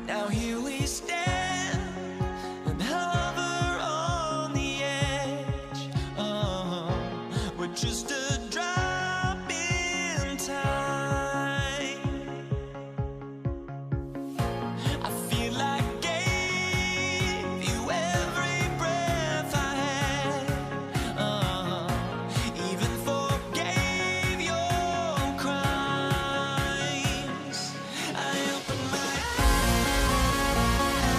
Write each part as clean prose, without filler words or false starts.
Now here we stand and hover on the edge. We're just a drop in time. I feel like gave you every breath I had. Even forgave your crimes. I opened my eyes.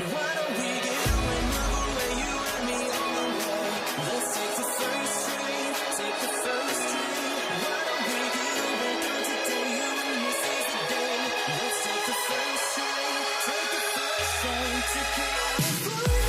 Why don't we get away, move away, you and me on the way? Let's take the first train, take the first train. Why don't we get away, go today, you and me, seize the day. Let's take the first train, take the first train to California.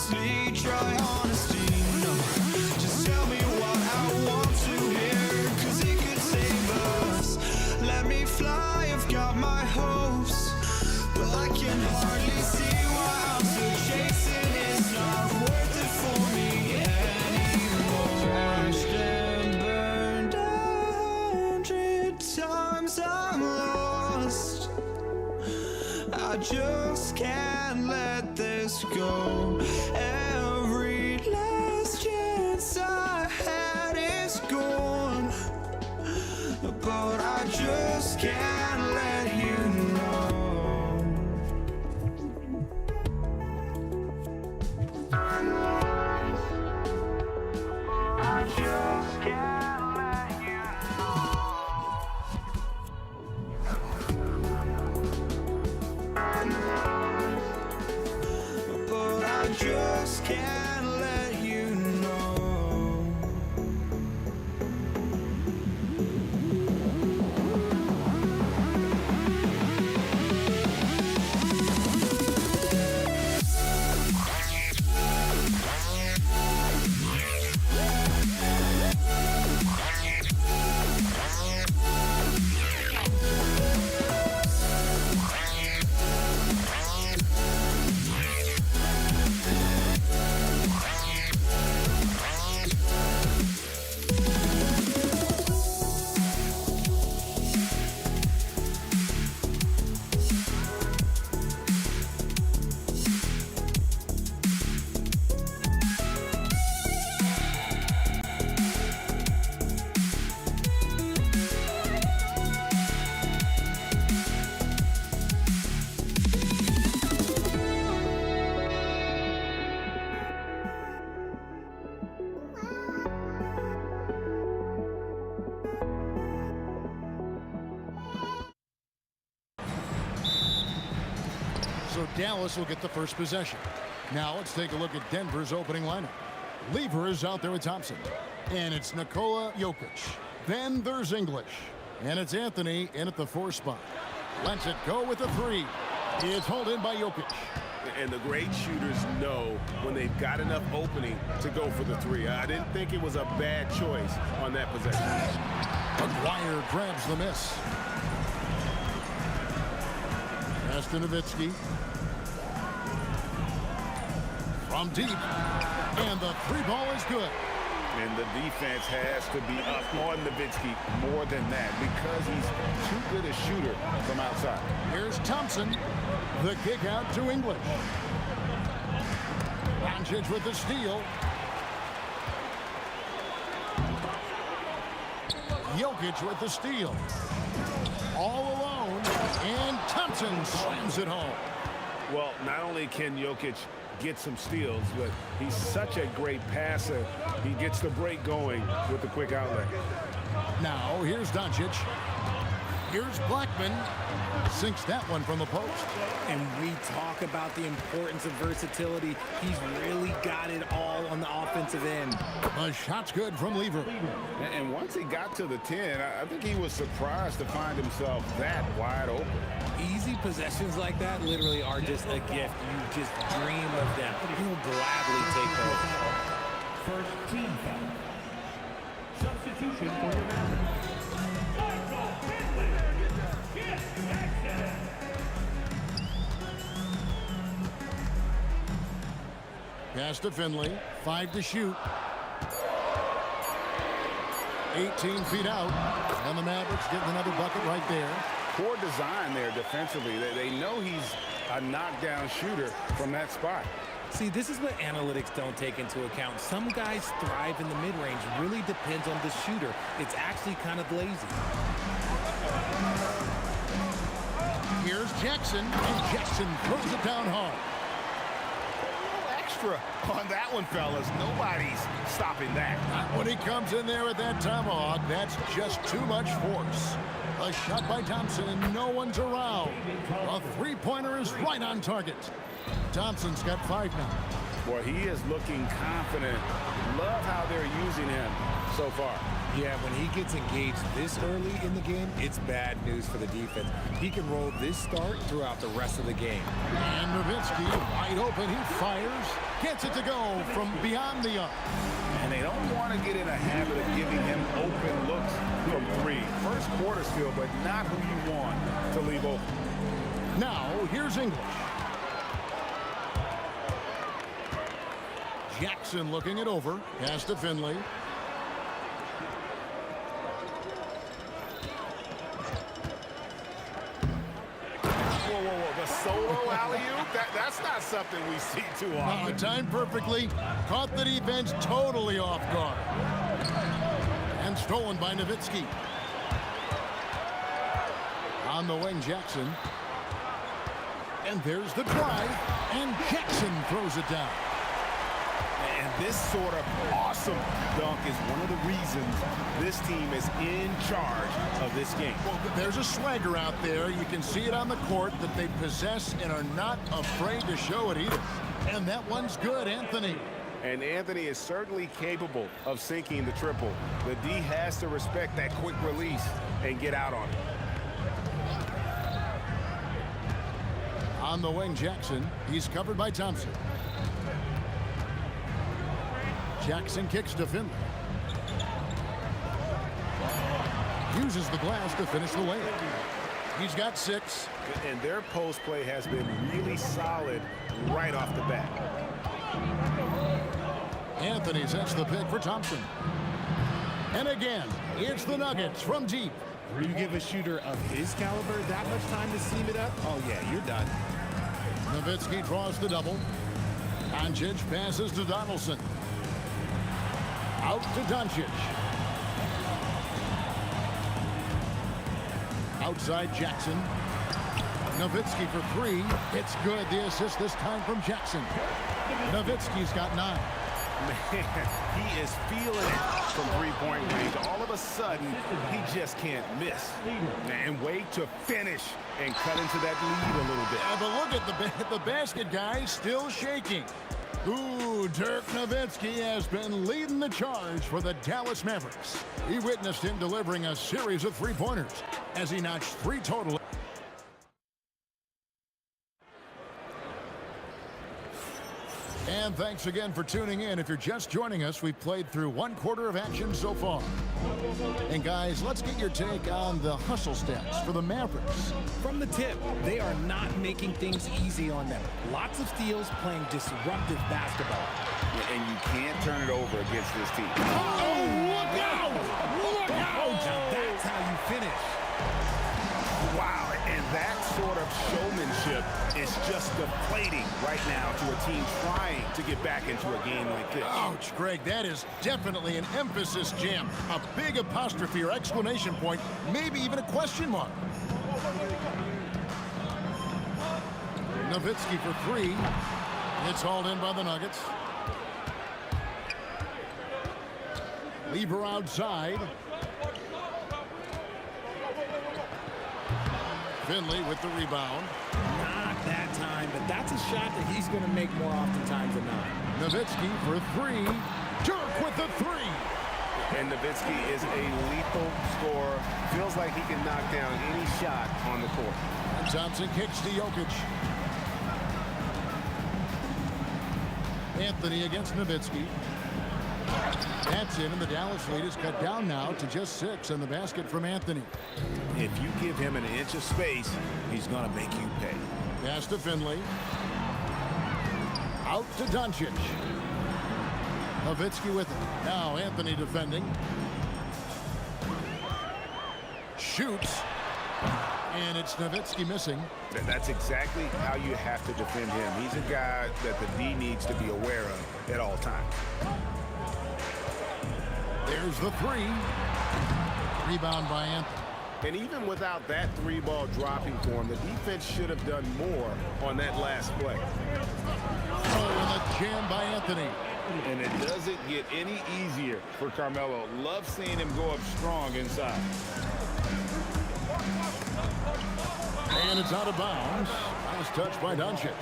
honestly, try honesty. No, just tell me what I want to hear, 'cause it could save us. Let me fly, I've got my hopes, but I can hardly see why I'm still chasing. It's not worth it for me anymore. Crashed and burned 100 times, I'm lost. I just can't let this go. Every last chance I had is gone, but I just can't let you know. I just can't let you know. But I just can't let you know. So Dallas will get the first possession. Now let's take a look at Denver's opening lineup. Lever is out there with Thompson. And it's Nikola Jokic. Then there's English. And it's Anthony in at the 4 spot. Lets it go with the 3. It's hauled in by Jokic. And the great shooters know when they've got enough opening to go for the 3. I didn't think it was a bad choice on that possession. McGuire grabs the miss. Pass to Nowitzki. From deep. And the 3 ball is good. And the defense has to be up on Nowitzki more than that because he's too good a shooter from outside. Here's Thompson. The kick out to English. Doncic with the steal. Jokic with the steal. All alone. And Thompson slams it home. Well, not only can Jokic get some steals, but he's such a great passer. He gets the break going with the quick outlet. Now, here's Doncic. Here's Blackman. Sinks that one from the post. And we talk about the importance of versatility. He's really got it all on the offensive end. The shot's good from Lever. And once he got to the 10, I think he was surprised to find himself that wide open. Easy possessions like that literally are just a gift. You just dream of them. He'll gladly take those. First team foul. Substitution for the Mavericks. Pass to Finley. 5 to shoot. 18 feet out. And the Mavericks getting another bucket right there. Poor design there defensively. They know he's a knockdown shooter from that spot. See, this is what analytics don't take into account. Some guys thrive in the mid-range. Really depends on the shooter. It's actually kind of lazy. Here's Jackson. And Jackson throws it down hard. On that one, fellas. Nobody's stopping that. Not when he comes in there with that tomahawk. That's just too much force. A shot by Thompson, and no one's around. A 3-pointer is right on target. Thompson's got 5 now. Boy, he is looking confident. Love how they're using him so far. Yeah, when he gets engaged this early in the game, it's bad news for the defense. He can roll this start throughout the rest of the game. And Nowitzki wide open. He fires. Gets it to go from beyond the arc. And they don't want to get in a habit of giving him open looks from three. First quarter still, but not who you want to leave open. Now, here's English. Jackson looking it over. Pass to Finley. The solo alley-oop? That's not something we see too often. Timed perfectly. Caught the defense totally off guard. And stolen by Nowitzki. On the wing, Jackson. And there's the drive. And Jackson throws it down. And this sort of awesome dunk is one of the reasons this team is in charge of this game. Well, there's a swagger out there. You can see it on the court that they possess and are not afraid to show it either. And that one's good, Anthony. And Anthony is certainly capable of sinking the triple. The D has to respect that quick release and get out on it. On the wing, Jackson. He's covered by Thompson. Jackson kicks to Finley. Uses the glass to finish the layup. He's got 6. And their post play has been really solid right off the bat. Anthony sets the pick for Thompson. And again, it's the Nuggets from deep. You give a shooter of his caliber that much time to seam it up, oh yeah, you're done. Nowitzki draws the double. Doncic passes to Donaldson. Out to Doncic. Outside Jackson. Nowitzki for 3. It's good. The assist this time from Jackson. Nowitzki's got 9. Man, he is feeling it from three-point range. All of a sudden, he just can't miss. And wait to finish and cut into that lead a little bit. But look at the basket, guys, still shaking. Ooh, Dirk Nowitzki has been leading the charge for the Dallas Mavericks. He witnessed him delivering a series of three-pointers as he notched 3 total. And thanks again for tuning in. If you're just joining us, we've played through 1 quarter of action so far. And guys, let's get your take on the hustle stats for the Mavericks. From the tip, they are not making things easy on them. Lots of steals, playing disruptive basketball. And you can't turn it over against this team. Oh, look out! Look out! Now that's how you finish. Wow, and that sort of showmanship is just deflating right now to a team trying to get back into a game like this. Ouch, Greg, that is definitely an emphasis jam. A big apostrophe or exclamation point, maybe even a question mark. Nowitzki for 3. It's hauled in by the Nuggets. Lever outside. Finley with the rebound. Not that time, but that's a shot that he's going to make more oftentimes than not. Nowitzki for 3. Dirk with the 3. And Nowitzki is a lethal scorer. Feels like he can knock down any shot on the court. And Thompson kicks to Jokic. Anthony against Nowitzki. That's in, and the Dallas lead is cut down now to just 6 in the basket from Anthony. If you give him an inch of space, he's going to make you pay. Pass to Finley. Out to Doncic. Nowitzki with it. Now Anthony defending. Shoots. And it's Nowitzki missing. That's exactly how you have to defend him. He's a guy that the D needs to be aware of at all times. There's the 3. Rebound by Anthony. And even without that 3-ball dropping for him, the defense should have done more on that last play. Oh, and the jam by Anthony. And it doesn't get any easier for Carmelo. Love seeing him go up strong inside. And it's out of bounds. Nice touch by Doncic.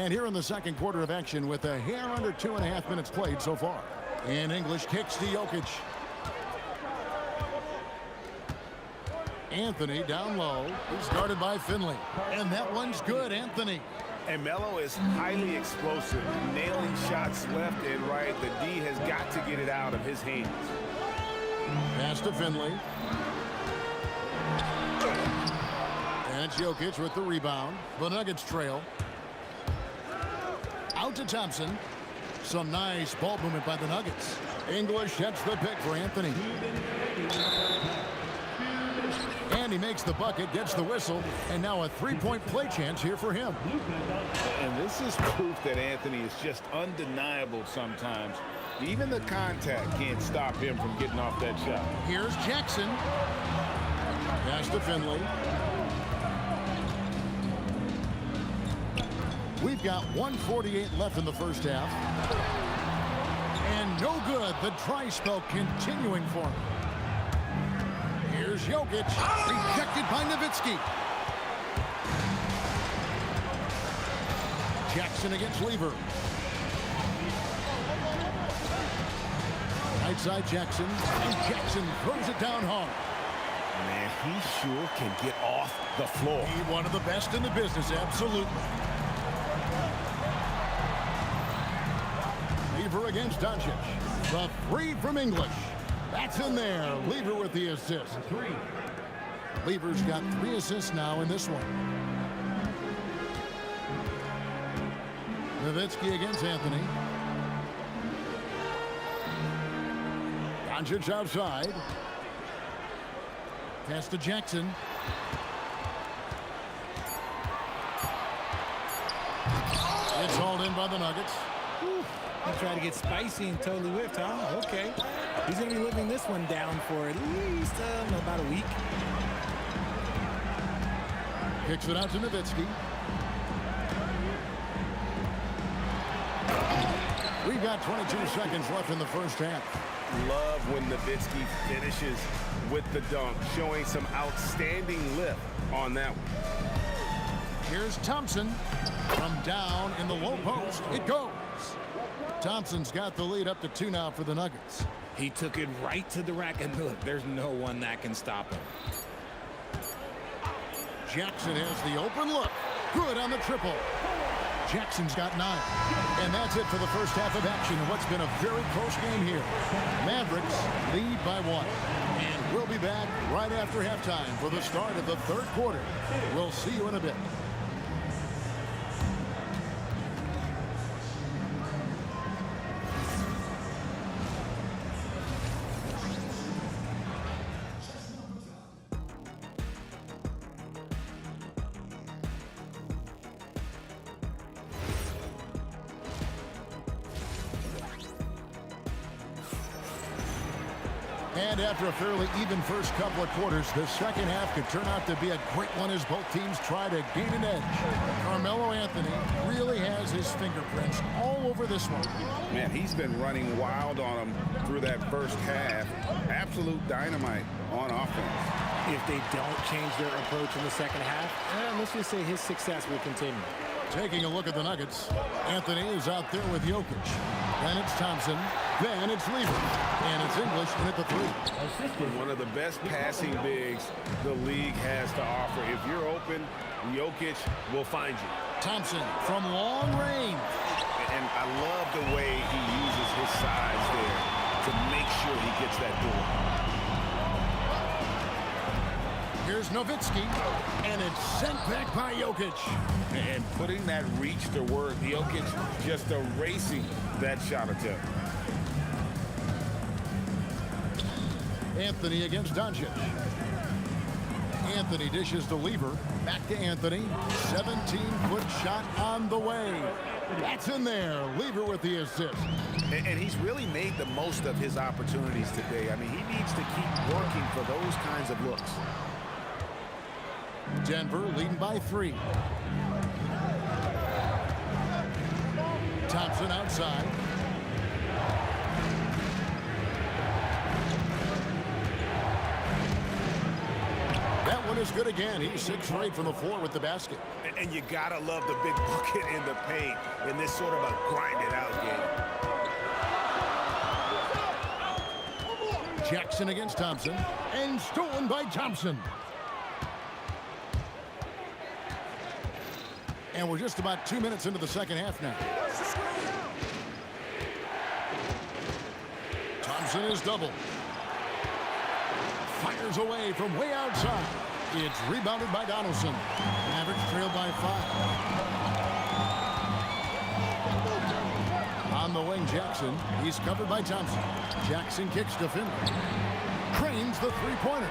And here in the second quarter of action with a hair under 2.5 minutes played so far. And English kicks to Jokic. Anthony down low. He's guarded by Finley. And that one's good, Anthony. And Melo is highly explosive, nailing shots left and right. The D has got to get it out of his hands. Pass to Finley. And it's Jokic with the rebound. The Nuggets trail. Out to Thompson. Some nice ball movement by the Nuggets. English gets the pick for Anthony. And he makes the bucket, gets the whistle, and now a three-point play chance here for him. And this is proof that Anthony is just undeniable sometimes. Even the contact can't stop him from getting off that shot. Here's Jackson. Pass to Finley. We've got 1:48 left in the first half. And no good. The dry spell continuing for him. Here's Jokic. Rejected by Nowitzki. Jackson against Lever. Right side Jackson. And Jackson throws it down hard. Man, he sure can get off the floor. He's one of the best in the business, absolutely. Lever against Doncic. The three from English. That's in there. Lever with the assist. Lever's got 3 assists now in this one. Nowitzki against Anthony. Doncic outside. Pass to Jackson. It's hauled in by the Nuggets. He tried to get spicy and totally whipped, huh? Okay. He's going to be living this one down for at least about a week. Kicks it out to Nowitzki. We've got 22 seconds left in the first half. Love when Nowitzki finishes with the dunk, showing some outstanding lift on that one. Here's Thompson from down in the low post. It goes. Thompson's got the lead up to 2 now for the Nuggets. He took it right to the rack, and look, there's no one that can stop him. Jackson has the open look. Good on the triple. Jackson's got 9. And that's it for the first half of action in what's been a very close game here. Mavericks lead by 1. And we'll be back right after halftime for the start of the third quarter. We'll see you in a bit. And after a fairly even first couple of quarters, the second half could turn out to be a great one as both teams try to gain an edge. Carmelo Anthony really has his fingerprints all over this one. Man, he's been running wild on him through that first half. Absolute dynamite on offense. If they don't change their approach in the second half, let's just say his success will continue. Taking a look at the Nuggets, Anthony is out there with Jokic. Then it's Thompson. Then it's Lever. And it's English in at the 3. One of the best passing bigs the league has to offer. If you're open, Jokic will find you. Thompson from long range. And I love the way he uses his size there to make sure he gets that door. Here's Nowitzki, and it's sent back by Jokic. And putting that reach to work, Jokic just erasing that shot attempt. Anthony against Doncic. Anthony dishes to Lever. Back to Anthony. 17-foot shot on the way. That's in there. Lever with the assist. And he's really made the most of his opportunities today. I mean, he needs to keep working for those kinds of looks. Denver leading by 3. Thompson outside. That one is good again. He's 6 for 8 from the floor with the basket. And you gotta love the big bucket in the paint in this sort of a grind-it-out game. Jackson against Thompson, and stolen by Thompson. And we're just about 2 minutes into the second half now. Thompson is doubled. Fires away from way outside. It's rebounded by Donaldson. Mavericks trailed by 5. On the wing, Jackson. He's covered by Thompson. Jackson kicks to Finley. Cranes the three-pointer.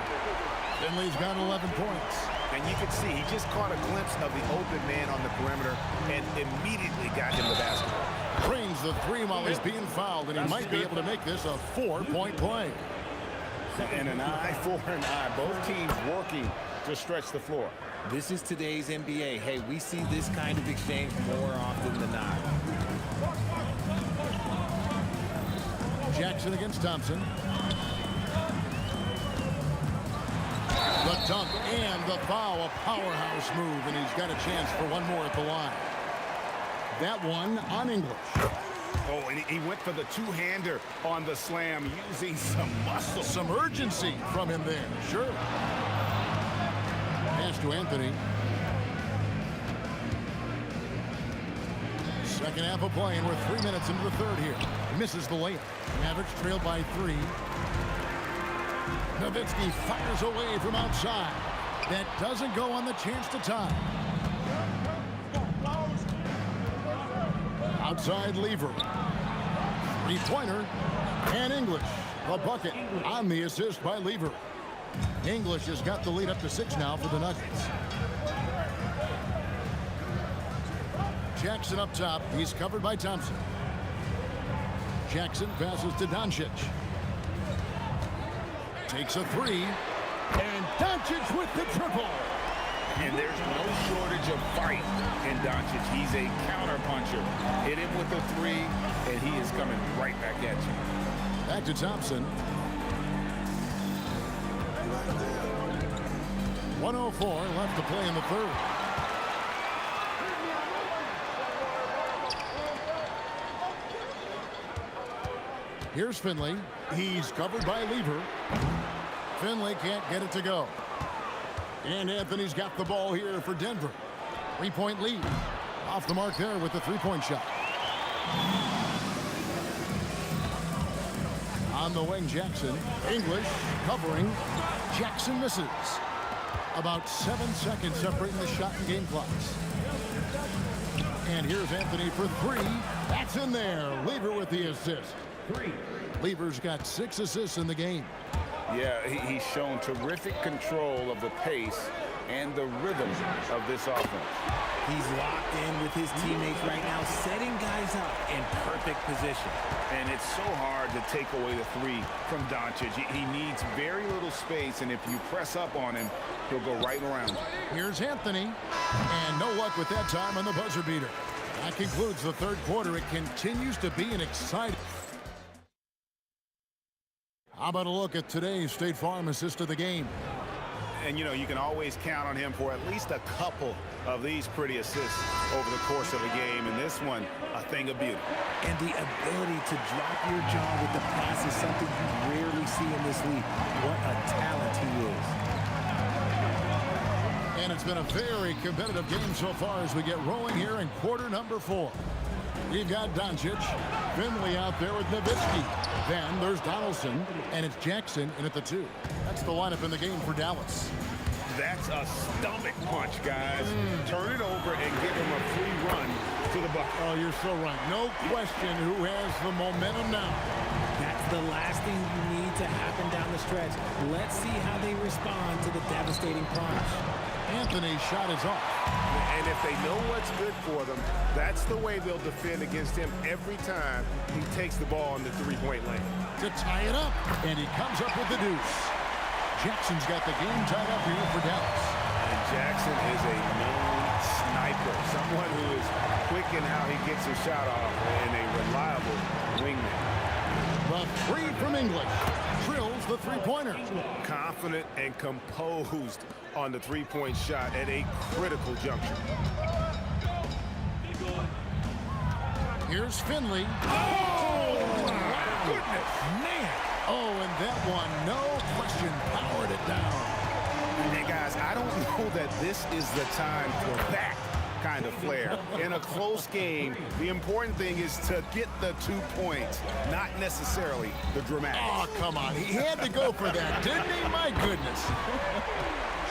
Finley's got 11 points. And you can see he just caught a glimpse of the open man on the perimeter and immediately got him the basketball. Cranes the three while he's being fouled, and he might be able to make this a 4-point play. And an eye for an eye. Both teams working to stretch the floor. This is today's NBA. Hey, we see this kind of exchange more often than not. Jackson against Thompson. The dunk and the foul, a powerhouse move, and he's got a chance for one more at the line. That one on English. Oh, and he went for the two-hander on the slam, using some muscle. Some urgency from him there, sure. Pass to Anthony. Second half of play, and we're 3 minutes into the third here. Misses the layup. Mavericks trailed by 3. Nowitzki fires away from outside. That doesn't go on the chance to tie. Outside Lever. Three-pointer. And English. A bucket on the assist by Lever. English has got the lead up to 6 now for the Nuggets. Jackson up top. He's covered by Thompson. Jackson passes to Doncic. Takes a 3. And Doncic with the triple. And there's no shortage of fight in Doncic. He's a counter-puncher. Hit him with a 3, and he is coming right back at you. Back to Thompson. 1:04 left to play in the third. Here's Finley. He's covered by Lever. Finley can't get it to go. And Anthony's got the ball here for Denver. 3-point lead. Off the mark there with the 3-point shot. On the wing, Jackson. English covering. Jackson misses. About 7 seconds separating the shot and game clocks. And here's Anthony for 3. That's in there. Lever with the assist. 3. Lever's got 6 assists in the game. Yeah, he's shown terrific control of the pace and the rhythm of this offense. He's locked in with his teammates right now, setting guys up in perfect position. And it's so hard to take away the 3 from Doncic. He needs very little space, and if you press up on him, he'll go right around. Here's Anthony. And no luck with that time on the buzzer beater. That concludes the third quarter. It continues to be an exciting... How about a look at today's State Farm assist of the game? And, you know, you can always count on him for at least a couple of these pretty assists over the course of a game. And this one, a thing of beauty. And the ability to drop your jaw with the pass is something you rarely see in this league. What a talent he is. And it's been a very competitive game so far as we get rolling here in quarter number 4. We've got Doncic, Finley out there with Nowitzki. Then there's Donaldson, and it's Jackson in at the 2. That's the lineup in the game for Dallas. That's a stomach punch, guys. Turn it over and give him a free run to the bucket. Oh, you're so right. No question who has the momentum now. That's the last thing you need to happen down the stretch. Let's see how they respond to the devastating punch. Anthony's shot is off. And if they know what's good for them, that's the way they'll defend against him every time he takes the ball in the three-point lane. To tie it up, and he comes up with the deuce. Jackson's got the game tied up here for Dallas. And Jackson is a known sniper, someone who is quick in how he gets his shot off, and a reliable wingman. The 3 from English. Drills the three-pointer. Confident and composed on the three-point shot at a critical juncture. Here's Finley. Oh, my goodness. Man. Oh, and that one, no question, powered it down. Hey, guys, I don't know that this is the time for that kind of flair. In a close game, the important thing is to get the 2 points, not necessarily the dramatics. Oh, come on. He had to go for that, didn't he? My goodness.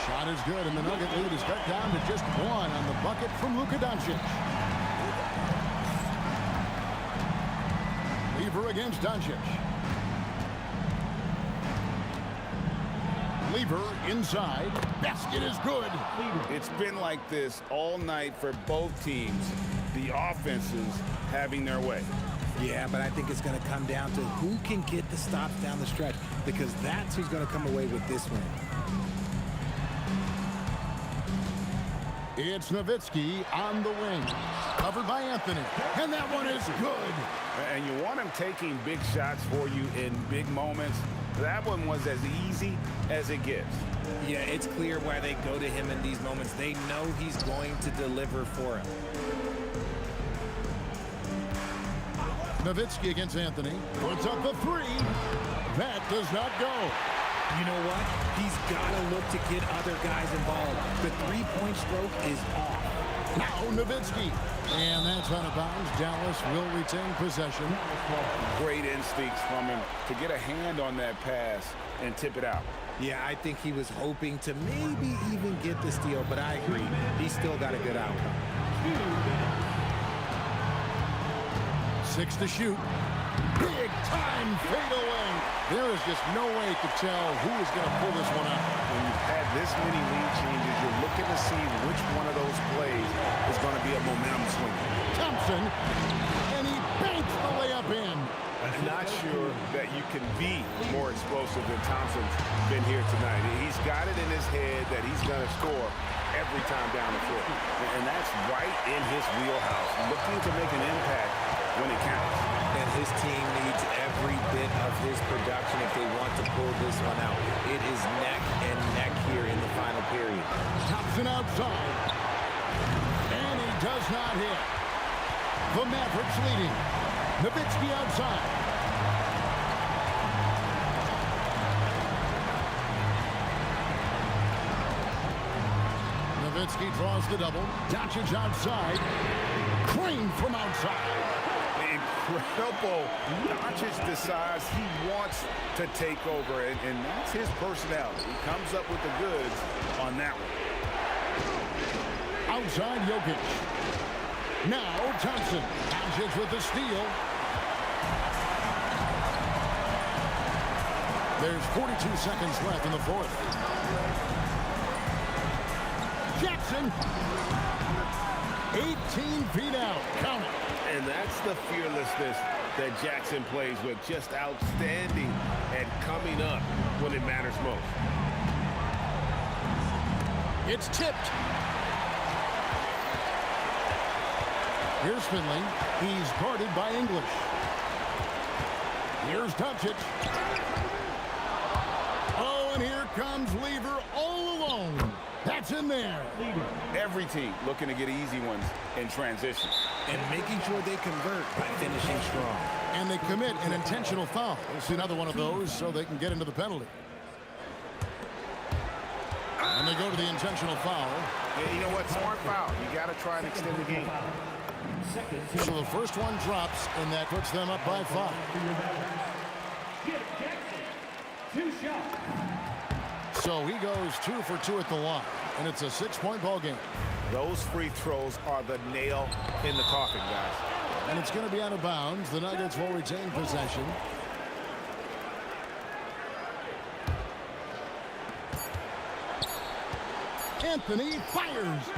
Shot is good, and the Nugget lead is cut down to just one on the bucket from Luka Doncic. Lever against Doncic. Lever inside. Basket is good. It's been like this all night for both teams. The offenses having their way. Yeah, but I think it's going to come down to who can get the stops down the stretch, because that's who's going to come away with this one. It's Nowitzki on the wing. Covered by Anthony. And that one is good. And you want him taking big shots for you in big moments. That one was as easy as it gets. Yeah, it's clear why they go to him in these moments. They know he's going to deliver for him. Nowitzki against Anthony. Puts up the three. That does not go. You know what? He's got to look to get other guys involved. The three-point stroke is off. Now Nowitzki. And that's out of bounds. Dallas will retain possession. Great instincts from him to get a hand on that pass and tip it out. Yeah, I think he was hoping to maybe even get the steal, but I agree. He's still got a good outcome. 6 to shoot. Big time fadeaway. There is just no way to tell who is going to pull this one out. When you've had this many lead changes, you're looking to see which one of those plays is going to be a momentum swinger. Thompson, and he banks the layup in. I'm not sure that you can be more explosive than Thompson's been here tonight. He's got it in his head that he's going to score every time down the floor. And that's right in his wheelhouse, looking to make an impact when it counts. And his team needs every bit of his production if they want to pull this one out. It is neck and neck here in the final period. Thompson outside. And he does not hit. The Mavericks leading. Nowitzki outside. Nowitzki draws the double. Doncic outside. Crane from outside. Incredible. Doncic decides he wants to take over, and that's his personality. He comes up with the goods on that one. Outside Jokic. Now Thompson. Doncic with the steal. There's 42 seconds left in the fourth. Jackson. 18 feet out. Count it. And that's the fearlessness that Jackson plays with. Just outstanding and coming up when it matters most. It's tipped. Here's Finley. He's guarded by English. Here's Doncic. Oh, and here comes Lever all alone. That's in there. Every team looking to get easy ones in transition. And making sure they convert by finishing strong. And they commit an intentional foul. We'll see another one of those so they can get into the penalty. And they go to the intentional foul. Yeah, you know what? Smart foul. You got to try and extend the game. So the first one drops, and that puts them up by 5. Skip Jackson, 2 shots. So he goes 2 for 2 at the line, and it's a 6-point ball game. Those free throws are the nail in the coffin, guys. And it's going to be out of bounds. The Nuggets will retain possession. Anthony fires.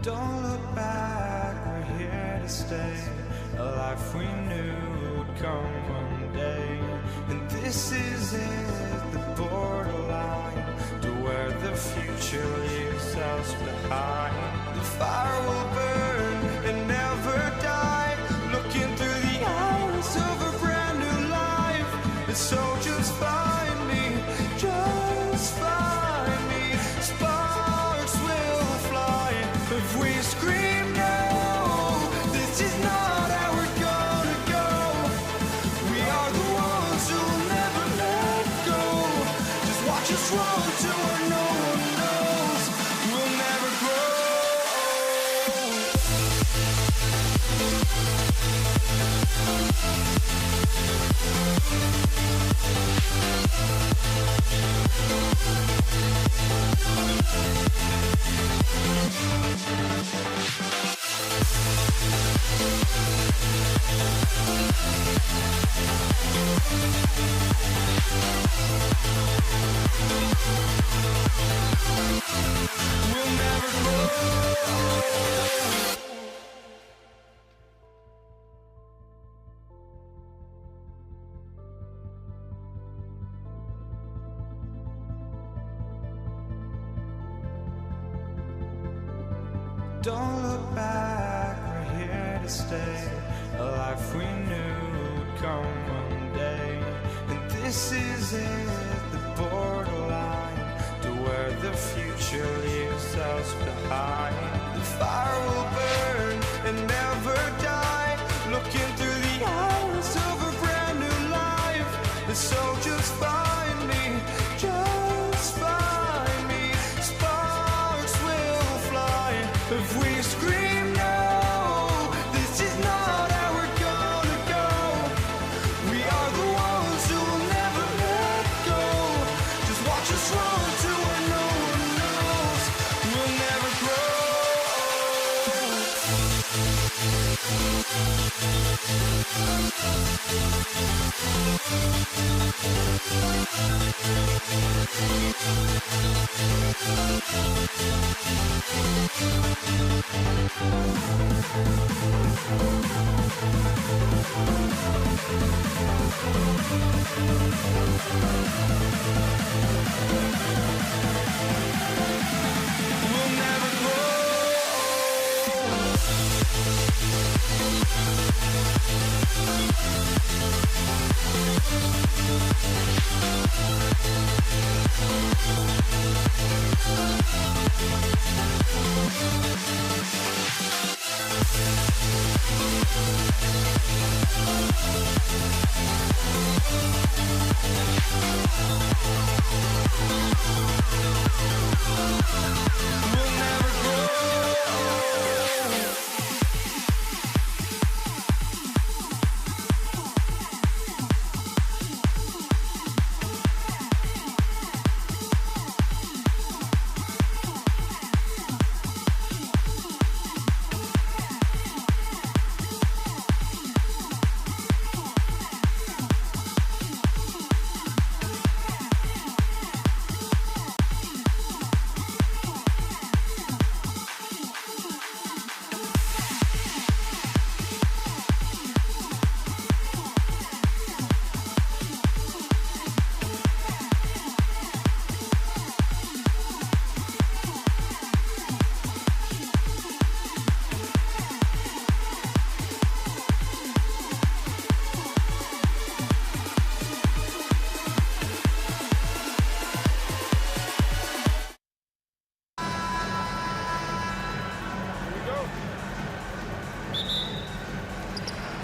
Don't look back, we're here to stay. A life we knew would come one day. And this is it, the borderline to where the future leaves us behind. The fire will burn and never die, looking through the eyes of a brand new life. And so just find me, just find me. Sparks will fly if we scream no. This is not how we're gonna go. We are the ones who will never let go. Just watch us run to where no one knows. We'll never grow. We'll never grow. Don't look back, we're here to stay. A life we knew would come one day. And this is it, the borderline to where the future leaves us behind. The fire will burn and never die, looking through the eyes of a brand new life. And so just find me, just find me. Sparks will fly if we scream no. This is not how we're gonna go. We are the ones who will never let go. Just watch us run to where no one knows. We'll never grow. We'll never grow. We'll never grow.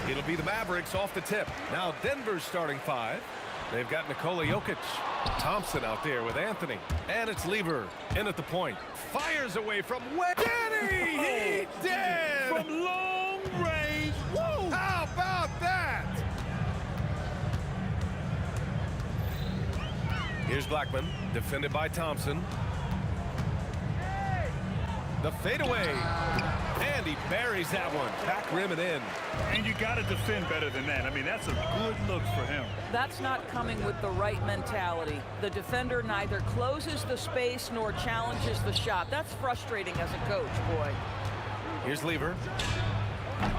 It'll be the Mavericks off the tip. Now Denver's starting five. They've got Nikola Jokic. Thompson out there with Anthony. And it's Lever in at the point. Fires away from Danny! He did! From long range. Whoa! How about that? Here's Blackman, defended by Thompson. The fadeaway. And he buries that one. Back rim and in. And you got to defend better than that. I mean, that's a good look for him. That's not coming with the right mentality. The defender neither closes the space nor challenges the shot. That's frustrating as a coach, boy. Here's Lever.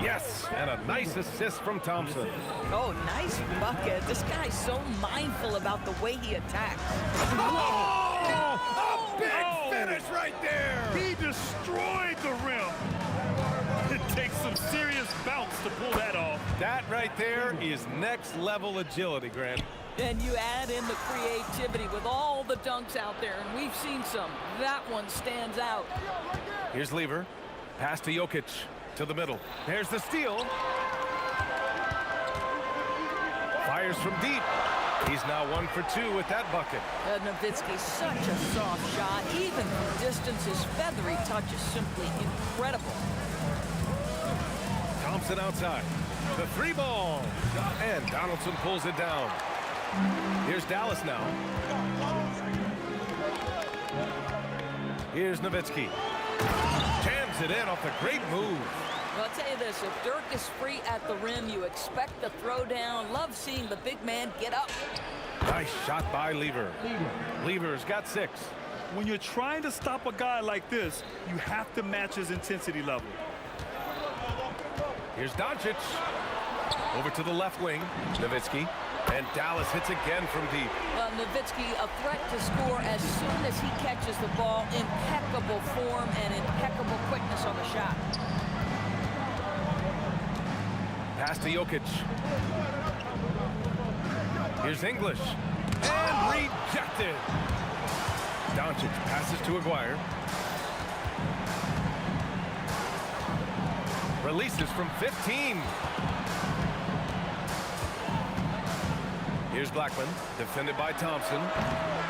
Yes, and a nice assist from Thompson. Oh, nice bucket. This guy's so mindful about the way he attacks. Oh, a big finish right there. He destroyed the rim. It takes some serious bounce to pull that off. That right there is next level agility, Grant. And you add in the creativity with all the dunks out there, and we've seen some. That one stands out. Here's Lever. Pass to Jokic. To the middle. There's the steal. Fires from deep. He's now 1 for 2 with that bucket. Nowitzki, such a soft shot. Even from distance, his feathery touch is simply incredible. Thompson outside. The 3 ball. And Donaldson pulls it down. Here's Dallas now. Here's Nowitzki. Jams it in off the great move. Well, I'll tell you this, if Dirk is free at the rim, you expect the throwdown. Love seeing the big man get up. Nice shot by Lever. Lever's got 6. When you're trying to stop a guy like this, you have to match his intensity level. Here's Doncic. Over to the left wing. Nowitzki. And Dallas hits again from deep. Well, Nowitzki, a threat to score as soon as he catches the ball. Impeccable form and impeccable quickness on the shot. Pass to Jokic. Here's English. And rejected. Doncic passes to Aguirre. Releases from 15. Here's Blackman, defended by Thompson.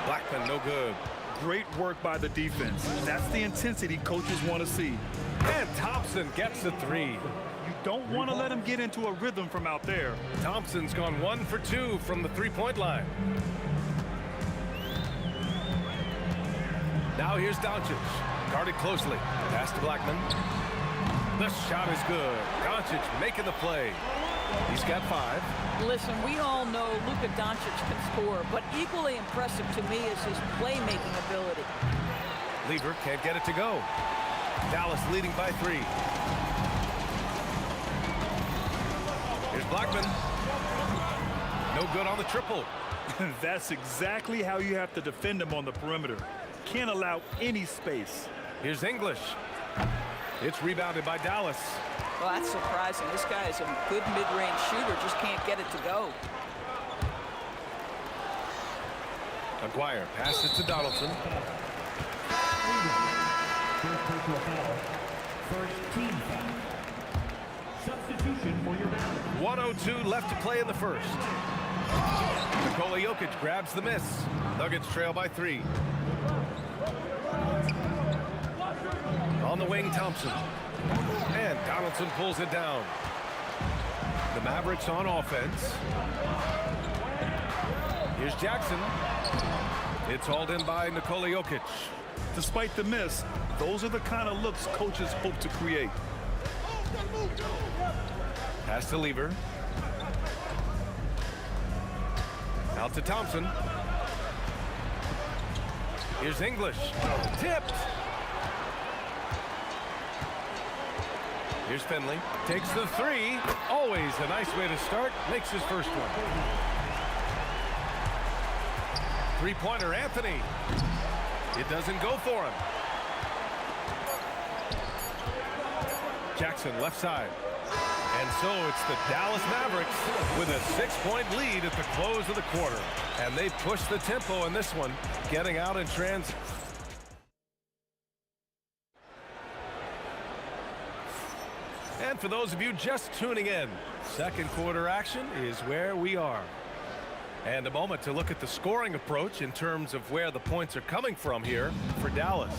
Blackman, no good. Great work by the defense. That's the intensity coaches want to see. And Thompson gets the 3. You don't want to let him get into a rhythm from out there. Thompson's gone 1 for 2 from the 3-point line. Now here's Doncic, guarded closely. Pass to Blackman. The shot is good. Doncic making the play. He's got 5. Listen, we all know Luka Doncic can score, but equally impressive to me is his playmaking ability. Lever can't get it to go. Dallas leading by 3. Here's Blackman. No good on the triple. That's exactly how you have to defend him on the perimeter. Can't allow any space. Here's English. It's rebounded by Dallas. Well, that's surprising. This guy is a good mid-range shooter, just can't get it to go. Aguirre passes to Donaldson. First team foul. Substitution for your balance. 1:02 left to play in the first. Nikola Jokic grabs the miss. Nuggets trail by 3. On the wing, Thompson. And Donaldson pulls it down. The Mavericks on offense. Here's Jackson. It's hauled in by Nikola Jokic. Despite the miss, those are the kind of looks coaches hope to create. Pass to Lever. Out to Thompson. Here's English. Tipped. Here's Finley. Takes the 3. Always a nice way to start. Makes his first one. 3-pointer, Anthony. It doesn't go for him. Jackson, left side. And so it's the Dallas Mavericks with a 6-point lead at the close of the quarter. And they push the tempo in this one, getting out in transition. And for those of you just tuning in, second quarter action is where we are. And a moment to look at the scoring approach in terms of where the points are coming from here for Dallas.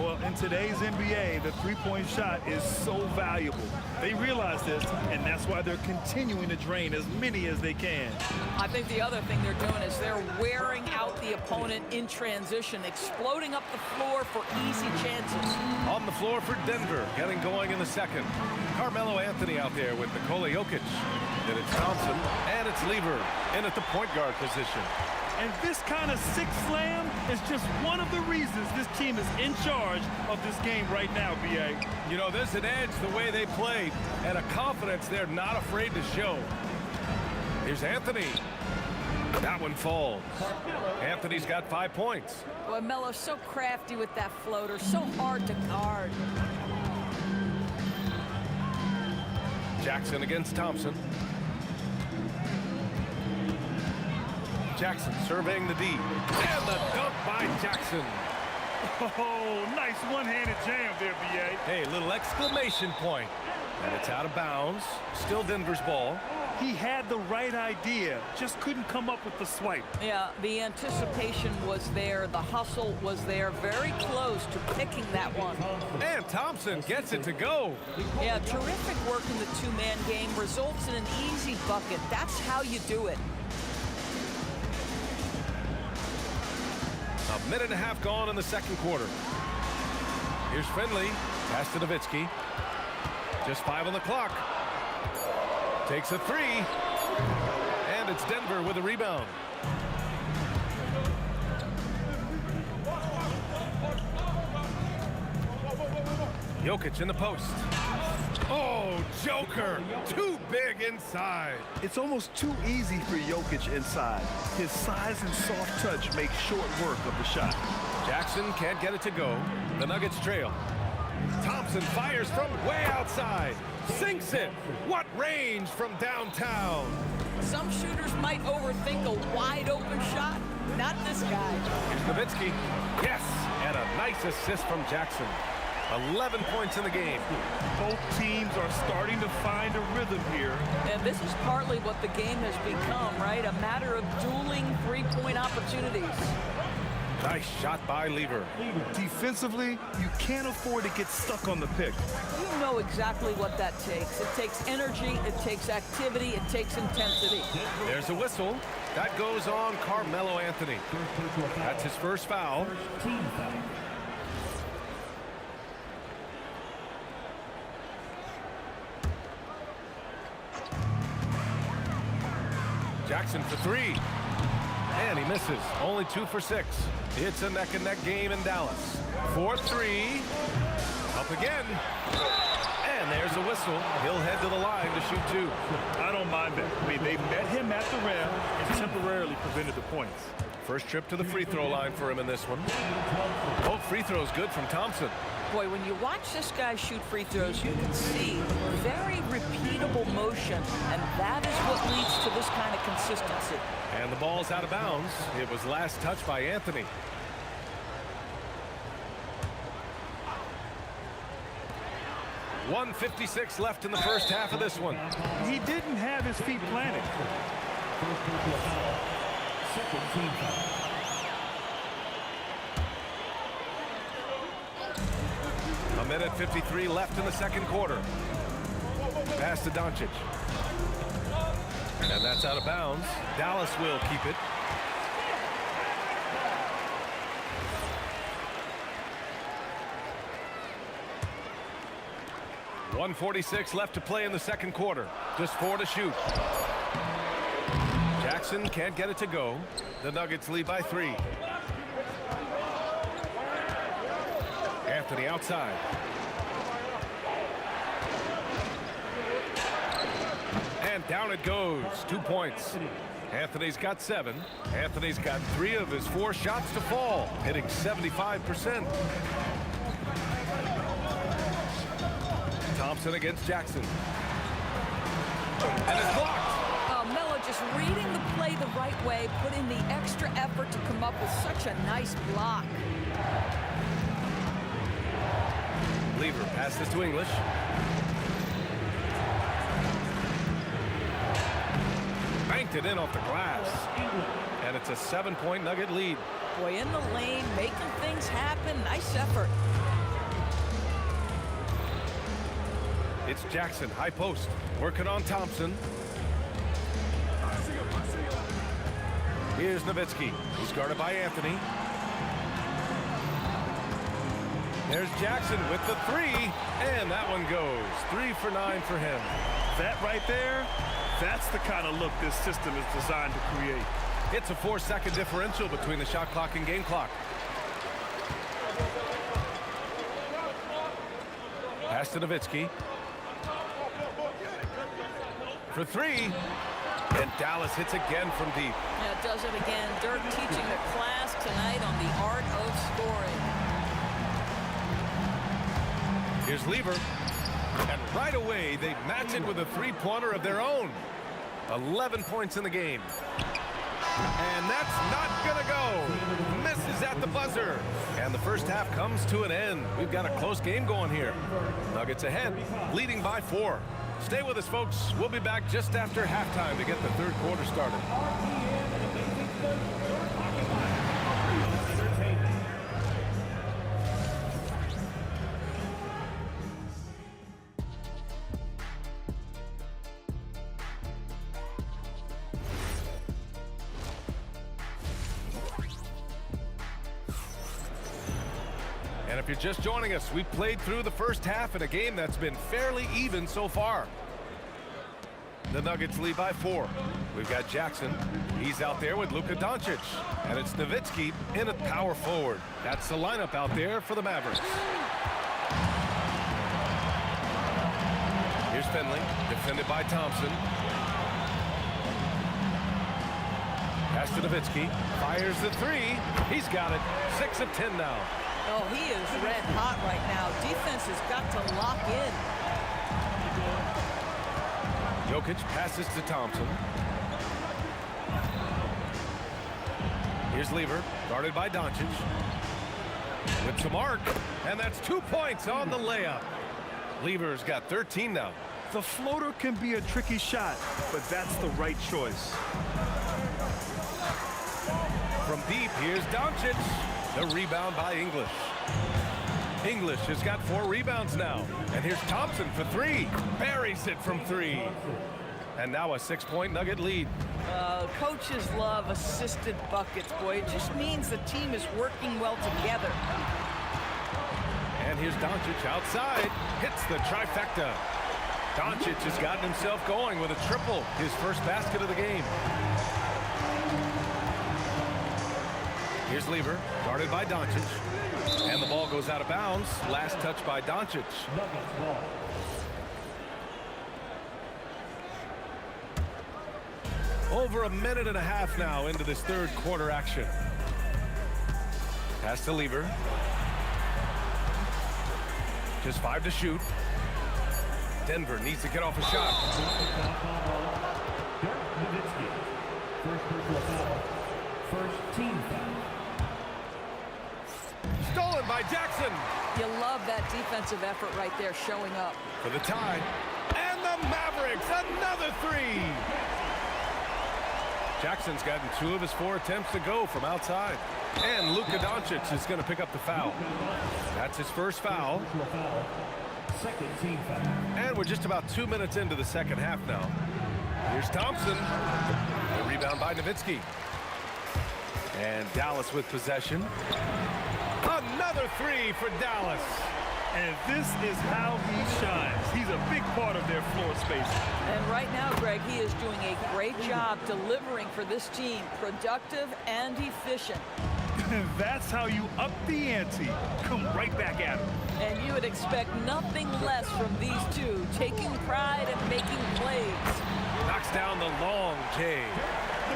Well, in today's NBA, the three-point shot is so valuable. They realize this, and that's why they're continuing to drain as many as they can. I think the other thing they're doing is they're wearing out the opponent in transition, exploding up the floor for easy chances. On the floor for Denver, getting going in the second. Carmelo Anthony out there with Nikola Jokic. Then it's Thompson, and it's Lever in at the point guard position. And this kind of six slam is just one of the reasons this team is in charge of this game right now, B.A. You know, there's an edge the way they played and a confidence they're not afraid to show. Here's Anthony. That one falls. Anthony's got 5 points. Boy, Melo's so crafty with that floater, so hard to guard. Jackson against Thompson. Jackson surveying the D. And the dunk by Jackson. Oh, nice one-handed jam there, B.A. Hey, little exclamation point. And it's out of bounds. Still Denver's ball. He had the right idea, just couldn't come up with the swipe. Yeah, the anticipation was there. The hustle was there. Very close to picking that one. And Thompson gets it to go. Yeah, terrific work in the two-man game results in an easy bucket. That's how you do it. A minute and a half gone in the second quarter. Here's Finley. Pass to Nowitzki. Just 5 on the clock. Takes a 3. And it's Denver with a rebound. Jokic in the post. Oh, Joker. Too big inside. It's almost too easy for Jokic inside. His size and soft touch make short work of the shot. Jackson can't get it to go. The Nuggets trail. Thompson fires from way outside. Sinks it. What range from downtown. Some shooters might overthink a wide open shot. Not this guy. Here's Nowitzki. Yes, and a nice assist from Jackson. 11 points in the game. Both teams are starting to find a rhythm here. And this is partly what the game has become, right? A matter of dueling three-point opportunities. Nice shot by Lever. Defensively, you can't afford to get stuck on the pick. You know exactly what that takes. It takes energy, it takes activity, it takes intensity. There's a whistle. That goes on Carmelo Anthony. That's his first foul. Jackson for 3. And he misses. Only 2 for 6. It's a neck-and-neck game in Dallas. 4-3. Up again. And there's a whistle. He'll head to the line to shoot 2. I don't mind that. I mean, they met him at the rim and temporarily prevented the points. First trip to the free throw line for him in this one. Both free throws good from Thompson. Boy, when you watch this guy shoot free throws, you can see very repeatable motion, and that is what leads to this kind of consistency. And the ball's out of bounds. It was last touched by Anthony. .156 left in the first half of this one. He didn't have his feet planted. A minute 53 left in the second quarter. Pass to Doncic. And that's out of bounds. Dallas will keep it. .146 left to play in the second quarter. Just 4 to shoot. Jackson can't get it to go. The Nuggets lead by 3. Anthony outside. And down it goes. 2 points. Anthony's got 7. Anthony's got 3 of his 4 shots to fall, hitting 75%. Thompson against Jackson. And it's blocked. Melo just reading the play the right way, put in the extra effort to come up with such a nice block. Lever passes to English. Banked it in off the glass. And it's a 7-point Nugget lead. Boy, in the lane, making things happen. Nice effort. It's Jackson, high post, working on Thompson. Here's Nowitzki. He's guarded by Anthony. There's Jackson with the 3, and that one goes. 3 for 9 for him. That right there, that's the kind of look this system is designed to create. It's a 4-second differential between the shot clock and game clock. Pass to Nowitzki. For three. And Dallas hits again from deep. Yeah, does it again. Dirk teaching the class tonight on the art of scoring. Here's Lever. And right away, they match it with a three-pointer of their own. 11 points in the game. And that's not gonna go. Misses at the buzzer. And the first half comes to an end. We've got a close game going here. Nuggets ahead, leading by 4. Stay with us, folks. We'll be back just after halftime to get the third quarter started. And if you're just joining us, we played through the first half in a game that's been fairly even so far. The Nuggets lead by 4. We've got Jackson. He's out there with Luka Doncic. And it's Nowitzki in at power forward. That's the lineup out there for the Mavericks. Here's Finley, defended by Thompson. Pass to Nowitzki. Fires the three. He's got it. 6 of 10 now. Oh, he is red hot right now. Defense has got to lock in. Jokic passes to Thompson. Here's Lever, guarded by Doncic. With some arc, and that's 2 points on the layup. Lever's got 13 now. The floater can be a tricky shot, but that's the right choice. From deep, here's Doncic. The rebound by English. English has got 4 rebounds now. And here's Thompson for 3. Buries it from 3. And now a 6-point Nugget lead. Coaches love assisted buckets, boy. It just means the team is working well together. And here's Doncic outside. Hits the trifecta. Doncic has gotten himself going with a triple. His first basket of the game. Here's Lever, guarded by Doncic. And the ball goes out of bounds. Last touch by Doncic. Over a minute and a half now into this third quarter action. Pass to Lever. Just 5 to shoot. Denver needs to get off a shot. Dirk Nowitzki. First personal foul. First team foul. Stolen by Jackson. You love that defensive effort right there showing up. For the tie. And the Mavericks, another 3. Jackson's gotten 2 of his 4 attempts to go from outside. And Luka Doncic is going to pick up the foul. That's his first foul. Second team foul. And we're just about 2 minutes into the second half now. Here's Thompson. The rebound by Nowitzki. And Dallas with possession. Another 3 for Dallas. And this is how he shines. He's a big part of their floor space. And right now, Greg, he is doing a great job delivering for this team. Productive and efficient. That's how you up the ante. Come right back at him. And you would expect nothing less from these two, taking pride and making plays. Knocks down the long J.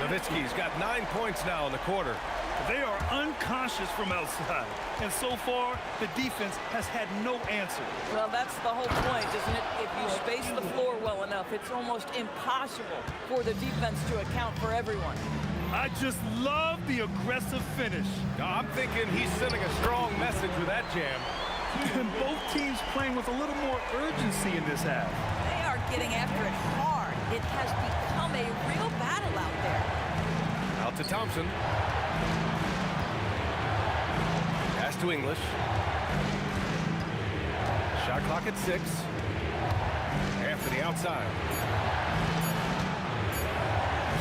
Nowitzki's got 9 points now in the quarter. They are unconscious from outside. And so far, the defense has had no answer. Well, that's the whole point, isn't it? If you space the floor well enough, it's almost impossible for the defense to account for everyone. I just love the aggressive finish. I'm thinking he's sending a strong message with that jam. And both teams playing with a little more urgency in this half. They are getting after it hard. It has become a real battle out there. Out to Thompson. Pass to English. Shot clock at 6. Anthony outside.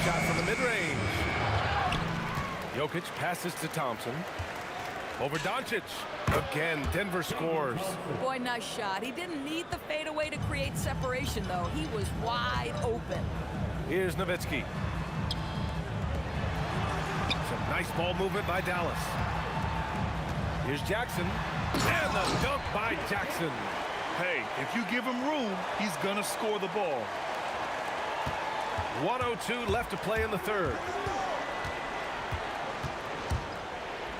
Shot from the mid-range. Jokic passes to Thompson. Over Doncic. Again, Denver scores. Boy, nice shot. He didn't need the fadeaway to create separation, though. He was wide open. Here's Nowitzki. Nice ball movement by Dallas. Here's Jackson. And the dunk by Jackson. Hey, if you give him room, he's going to score the ball. 1:02 left to play in the third.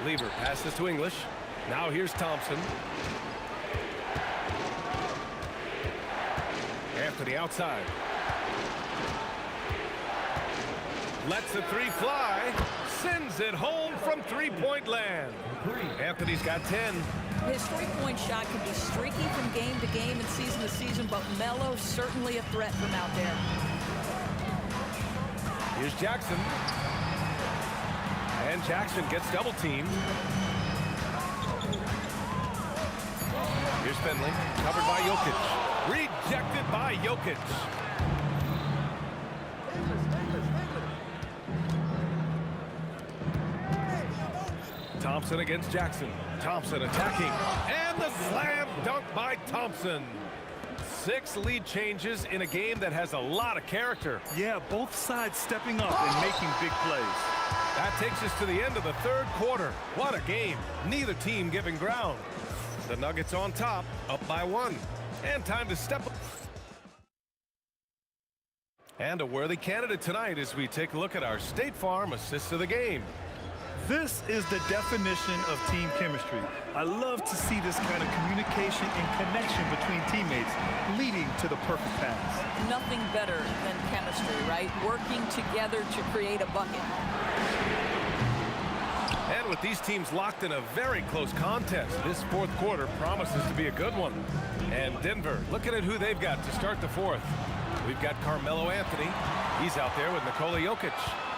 Lever passes to English. Now here's Thompson. Anthony outside. Lets the three fly. Sends it home from three-point land. Anthony's got 10. His three-point shot can be streaky from game to game and season to season, but Melo certainly a threat from out there. Here's Jackson. And Jackson gets double-teamed. Here's Finley, covered by Jokic. Rejected by Jokic. Thompson against Jackson. Thompson attacking. And the slam dunk by Thompson. 6 lead changes in a game that has a lot of character. Yeah, both sides stepping up and making big plays. That takes us to the end of the third quarter. What a game. Neither team giving ground. The Nuggets on top, up by 1. And time to step up. And a worthy candidate tonight as we take a look at our State Farm assists of the game. This is the definition of team chemistry. I love to see this kind of communication and connection between teammates leading to the perfect pass. Nothing better than chemistry, right? Working together to create a bucket. And with these teams locked in a very close contest, this fourth quarter promises to be a good one. And Denver, looking at who they've got to start the fourth. We've got Carmelo Anthony. He's out there with Nikola Jokic.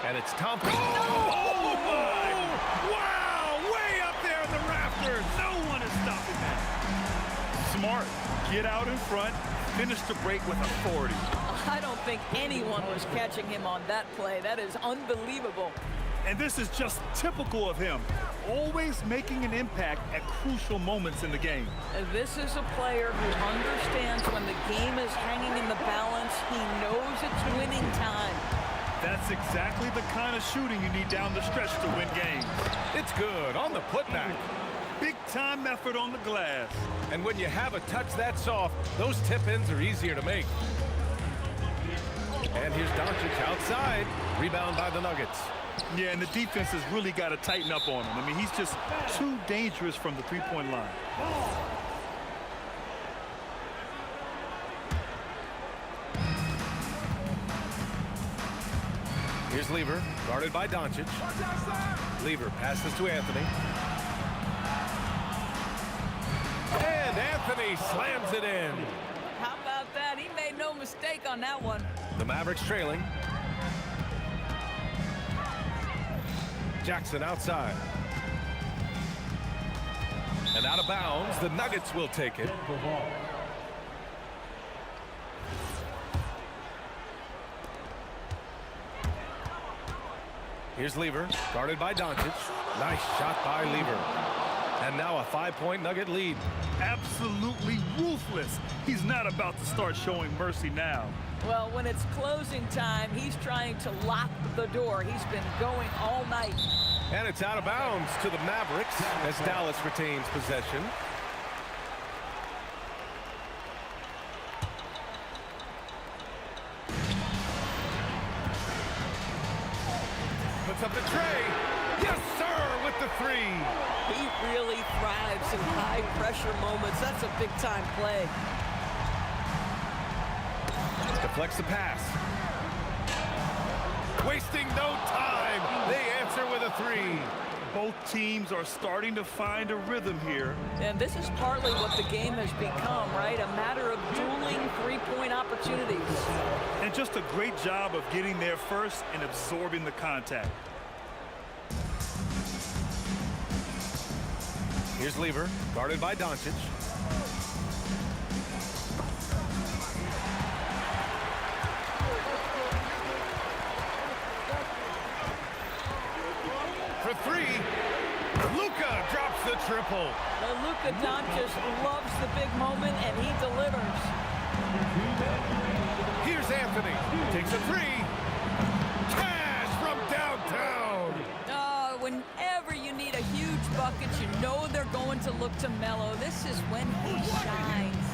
And it's Thompson. Oh my! Wow! Way up there in the rafters. No one is stopping that. Smart. Get out in front. Finish the break with authority. I don't think anyone was catching him on that play. That is unbelievable. And this is just typical of him. Always making an impact at crucial moments in the game. This is a player who understands when the game is hanging in the balance. He knows it's winning time. That's exactly the kind of shooting you need down the stretch to win games. It's good on the putback. Big time effort on the glass. And when you have a touch that soft, those tip-ins are easier to make. And here's Doncic outside. Rebound by the Nuggets. Yeah, and the defense has really got to tighten up on him. I mean, he's just too dangerous from the three-point line. Here's Lever, guarded by Doncic. Lever passes to Anthony. And Anthony slams it in. How about that? He made no mistake on that one. The Mavericks trailing. Jackson outside. And out of bounds, the Nuggets will take it. Here's Lever, guarded by Doncic. Nice shot by Lever. And now a 5-point Nugget lead. Absolutely ruthless. He's not about to start showing mercy now. Well, when it's closing time, he's trying to lock the door. He's been going all night. And it's out of bounds to the Mavericks as Dallas retains possession. Puts up the tray. Yes, sir, with the three. He really thrives in high-pressure moments. That's a big-time play. Deflects the pass. Wasting no time. They answer with a three. Both teams are starting to find a rhythm here. And this is partly what the game has become, right? A matter of dueling three-point opportunities. And just a great job of getting there first and absorbing the contact. Here's Lever, guarded by Doncic. For three, Luka drops the triple. Luka Doncic loves the big moment, and he delivers. Here's Anthony, takes a three. Cash from downtown. When know they're going to look to Melo. This is when he shines.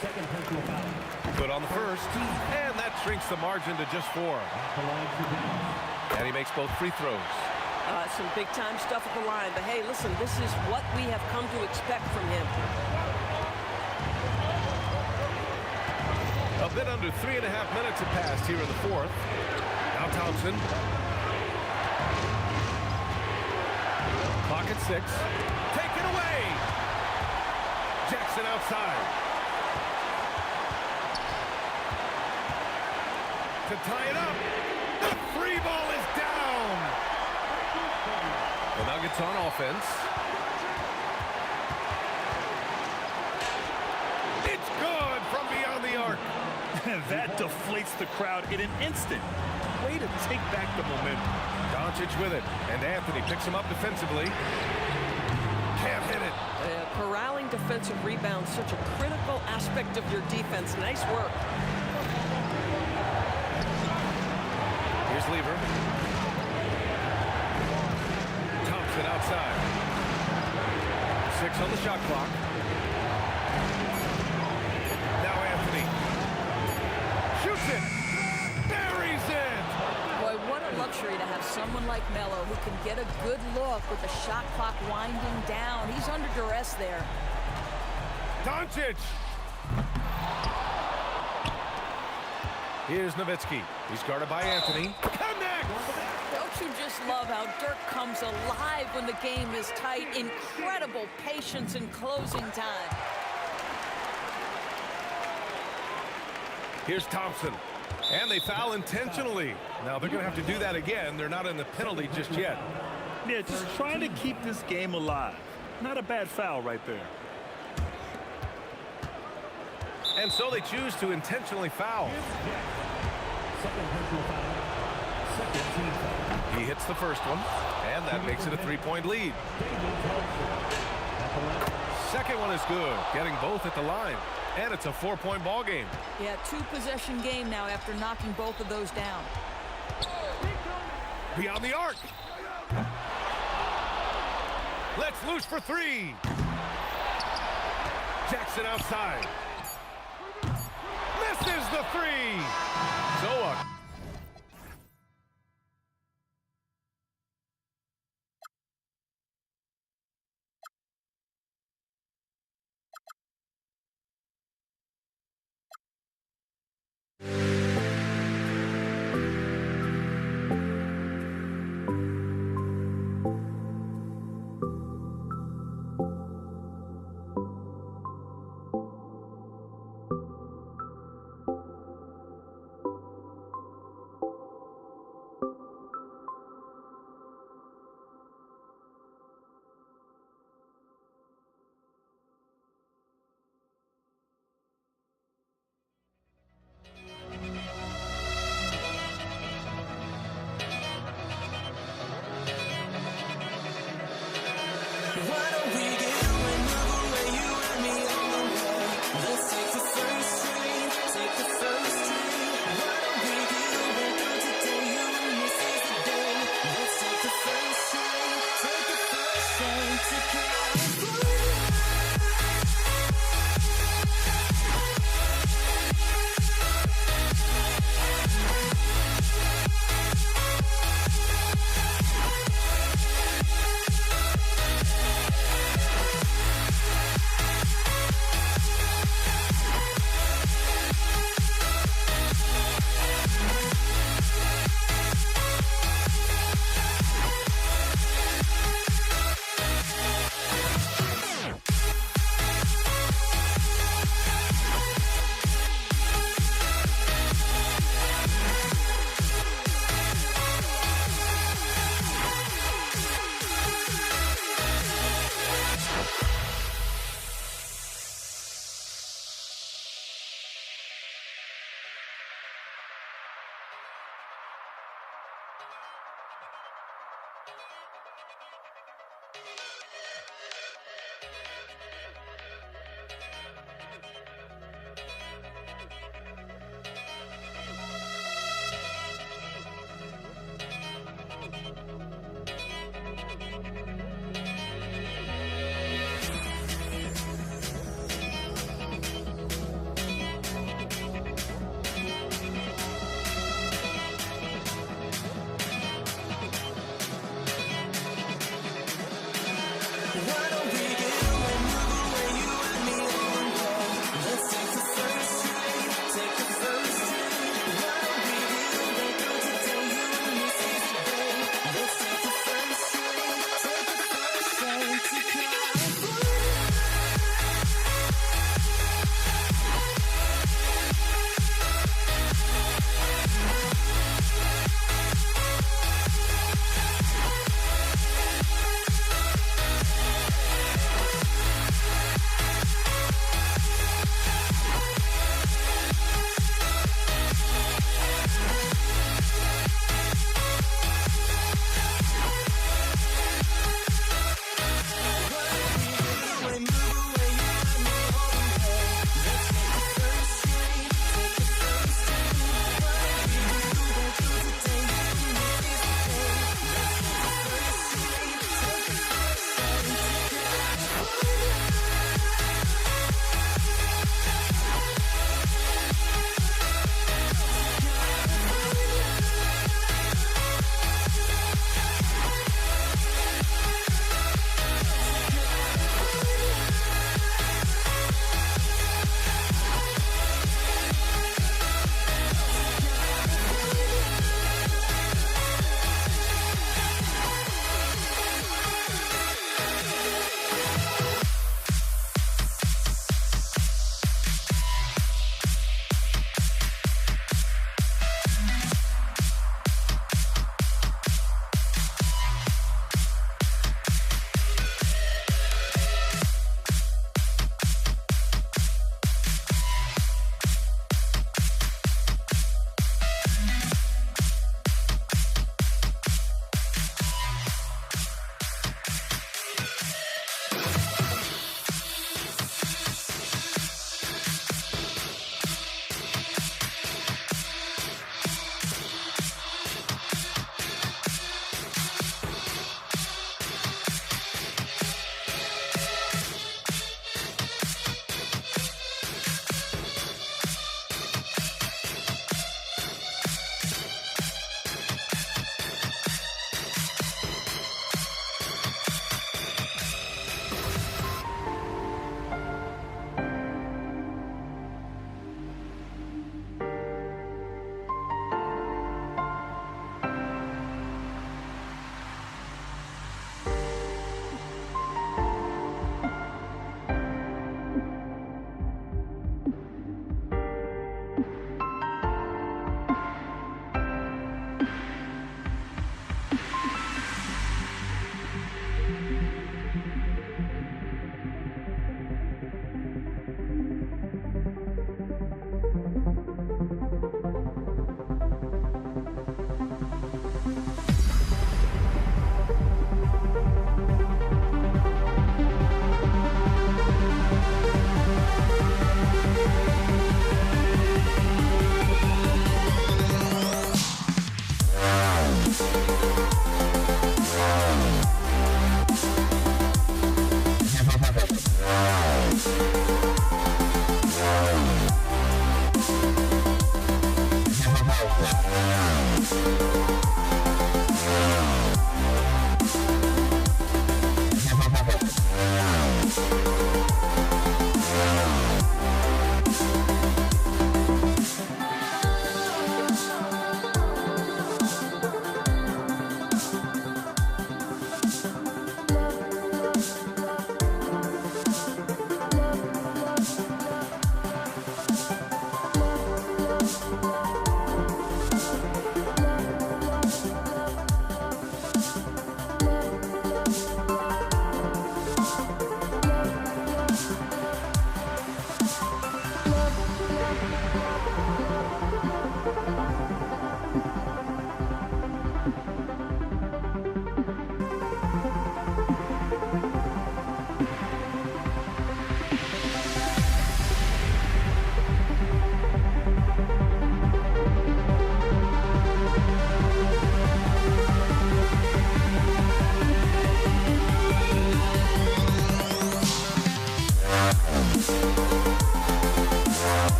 Second personal foul. Good on the first, and that shrinks the margin to just 4. And he makes both free throws. Some big-time stuff at the line. But, hey, listen, this is what we have come to expect from him. A bit under 3.5 minutes have passed here in the 4th. Now Thompson. Clock at 6. Taken away. Jackson outside. To tie it up. The free ball is down. The Nuggets on offense. It's good from beyond the arc. That deflates the crowd in an instant. Way to take back the momentum. Doncic with it, and Anthony picks him up defensively. Can't hit it. Corralling defensive rebounds, such a critical aspect of your defense. Nice work. Here's Lever. Thompson outside. 6 on the shot clock. Now Anthony. Shoots it. Buries it. Boy, what a luxury to have someone like Melo who can get a good look with the shot clock winding down. He's under duress there. Doncic. Here's Nowitzki. He's guarded by Anthony. Connect! Don't you just love how Dirk comes alive when the game is tight? Incredible patience in closing time. Here's Thompson. And they foul intentionally. Now they're going to have to do that again. They're not in the penalty just yet. Yeah, just trying to keep this game alive. Not a bad foul right there. And so they choose to intentionally foul. Second personal foul. Second team foul. He hits the first one, and that makes it a 3-point lead. Second one is good, getting both at the line. And it's a 4-point ball game. Yeah, 2-possession game now after knocking both of those down. Beyond the arc. Let's loose for 3. Jackson outside. Misses the 3. So Why don't we get away, move away, you and me on the way? Let's take the first string, take the first string. Why don't we get away, go today, you and me seize the day. Let's take the first string, take the first string to California.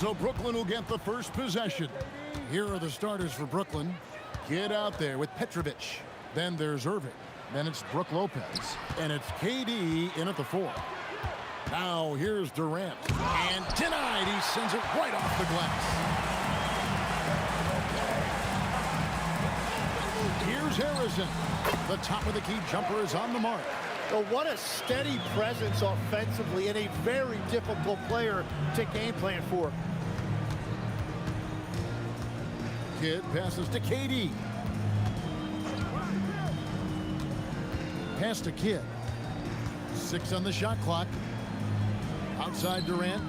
So Brooklyn will get the first possession. Here are the starters for Brooklyn. Get out there with Petrovic. Then there's Irving. Then it's Brook Lopez. And it's KD in at the 4. Now here's Durant. And denied. He sends it right off the glass. Here's Harrison. The top of the key jumper is on the mark. Well, what a steady presence offensively and a very difficult player to game plan for. Kidd passes to KD. Pass to Kidd. 6 on the shot clock. Outside Durant.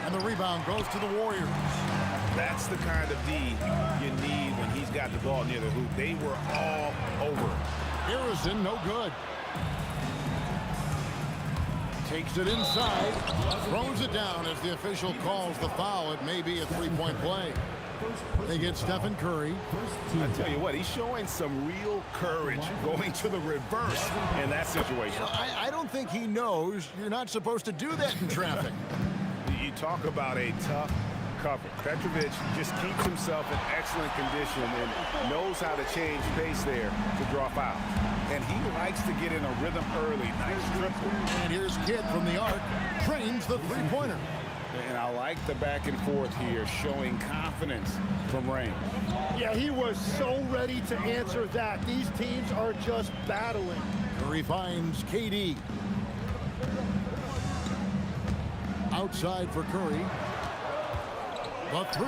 And the rebound goes to the Warriors. That's the kind of D you need when he's got the ball near the hoop. They were all over it. Harrison, no good. Takes it inside, throws it down as the official calls the foul. It may be a three-point play. They get Stephen Curry. I tell you what, he's showing some real courage going to the reverse in that situation. I don't think he knows you're not supposed to do that in traffic. You talk about a tough cover. Petrovic just keeps himself in excellent condition and knows how to change pace there to draw fouls. And he likes to get in a rhythm early. Nice triple. And here's Kidd from the arc. Trains the three-pointer. And I like the back and forth here, showing confidence from Rain. Yeah, he was so ready to answer that. These teams are just battling. Curry finds KD. Outside for Curry. The 3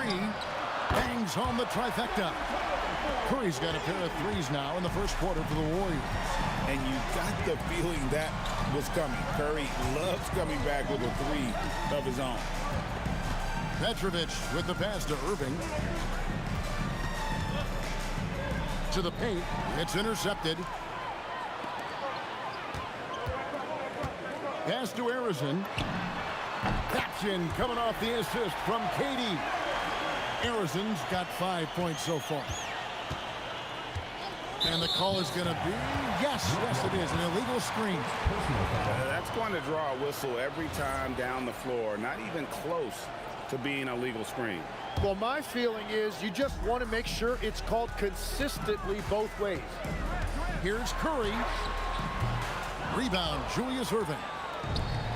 bangs home the trifecta. Curry's got a pair of threes now in the first quarter for the Warriors. And you got the feeling that was coming. Curry loves coming back with a 3 of his own. Petrovic with the pass to Irving. To the paint. It's intercepted. Pass to Harrison. Caption coming off the assist from KD. Harrison's got 5 points so far. And the call is going to be, yes, it is, an illegal screen. That's going to draw a whistle every time down the floor. Not even close to being a legal screen. Well, my feeling is you just want to make sure it's called consistently both ways. Here's Curry. Rebound, Julius Erving.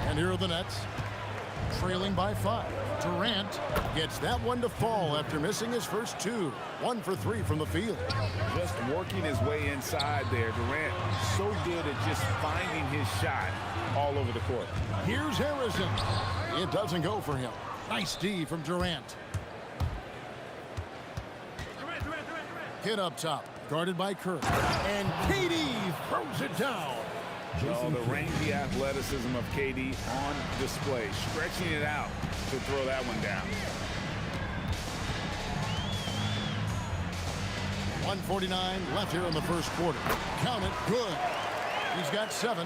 And here are the Nets, trailing by 5. Durant gets that one to fall after missing his first 2. 1 for 3 from the field. Just working his way inside there. Durant so good at just finding his shot all over the court. Here's Harrison. It doesn't go for him. Nice D from Durant. Hit up top, guarded by Curry. And KD throws it down. Oh, the rangy athleticism of KD on display, stretching it out to throw that one down. 1:49 left here in the first quarter. Count it, good. He's got 7.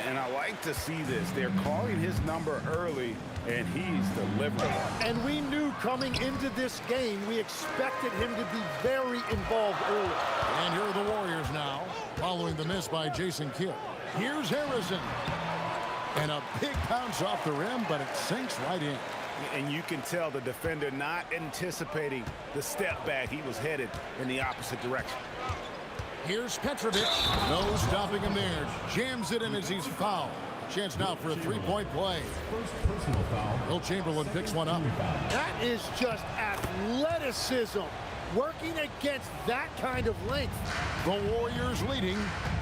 And I like to see this. They're calling his number early, and he's delivering. And we knew coming into this game, we expected him to be very involved early. And here are the Warriors now, following the miss by Jason Kidd. Here's Harrison. And a big bounce off the rim, but it sinks right in. And you can tell the defender not anticipating the step back. He was headed in the opposite direction. Here's Petrovic. No stopping him there. Jams it in as he's fouled. Chance now for a 3-point play. Will Chamberlain picks one up. That is just athleticism. Working against that kind of length. The Warriors leading.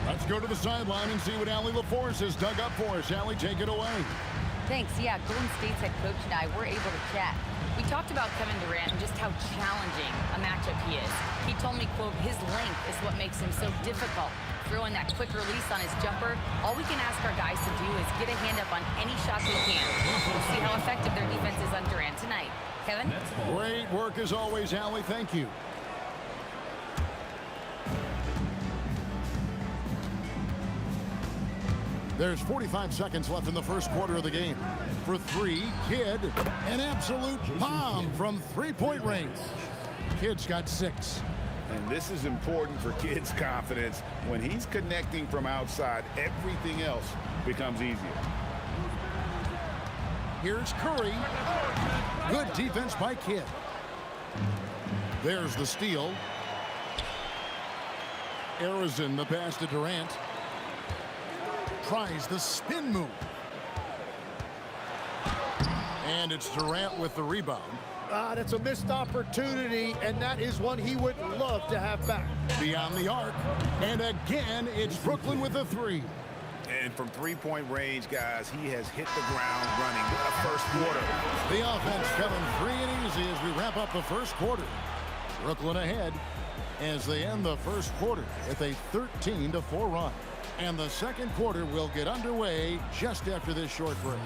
Let's go to the sideline and see what Allie LaForce has dug up for us. Allie, take it away. Thanks. Yeah, Golden State's head coach and I were able to chat. We talked about Kevin Durant and just how challenging a matchup he is. He told me, quote, his length is what makes him so difficult. Throwing that quick release on his jumper, all we can ask our guys to do is get a hand up on any shot they can. We'll see how effective their defense is on Durant tonight. Kevin? Great work as always, Allie. Thank you. There's 45 seconds left in the first quarter of the game. For 3, Kidd, an absolute bomb from 3-point range. Kidd's got 6. And this is important for Kidd's confidence. When he's connecting from outside, everything else becomes easier. Here's Curry. Good defense by Kidd. There's the steal. Harrison, the pass to Durant. Tries the spin move. And it's Durant with the rebound. That's a missed opportunity, and that is one he would love to have back. Beyond the arc. And again, it's Brooklyn with a 3. And from 3-point range, guys, he has hit the ground running with the first quarter. The offense coming free and easy as we wrap up the first quarter. Brooklyn ahead as they end the first quarter with a 13-4 run. And the second quarter will get underway just after this short break.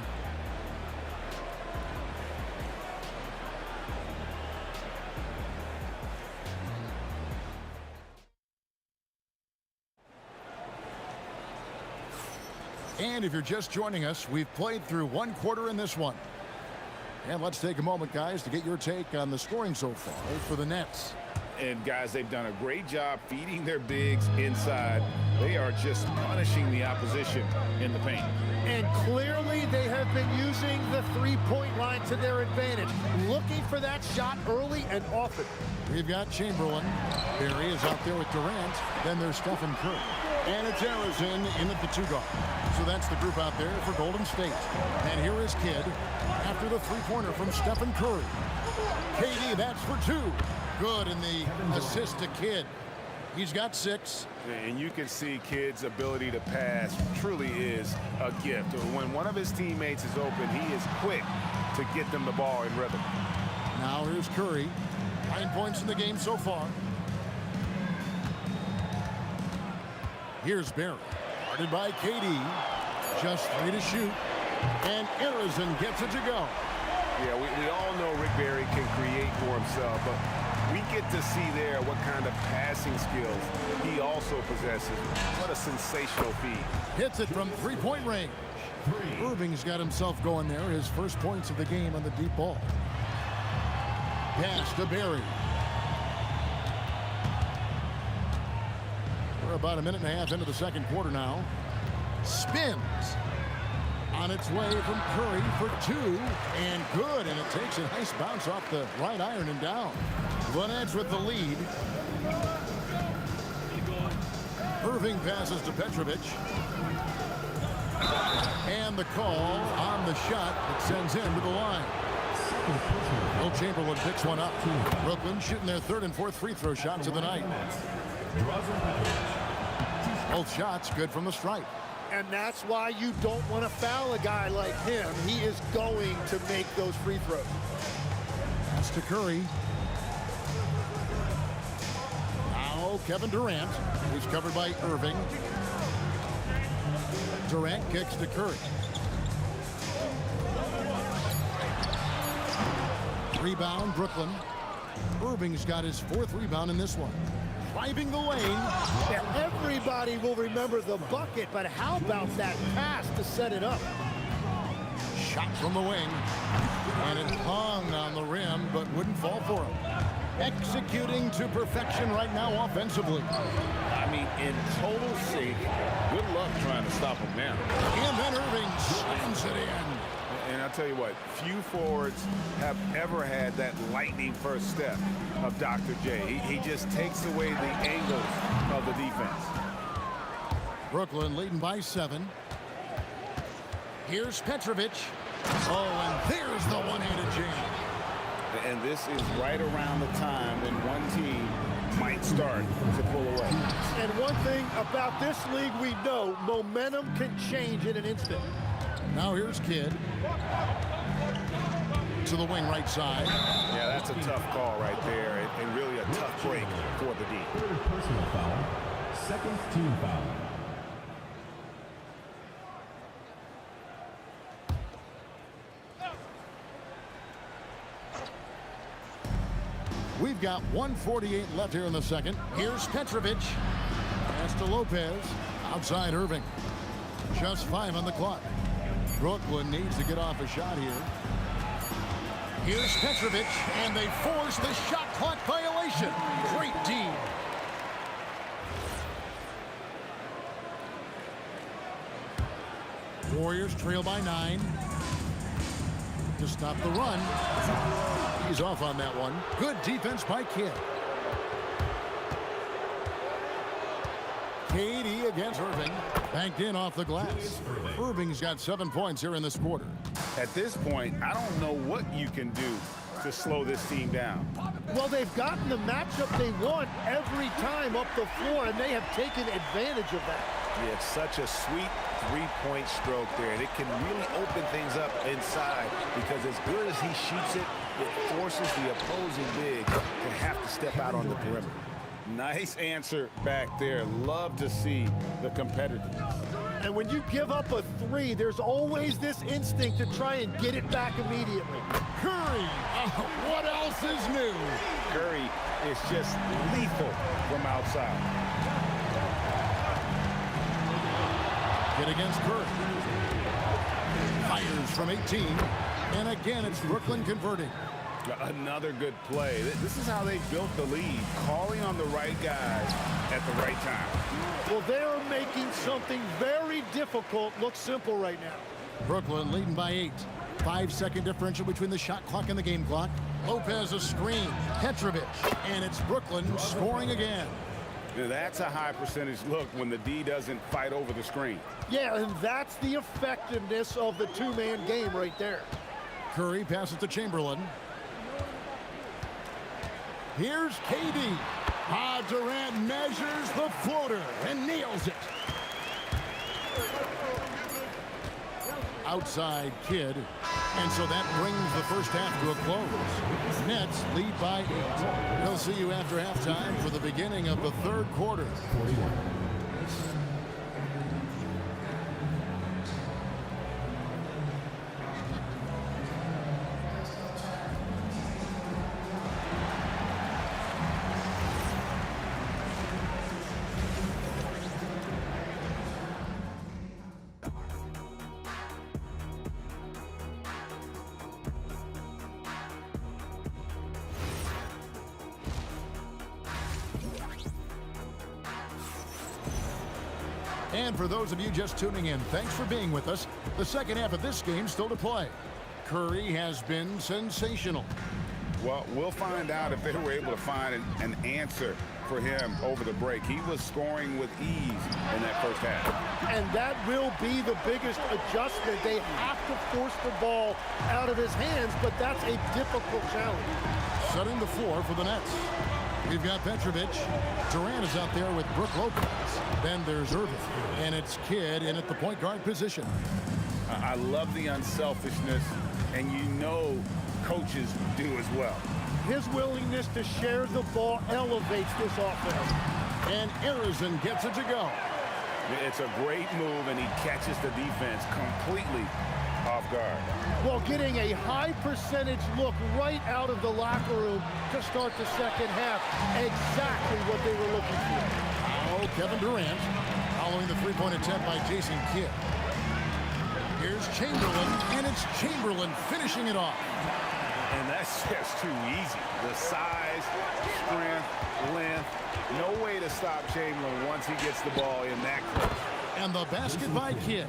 And if you're just joining us, we've played through 1 quarter in this one. And let's take a moment, guys, to get your take on the scoring so far for the Nets. And, guys, they've done a great job feeding their bigs inside. They are just punishing the opposition in the paint. And clearly they have been using the 3-point line to their advantage, looking for that shot early and often. We've got Chamberlain. Barry is out there with Durant. Then there's Stephen Curry. And it's Harrison in at the 2 guard. So that's the group out there for Golden State. And here is Kidd after the 3-pointer from Stephen Curry. KD, that's for 2. Good in the assist to Kidd. He's got 6. And you can see Kidd's ability to pass truly is a gift. When one of his teammates is open, he is quick to get them the ball in rhythm. Now here's Curry. 9 points in the game so far. Here's Barry. Guarded by KD. Just 3 to shoot. And Harrison gets it to go. Yeah, we all know Rick Barry can create for himself, but we get to see there what kind of passing skills he also possesses. What a sensational feed. Hits it from 3-point range. Irving's got himself going there. His first points of the game on the deep ball. Pass to Barry. We're about a minute and a half into the second quarter now. Spins. On its way from Curry for 2, and good, and it takes a nice bounce off the right iron and down. Gwinnett with the lead. Irving passes to Petrovic. And the call on the shot that sends him to the line. Will Chamberlain picks one up. Brooklyn shooting their 3rd and 4th free throw shots of the night. Both shots good from the stripe. And that's why you don't want to foul a guy like him. He is going to make those free throws. Pass to Curry. Now Kevin Durant, who's covered by Irving. Durant kicks to Curry. Rebound, Brooklyn. Irving's got his 4th rebound in this one. Driving the lane. Yeah, everybody will remember the bucket, but how about that pass to set it up? Shot from the wing. And it hung on the rim, but wouldn't fall for him. Executing to perfection right now offensively. I mean, in total sync. Good luck trying to stop him now. And then Irving slams it in. And I'll tell you what, few forwards have ever had that lightning first step of Dr. J. He just takes away the angles of the defense. Brooklyn leading by 7. Here's Petrovic. Oh, and there's the one-handed jam. And this is right around the time when one team might start to pull away. And one thing about this league we know, momentum can change in an instant. Now here's Kidd. To the wing right side. Yeah, that's a tough call right there, and really a tough break for the D. 3rd personal foul. 2nd team foul. We've got 1:48 left here in the second. Here's Petrovic. Pass to Lopez. Outside Irving. Just 5 on the clock. Brooklyn needs to get off a shot here. Here's Petrovic, and they force the shot clock violation. Great D. Warriors trail by 9. To stop the run. He's off on that one. Good defense by Kidd. KD against Irving. Banked in off the glass. Irving's got 7 points here in this quarter. At this point, I don't know what you can do to slow this team down. Well, they've gotten the matchup they want every time up the floor, and they have taken advantage of that. Yeah, it's such a sweet three-point stroke there, and it can really open things up inside because as good as he shoots it, it forces the opposing big to have to step out on the perimeter. Nice answer back there. Love to see the competitiveness. And when you give up a 3, there's always this instinct to try and get it back immediately. Curry, what else is new? Curry is just lethal from outside. Get against Curry. Fires from 18. And again, it's Brooklyn converting. Another good play. This is how they built the lead, calling on the right guys at the right time. Well, they're making something very difficult look simple right now. Brooklyn leading by 8. 5-second differential between the shot clock and the game clock. Lopez a screen. Petrovic. And it's Brooklyn scoring again. Yeah, that's a high percentage look when the D doesn't fight over the screen. Yeah, and that's the effectiveness of the two-man game right there. Curry passes to Chamberlain. Here's KD. Durant measures the floater and nails it. Outside Kidd. And so that brings the first half to a close. Nets lead by 8. We'll see you after halftime for the beginning of the third quarter. 41. And for those of you just tuning in, thanks for being with us. The second half of this game still to play. Curry has been sensational. Well, we'll find out if they were able to find an answer for him over the break. He was scoring with ease in that first half. And that will be the biggest adjustment. They have to force the ball out of his hands, but that's a difficult challenge. Setting the floor for the Nets. We've got Petrovic. Durant is out there with Brook Lopez. Then there's Irving. And it's Kidd in at the point guard position. I love the unselfishness, and you know coaches do as well. His willingness to share the ball elevates this offense. And Arizon gets it to go. It's a great move, and he catches the defense completely off guard. Well, getting a high percentage look right out of the locker room to start the second half. Exactly what they were looking for. Oh, Kevin Durant following the three-point attempt by Jason Kidd. Here's Chamberlain, and it's Chamberlain finishing it off. And that's just too easy. The size, strength, length, no way to stop Chamberlain once he gets the ball in that close. And the basket by Kidd.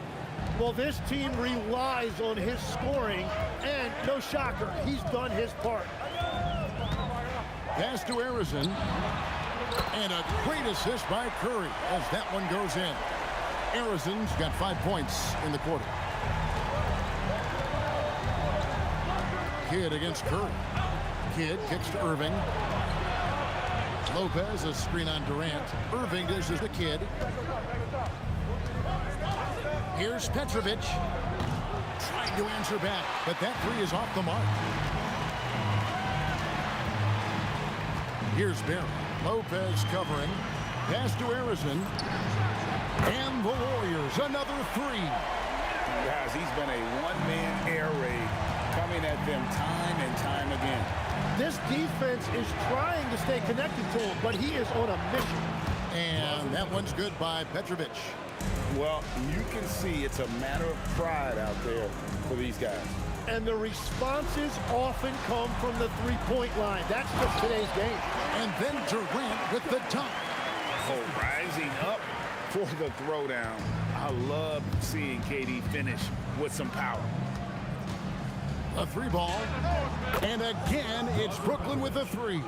Well, this team relies on his scoring, and no shocker, he's done his part. Pass to Arizon. And a great assist by Curry as that one goes in. Arizon's got 5 points in the quarter. Kidd against Curry. Kidd kicks to Irving. Lopez, a screen on Durant. Irving dishes to Kidd. Here's Petrovic. Trying to answer back, but that three is off the mark. Here's Barry. Lopez covering. Pass to Arizon. And the Warriors, another three. Guys, he's been a one-man air raid coming at them time and time again. This defense is trying to stay connected to him, but he is on a mission. And that one's good by Petrovic. Well, you can see it's a matter of pride out there for these guys. And the responses often come from the three-point line. That's just today's game. And then Durant with the dunk. Oh, rising up for the throwdown. I love seeing KD finish with some power. A three ball. And again, it's Brooklyn with a three.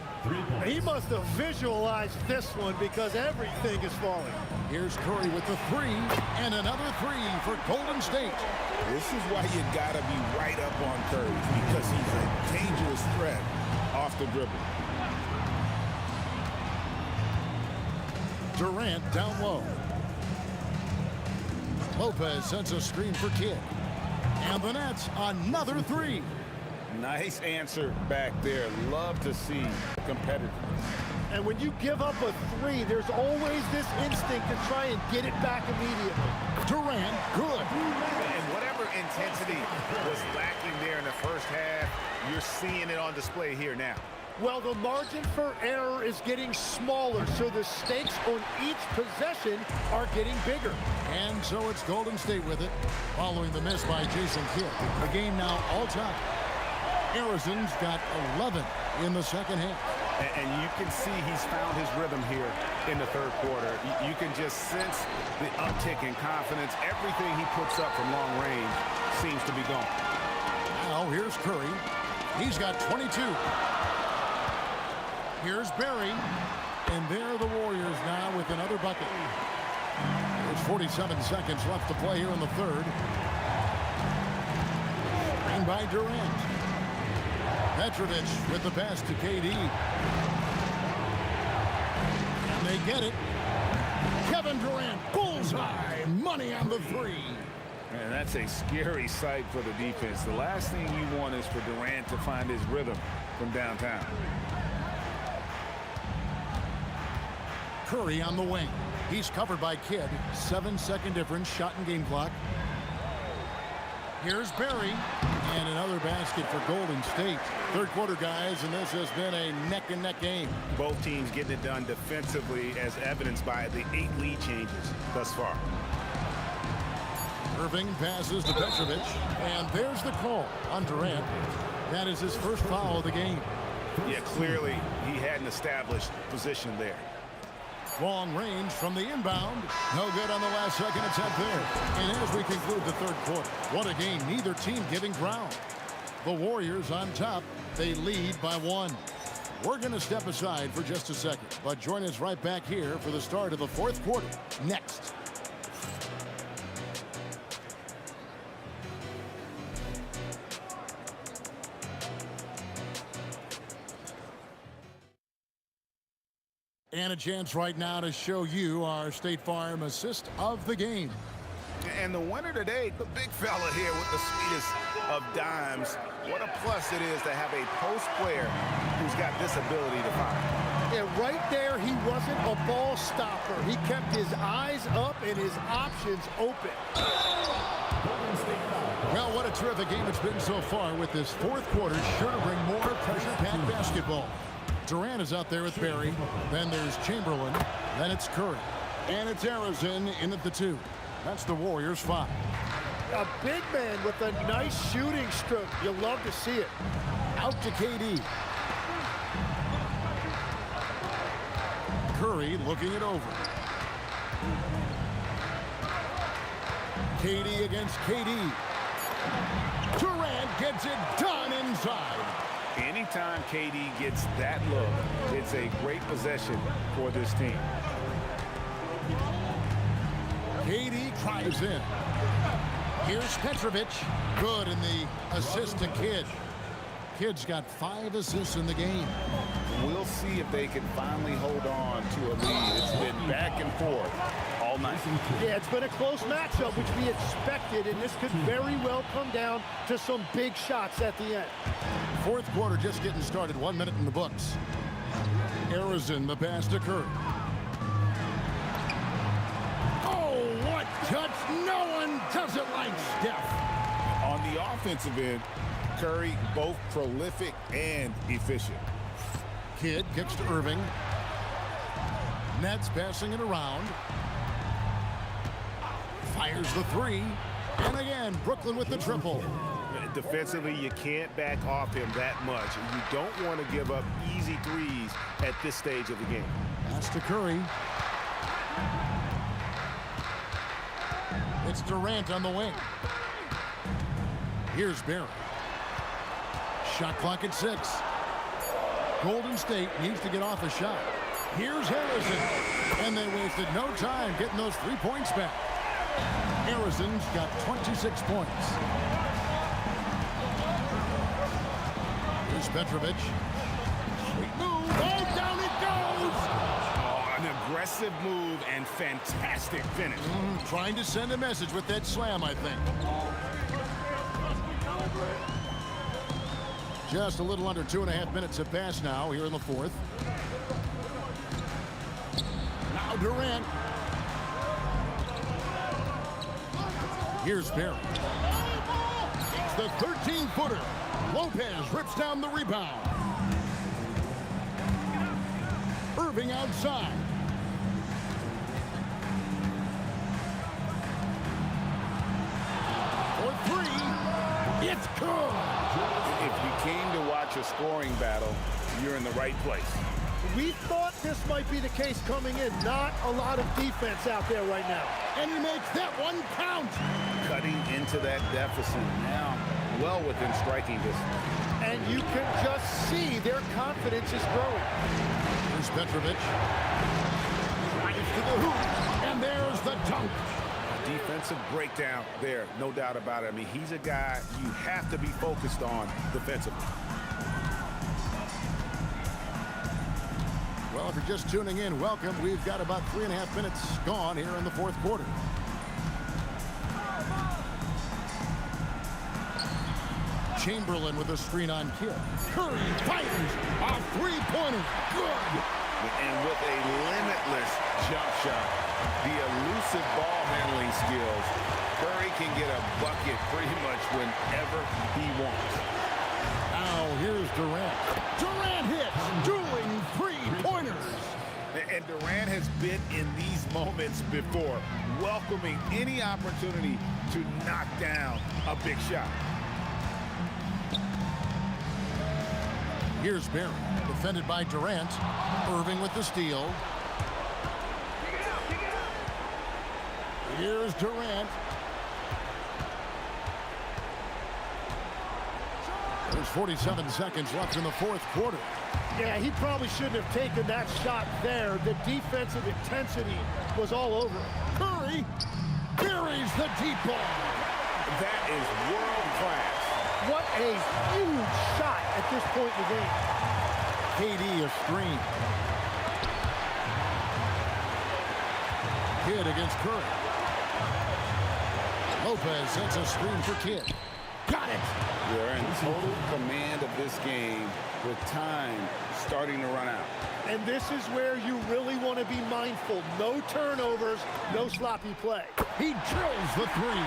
He must have visualized this one because everything is falling. Here's Curry with the three. And another three for Golden State. This is why you got to be right up on Curry, because he's a dangerous threat off the dribble. Durant down low. Lopez sends a screen for Kidd. And the Nets, another three. Nice answer back there. Love to see competitors. And when you give up a three, there's always this instinct to try and get it back immediately. Durant, good. And whatever intensity was lacking there in the first half, you're seeing it on display here now. Well, the margin for error is getting smaller, so the stakes on each possession are getting bigger. And so it's Golden State with it, following the miss by Jason Kidd. The game now all-time. Arizon's got 11 in the second half. And you can see he's found his rhythm here in the third quarter. You can just sense the uptick in confidence. Everything he puts up from long range seems to be gone. Now here's Curry. He's got 22. Here's Barry. And there the Warriors now with another bucket. There's 47 seconds left to play here in the third. Screen by Durant. Petrovic with the pass to KD. And they get it. Kevin Durant, bullseye, money on the three. And that's a scary sight for the defense. The last thing you want is for Durant to find his rhythm from downtown. Curry on the wing. He's covered by Kidd. 7-second difference, shot and game clock. Here's Barry. And another basket for Golden State. Third quarter, guys, and this has been a neck-and-neck game. Both teams getting it done defensively, as evidenced by the 8 lead changes thus far. Irving passes to Petrovic. And there's the call on Durant. That is his first foul of the game. Yeah, clearly he hadn't established position there. Long range from the inbound. No good on the last second attempt there. And as we conclude the third quarter, what a game. Neither team giving ground. The Warriors on top. They lead by 1. We're going to step aside for just a second, but join us right back here for the start of the fourth quarter next. And a chance right now to show you our State Farm assist of the game. And the winner today, the big fella here with the sweetest of dimes. What a plus it is to have a post player who's got this ability to find. Yeah, right there, he wasn't a ball stopper. He kept his eyes up and his options open. Well, what a terrific game it's been so far, with this fourth quarter sure to bring more pressure-packed basketball. Durant is out there with Barry. Then there's Chamberlain. Then it's Curry. And it's Arizona in at the 2. That's the Warriors' 5. A big man with a nice shooting stroke. You love to see it. Out to KD. Curry looking it over. KD against KD. Durant gets it done inside. Anytime KD gets that look, it's a great possession for this team. KD tries in. Here's Petrovic. Good in the assist to Kidd. Kidd's got 5 assists in the game. We'll see if they can finally hold on to a lead. It's been back and forth all night. Yeah, it's been a close matchup, which we expected, and this could very well come down to some big shots at the end. Fourth quarter just getting started. 1 minute in the books. Arizona, the pass to Curry. Oh, what touch! No one does it like Steph. On the offensive end, Curry both prolific and efficient. Kidd kicks to Irving. Nets passing it around. Fires the 3. And again, Brooklyn with the triple. Defensively, you can't back off him that much. You don't want to give up easy threes at this stage of the game. Pass to Curry. It's Durant on the wing. Here's Barry. Shot clock at 6. Golden State needs to get off a shot. Here's Harrison. And they wasted no time getting those 3 points back. Harrison's got 26 points. Here's Petrovic. Sweet move. Oh, down it goes! Oh, an aggressive move and fantastic finish. Trying to send a message with that slam, I think. Just a little under 2.5 minutes have passed now here in the fourth. Now Durant. Here's Barry. It's the 13-footer. Lopez rips down the rebound. Irving outside. For 3. It's good. If you came to watch a scoring battle, you're in the right place. We thought this might be the case coming in. Not a lot of defense out there right now. And he makes that one count. Cutting into that deficit now, well within striking distance. And you can just see their confidence is growing. Here's Petrovic. Right to the hoop. And there's the dunk. Defensive breakdown there, no doubt about it. I mean, he's a guy you have to be focused on defensively. Well, if you're just tuning in, welcome. We've got about 3.5 minutes gone here in the fourth quarter. Chamberlain with a screen on Kidd. Curry fires a 3-pointer. Good. And with a limitless jump shot, the elusive ball handling skills, Curry can get a bucket pretty much whenever he wants. Now here's Durant. Durant hits, dueling 3-pointers. And Durant has been in these moments before, welcoming any opportunity to knock down a big shot. Here's Barry, defended by Durant. Irving with the steal. Here's Durant. There's 47 seconds left in the fourth quarter. Yeah, he probably shouldn't have taken that shot there. The defensive intensity was all over him. Curry buries the deep ball. That is world class. What a huge shot at this point in the game. KD a screen. Kidd against Curry. Lopez sends a screen for Kidd. Got it. They're in total command of this game with time starting to run out. And this is where you really want to be mindful. No turnovers, no sloppy play. He drills the three.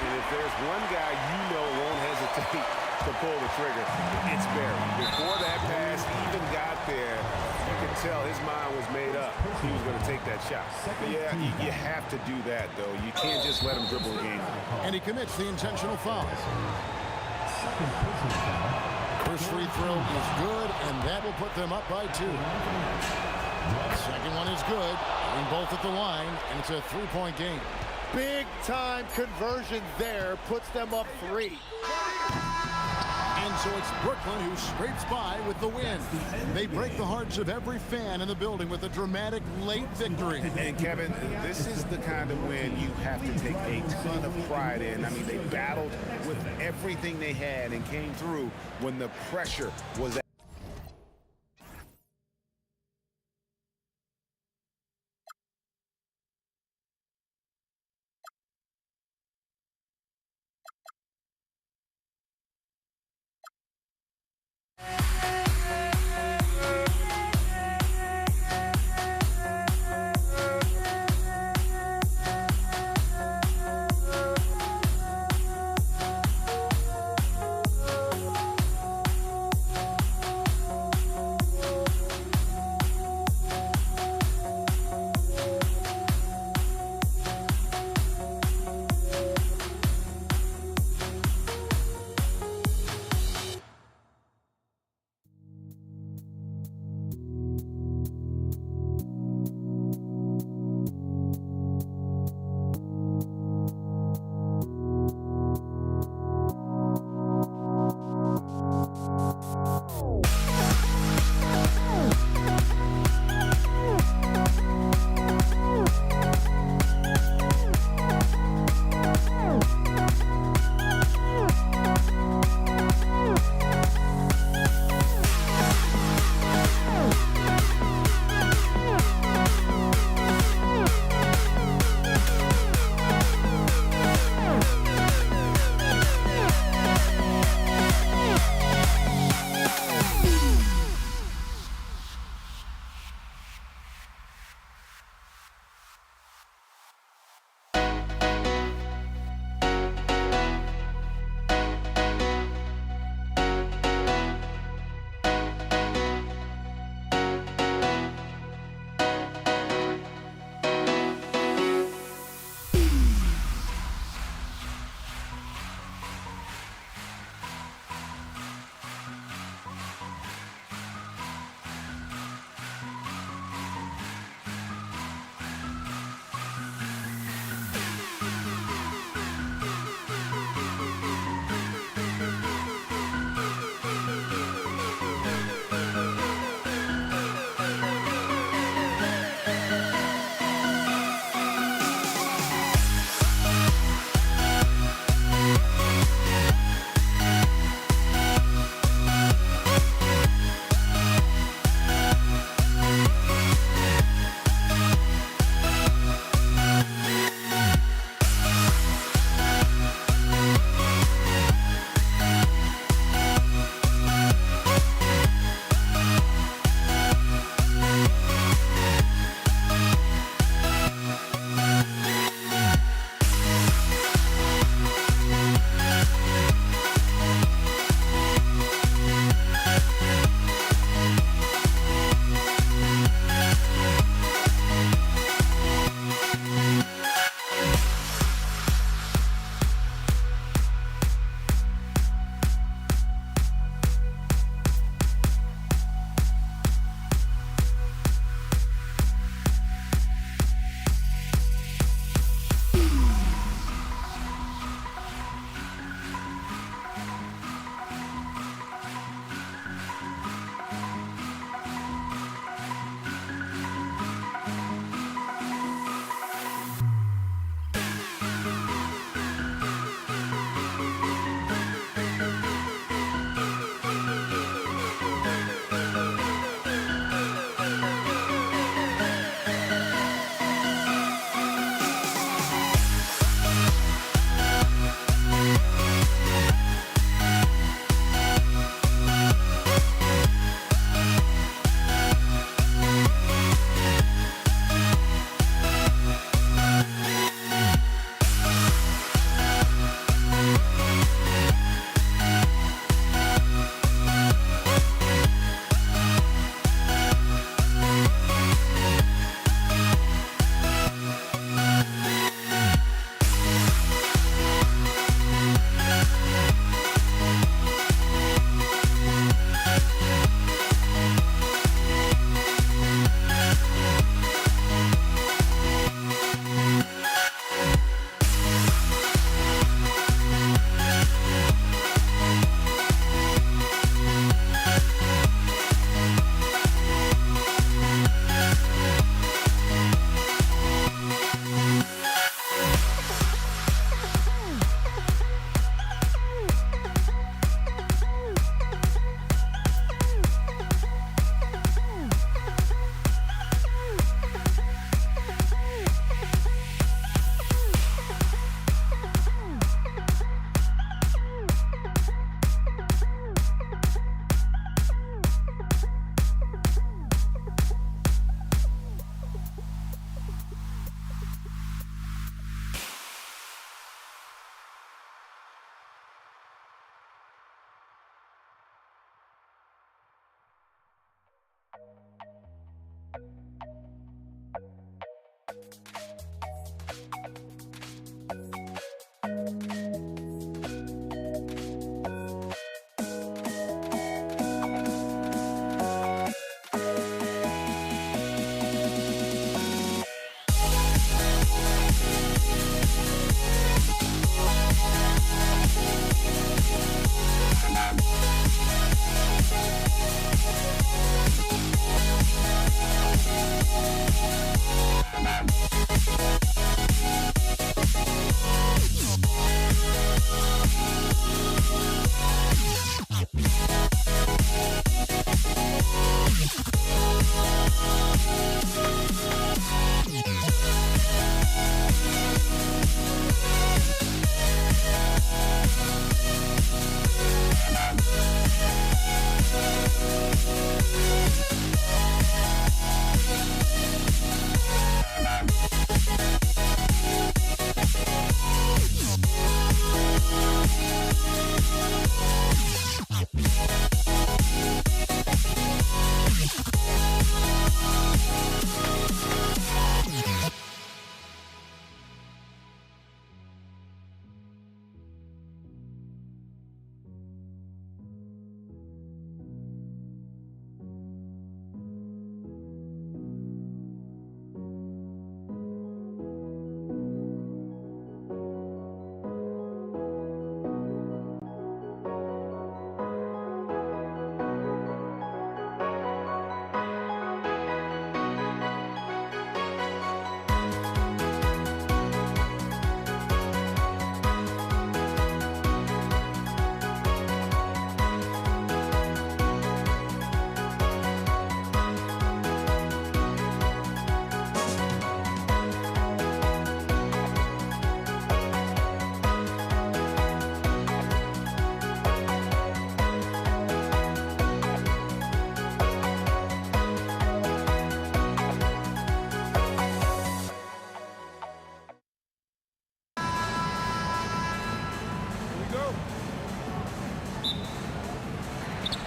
And if there's one guy you know won't hesitate to pull the trigger, it's Barry. Before that pass even got there, you could tell his mind was made up. He was going to take that shot. But yeah, you have to do that, though. You can't just let him dribble the game. And he commits the intentional foul. First free throw is good, and that will put them up by 2. Second one is good, and both at the line, and it's a 3-point game. Big time conversion there puts them up 3. And so it's Brooklyn who scrapes by with the win. They break the hearts of every fan in the building with a dramatic late victory. And Kevin, this is the kind of win you have to take a ton of pride in. I mean, they battled with everything they had and came through when the pressure was at.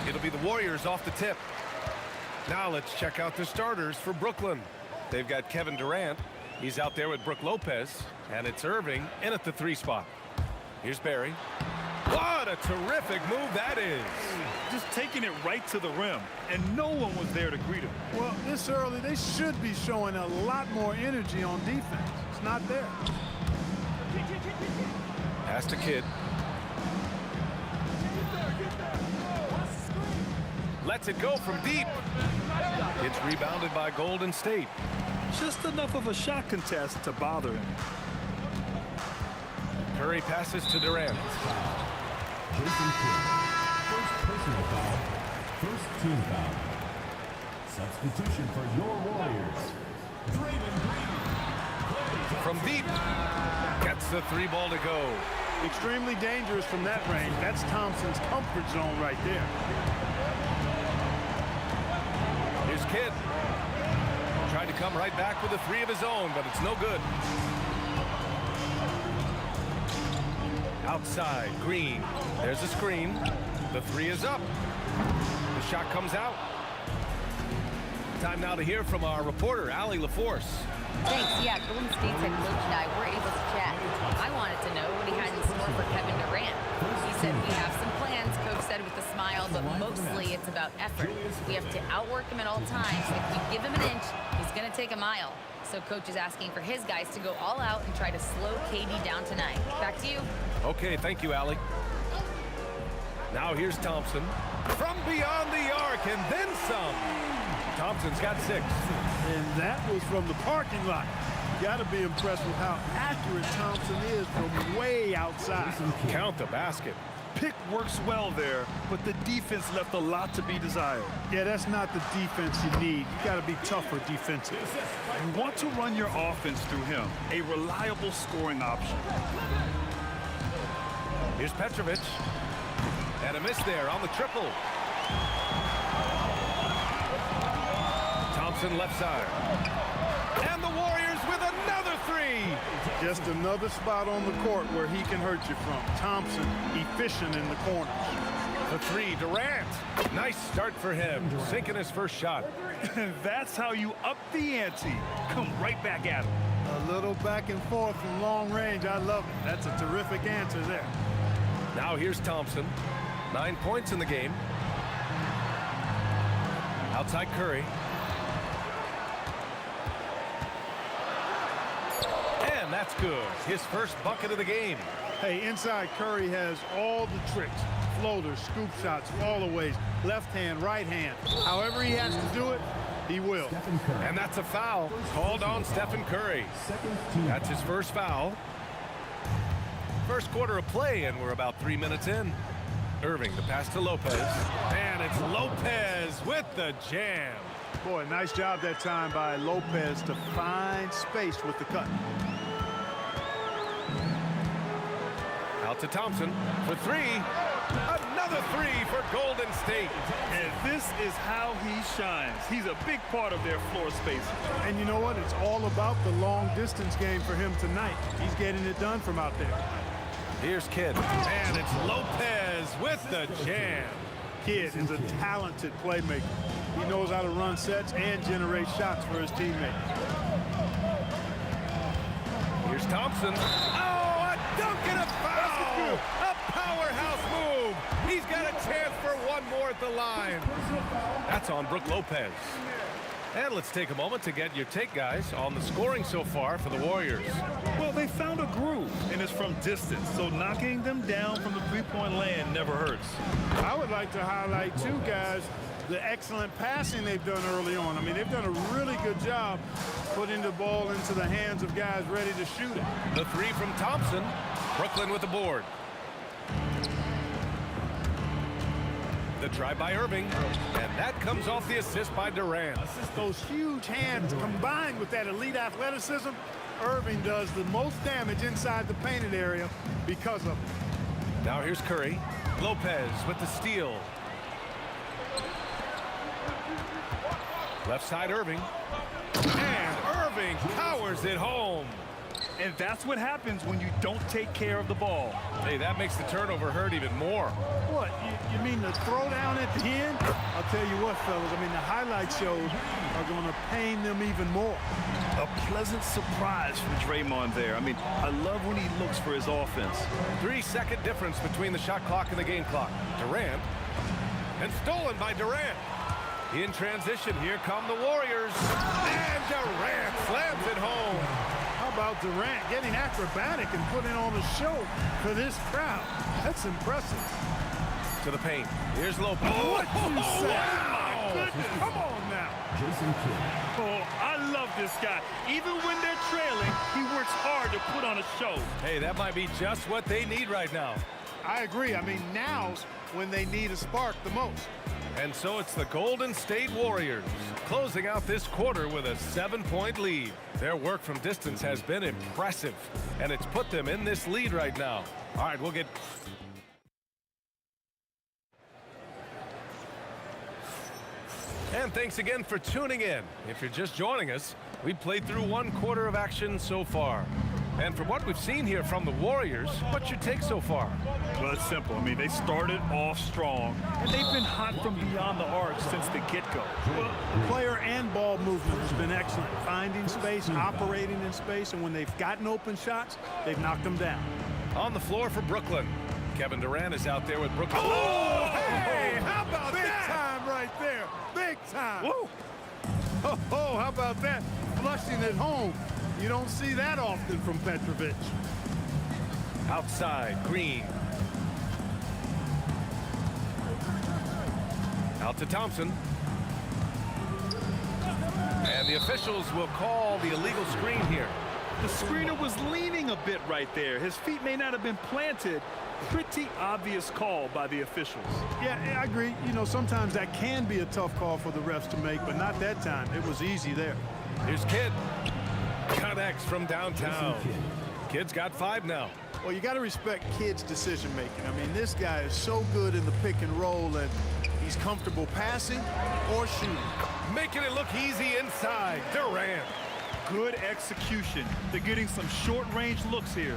It'll be the Warriors off the tip. Now let's check out the starters for Brooklyn. They've got Kevin Durant. He's out there with Brook Lopez. And it's Irving in at the 3 spot. Here's Barry. What a terrific move that is. Just taking it right to the rim, and no one was there to greet him. Well, this early, they should be showing a lot more energy on defense. It's not there. Pass to Kidd. Lets it go from deep. It's rebounded by Golden State. Just enough of a shot contest to bother him. Curry passes to Durant. Jason Kidd. First personal foul. First team foul. Substitution for your Warriors. Draymond Green. From deep. Gets the 3 ball to go. Extremely dangerous from that range. That's Thompson's comfort zone right there. Here's Kidd. Tried to come right back with a 3 of his own, but it's no good. Outside, Green. There's a screen. The 3 is up. The shot comes out. Time now to hear from our reporter, Allie LaForce. Thanks. Yeah, Golden State's head coach and I were able to chat. I wanted to know what he had in store for Kevin Durant. He said, we have some plans, Coach said with a smile, but mostly it's about effort. We have to outwork him at all times. If we give him an inch, he's going to take a mile. So Coach is asking for his guys to go all out and try to slow KD down tonight. Back to you. Okay, thank you, Allie. Now here's Thompson. From beyond the arc and then some. Thompson's got 6. And that was from the parking lot. You got to be impressed with how accurate Thompson is from way outside. Count the basket. Pick works well there, but the defense left a lot to be desired. Yeah, that's not the defense you need. You got to be tougher defensive. You want to run your offense through him, a reliable scoring option. Here's Petrovic. And a miss there on the triple. Thompson left side. And the Warriors with another 3. Just another spot on the court where he can hurt you from. Thompson, efficient in the corners. The 3, Durant. Nice start for him. Sinking his first shot. That's how you up the ante. Come right back at him. A little back and forth from long range. I love it. That's a terrific answer there. Now here's Thompson. 9 points in the game. Outside Curry. And that's good. His first bucket of the game. Hey, inside Curry has all the tricks. Floaters, scoop shots, fallaways, left hand, right hand. However he has to do it, He will. And that's a foul called on Stephen Curry. That's his first foul. First quarter of play, and we're about 3 minutes in. Irving, the pass to Lopez. And it's Lopez with the jam. Boy, nice job that time by Lopez to find space with the cut. Out to Thompson for three. Another three for Golden State. And this is how he shines. He's a big part of their floor space. And you know what? It's all about the long distance game for him tonight. He's getting it done from out there. Here's Kidd. And it's Lopez with the jam. Kidd is a talented playmaker. He knows how to run sets and generate shots for his teammates. Here's Thompson. Oh, a dunk and a foul! A powerhouse move. He's got a chance for one more at the line. That's on Brook Lopez. And let's take a moment to get your take, guys, on the scoring so far for the Warriors. Well, they found a groove, and it's from distance, so knocking them down from the three-point land never hurts. I would like to highlight, too, guys, the excellent passing they've done early on. I mean, they've done a really good job putting the ball into the hands of guys ready to shoot it. The three from Thompson. Brooklyn with the board. The try by Irving, and that comes off the assist by Durant. Those huge hands combined with that elite athleticism, Irving does the most damage inside the painted area because of it. Now here's Curry. Lopez with the steal. Left side Irving. And Irving powers it home. And that's what happens when you don't take care of the ball. Hey, that makes the turnover hurt even more. What, you mean the throwdown at the end? I'll tell you what, fellas, I mean, the highlight shows are going to pain them even more. A pleasant surprise from Draymond there. I mean, I love when he looks for his offense. 3-second difference between the shot clock and the game clock. Durant. And stolen by Durant. In transition, here come the Warriors. And Durant slams it home. How about Durant getting acrobatic and putting on a show for this crowd? That's impressive. To the paint. Here's Lopez. What you say? Wow. My goodness. Come on now. Oh, I love this guy. Even when they're trailing, he works hard to put on a show. Hey, that might be just what they need right now. I agree. I mean, now's when they need a spark the most. And so it's the Golden State Warriors closing out this quarter with a 7-point lead. Their work from distance has been impressive, and it's put them in this lead right now. All right, we'll get... And thanks again for tuning in. If you're just joining us, we've played through one quarter of action so far. And from what we've seen here from the Warriors, what's your take so far? Well, it's simple. I mean, they started off strong, and they've been hot from beyond the arc since the get-go. Well, player and ball movement has been excellent. Finding space, operating in space, and when they've gotten open shots, they've knocked them down. On the floor for Brooklyn, Kevin Durant is out there with Brooklyn. Oh, hey, how about that? Big time right there. Big time. Woo. Oh, how about that? Flushing it home. You don't see that often from Petrovic. Outside, Green. Out to Thompson. And the officials will call the illegal screen here. The screener was leaning a bit right there. His feet may not have been planted. Pretty obvious call by the officials. Yeah, I agree. You know, sometimes that can be a tough call for the refs to make, but not that time. It was easy there. Here's Kidd. Connects from downtown. Kidd's got 5 now. Well, you got to respect Kidd's decision-making. I mean, this guy is so good in the pick and roll, and he's comfortable passing or shooting. Making it look easy inside. Durant. Good execution. They're getting some short-range looks here.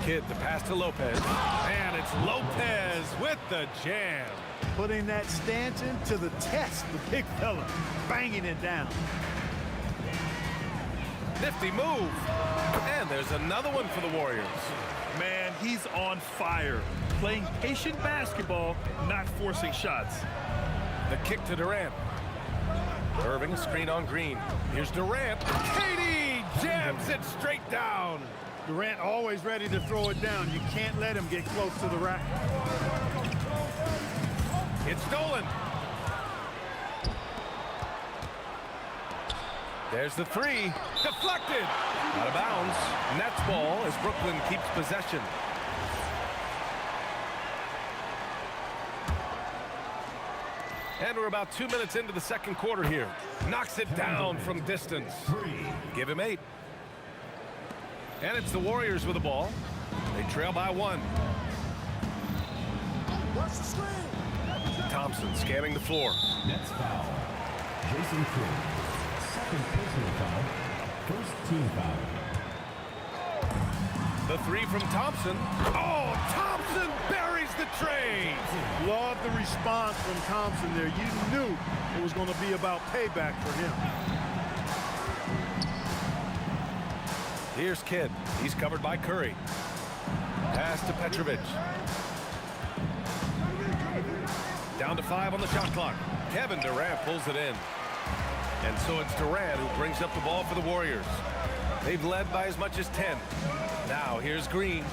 Kidd, the pass to Lopez. And it's Lopez with the jam. Putting that Stanton to the test, the big fella, banging it down. Nifty move. And there's another one for the Warriors. Man, he's on fire. Playing patient basketball, not forcing shots. The kick to Durant. Irving, screen on Green. Here's Durant. KD jams it straight down. Durant always ready to throw it down. You can't let him get close to the rack. It's stolen. There's the three. Deflected. Out of bounds. Nets ball as Brooklyn keeps possession. And we're about 2 minutes into the second quarter here. Knocks it down from distance. Give him 8. And it's the Warriors with the ball. They trail by 1. Thompson scanning the floor. Nets foul. Jason Kidd. Second personal foul. First team foul. The three from Thompson. Oh, Thompson buries the tray. Love the response from Thompson there. You knew it was going to be about payback for him. Here's Kidd. He's covered by Curry. Pass to Petrovic. Down to 5 on the shot clock. Kevin Durant pulls it in. And so it's Durant who brings up the ball for the Warriors. They've led by as much as 10. Now here's Green.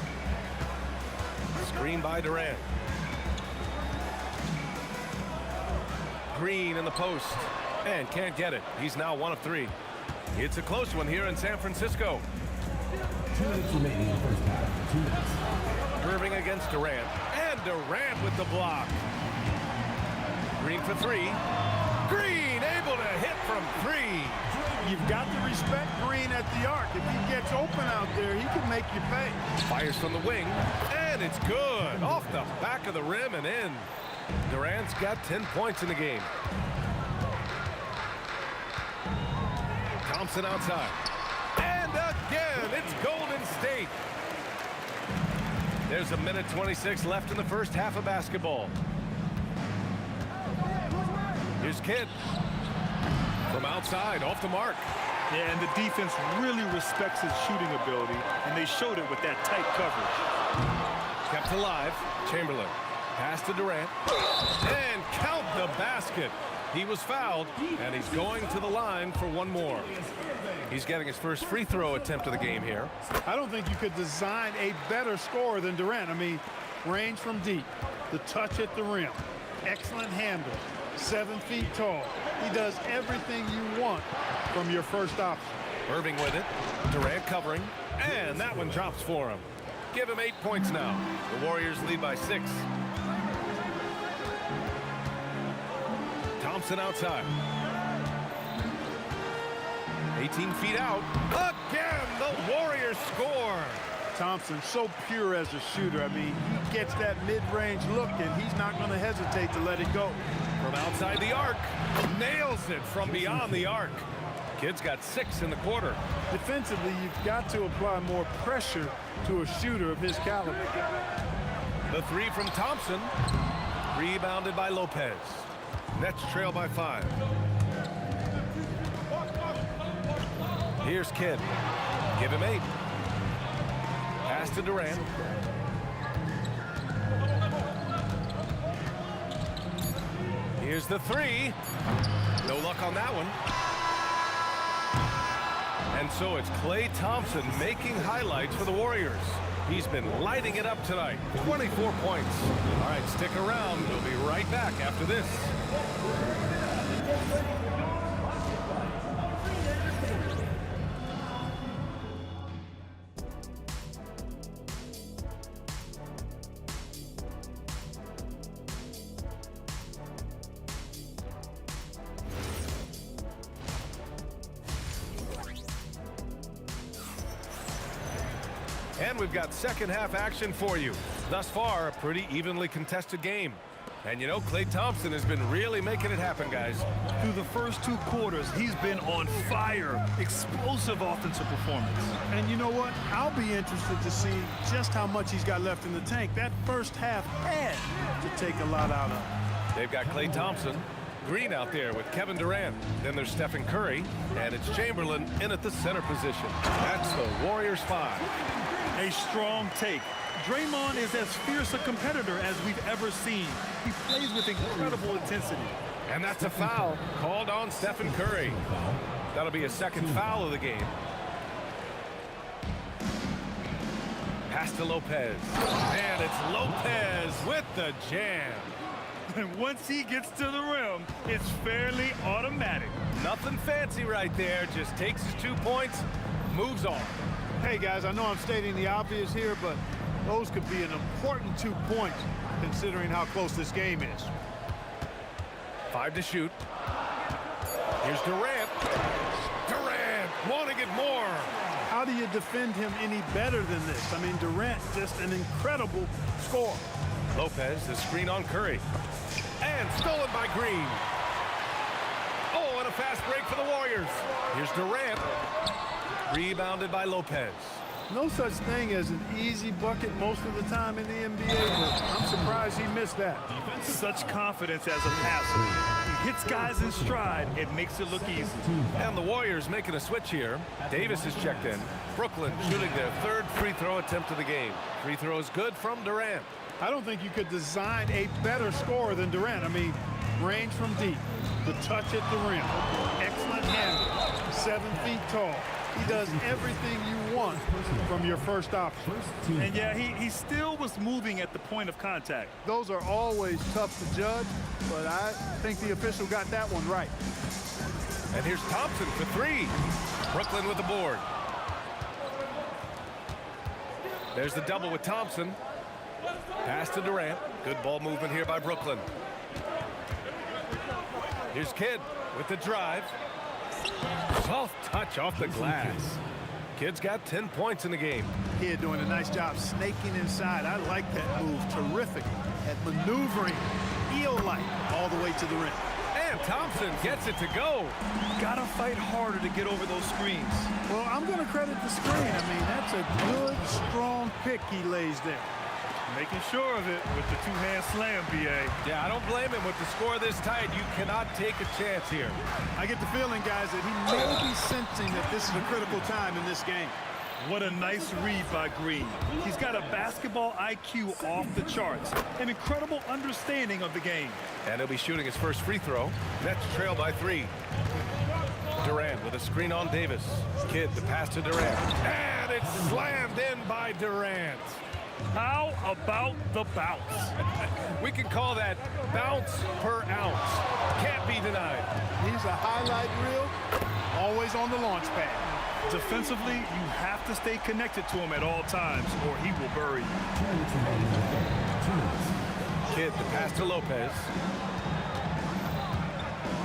Screen by Durant. Green in the post. And can't get it. He's now 1 of 3. It's a close one here in San Francisco. 2 minutes remaining in the first half. 2 minutes. Irving against Durant. And Durant with the block. Green for 3. Green able to hit from 3. You've got to respect Green at the arc. If he gets open out there, he can make you pay. Fires from the wing. And it's good. Off the back of the rim and in. Durant's got 10 points in the game. Thompson outside. And again, it's Golden State. There's a minute 26 left in the first half of basketball. Here's Kidd. From outside, off the mark. Yeah, and the defense really respects his shooting ability, and they showed it with that tight coverage. Kept alive. Chamberlain. Pass to Durant. And count the basket. He was fouled, and he's going to the line for one more. He's getting his first free throw attempt of the game here. I don't think you could design a better scorer than Durant. I mean, range from deep, the touch at the rim, excellent handle, 7 feet tall. He does everything you want from your first option. Irving with it. Durant covering. And that one drops for him. Give him 8 points now. The Warriors lead by 6. Thompson outside. 18 feet out. Again, the Warriors score. Thompson, so pure as a shooter. I mean, he gets that mid-range look, and he's not going to hesitate to let it go. From outside the arc. Nails it from beyond the arc. Kidd's got 6 in the quarter. Defensively, you've got to apply more pressure to a shooter of his caliber. The 3 from Thompson. Rebounded by Lopez. Nets trail by 5. Here's Kidd. Give him 8. Pass to Durant. Here's the 3. No luck on that one. And so it's Klay Thompson making highlights for the Warriors. He's been lighting it up tonight. 24 points. All right, stick around. We'll be right back after this. And we've got second half action for you. Thus far, a pretty evenly contested game. And you know, Klay Thompson has been really making it happen, guys. Through the first 2 quarters, he's been on fire. Explosive offensive performance. And you know what? I'll be interested to see just how much he's got left in the tank. That first half had to take a lot out of him. They've got Klay Thompson. Green out there with Kevin Durant. Then there's Stephen Curry. And it's Chamberlain in at the center position. That's the Warriors 5. A strong take. Draymond is as fierce a competitor as we've ever seen. He plays with incredible intensity. And that's a foul called on Stephen Curry. That'll be a second foul of the game. Pass to Lopez. And it's Lopez with the jam. And once he gets to the rim, it's fairly automatic. Nothing fancy right there. Just takes his 2 points, moves on. Hey, guys, I know I'm stating the obvious here, but those could be an important 2 points considering how close this game is. 5 to shoot. Here's Durant. Durant wanting it more. How do you defend him any better than this? I mean, Durant, just an incredible scorer. Lopez, the screen on Curry. And stolen by Green. Oh, and a fast break for the Warriors. Here's Durant. Rebounded by Lopez. No such thing as an easy bucket most of the time in the NBA, but I'm surprised he missed that. Such confidence as a passer. He hits guys in stride. It makes it look easy. And the Warriors making a switch here. Davis is checked in. Brooklyn shooting their 3rd free throw attempt of the game. Free throw is good from Durant. I don't think you could design a better scorer than Durant. I mean, range from deep, the touch at the rim, excellent handle, 7 feet tall. He does everything you want from your first option. And yeah, he still was moving at the point of contact. Those are always tough to judge, but I think the official got that one right. And here's Thompson for 3. Brooklyn with the board. There's the double with Thompson. Pass to Durant. Good ball movement here by Brooklyn. Here's Kidd with the drive. Soft touch off the glass. Kidd's got 10 points in the game. Kidd doing a nice job snaking inside. I like that move. Terrific at maneuvering, eel-like, all the way to the rim. And Thompson gets it to go. Gotta fight harder to get over those screens. Well, I'm going to credit the screen. I mean, that's a good, strong pick he lays there. Making sure of it with the 2-hand slam, B.A. Yeah, I don't blame him. With the score this tight, you cannot take a chance here. I get the feeling, guys, that he may be sensing that this is a critical time in this game. What a nice read by Green. He's got a basketball IQ off the charts. An incredible understanding of the game. And he'll be shooting his first free throw. Nets trail by 3. Durant with a screen on Davis. Kidd, the pass to Durant. And it's slammed in by Durant. How about the bounce? We can call that bounce per ounce. Can't be denied. He's a highlight reel, always on the launch pad. Defensively, you have to stay connected to him at all times, or he will bury you. Kidd, the pass to Lopez.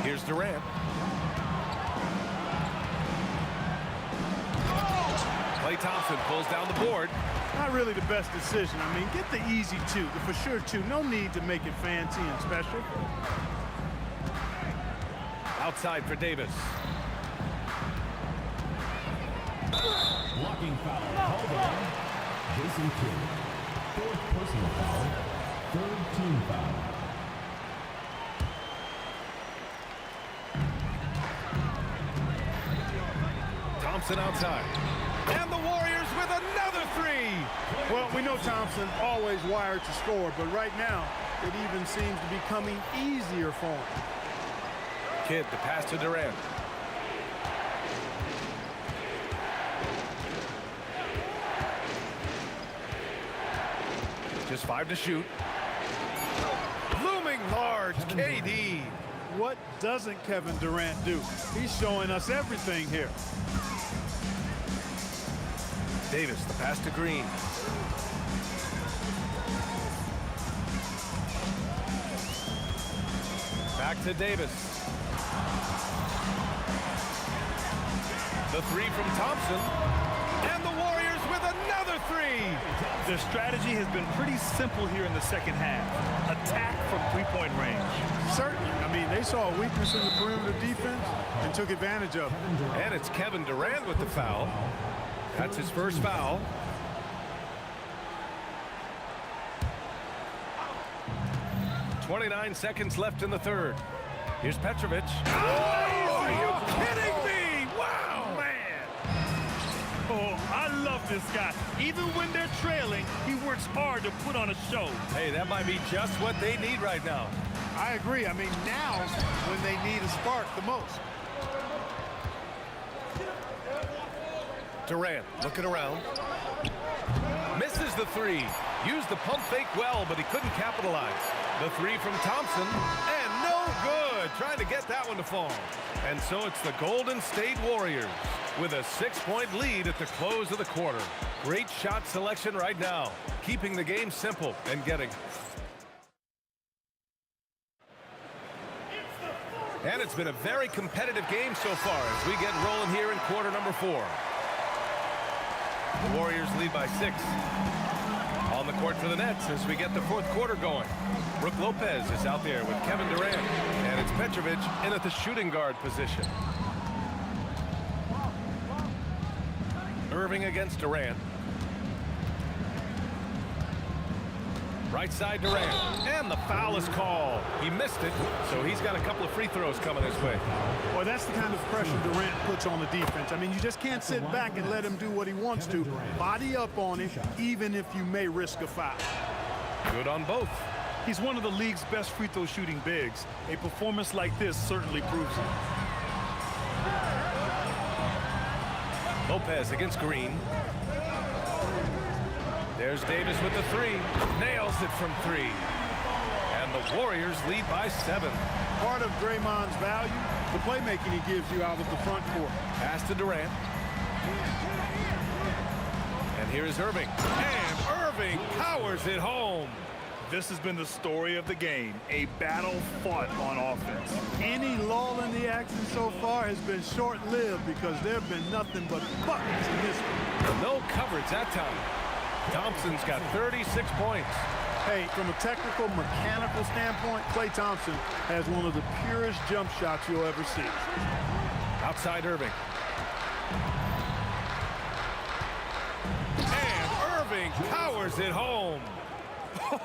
Here's Durant. Klay Thompson pulls down the board. Not really the best decision. I mean, get the easy 2, the for sure 2. No need to make it fancy and special. Outside for Davis. Blocking foul called on Jason Kidd. 4th personal foul. 3rd team foul. Thompson outside. And the Warriors with another 3. Well, we know Thompson always wired to score, but right now it even seems to be coming easier for him. Kidd, the pass to Durant. Just 5 to shoot. Looming large, KD. What doesn't Kevin Durant do? He's showing us everything here. Davis, the pass to Green. Back to Davis. The 3 from Thompson. And the Warriors with another 3. Their strategy has been pretty simple here in the second half. Attack from 3-point range. Certainly. I mean, they saw a weakness in the perimeter defense and took advantage of it. And it's Kevin Durant with the foul. That's his first foul. .29 seconds left in the 3rd. Here's Petrovic. Oh, are you kidding me? Wow, man. Oh, I love this guy. Even when they're trailing, he works hard to put on a show. Hey, that might be just what they need right now. I agree. I mean, now's when they need a spark the most. Durant looking around. Misses the 3. Used the pump fake well, but he couldn't capitalize. The three from Thompson, and no good. Trying to get that one to fall. And so it's the Golden State Warriors with a 6-point lead at the close of the quarter. Great shot selection right now, keeping the game simple and getting. And it's been a very competitive game so far as we get rolling here in quarter number 4. The Warriors lead by 6. On the court for the Nets as we get the fourth quarter going. Brook Lopez is out there with Kevin Durant, and it's Petrovic in at the shooting guard position. Irving against Durant. Right side Durant, and the foul is called. He missed it, so he's got a couple of free throws coming his way. Well, that's the kind of pressure Durant puts on the defense. I mean, you just can't sit back and let him do what he wants to. Body up on him, even if you may risk a foul. Good on both. He's one of the league's best free throw shooting bigs. A performance like this certainly proves it. Lopez against Green. There's Davis with the 3. Nails it from 3. And the Warriors lead by 7. Part of Draymond's value, the playmaking he gives you out of the front court. Pass to Durant. And here is Irving. And Irving powers it home. This has been the story of the game, a battle fought on offense. Any lull in the action so far has been short-lived because there have been nothing but buckets in this one. No coverage that time. Thompson's got 36 points. Hey, from a technical, mechanical standpoint, Klay Thompson has one of the purest jump shots you'll ever see. Outside Irving. And Irving powers it home.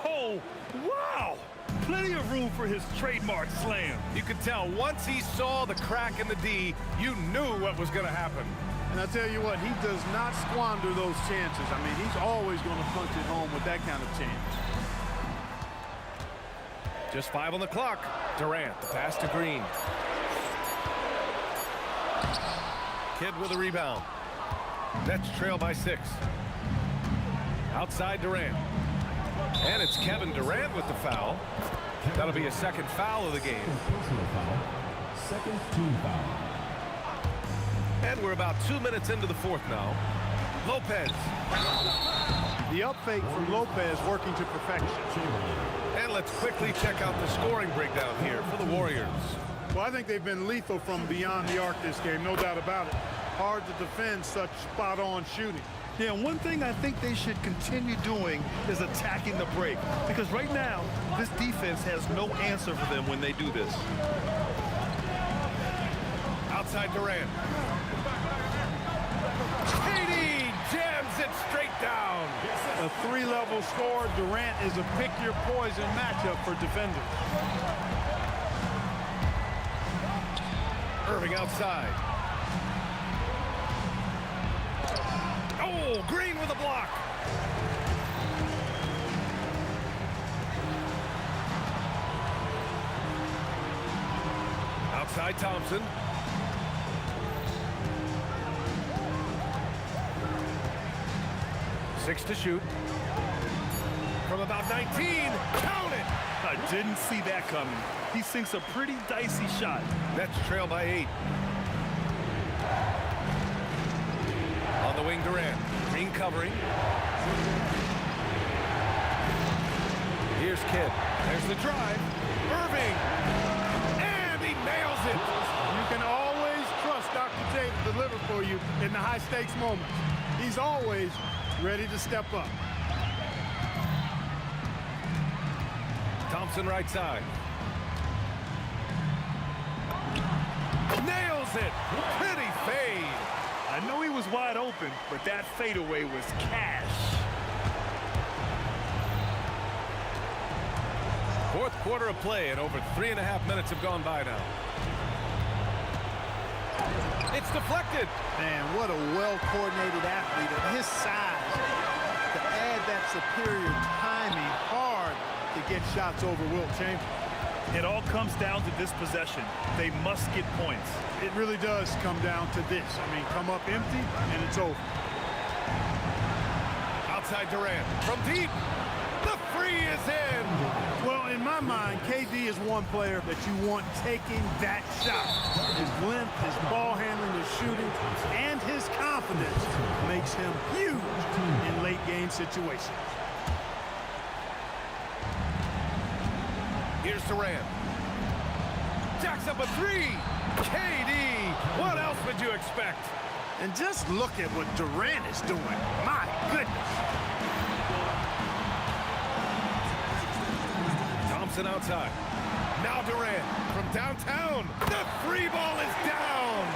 Oh, wow! Plenty of room for his trademark slam. You could tell once he saw the crack in the D, you knew what was going to happen. And I tell you what, he does not squander those chances. I mean, he's always going to punch it home with that kind of chance. Just 5 on the clock. Durant, the pass to Green. Kidd with a rebound. Nets trail by 6. Outside Durant. And it's Kevin Durant with the foul. That'll be a second foul of the game. Second team foul. And we're about 2 minutes into the fourth now. Lopez. The up fake from Lopez working to perfection. And let's quickly check out the scoring breakdown here for the Warriors. Well, I think they've been lethal from beyond the arc this game, no doubt about it. Hard to defend such spot-on shooting. Yeah, one thing I think they should continue doing is attacking the break. Because right now, this defense has no answer for them when they do this. Outside Durant. KD jams it straight down. A 3-level score. Durant is a pick-your-poison matchup for defenders. Irving outside. Oh, Green with a block. Outside Thompson. Six to shoot. From about 19. Count it! I didn't see that coming. He sinks a pretty dicey shot. Nets trail by 8. On the wing, Durant. Green covering. Here's Kidd. There's the drive. Irving. And he nails it. You can always trust Dr. J to deliver for you in the high-stakes moments. He's always ready to step up. Thompson right side. Nails it. Pretty fade. I know he was wide open, but that fadeaway was cash. Fourth quarter of play, and over 3.5 minutes have gone by now. It's deflected. Man, what a well-coordinated athlete at his size. To add that superior timing, hard to get shots over Wilt Chamberlain. It all comes down to this possession. They must get points. It really does come down to this. I mean, come up empty, and it's over. Outside Durant. From deep. The free three is in. Well, in my mind, KD is one player that you want taking that shot. His length, his ball handling, his shooting, and his confidence makes him huge in late game situations. Here's Durant. Jacks up a three. KD, what else would you expect? And just look at what Durant is doing. My goodness. Thompson outside. Now Durant from downtown. The free ball is down.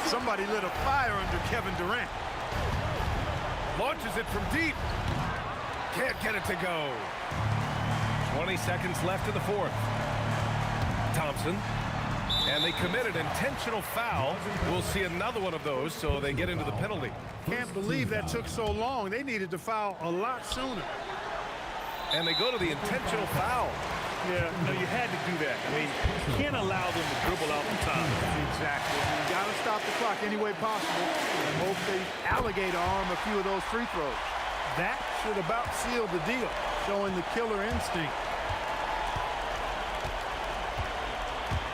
Somebody lit a fire under Kevin Durant. Launches it from deep. Can't get it to go. 20 seconds left in the fourth. Thompson. And they committed intentional foul. We'll see another one of those, so they get into the penalty. Can't believe that took so long. They needed to foul a lot sooner. And they go to the intentional foul. Yeah, no, you had to do that. I mean, you can't allow them to dribble out the time. Exactly. You got to stop the clock any way possible and hope they alligator arm a few of those free throws. That should about seal the deal, showing the killer instinct.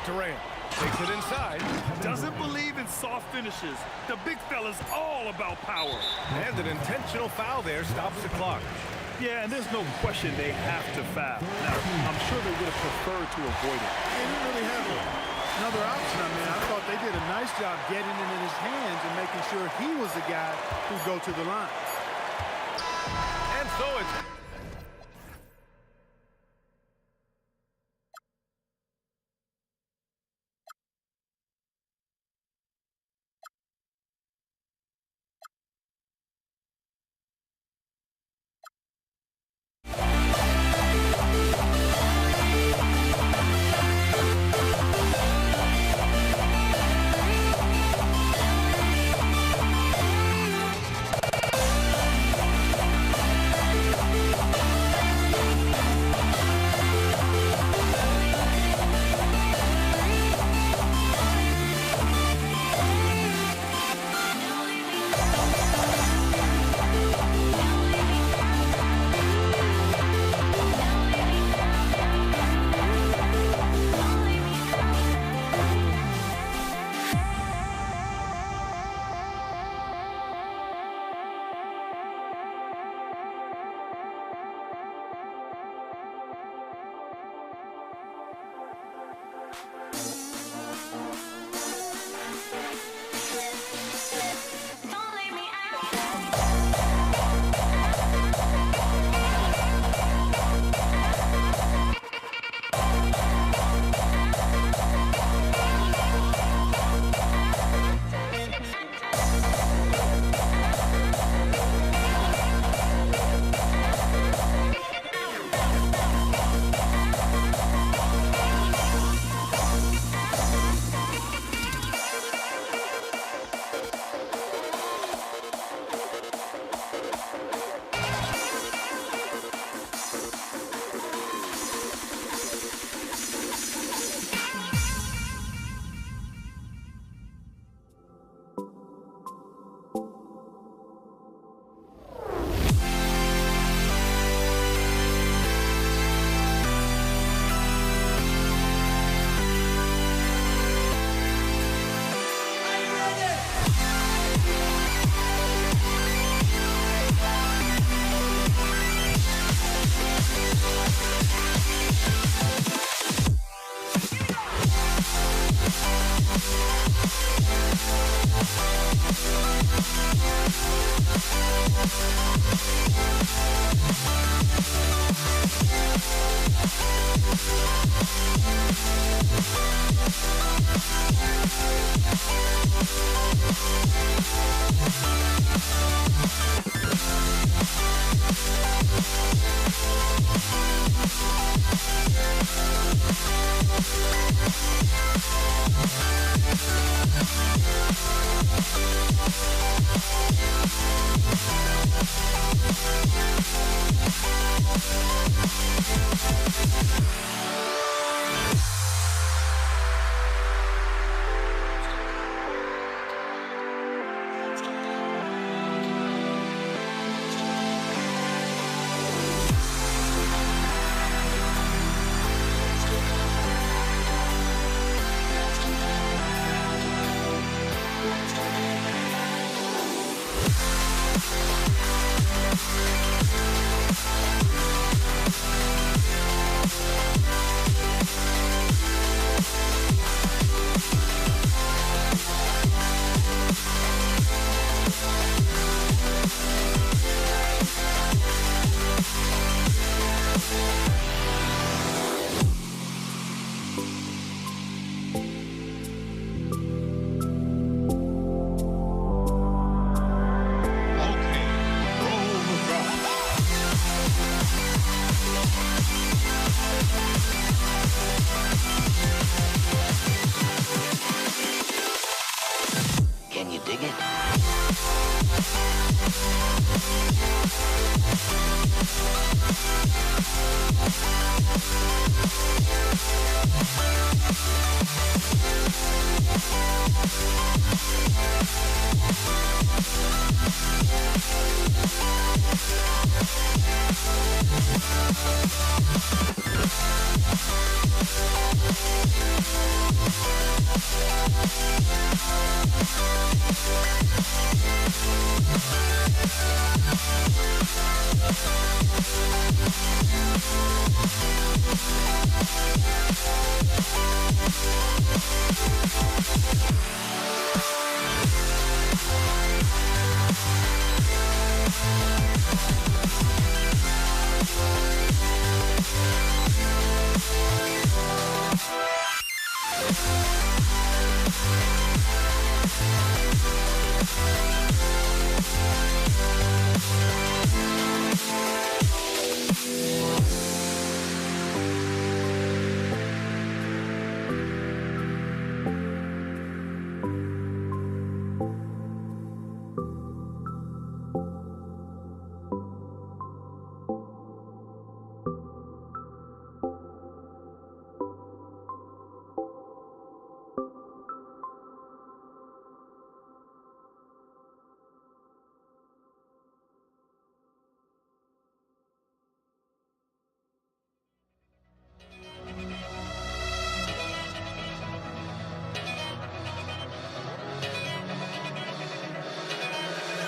Durant takes it inside. Doesn't believe in soft finishes. The big fella's all about power. And an intentional foul there stops the clock. Yeah, and there's no question they have to foul. Now, I'm sure they would have preferred to avoid it. They didn't really have another option. I mean, I thought they did a nice job getting it in his hands and making sure he was the guy who'd go to the line. And so it's...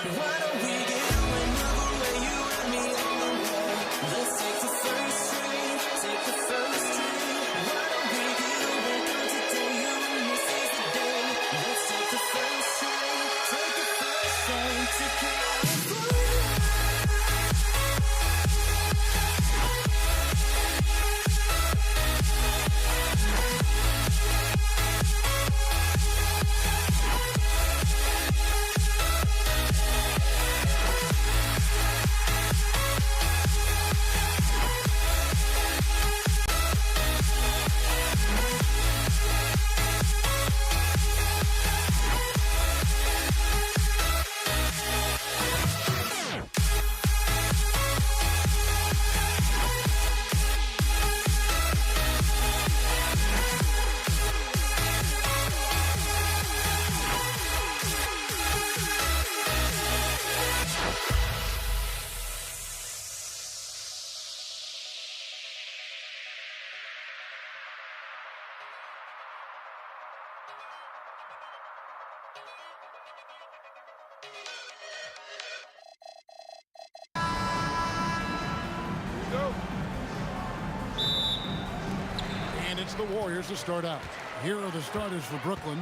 Why don't we get away, move away, you and me on the way? Let's take the first train, take the first train. Why don't we get away, go today, you and me seize the day. Let's take the first train, take the first train to California. And it's the Warriors to start out. Here are the starters for Brooklyn.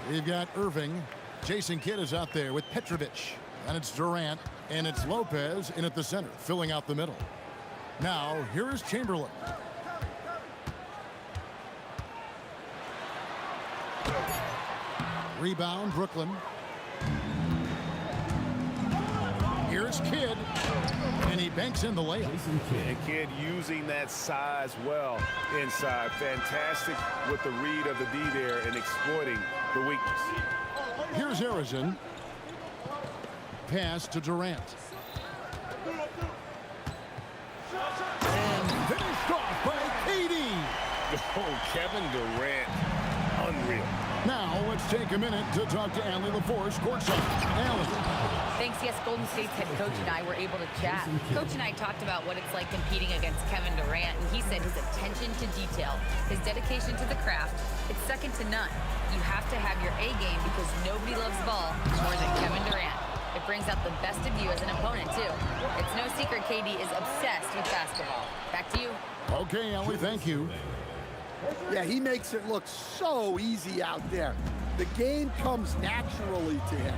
We've got Irving. Jason Kidd is out there with Petrovic. And it's Durant. And it's Lopez in at the center, filling out the middle. Now, here is Chamberlain. Rebound, Brooklyn. Here's Kidd. And he banks in the layup. And Kidd using that size well inside. Fantastic with the read of the D there and exploiting the weakness. Here's Harrison. Pass to Durant. And finished off by KD. Oh, Kevin Durant. Unreal. Now, let's take a minute to talk to Allie LaForce courtside. Allie. Thanks. Yes, Golden State's head coach and I were able to chat. Coach and I talked about what it's like competing against Kevin Durant, and he said his attention to detail, his dedication to the craft, it's second to none. You have to have your A game because nobody loves ball more than Kevin Durant. It brings out the best of you as an opponent, too. It's no secret KD is obsessed with basketball. Back to you. Okay, Allie, thank you. Yeah, he makes it look so easy out there. The game comes naturally to him.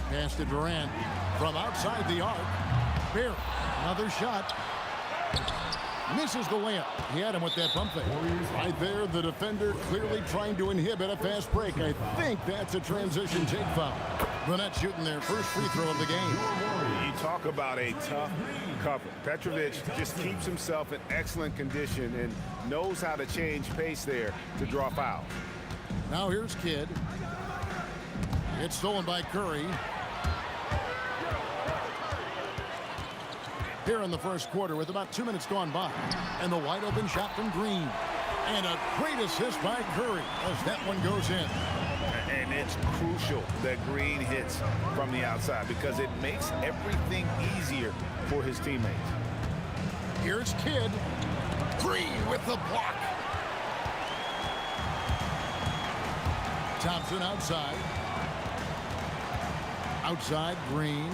Pass to Durant from outside the arc. Barry, another shot. Misses the layup. He had him with that pump fake. Right there, the defender clearly trying to inhibit a fast break. I think that's a transition take foul. The Nets shooting their first free throw of the game. You talk about a tough cover. Petrovic just keeps himself in excellent condition and knows how to change pace there to draw fouls. Now here's Kidd. It's stolen by Curry. here in the first quarter with about 2 minutes gone by. And the wide open shot from Green. And a great assist by Curry as that one goes in. And it's crucial that Green hits from the outside because it makes everything easier for his teammates. Here's Kidd. Green with the block. Thompson outside. Outside, Green.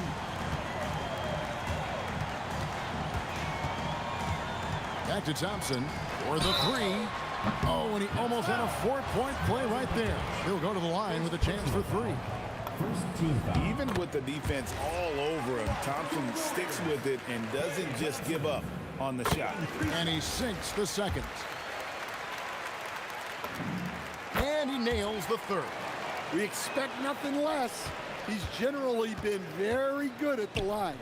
Back to Thompson for the three. Oh, and he almost had a 4-point play right there. He'll go to the line with a chance for three. Even with the defense all over him, Thompson sticks with it and doesn't just give up on the shot. And he sinks the second. And he nails the third. We expect nothing less. He's generally been very good at the line.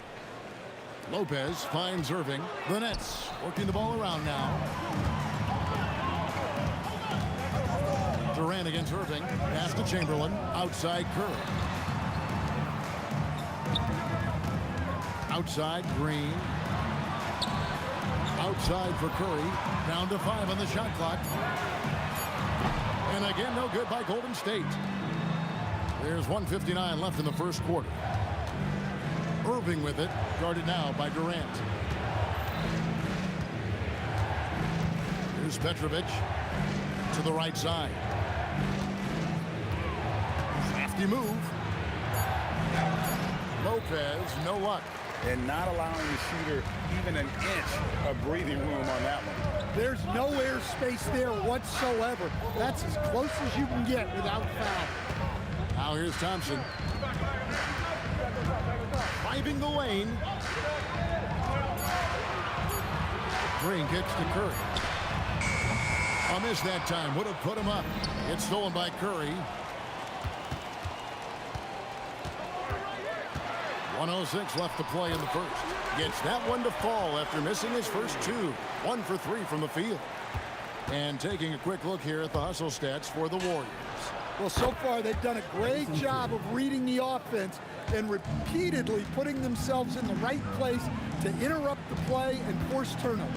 Lopez finds Irving. The Nets working the ball around now. Durant against Irving. Pass to Chamberlain. Outside Curry. Outside Green. Outside for Curry. Down to 5 on the shot clock. And again, no good by Golden State. There's 1:59 left in the first quarter. Irving with it, guarded now by Durant. Here's Petrovic to the right side. Crafty move. Lopez, no luck. And not allowing the shooter even an inch of breathing room on that one. There's no air space there whatsoever. That's as close as you can get without foul. Now here's Thompson. Driving the lane. Green kicks to Curry. A miss that time. Would have put him up. It's stolen by Curry. 1:06 left to play in the first. Gets that one to fall after missing his first two. 1 for 3 from the field. And taking a quick look here at the hustle stats for the Warriors. Well, so far they've done a great job of reading the offense and repeatedly putting themselves in the right place to interrupt the play and force turnovers.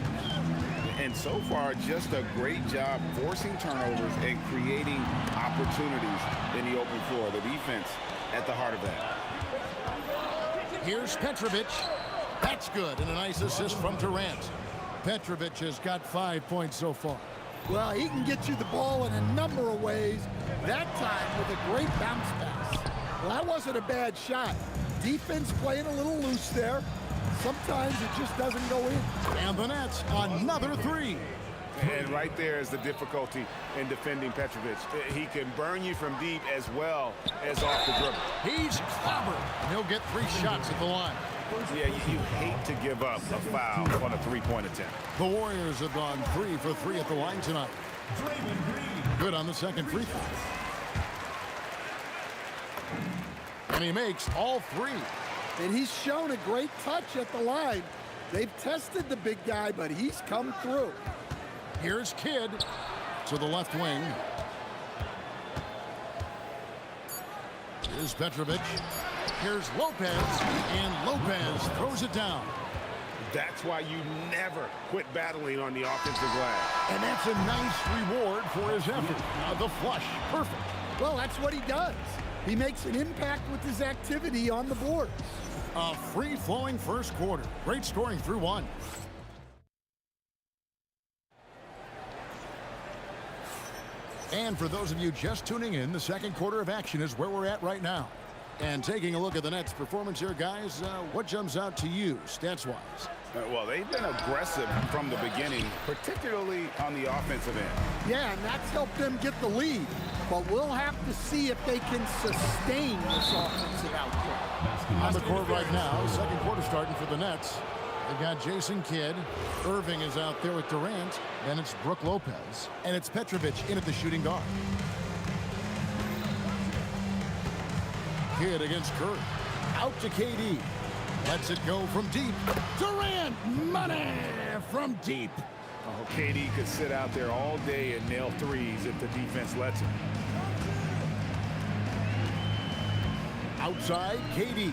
And so far, just a great job forcing turnovers and creating opportunities in the open floor. The defense at the heart of that. Here's Petrovic. That's good, and a nice assist from Durant. Petrovic has got 5 points so far. Well, he can get you the ball in a number of ways. That time with a great bounce pass. Well, that wasn't a bad shot. Defense playing a little loose there. Sometimes it just doesn't go in. And the Nets, another three. And right there is the difficulty in defending Petrovic. He can burn you from deep as well as off the dribble. He's clobbered. He'll get 3 shots at the line. Yeah, you hate to give up a foul on a three-point attempt. The Warriors have gone 3 for 3 at the line tonight. Good on the second free throw. And he makes all 3. And he's shown a great touch at the line. They've tested the big guy, but he's come through. Here's Kidd to the left wing. Here's Petrovic. Here's Lopez, and Lopez throws it down. That's why you never quit battling on the offensive glass. And that's a nice reward for his effort. The flush, perfect. Well, that's what he does. He makes an impact with his activity on the board. A free-flowing first quarter. Great scoring through 1. And for those of you just tuning in, the second quarter of action is where we're at right now. And taking a look at the Nets' performance here, guys, what jumps out to you, stats-wise? Well, they've been aggressive from the beginning, particularly on the offensive end. Yeah, and that's helped them get the lead. But we'll have to see if they can sustain this offensive output. On the court right now, second quarter starting for the Nets. They've got Jason Kidd. Irving is out there with Durant. Then it's Brook Lopez. And it's Petrovic in at the shooting guard. Kidd against Curry. Out to KD. Lets it go from deep. Durant, money from deep. Oh, KD could sit out there all day and nail threes if the defense lets him. Outside, KD.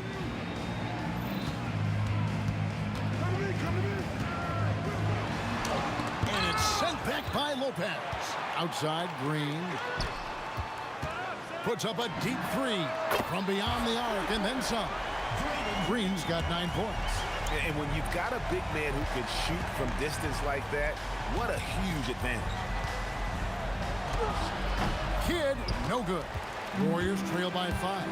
Back by Lopez. Outside, Green. Puts up a deep three from beyond the arc and then some. Green's got 9 points. And when you've got a big man who can shoot from distance like that, what a huge advantage. Kidd, no good. Warriors trail by 5.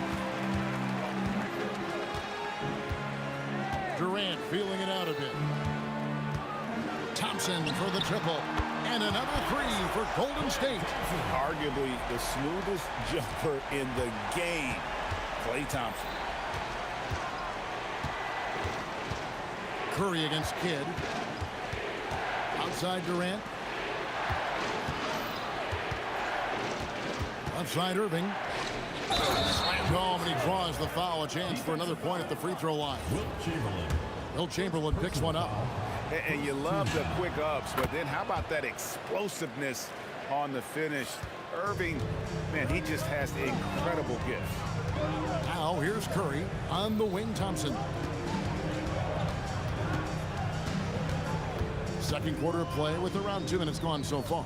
Durant feeling it out a bit. Thompson for the triple. And another 3 for Golden State. Arguably the smoothest jumper in the game, Klay Thompson. Curry against Kidd. Outside Durant. Outside Irving. Slammed home, and he draws the foul. A chance for another point at the free throw line. Will Chamberlain picks one up. And you love the quick ups, but then how about that explosiveness on the finish? Irving, man, he just has incredible gifts. Now here's Curry on the wing. Thompson. Second quarter of play with around 2 minutes gone so far.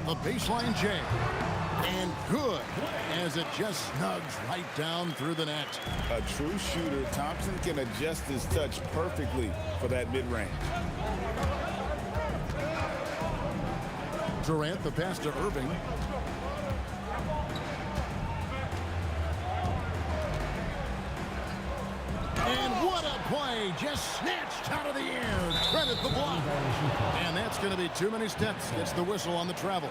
The baseline J. And good, as it just snugs right down through the net. A true shooter, Thompson can adjust his touch perfectly for that mid-range. Durant, the pass to Irving. And what a play, just snatched out of the air. Credit the block. And that's going to be too many steps. Gets the whistle on the travel.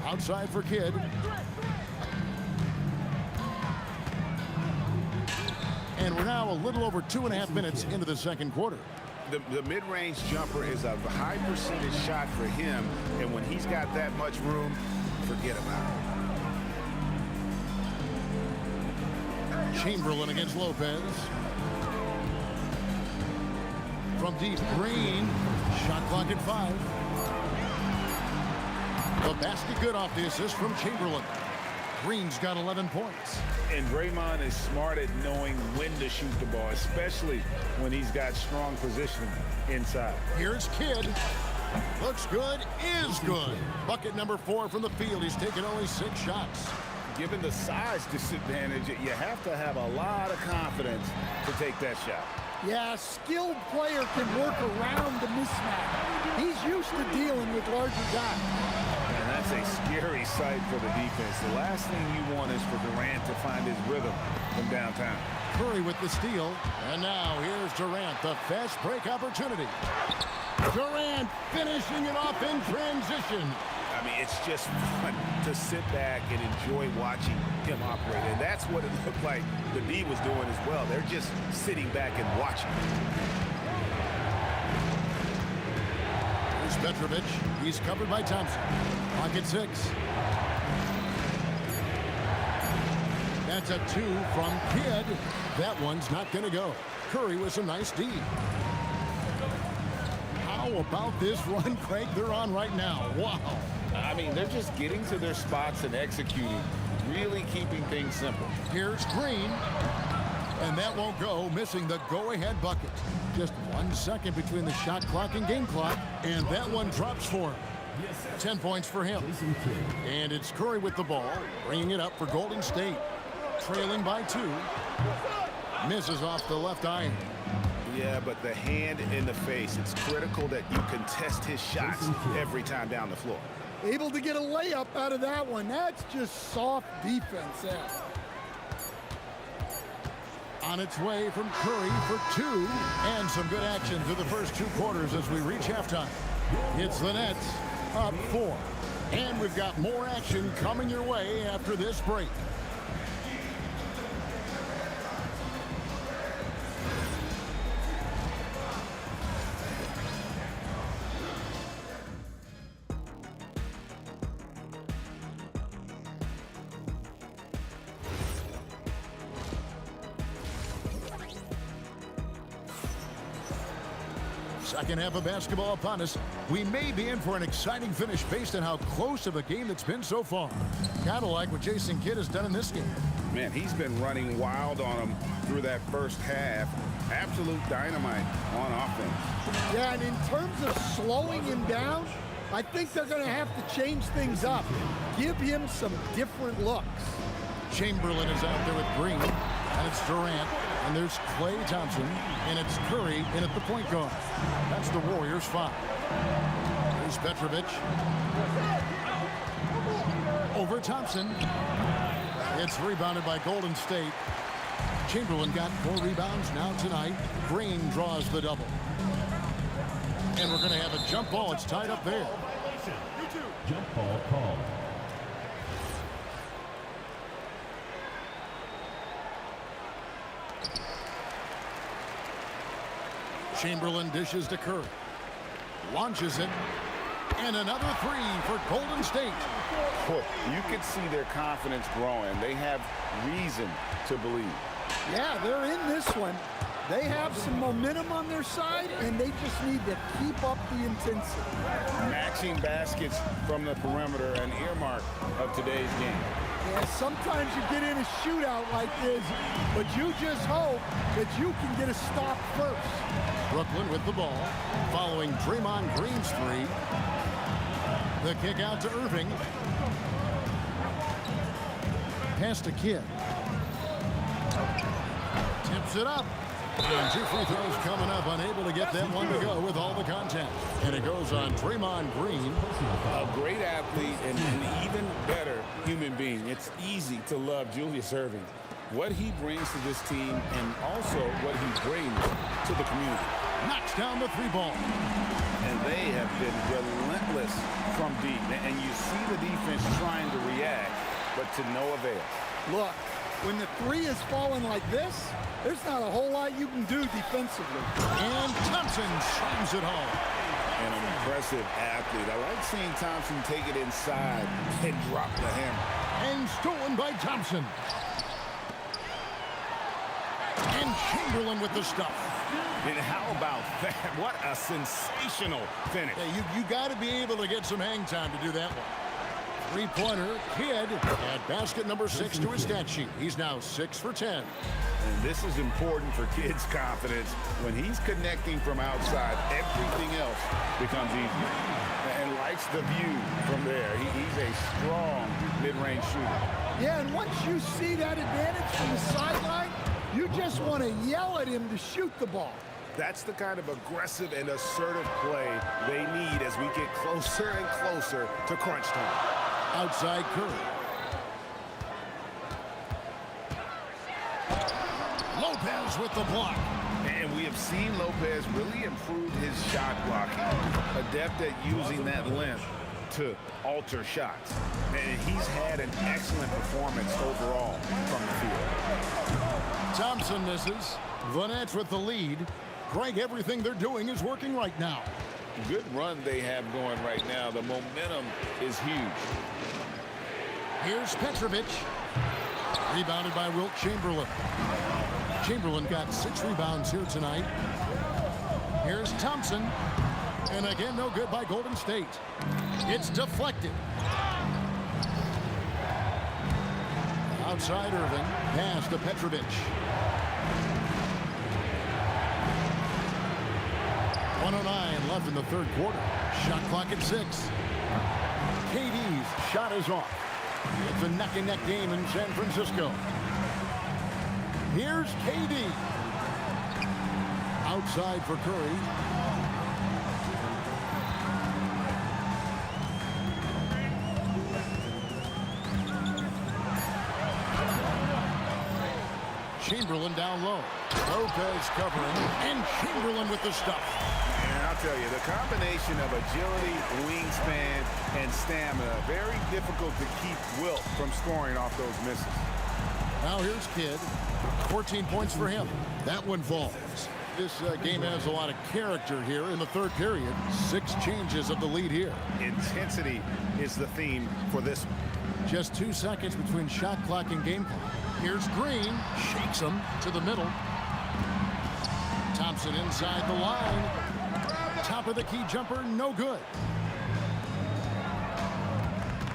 Outside for Kidd. And we're now a little over 2.5 minutes into the second quarter. The mid-range jumper is a high percentage shot for him, and when he's got that much room, forget about it. Chamberlain against Lopez. From deep, Green. Shot clock at 5. The basket good off the assist from Chamberlain. Green's got 11 points. And Draymond is smart at knowing when to shoot the ball, especially when he's got strong positioning inside. Here's Kidd. Looks good, is good. Bucket number 4 from the field. He's taken only 6 shots. Given the size disadvantage, you have to have a lot of confidence to take that shot. Yeah, a skilled player can work around the mismatch. He's used to dealing with larger guys. And that's a scary sight for the defense. The last thing you want is for Durant to find his rhythm from downtown. Curry with the steal. And now here's Durant, the fast break opportunity. Durant finishing it off in transition. I mean, it's just fun to sit back and enjoy watching him operate. And that's what it looked like the D was doing as well. They're just sitting back and watching. Here's Petrovic. He's covered by Thompson. Pocket 6. That's a 2 from Kidd. That one's not going to go. Curry with some nice D. How about this run, Craig, they're on right now? Wow. I mean, they're just getting to their spots and executing, really keeping things simple. Here's Green. And that won't go, missing the go-ahead bucket. Just 1 second between the shot clock and game clock, and that one drops for him. 10 points for him. And it's Curry with the ball, bringing it up for Golden State. Trailing by 2. Misses off the left iron. Yeah, but the hand in the face, it's critical that you contest his shots every time down the floor. Able to get a layup out of that one. That's just soft defense there. On its way from Curry for 2. And some good action through the first 2 quarters as we reach halftime. It's the Nets up 4. And we've got more action coming your way after this break. Second half of basketball upon us. We may be in for an exciting finish based on how close of a game it's been so far. Kind of like what Jason Kidd has done in this game. Man, he's been running wild on him through that first half. Absolute dynamite on offense. Yeah, and in terms of slowing him down, I think they're going to have to change things up. Give him some different looks. Chamberlain is out there with Green, and it's Durant, and there's Klay Thompson, and it's Curry in at the point guard. That's the Warriors' 5. Here's Petrovic. Over Thompson. It's rebounded by Golden State. Chamberlain got 4 rebounds now tonight. Green draws the double. And we're going to have a jump ball. It's tied up there. Jump ball called. Chamberlain dishes to Curry. Launches it. And another 3 for Golden State. Boy, you can see their confidence growing. They have reason to believe. Yeah, they're in this one. They have some momentum on their side, and they just need to keep up the intensity. Matching baskets from the perimeter, an earmark of today's game. Yeah, sometimes you get in a shootout like this, but you just hope that you can get a stop first. Brooklyn with the ball, following Draymond Green's 3. The kick out to Irving. Pass to Kidd. Tips it up. And 2 free throws coming up, unable to get that one to go with all the contact. And it goes on Draymond Green. A great athlete and an even better human being. It's easy to love Julius Irving. What he brings to this team and also what he brings to the community. Knocks down the 3 ball. And they have been relentless from deep. And you see the defense trying to react, but to no avail. Look, when the 3 is falling like this, there's not a whole lot you can do defensively. And Thompson slams it home. An impressive athlete. I like seeing Thompson take it inside and drop the hammer. And stolen by Thompson. And Chamberlain with the stuff. And how about that? What a sensational finish. Yeah, you got to be able to get some hang time to do that one. 3-pointer, Kidd at basket number 6 to his stat sheet. He's now 6 for 10. And this is important for Kidd's confidence. When he's connecting from outside, everything else becomes easier. And likes the view from there. He's a strong mid-range shooter. Yeah, and once you see that advantage from the sideline, you just want to yell at him to shoot the ball. That's the kind of aggressive and assertive play they need as we get closer and closer to crunch time. Outside Curry. Lopez with the block. And we have seen Lopez really improve his shot blocking. Adept at using that length to alter shots. And he's had an excellent performance overall from the field. Thompson misses. The Nets with the lead. Greg, everything they're doing is working right now. Good run they have going right now. The momentum is huge. Here's Petrovic. Rebounded by Wilt Chamberlain. Chamberlain got 6 rebounds here tonight. Here's Thompson. And again, no good by Golden State. It's deflected. Outside Irving. Pass to Petrovic. 1:09 left in the 3rd quarter. Shot clock at 6. KD's shot is off. It's a neck-and-neck game in San Francisco. Here's KD. Outside for Curry. Chamberlain down low. Lopez covering. And Chamberlain with the stuff. And I'll tell you, the combination of agility, wingspan, and stamina, very difficult to keep Wilt from scoring off those misses. Now here's Kidd. 14 points for him. That one falls. This game has a lot of character here in the 3rd period. 6 changes of the lead here. Intensity is the theme for this one. Just 2 seconds between shot clock and game clock. Here's Green. Shakes him to the middle. Thompson inside the line. top of the key jumper, no good.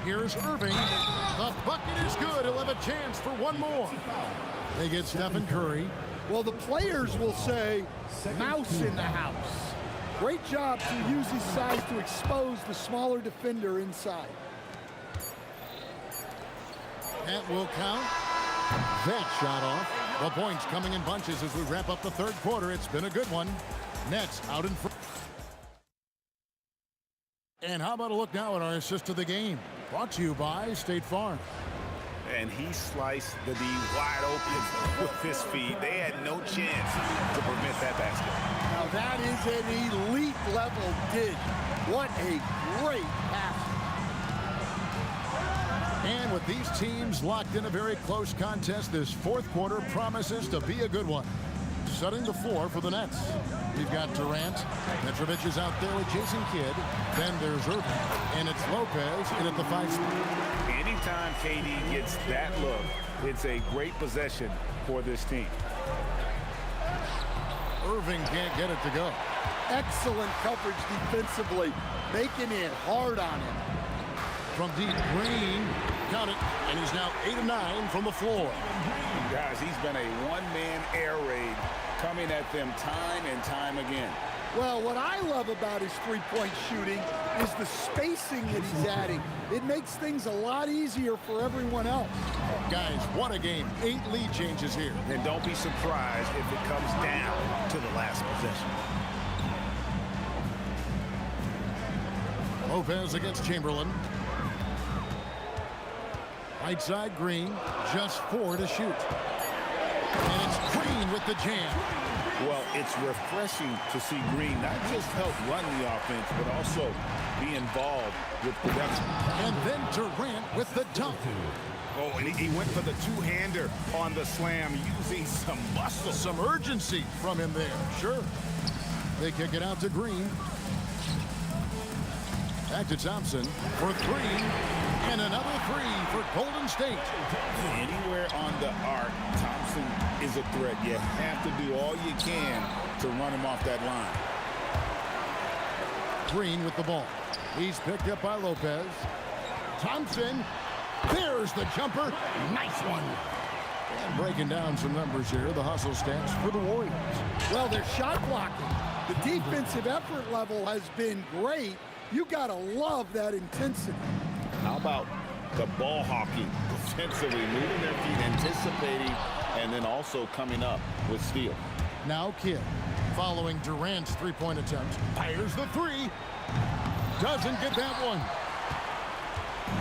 Here's Irving. The bucket is good. He'll have a chance for one more. They get Stephen Curry. Well, the players will say, mouse in the house. Great job to use his size to expose the smaller defender inside. That will count. That shot off. The points coming in bunches as we wrap up the third quarter. It's been a good one. Nets out in front. And how about a look now at our assist of the game? Brought to you by State Farm. And he sliced the D wide open with his feet. They had no chance to prevent that basket. Now that is an elite level dig. What a great pass. And with these teams locked in a very close contest, this fourth quarter promises to be a good one. Setting the floor for the Nets. We've got Durant. Petrovic is out there with Jason Kidd. Then there's Irving. And it's Lopez in at the 5 spot. Anytime KD gets that look, it's a great possession for this team. Irving can't get it to go. Excellent coverage defensively, making it hard on him. From deep, Green, got it, and he's now 8 of 9 from the floor. Guys, he's been a one-man air raid coming at them time and time again. Well, what I love about his three-point shooting is the spacing that he's adding. It makes things a lot easier for everyone else. Guys, what a game. 8 lead changes here. And don't be surprised if it comes down to the last possession. Lopez against Chamberlain. Right side, Green, just 4 to shoot. And it's Green with the jam. Well, it's refreshing to see Green not just help run the offense, but also be involved with production. And then Durant with the dunk. Oh, and he went for the two-hander on the slam, using some muscle. Some urgency from him there, sure. They kick it out to Green. Back to Thompson for 3. And another 3 for Golden State. Anywhere on the arc, Thompson is a threat. You have to do all you can to run him off that line. Green with the ball. He's picked up by Lopez. Thompson. There's the jumper. Nice one. And breaking down some numbers here, the hustle stats for the Warriors. Well, their shot blocking. The defensive effort level has been great. You got to love that intensity. How about the ball hawking defensively, moving their feet, anticipating, and then also coming up with steal. Now Kidd, following Durant's three-point attempt, fires the 3. Doesn't get that one.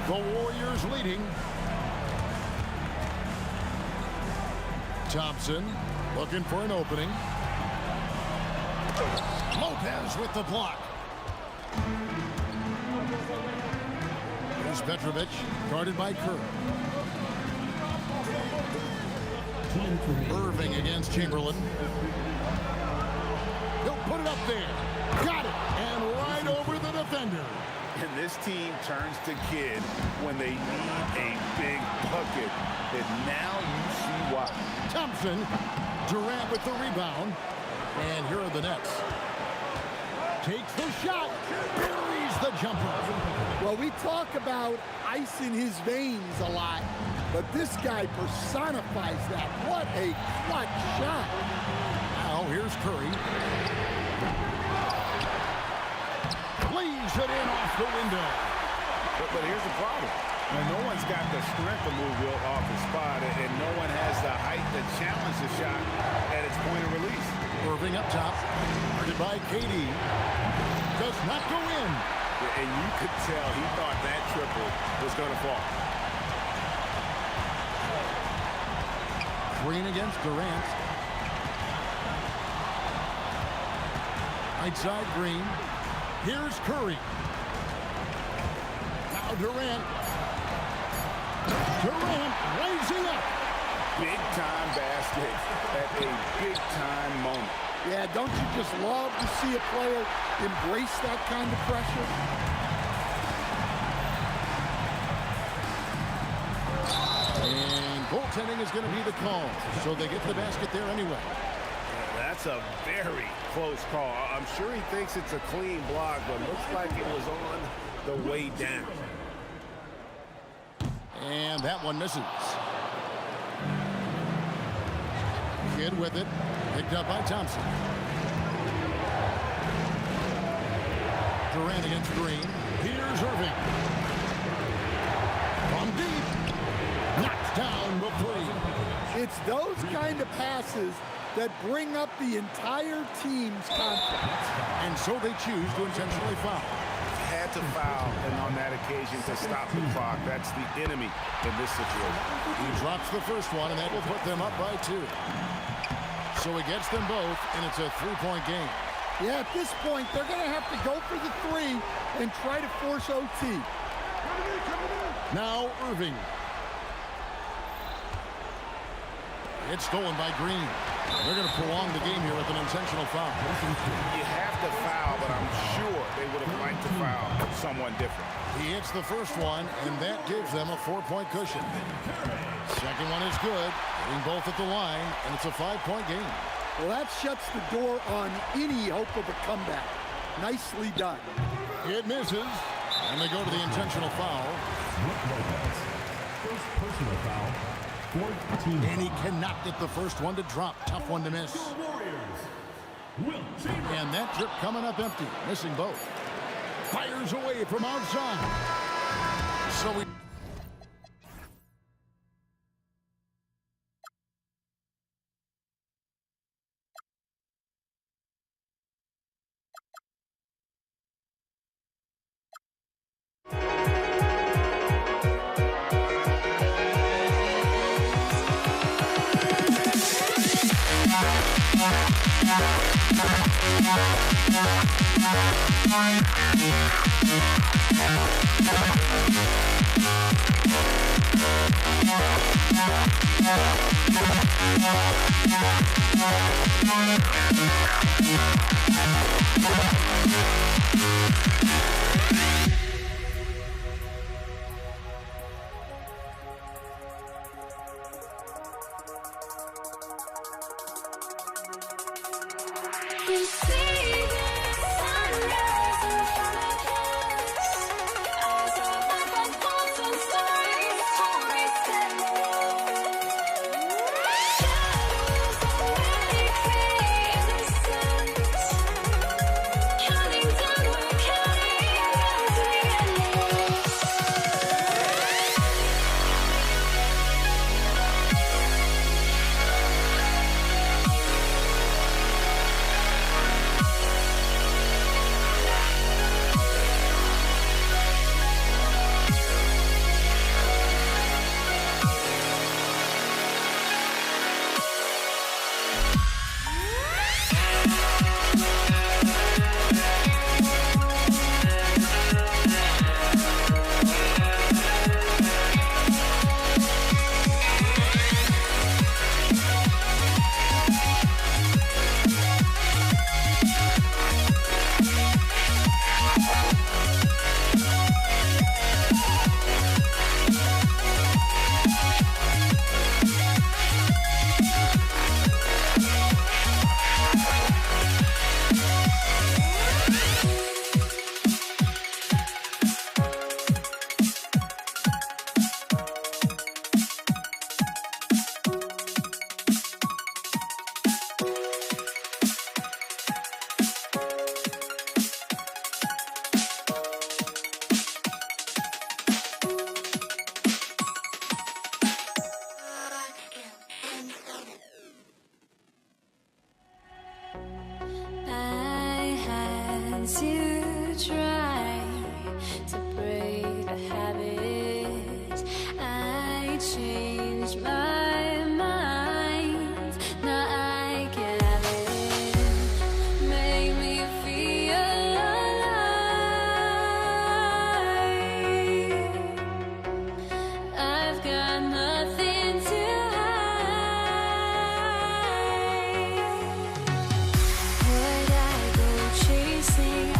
The Warriors leading. Thompson looking for an opening. Lopez with the block. Here's Petrovic, guarded by Kerr. Irving against Chamberlain. He'll put it up there. Got it. And right over the defender. And this team turns to Kidd when they need a big bucket. And now you see why. Thompson, Durant with the rebound. And here are the Nets. Takes the shot. Buries the jumper. Well, we talk about ice in his veins a lot, but this guy personifies that. What a clutch shot. Now here's Curry. Leaves it in off the window. But here's the problem. No one's got the strength to move Will off the spot, and no one has the height to challenge the shot at its point of release. Irving up top. Guarded by KD. Does not go in. And you could tell he thought that triple was going to fall. Green against Durant. Right side, Green. Here's Curry. Now Durant. Durant raising up. Big-time basket at a big-time moment. Yeah, don't you just love to see a player embrace that kind of pressure? And goaltending is going to be the call, so they get the basket there anyway. That's That's a very close call. I'm sure he thinks it's a clean block, but looks like it was on the way down. And that one misses. Kidd with it. Picked up by Thompson. Durant against Green. Here's Irving. From deep. Knocked down the three. It's those kind of passes that bring up the entire team's confidence. And so they choose to intentionally foul. Had to foul, and on that occasion to stop the clock. That's the enemy in this situation. He drops the first one, and that will put them up by 2. So he gets them both, and it's a 3-point game. Yeah, at this point, they're going to have to go for the 3 and try to force OT. Now Irving. It's stolen by Green. They're going to prolong the game here with an intentional foul. You have to foul, but I'm sure they would have liked to foul someone different. He hits the first one, and that gives them a 4-point cushion. Second one is good, hitting both at the line, and it's a 5-point game. Well, that shuts the door on any hope of a comeback. Nicely done. It misses, and they go to the intentional foul. First personal foul. 14. And he cannot get the first one to drop. Tough one to miss. And that trip coming up empty, missing both. Fires away from outside. So we... Would I go chasing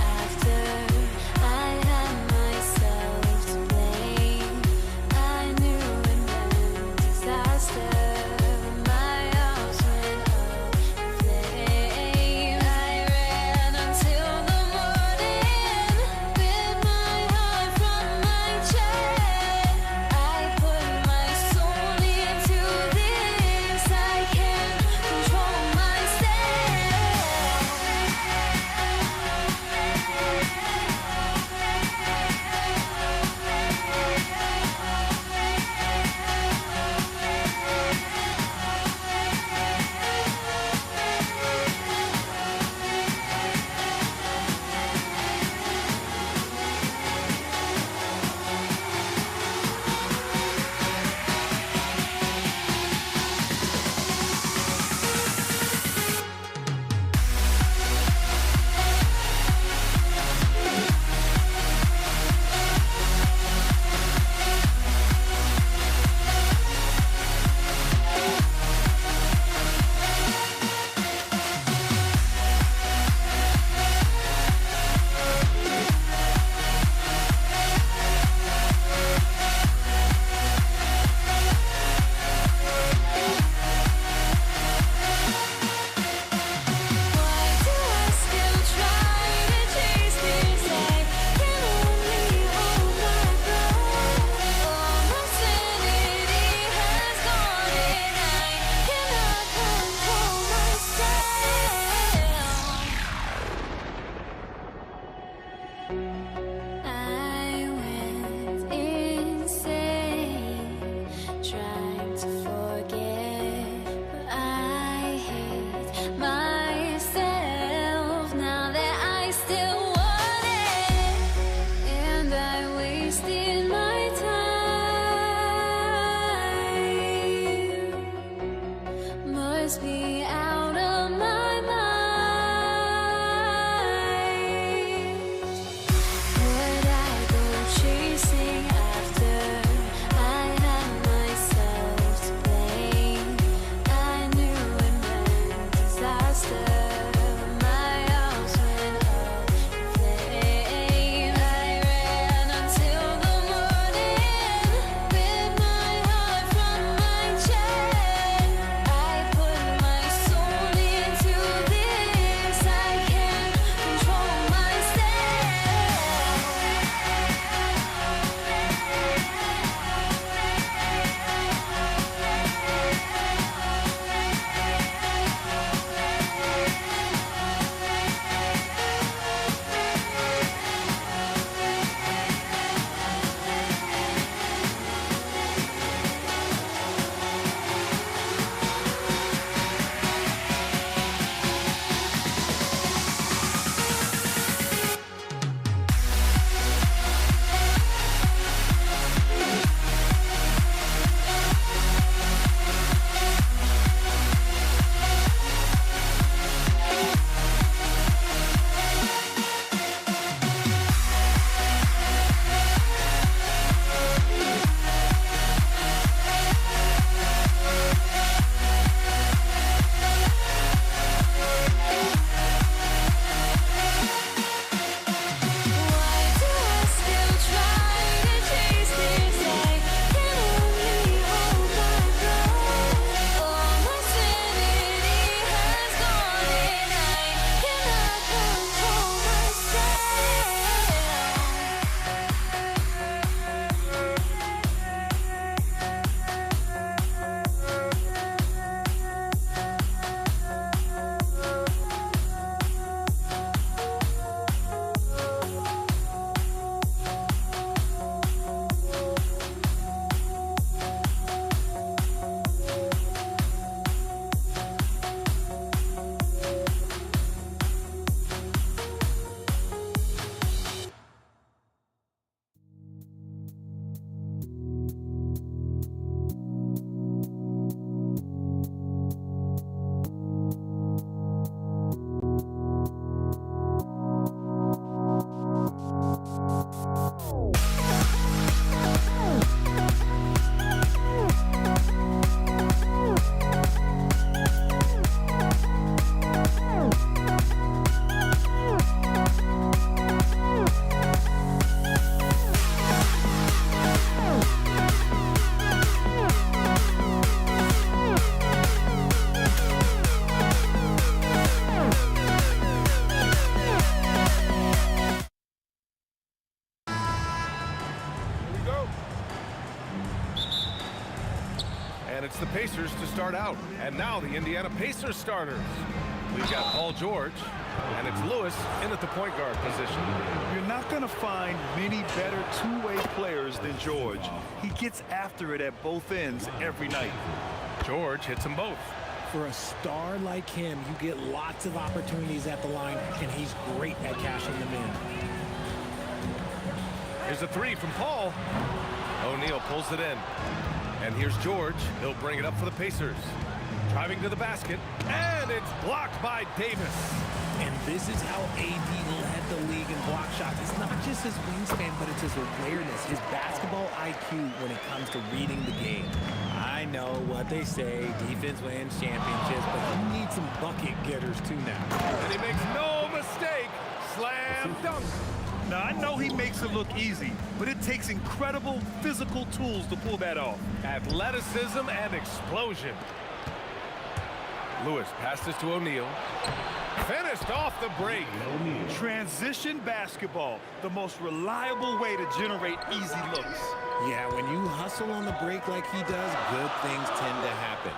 It's the Pacers to start out. And now the Indiana Pacers starters. We've got Paul George, and it's Lewis in at the point guard position. You're not going to find many better two-way players than George. He gets after it at both ends every night. George hits them both. For a star like him, you get lots of opportunities at the line, and he's great at cashing them in. Here's a three from Paul. O'Neal pulls it in. And here's George. He'll bring it up for the Pacers. Driving to the basket, and it's blocked by Davis. And this is how AD led the league in block shots. It's not just his wingspan, but it's his awareness, his basketball IQ when it comes to reading the game. I know what they say, defense wins championships, but you need some bucket getters too now. And he makes no mistake. Slam dunk. Now, I know he makes it look easy, but it takes incredible physical tools to pull that off. Athleticism and explosion. Lewis passes to O'Neal. Finished off the break. Transition basketball, the most reliable way to generate easy looks. Yeah, when you hustle on the break like he does, good things tend to happen.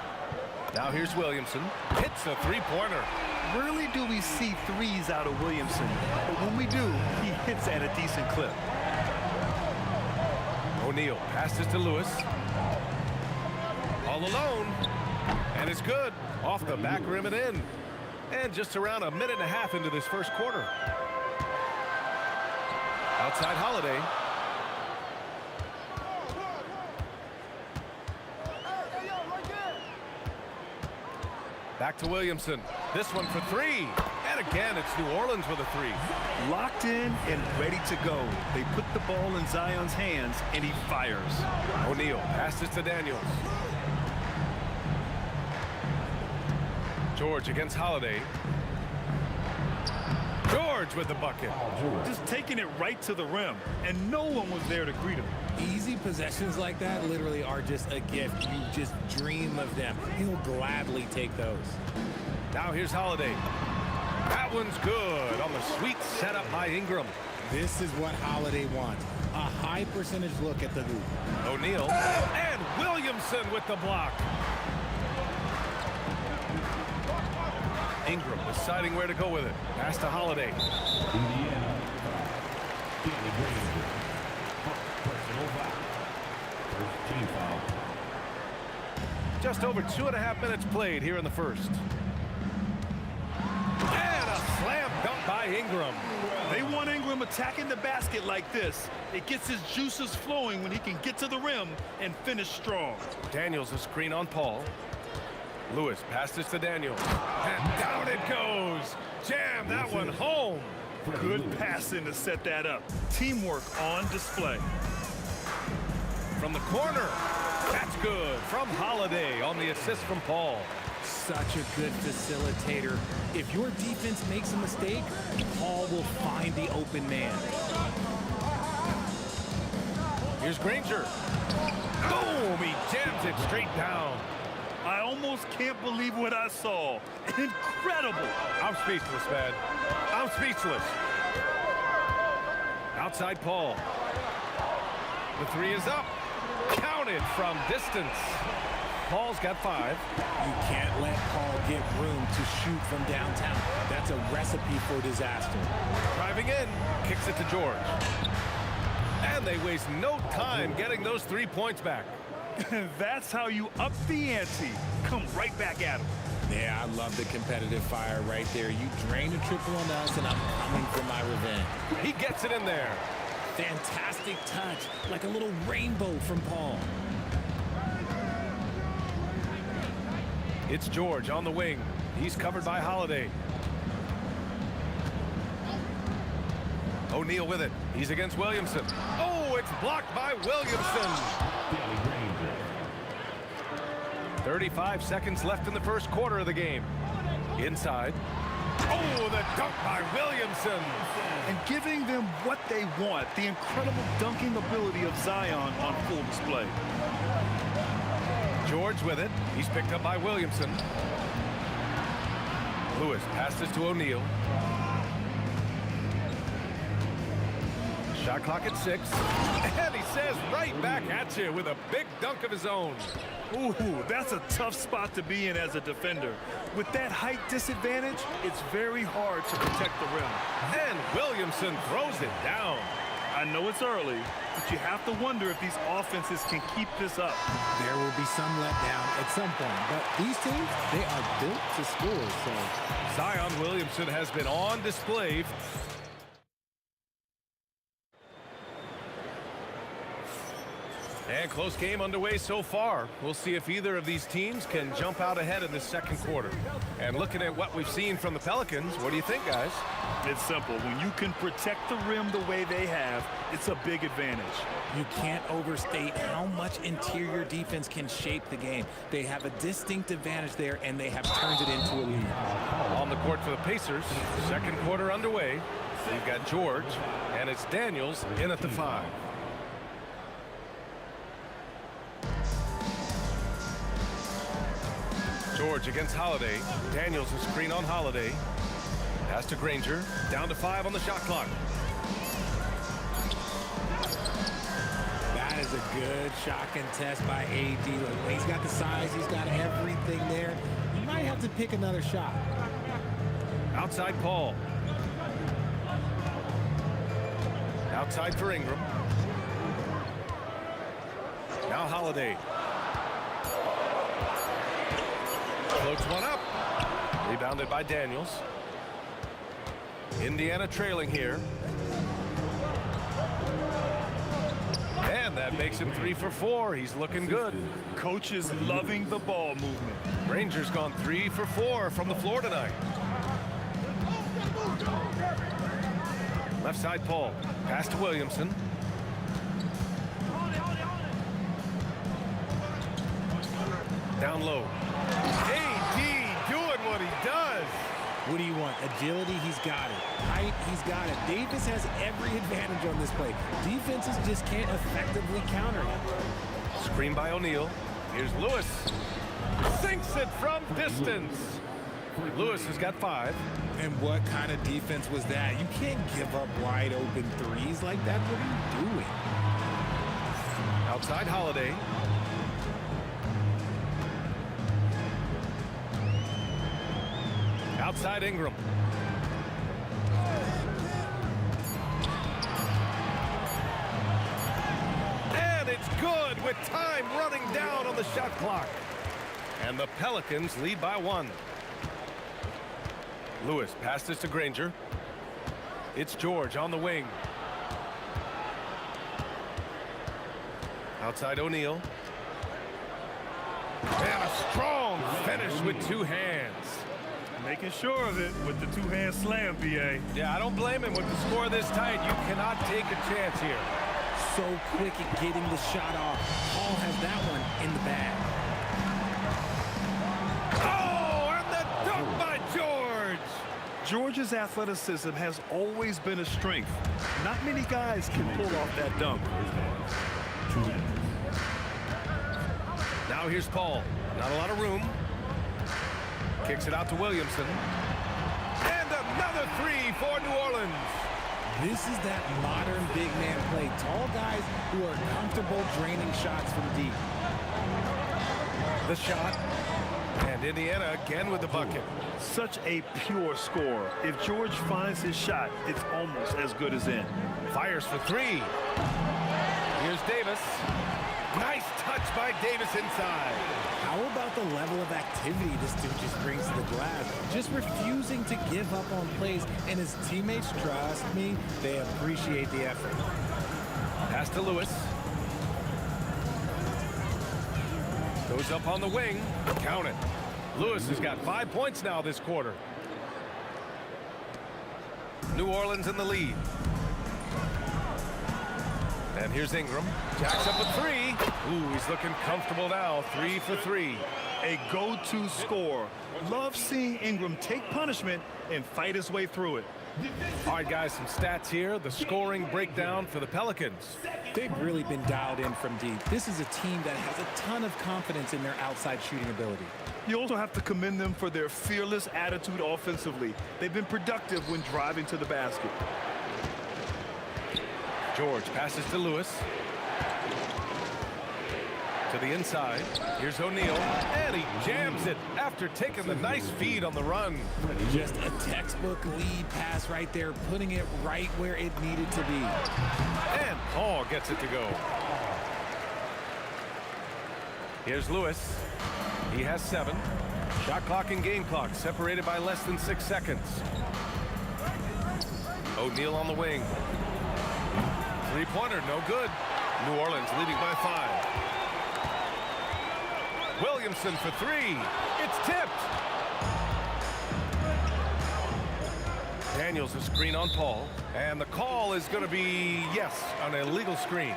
Now here's Williamson. Hits a three-pointer. Rarely do we see threes out of Williamson, but when we do, he hits at a decent clip. O'Neal passes to Lewis. All alone. And it's good. Off the back rim and in. And just around a minute and a half into this first quarter. Outside Holiday. Back to Williamson. This one for three. And again, it's New Orleans with a three. Locked in and ready to go. They put the ball in Zion's hands, and he fires. O'Neal passes to Daniels. George against Holiday. George with the bucket. Just taking it right to the rim, and no one was there to greet him. Easy possessions like that literally are just a gift. You just dream of them. He'll gladly take those. Now here's Holiday. That one's good on the sweet setup by Ingram. This is what Holiday wants. A high percentage look at the hoop. O'Neal and Williamson with the block. Ingram deciding where to go with it. Pass to Holiday. Indiana. Personal foul. First team foul. Just over 2.5 minutes played here in the first. And a slam dunk by Ingram. They want Ingram attacking the basket like this. It gets his juices flowing when he can get to the rim and finish strong. Daniels a screen on Paul. Lewis passes to Daniels. And down it goes. Jam that one home. Good passing to set that up. Teamwork on display. From the corner. That's good. From Holiday on the assist from Paul. Such a good facilitator. If your defense makes a mistake, Paul will find the open man. Here's Granger. Boom! He jams it straight down. I almost can't believe what I saw. Incredible. I'm speechless, man. I'm speechless. Outside Paul. The three is up. Counted from distance. Paul's got 5. You can't let Paul get room to shoot from downtown. That's a recipe for disaster. Driving in, kicks it to George. And they waste no time getting those 3 points back. That's how you up the ante. Come right back at him. Yeah, I love the competitive fire right there. You drain a triple on us, and I'm coming for my revenge. He gets it in there. Fantastic touch, like a little rainbow from Paul. It's George on the wing. He's covered by Holiday. O'Neal with it. He's against Williamson. Oh, it's blocked by Williamson. 35 seconds left in the first quarter of the game. Inside. Oh, the dunk by Williamson. And giving them what they want, the incredible dunking ability of Zion on full display. George with it. He's picked up by Williamson. Lewis passes to O'Neal. Shot Shot clock at 6. And he says right back at you with a big dunk of his own. Ooh, that's a tough spot to be in as a defender. With that height disadvantage, it's very hard to protect the rim. And Williamson throws it down. I know it's early, but you have to wonder if these offenses can keep this up. There will be some letdown at some point, but these teams, they are built to score, so. Zion Williamson has been on display. And close game underway so far. We'll see if either of these teams can jump out ahead in the second quarter. And looking at what we've seen from the Pelicans, what do you think, guys? It's simple. When you can protect the rim the way they have, it's a big advantage. You can't overstate how much interior defense can shape the game. They have a distinct advantage there, and they have turned it into a lead. On the court for the Pacers, second quarter underway. You've got George, and it's Daniels in at the 5. George against Holiday. Daniels a screen on Holiday. Pass to Granger. Down to 5 on the shot clock. That is a good shot contest by AD. Look, he's got the size. He's got everything there. He might have to pick another shot. Outside Paul. Outside for Ingram. Now Holiday. Floats one up. Rebounded by Daniels. Indiana trailing here. And that makes him 3 for 4. He's looking good. Coach is loving the ball movement. Rangers gone 3 for 4 from the floor tonight. Left side Paul. Pass to Williamson. Down low. AD doing what he does. What do you want? Agility, he's got it. Height, he's got it. Davis has every advantage on this play. Defenses just can't effectively counter him. Screen by O'Neal. Here's Lewis. Sinks it from distance. Lewis has got 5. And what kind of defense was that? You can't give up wide open threes like that. What are you doing? Outside Holiday. Outside Ingram. And it's good with time running down on the shot clock. And the Pelicans lead by 1. Lewis passed this to Granger. It's George on the wing. Outside O'Neal. And a strong finish with 2 hands. Making sure of it with the 2-hand slam, BA. Yeah, I don't blame him with the score this tight. You cannot take a chance here. So quick at getting the shot off. Paul has that one in the bag. Oh, and the dunk by George. George's athleticism has always been a strength. Not many guys can pull off that dunk. Now here's Paul. Not a lot of room. Kicks it out to Williamson. And another 3 for New Orleans. This is that modern big man play. Tall guys who are comfortable draining shots from deep. The shot. And Indiana again with the bucket. Such a pure score. If George finds his shot, it's almost as good as in. Fires for 3. Here's Davis. Nice touch by Davis inside. How about the level of activity this dude just brings to the glass? Just refusing to give up on plays, and his teammates, trust me, they appreciate the effort. Pass to Lewis. Goes up on the wing. Count it. Lewis has got 5 points now this quarter. New Orleans in the lead. And here's Ingram. Jacks up a 3. Ooh, he's looking comfortable now. 3 for 3. A go-to score. Love seeing Ingram take punishment and fight his way through it. All right, guys, some stats here. The scoring breakdown for the Pelicans. They've really been dialed in from deep. This is a team that has a ton of confidence in their outside shooting ability. You also have to commend them for their fearless attitude offensively. They've been productive when driving to the basket. George passes to Lewis. To the inside. Here's O'Neal. And he jams it after taking the nice feed on the run. Just a textbook lead pass right there, putting it right where it needed to be. And Paul gets it to go. Here's Lewis. He has 7. Shot clock and game clock separated by less than 6 seconds. O'Neal on the wing. Three-pointer, no good. New Orleans leading by 5. Williamson for 3. It's tipped. Daniels a screen on Paul. And the call is going to be, yes, an illegal screen.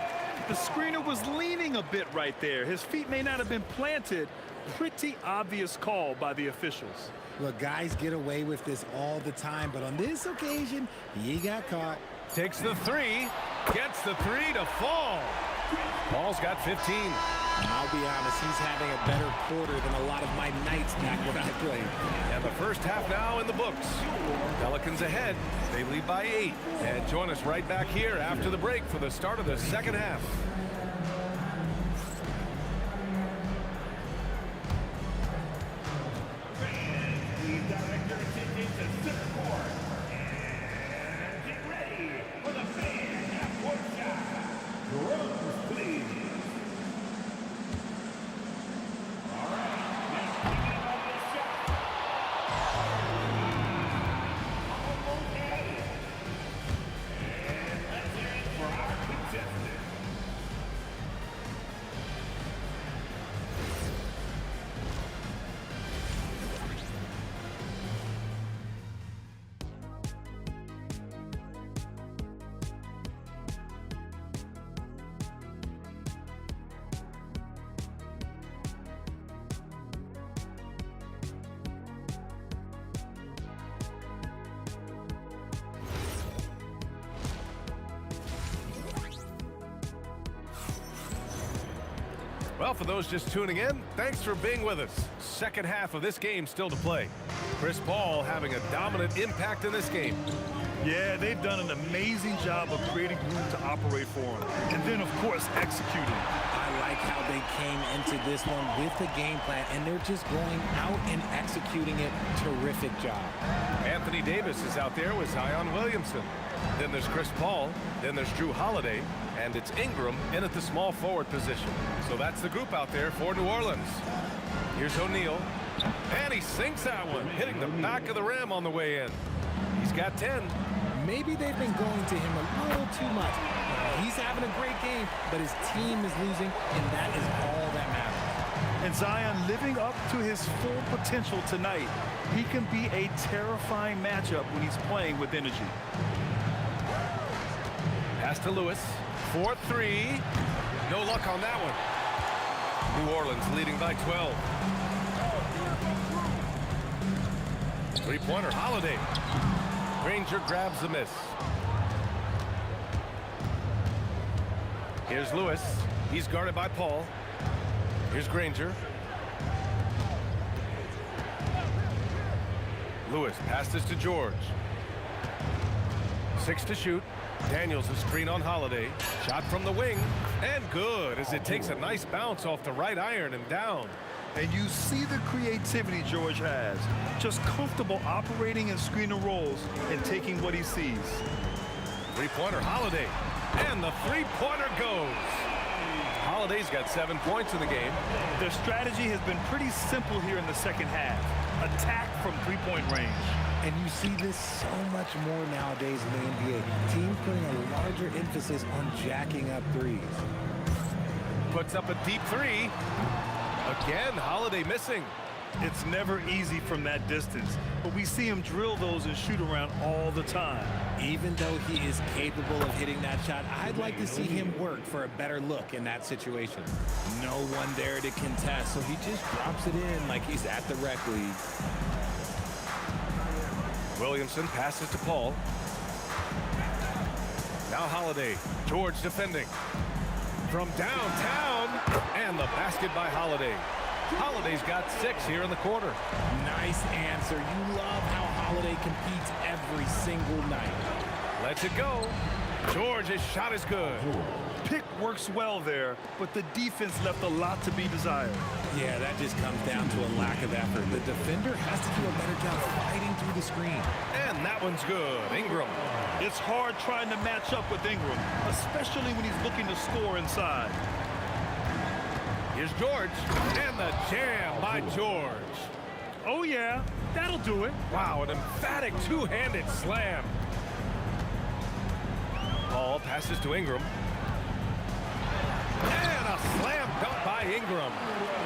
The screener was leaning a bit right there. His feet may not have been planted. Pretty obvious call by the officials. Look, guys get away with this all the time, but on this occasion, he got caught. Takes the 3, gets the 3 to fall. Paul's got 15. I'll be honest, he's having a better quarter than a lot of my nights back when I played. And the first half now in the books. Pelicans ahead. They lead by 8. And join us right back here after the break for the start of the second half. Well, for those just tuning in, thanks for being with us. Second half of this game still to play. Chris Paul having a dominant impact in this game. Yeah, they've done an amazing job of creating room to operate for him. And then, of course, executing. I like how they came into this one with the game plan, and they're just going out and executing it. Terrific job. Anthony Davis is out there with Zion Williamson. Then there's Chris Paul. Then there's Drew Holiday. And it's Ingram in at the small forward position. So that's the group out there for New Orleans. Here's O'Neal. And he sinks that one, hitting the back of the rim on the way in. He's got 10. Maybe they've been going to him a little too much. He's having a great game, but his team is losing, and that is all that matters. And Zion living up to his full potential tonight. He can be a terrifying matchup when he's playing with energy. Pass to Lewis. 4-3. No luck on that one. New Orleans leading by 12. Three-pointer, Holiday. Granger grabs the miss. Here's Lewis. He's guarded by Paul. Here's Granger. Lewis passes to George. 6 to shoot. Daniels a screen on Holiday. Shot from the wing. And good as it takes a nice bounce off the right iron and down. And you see the creativity George has. Just comfortable operating in screen and rolls and taking what he sees. Three-pointer, Holiday. And the three-pointer goes. Holiday's got 7 points in the game. Their strategy has been pretty simple here in the second half. Attack from three-point range. And you see this so much more nowadays in the NBA. Teams putting a larger emphasis on jacking up threes. Puts up a deep 3. Again, Holiday missing. It's never easy from that distance, but we see him drill those and shoot around all the time. Even though he is capable of hitting that shot, I'd like to see him work for a better look in that situation. No one there to contest, so he just drops it in like he's at the rec league. Williamson passes to Paul. Now Holiday. George defending. From downtown, and the basket by Holiday. Holiday's got 6 here in the quarter. Nice answer. You love how Holiday competes every single night. Lets it go. George's shot is good. Pick works well there, but the defense left a lot to be desired. Yeah, that just comes down to a lack of effort. The defender has to do a better job fighting through the screen. And that one's good. Ingram. It's hard trying to match up with Ingram, especially when he's looking to score inside. Here's George. And the jam by George. Oh, yeah, that'll do it. Wow, an emphatic two-handed slam. Paul passes to Ingram. And a slam dunk by Ingram.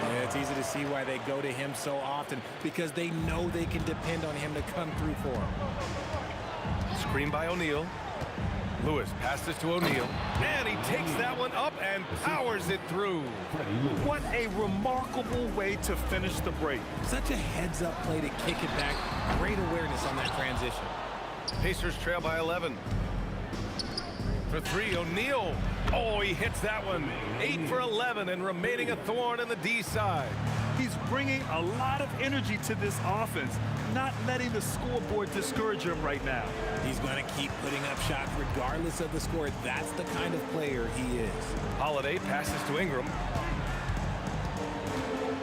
Yeah, it's easy to see why they go to him so often, because they know they can depend on him to come through for them. Screen by O'Neal. Lewis passes to O'Neal. And he takes that one up and powers it through. What a remarkable way to finish the break. Such a heads-up play to kick it back. Great awareness on that transition. Pacers trail by 11. For three, O'Neal. Oh, he hits that one. 8 for 11 and remaining a thorn in the D side. He's bringing a lot of energy to this offense, not letting the scoreboard discourage him right now. He's going to keep putting up shots regardless of the score. That's the kind of player he is. Holiday passes to Ingram.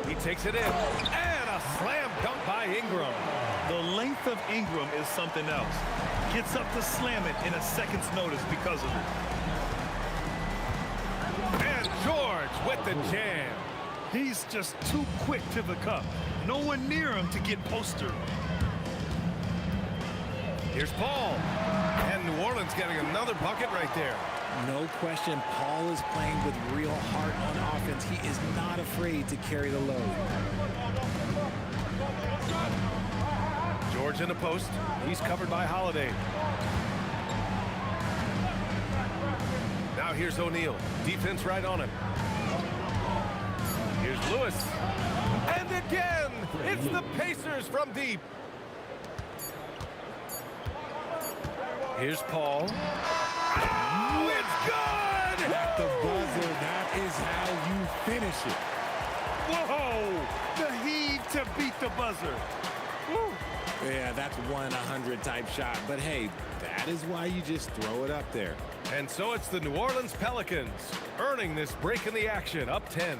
He takes it in. And a slam dunk by Ingram. The length of Ingram is something else. Gets up to slam it in a second's notice because of it. And George with the jam. He's just too quick to the cup. No one near him to get postered. Here's Paul. And New Orleans getting another bucket right there. No question, Paul is playing with real heart on offense. He is not afraid to carry the load. George in the post. He's covered by Holiday. Now here's O'Neal. Defense right on him. Here's Lewis. And again, it's the Pacers from deep. Here's Paul. Oh, it's good! At the buzzer, that is how you finish it. Whoa! The heave to beat the buzzer. Woo. Yeah, that's 1 in 100 type shot. But hey, that is why you just throw it up there. And so it's the New Orleans Pelicans earning this break in the action, up 10.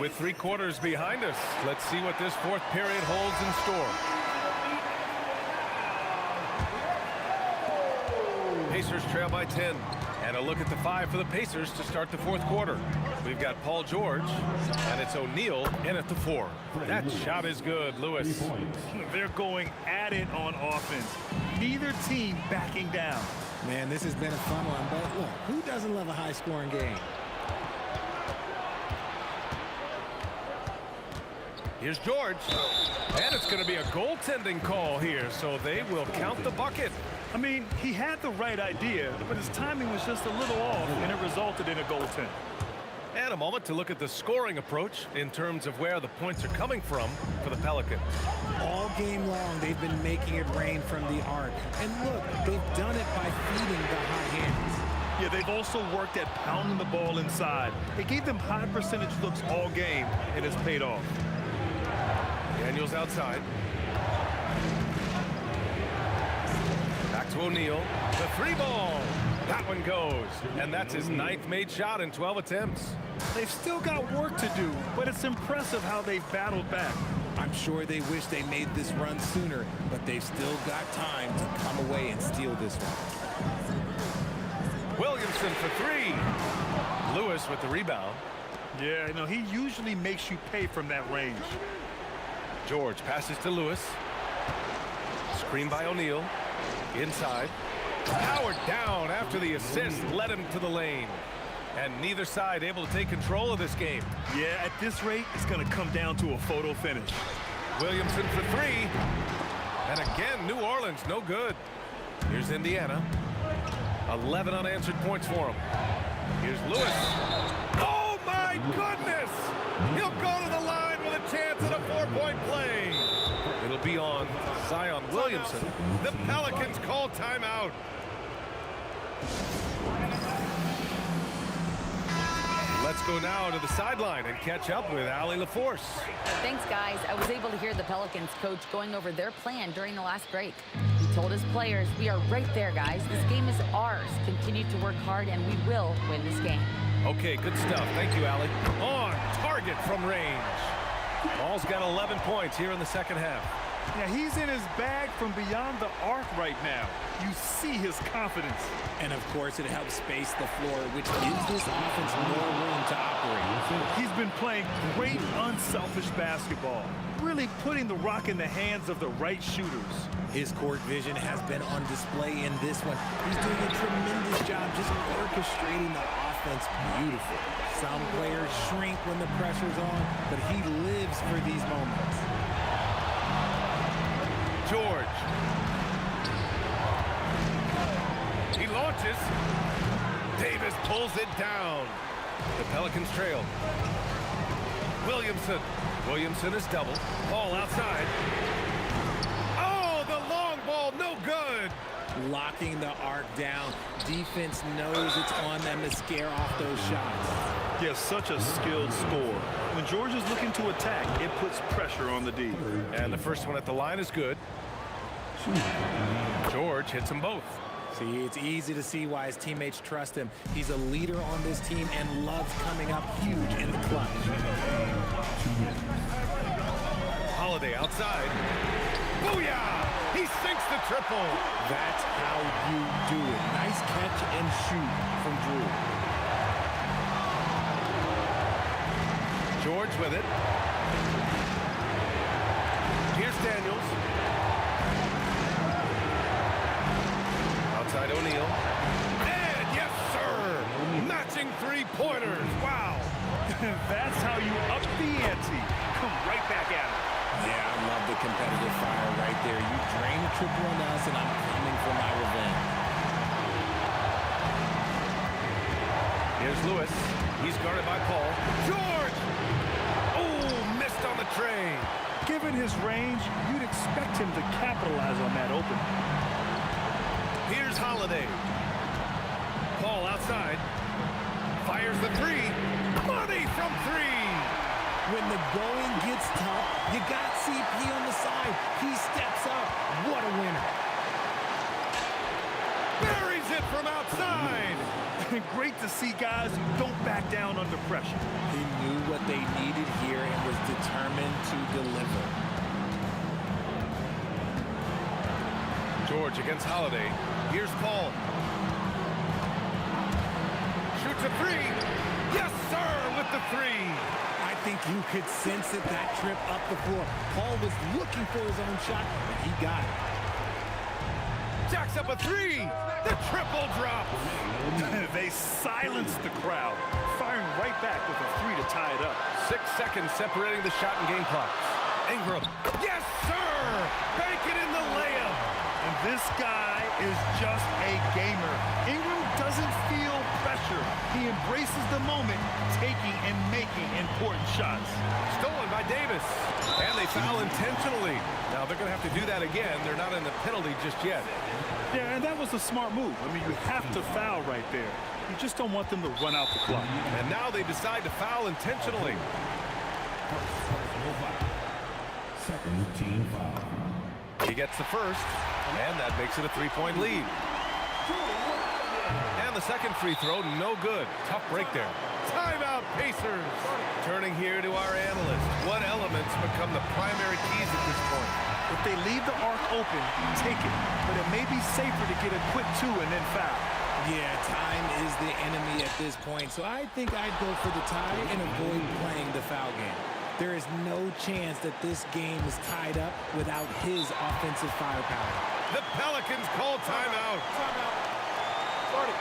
With 3 quarters behind us, let's see what this fourth period holds in store. Pacers trail by 10. And a look at the 5 for the Pacers to start the fourth quarter. We've got Paul George, and it's O'Neal in at the 4. That shot is good, Lewis. They're going at it on offense. Neither team backing down. Man, this has been a fun one, but look, who doesn't love a high-scoring game? Here's George. And it's going to be a goaltending call here, so they will count the bucket. I mean, he had the right idea, but his timing was just a little off, and it resulted in a goaltend. And a moment to look at the scoring approach in terms of where the points are coming from for the Pelicans. All game long, they've been making it rain from the arc. And look, they've done it by feeding the hot hands. Yeah, they've also worked at pounding the ball inside. It gave them high percentage looks all game, and it's paid off. Daniels outside. Back to O'Neal. The 3 ball. That one goes. And that's his 9th made shot in 12 attempts. They've still got work to do, but it's impressive how they've battled back. I'm sure they wish they made this run sooner, but they've still got time to come away and steal this one. Williamson for 3. Lewis with the rebound. Yeah, you know, he usually makes you pay from that range. George passes to Lewis. Screen by O'Neal. Inside. Powered down after the assist led him to the lane. And neither side able to take control of this game. Yeah, at this rate, it's going to come down to a photo finish. Williamson for 3. And again, New Orleans, no good. Here's Indiana. 11 unanswered points for him. Here's Lewis. Oh, my goodness! He'll go to the line with a chance at a 4-point play. It'll be on Zion Williamson. The Pelicans call timeout. Let's go now to the sideline and catch up with Allie LaForce. Thanks, guys. I was able to hear the Pelicans coach going over their plan during the last break. He told his players, we are right there, guys. This game is ours. Continue to work hard, and we will win this game. Okay, good stuff. Thank you, Allie. On target from range. Ball's got 11 points here in the second half. Yeah, he's in his bag from beyond the arc right now. You see his confidence. And, of course, it helps space the floor, which gives this offense more room to operate. He's been playing great, unselfish basketball, really putting the rock in the hands of the right shooters. His court vision has been on display in this one. He's doing a tremendous job just orchestrating the offense beautiful. Some players shrink when the pressure's on, but he lives for these moments. George. He launches. Davis pulls it down. The Pelicans trail. Williamson. Williamson is double. Ball outside. Oh, the long ball, no good. Locking the arc down. Defense knows it's on them to scare off those shots. He has such a skilled scorer. When George is looking to attack, it puts pressure on the D. And the first one at the line is good. George hits them both. See, it's easy to see why his teammates trust him. He's a leader on this team and loves coming up huge in the clutch. Holiday outside. Booyah! He sinks the triple. That's how you do it. Nice catch and shoot from Drew. George with it. Here's Daniels. Outside O'Neal. And yes, sir! Matching three-pointers. Wow! That's how you up the ante. Come right back at it. Yeah, I love the competitive fire right there. You drain a triple on us, and I'm coming for my revenge. Here's Lewis. He's guarded by Paul. George! Oh, missed on the tray. Given his range, you'd expect him to capitalize on that opening. Here's Holiday. Paul outside. Fires the three. Money from three. When the going gets tough, you got CP on the side. He steps up. What a winner. Buries it from outside. Great to see guys who don't back down under pressure. He knew what they needed here and was determined to deliver. George against Holiday. Here's Paul. Shoots a three. Yes, sir, with the three. I think you could sense it, that trip up the floor. Paul was looking for his own shot, and he got it. Jacks up a three. The triple drop. They silenced the crowd, firing right back with a three to tie it up. 6 seconds separating the shot and game clock. Ingram. Yes, sir. Bank it in the layup. And this guy is just a gamer. Ingram doesn't feel pressure. He embraces the moment, taking and making important shots. Stolen by Davis. And they foul intentionally. Now they're going to have to do that again. They're not in the penalty just yet. Yeah, and that was a smart move. I mean, you have to foul right there. You just don't want them to run out the clock. And now they decide to foul intentionally. Second team foul. He gets the first, and that makes it a three-point lead. And the second free throw, no good. Tough break there. Timeout, Pacers. Turning here to our analyst. What elements become the primary keys at this point? If they leave the arc open, take it. But it may be safer to get a quick two and then foul. Yeah, time is the enemy at this point, so I think I'd go for the tie and avoid playing the foul game. There is no chance that this game is tied up without his offensive firepower. The Pelicans call timeout. Timeout. Start it.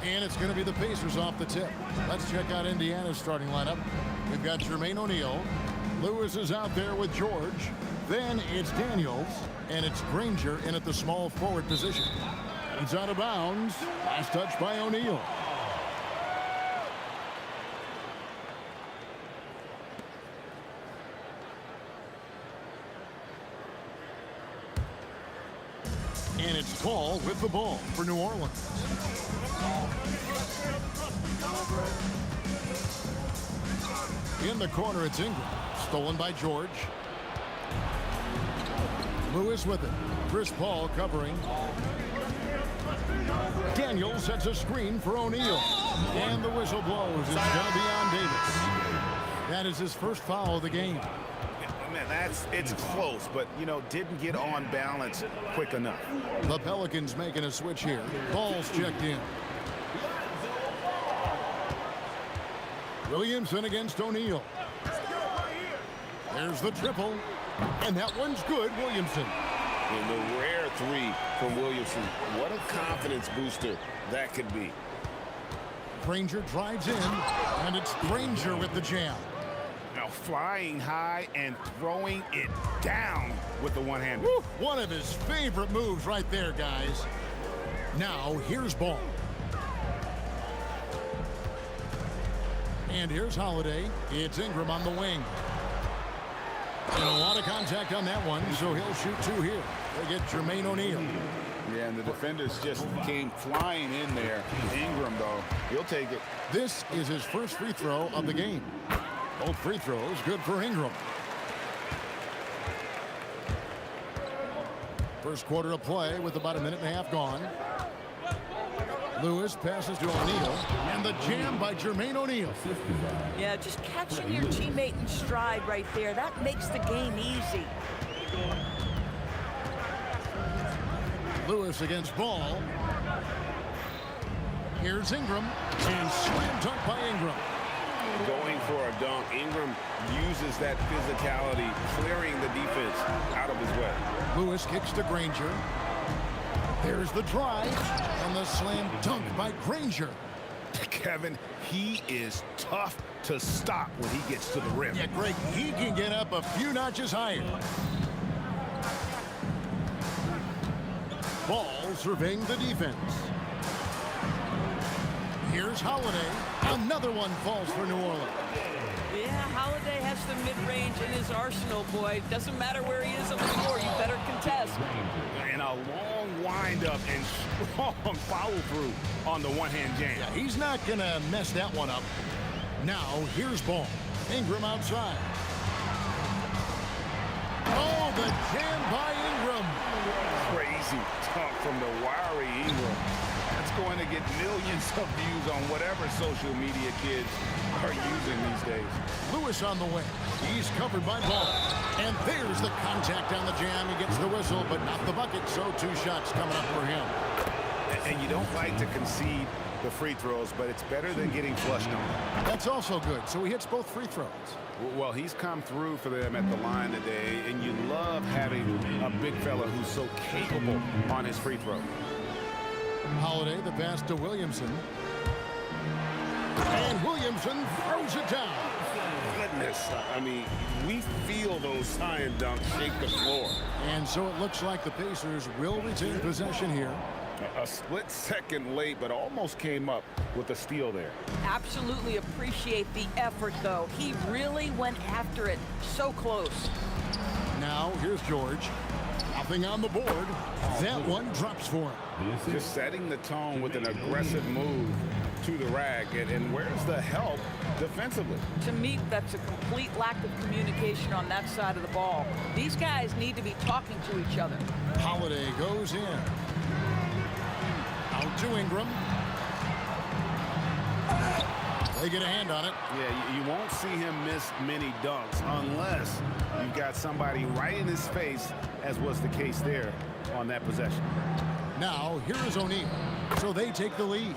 And it's going to be the Pacers off the tip. Let's check out Indiana's starting lineup. We've got Jermaine O'Neal. Lewis is out there with George. Then it's Daniels. And it's Granger in at the small forward position. It's out of bounds. Last touch by O'Neal. And it's Paul with the ball for New Orleans. In the corner, it's Ingram. Stolen by George. Lewis with it. Chris Paul covering. Daniels sets a screen for O'Neal. And the whistle blows. It's going to be on Davis. That is his first foul of the game. Man, it's close, but, you know, didn't get on balance quick enough. The Pelicans making a switch here. Ball's checked in. Williamson against O'Neal. There's the triple. And that one's good, Williamson. And the rare three from Williamson. What a confidence booster that could be. Granger drives in, and it's Granger with the jam. Now flying high and throwing it down with the one-hander. One of his favorite moves right there, guys. Now, here's Ball. And here's Holiday. It's Ingram on the wing. And a lot of contact on that one, so he'll shoot two here. They get Jermaine O'Neal. Yeah, and the defenders just came flying in there. Ingram, though, he'll take it. This is his first free throw of the game. Both free throws good for Ingram. First quarter of play with about a minute and a half gone. Lewis passes to O'Neal, and the jam by Jermaine O'Neal. Yeah, just catching your teammate in stride right there. That makes the game easy. Lewis against Ball. Here's Ingram, and slam dunk by Ingram. going for a dunk. Ingram uses that physicality, clearing the defense out of his way. Lewis kicks to Granger. There's the drive and the slam dunk by Granger. Kevin, he is tough to stop when he gets to the rim. Yeah, Greg, he can get up a few notches higher. Ball surveying the defense. Here's Holiday. Another one falls for New Orleans. Yeah, Holiday has the mid-range in his arsenal, boy. Doesn't matter where he is on the floor, you better contest. And a long wind-up and strong follow-through on the one-hand jam. Yeah, he's not going to mess that one up. Now, here's Ball. Ingram outside. Oh, the jam by Ingram. Crazy dunk from the wiry Ingram. That's going to get millions of views on whatever social media kids are using these days. Lewis on the wing. He's covered by Ball. And there's the contact on the jam. He gets the whistle, but not the bucket, so 2 shots coming up for him. And you don't like to concede the free throws, but it's better than getting flushed on. That's also good, so he hits both free throws. Well, he's come through for them at the line today, and you love having a big fella who's so capable on his free throw. Holiday, the pass to Williamson. And Williamson throws it down. Goodness, I mean, we feel those science dunks shake the floor. And so it looks like the Pacers will retain possession here. A split second late, but almost came up with a steal there. Absolutely appreciate the effort, though. He really went after it. So close. Now, here's George. Nothing on the board. That one drops for him. Just setting the tone with an aggressive move to the rack. And where's the help defensively? To me, that's a complete lack of communication on that side of the ball. These guys need to be talking to each other. Holiday goes in. Out to Ingram. They get a hand on it. Yeah, you won't see him miss many dunks unless you've got somebody right in his face, as was the case there on that possession. Now, here is O'Neal. So they take the lead.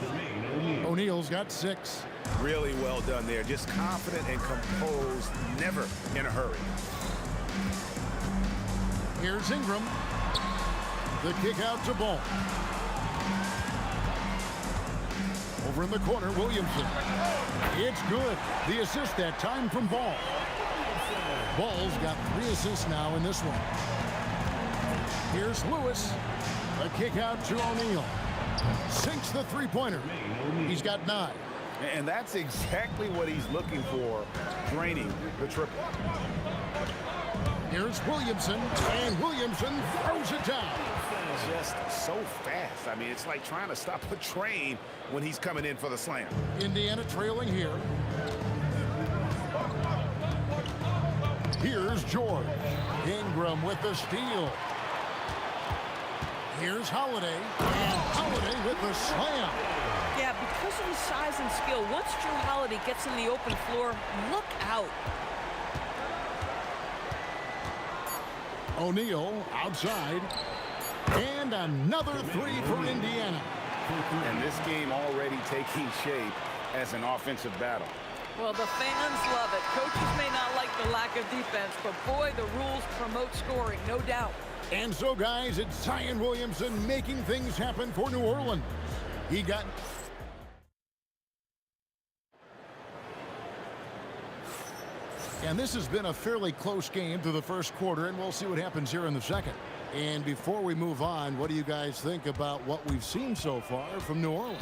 O'Neal's got 6. Really well done there. Just confident and composed, never in a hurry. Here's Ingram. The kick out to Ball. Over in the corner, Williamson. It's good. The assist that time from Ball. Ball's got 3 assists now in this one. Here's Lewis. A kick out to O'Neal. Sinks the three-pointer. He's got 9. And that's exactly what he's looking for, draining the triple. Here's Williamson, and Williamson throws it down. Just so fast. I mean, it's like trying to stop a train when he's coming in for the slam. Indiana trailing here. Here's George. Ingram with the steal. Here's Holiday, and Holiday with the slam. Yeah, because of his size and skill, once Drew Holiday gets in the open floor, look out. O'Neal outside. And another 3 for Indiana. And this game already taking shape as an offensive battle. Well, the fans love it. Coaches may not like the lack of defense, but boy, the rules promote scoring, no doubt. And so, guys, it's Zion Williamson making things happen for New Orleans. He got... And this has been a fairly close game through the first quarter, and we'll see what happens here in the second. And before we move on, what do you guys think about what we've seen so far from New Orleans?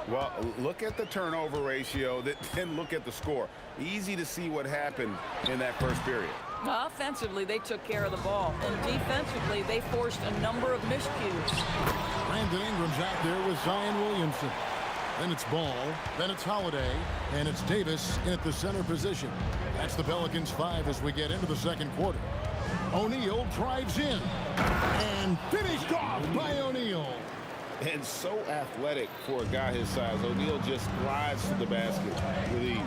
Well, look at the turnover ratio, then look at the score. Easy to see what happened in that first period. Offensively, they took care of the ball. And defensively, they forced a number of miscues. Brandon Ingram's out there with Zion Williamson. Then it's Ball, then it's Holiday, and it's Davis in at the center position. That's the Pelicans 5 as we get into the second quarter. O'Neal drives in, and finished off by O'Neal. And so athletic for a guy his size. O'Neal just glides to the basket with ease.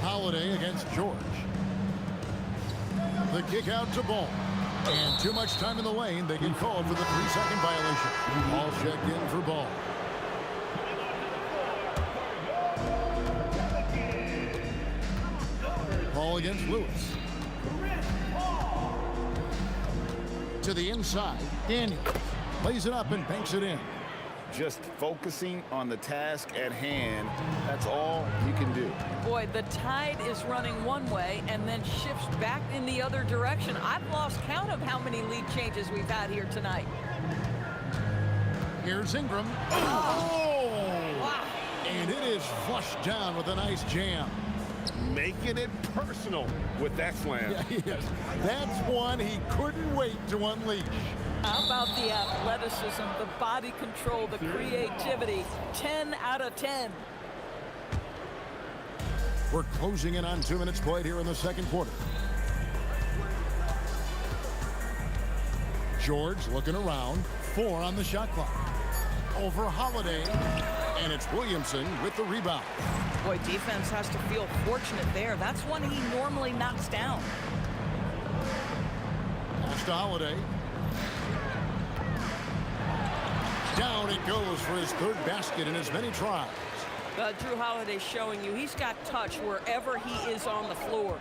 Holiday against George. The kick out to Ball. And too much time in the lane. They get called for the 3-second violation. Ball checked in for Ball. against Lewis. To the inside, Daniels lays it up and banks it in. Just focusing on the task at hand, that's all you can do. Boy, the tide is running one way and then shifts back in the other direction. I've lost count of how many lead changes we've had here tonight. Here's Ingram. Oh! Wow. And it is flushed down with a nice jam. Making it personal with that slam. Yeah, yes. That's one he couldn't wait to unleash. How about the athleticism, the body control, the creativity? 10 out of 10. We're closing in on 2 minutes played here in the second quarter. George looking around. 4 on the shot clock. Over Holiday. And it's Williamson with the rebound. Boy, defense has to feel fortunate there. That's one he normally knocks down. Pass to Holiday. Down it goes for his 3rd basket in as many tries. Drew Holiday showing you he's got touch wherever he is on the floor.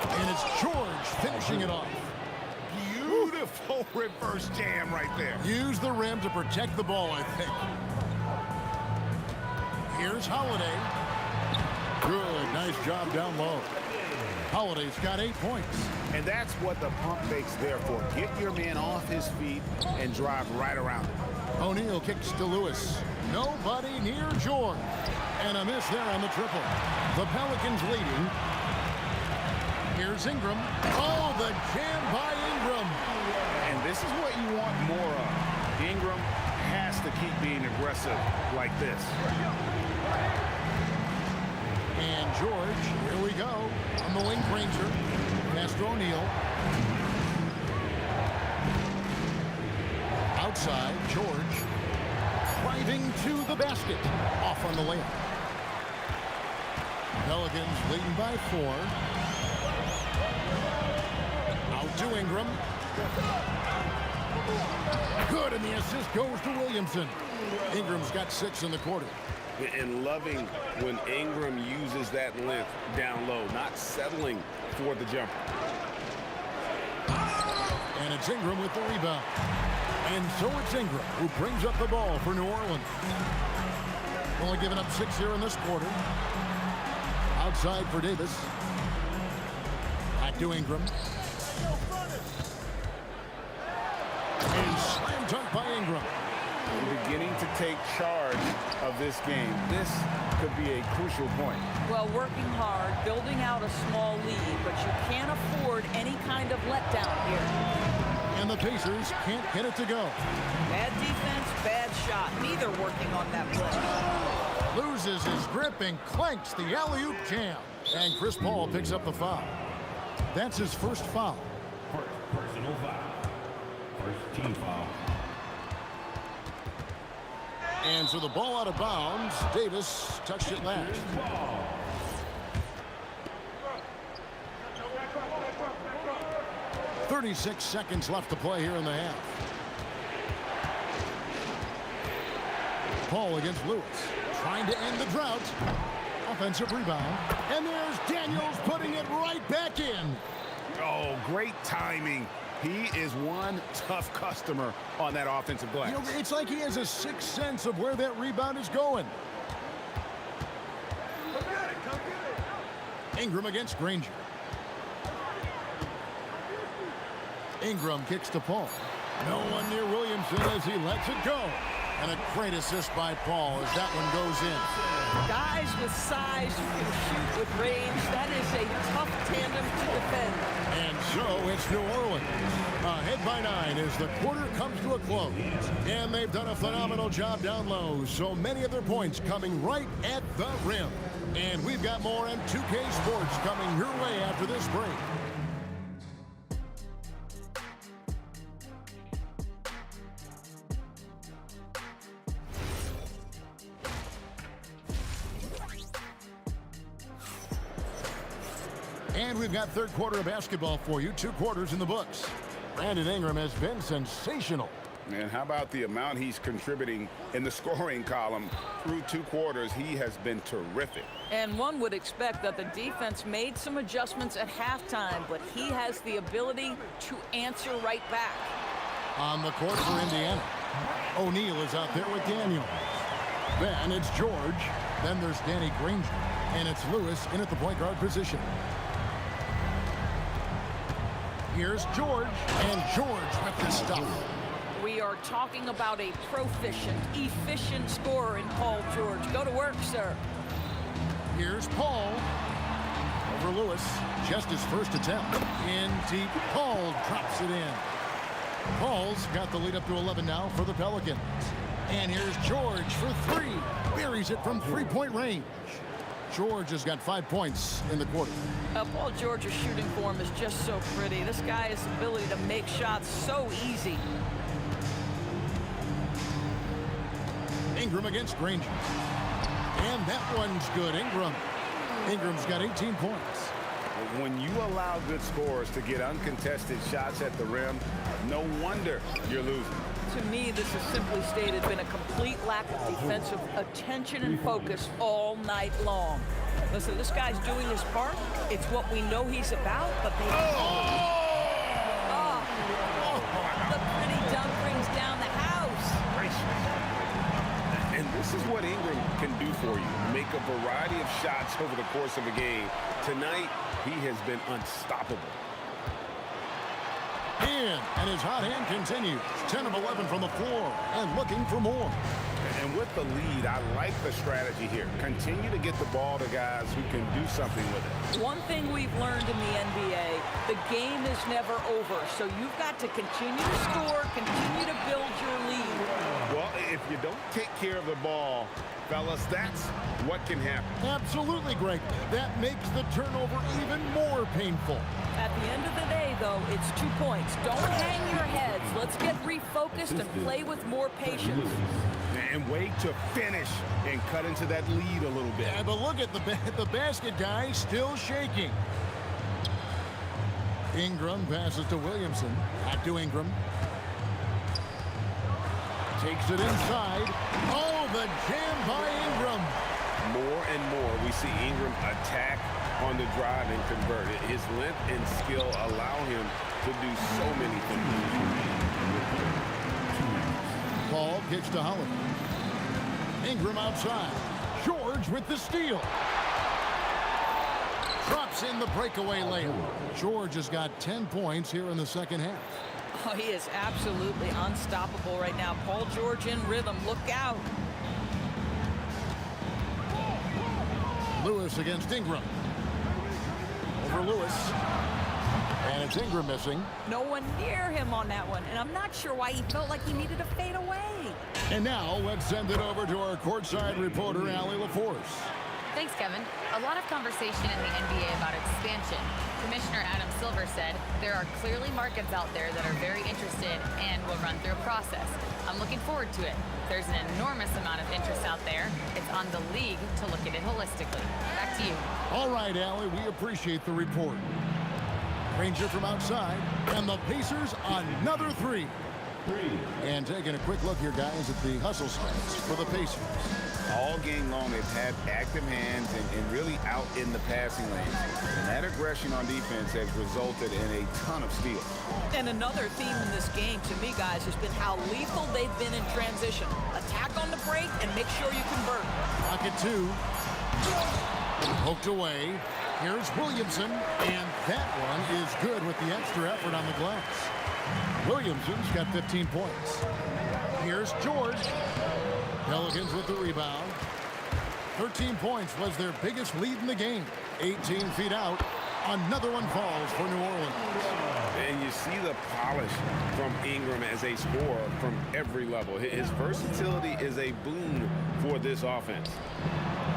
And it's George finishing it off. Beautiful reverse jam right there. Use the rim to protect the ball, I think. Here's Holiday. Good, nice job down low. Holiday's got 8 points. And that's what the pump fake's there for. Get your man off his feet and drive right around him. O'Neal kicks to Lewis. Nobody near George. And a miss there on the triple. The Pelicans leading. Here's Ingram. Oh, the jam by Ingram. And this is what you want more of. Ingram has to keep being aggressive like this. And George, here we go, on the wing Granger. Pass to O'Neal. Outside, George. Driving to the basket. Off on the layup. Pelicans leading by 4. Out to Ingram. Good, and the assist goes to Williamson. Ingram's got 6 in the quarter. And loving when Ingram uses that length down low, not settling for the jumper. And it's Ingram with the rebound. And so it's Ingram who brings up the ball for New Orleans. Only giving up 6 here in this quarter. Outside for Davis. Back to Ingram. And slam dunk by Ingram. Beginning to take charge of this game. This could be a crucial point. Well, working hard, building out a small lead, but you can't afford any kind of letdown here. And the Pacers can't get it to go. Bad defense, bad shot. Neither working on that play. Loses his grip and clanks the alley-oop jam. And Chris Paul picks up the foul. That's his first foul. Personal foul. First team foul. And so the ball out of bounds. Davis touched it last. 36 seconds left to play here in the half. Paul against Lewis. Trying to end the drought. Offensive rebound. And there's Daniels putting it right back in. Oh, great timing. He is one tough customer on that offensive glass. You know, it's like he has a sixth sense of where that rebound is going. Ingram against Granger. Ingram kicks to Paul. No one near Williamson as he lets it go. And a great assist by Paul as that one goes in. Guys with size who can shoot with range, that is a tough tandem to defend. And so it's New Orleans ahead by 9 as the quarter comes to a close. And they've done a phenomenal job down low. So many of their points coming right at the rim. And we've got more on 2K Sports coming your way after this break. And we've got third quarter of basketball for you. 2 quarters in the books. Brandon Ingram has been sensational. And how about the amount he's contributing in the scoring column? Through 2 quarters, he has been terrific. And one would expect that the defense made some adjustments at halftime, but he has the ability to answer right back. On the court for Indiana, O'Neal is out there with Daniels. Then it's George. Then there's Danny Granger. And it's Lewis in at the point guard position. Here's George. And George with the stuff. We are talking about a proficient, efficient scorer in Paul George. Go to work, sir. Here's Paul. Over Lewis. Just his first attempt. In deep. Paul drops it in. Paul's got the lead up to 11 now for the Pelicans. And here's George for 3. Buries it from 3-point range. George has got 5 points in the quarter. Paul George's shooting form is just so pretty. This guy has the ability to make shots so easy. Ingram against Granger. And that one's good. Ingram's got 18 points. When you allow good scorers to get uncontested shots at the rim, no wonder you're losing. To me, this has simply stated been a complete lack of defensive attention and focus all night long. Listen, this guy's doing his part. It's what we know he's about, but they... The pretty dunk brings down the house. And this is what Ingram can do for you. Make a variety of shots over the course of a game. Tonight, he has been unstoppable. And his hot hand continues. 10 of 11 from the floor and looking for more. And with the lead, I like the strategy here. Continue to get the ball to guys who can do something with it. One thing we've learned in the NBA, the game is never over. So you've got to continue to score, continue to build your lead. Well, if you don't take care of the ball, fellas, that's what can happen. Absolutely, Greg. That makes the turnover even more painful. At the end of the day, though, it's 2 points. Don't hang your heads. Let's get refocused and play with more patience. And wait to finish and cut into that lead a little bit. Yeah, but look at the basket guy still shaking. Ingram passes to Williamson. Back to Ingram. Takes it inside. Oh, the jam by Ingram. More and more we see Ingram attack on the drive and convert it. His length and skill allow him to do so many things. Paul kicks to Holiday. Ingram outside. George with the steal. Drops in the breakaway layup. George has got 10 points here in the second half. Oh, he is absolutely unstoppable right now. Paul George in rhythm. Look out. Lewis against Ingram. Over Lewis. And it's Ingram missing. No one near him on that one. And I'm not sure why he felt like he needed to fade away. And now let's send it over to our courtside reporter, Allie LaForce. Thanks, Kevin. A lot of conversation in the NBA about expansion. Commissioner Adam Silver said there are clearly markets out there that are very interested and will run through a process. I'm looking forward to it. There's an enormous amount of interest out there. It's on the league to look at it holistically. Back to you. All right, Allie, we appreciate the report. Granger from outside, and the Pacers another 3. And taking a quick look here, guys, at the hustle stats for the Pacers. All game long, they've had active hands and really out in the passing lanes. And that aggression on defense has resulted in a ton of steals. And another theme in this game, to me, guys, has been how lethal they've been in transition. Attack on the break and make sure you convert. Pocket 2. Poked away. Here's Williamson, and that one is good with the extra effort on the glass. Williamson's got 15 points. Here's George. Pelicans with the rebound. 13 points was their biggest lead in the game. 18 feet out. Another one falls for New Orleans. And you see the polish from Ingram as a scorer from every level. His versatility is a boon for this offense.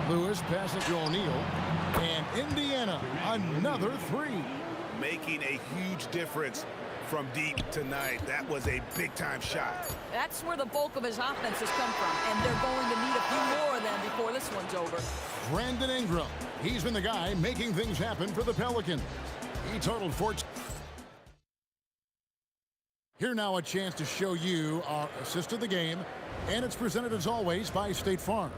Lewis passes to O'Neal. And Indiana, another 3. Making a huge difference from deep tonight. That was a big-time shot. That's where the bulk of his offense has come from, and they're going to need a few more of them before this one's over. Brandon Ingram. He's been the guy making things happen for the Pelicans. He totaled 14. Here now a chance to show you our assist of the game, and it's presented as always by State Farm.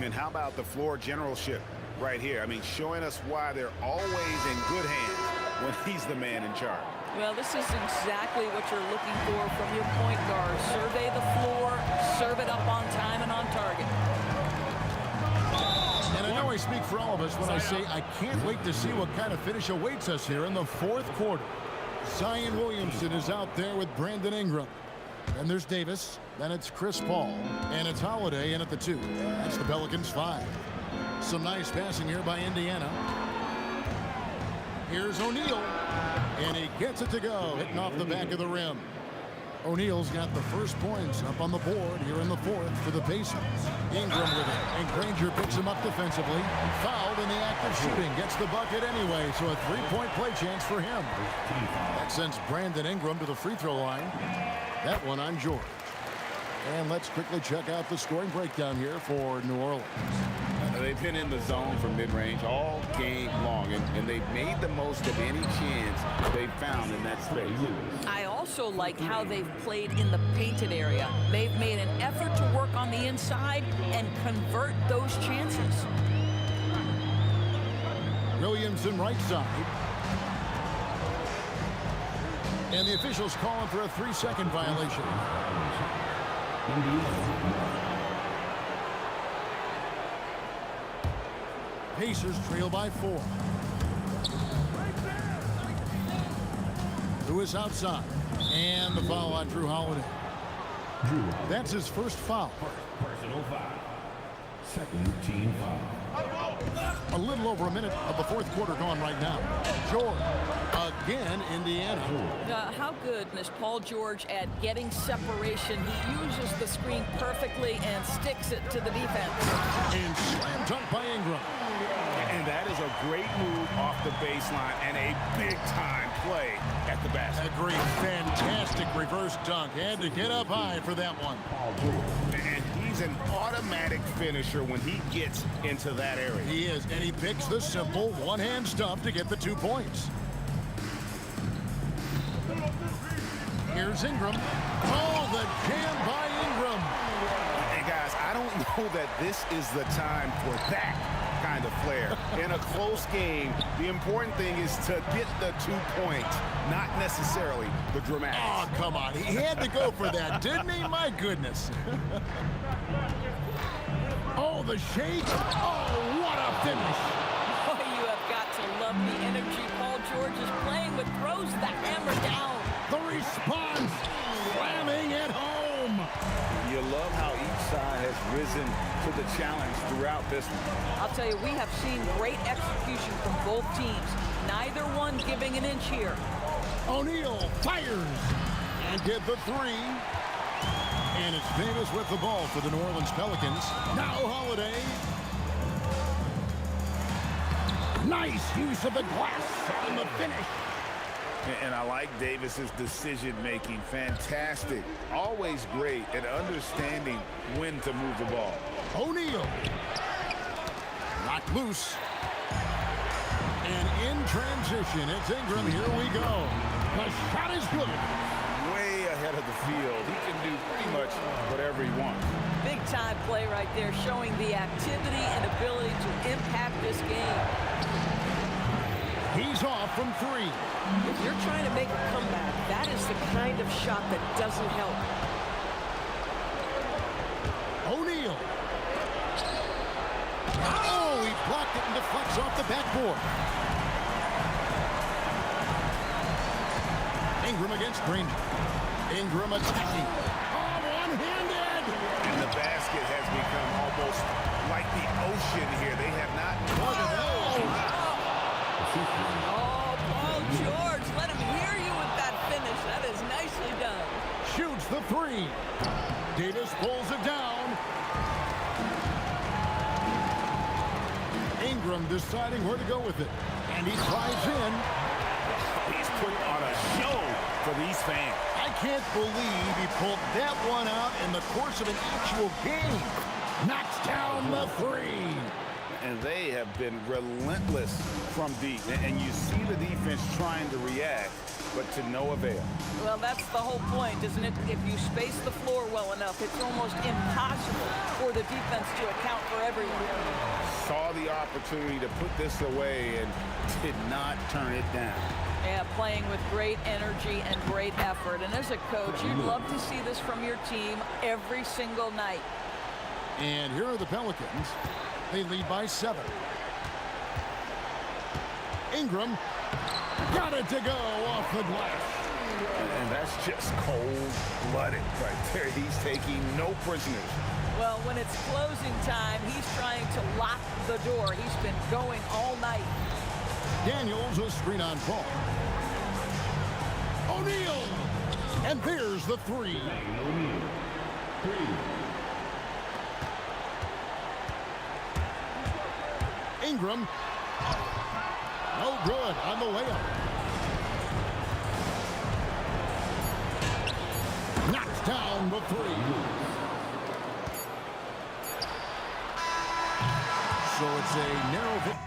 And how about the floor generalship right here? I mean, showing us why they're always in good hands when he's the man in charge. Well, this is exactly what you're looking for from your point guard. Survey the floor, serve it up on time and on target. And I know I speak for all of us when I say I can't wait to see what kind of finish awaits us here in the fourth quarter. Zion Williamson is out there with Brandon Ingram. And there's Davis. Then it's Chris Paul. And it's Holiday in at the 2. That's the Pelicans 5. Some nice passing here by Indiana. Here's O'Neal. And he gets it to go, hitting off the back of the rim. O'Neal's got the first points up on the board here in the fourth for the Pacers. Ingram with it, and Granger picks him up defensively. Fouled in the act of shooting, gets the bucket anyway, so a three-point play chance for him. That sends Brandon Ingram to the free throw line. That one on George. And let's quickly check out the scoring breakdown here for New Orleans. They've been in the zone for mid-range all game long, and they've made the most of any chance they've found in that space. I also like how they've played in the painted area. They've made an effort to work on the inside and convert those chances. Williamson right side. And the officials calling for a 3-second violation. Pacers trail by 4. Lewis outside. And the foul on Drew Holiday. That's his first foul. Personal foul. Second team foul. A little over a minute of the fourth quarter gone right now. George. Again, Indiana. How good is Paul George at getting separation? He uses the screen perfectly and sticks it to the defense. And slam dunk by Ingram. And that is a great move off the baseline and a big-time play at the basket. Agreed. Fantastic reverse dunk. Had to get up high for that one. And he's an automatic finisher when he gets into that area. He is, and he picks the simple one-hand stuff to get the 2 points. Here's Ingram. Oh, the jam by Ingram. Hey, guys, I don't know that this is the time for that kind of flair. In a close game, the important thing is to get the 2 points, not necessarily the dramatics. Oh, come on. He had to go for that, didn't he? My goodness. Oh, the shake. Oh, what a finish. Oh, you have got to love the energy Paul George is playing with. Throws the hammer down. The response, slamming it home. You love how each side has risen to the challenge throughout this one. I'll tell you, we have seen great execution from both teams. Neither one giving an inch here. O'Neal fires and get the 3. And it's Davis with the ball for the New Orleans Pelicans. Now Holiday. Nice use of the glass on the finish. And I like Davis's decision-making. Fantastic. Always great at understanding when to move the ball. O'Neal. Knocked loose. And in transition, it's Ingram. Here we go. The shot is good. Way ahead of the field. He can do pretty much whatever he wants. Big time play right there, showing the activity and ability to impact this game. He's off from 3. If you're trying to make a comeback, that is the kind of shot that doesn't help. O'Neal. Oh, he blocked it and deflects off the backboard. Ingram against Granger. Ingram attacking. Oh, one-handed. And the basket has become almost like the ocean here. They have not... Oh, Paul George, let him hear you with that finish. That is nicely done. Shoots the 3. Davis pulls it down. Ingram deciding where to go with it. And he drives in. He's putting on a show for these fans. I can't believe he pulled that one out in the course of an actual game. Knocks down the 3. And they have been relentless from deep. And you see the defense trying to react, but to no avail. Well, that's the whole point, isn't it? If you space the floor well enough, it's almost impossible for the defense to account for everyone. Saw the opportunity to put this away and did not turn it down. Yeah, playing with great energy and great effort. And as a coach, you'd love to see this from your team every single night. And here are the Pelicans. They lead by 7. Ingram got it to go off the glass. And that's just cold-blooded right there. He's taking no prisoners. Well, when it's closing time, he's trying to lock the door. He's been going all night. Daniels, a screen on Paul. O'Neal! And there's the 3. Ingram. No good on the layup. Knocks down the 3. So it's a narrow victory.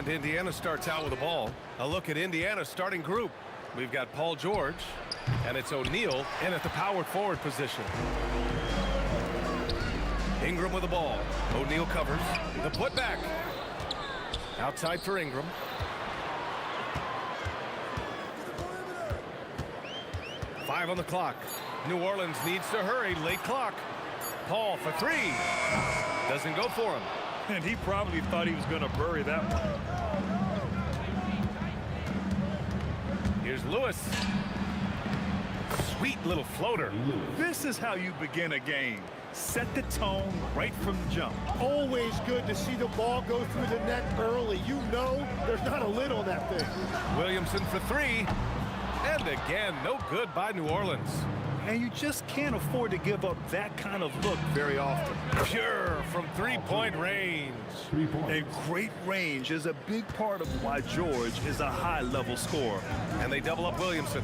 And Indiana starts out with the ball. A look at Indiana's starting group. We've got Paul George, and it's O'Neal in at the power forward position. Ingram with the ball. O'Neal covers. The putback. Outside for Ingram. Five on the clock. New Orleans needs to hurry. Late clock. Paul for three. Doesn't go for him. And he probably thought he was going to bury that one. Here's Lewis. Sweet little floater. This is how you begin a game. Set the tone right from the jump. Always good to see the ball go through the net early. You know there's not a lid on that thing. Williamson for three. And again, no good by New Orleans. And you just can't afford to give up that kind of look very often. Pure from three-point range. And great range is a big part of why George is a high-level scorer. And they double up Williamson.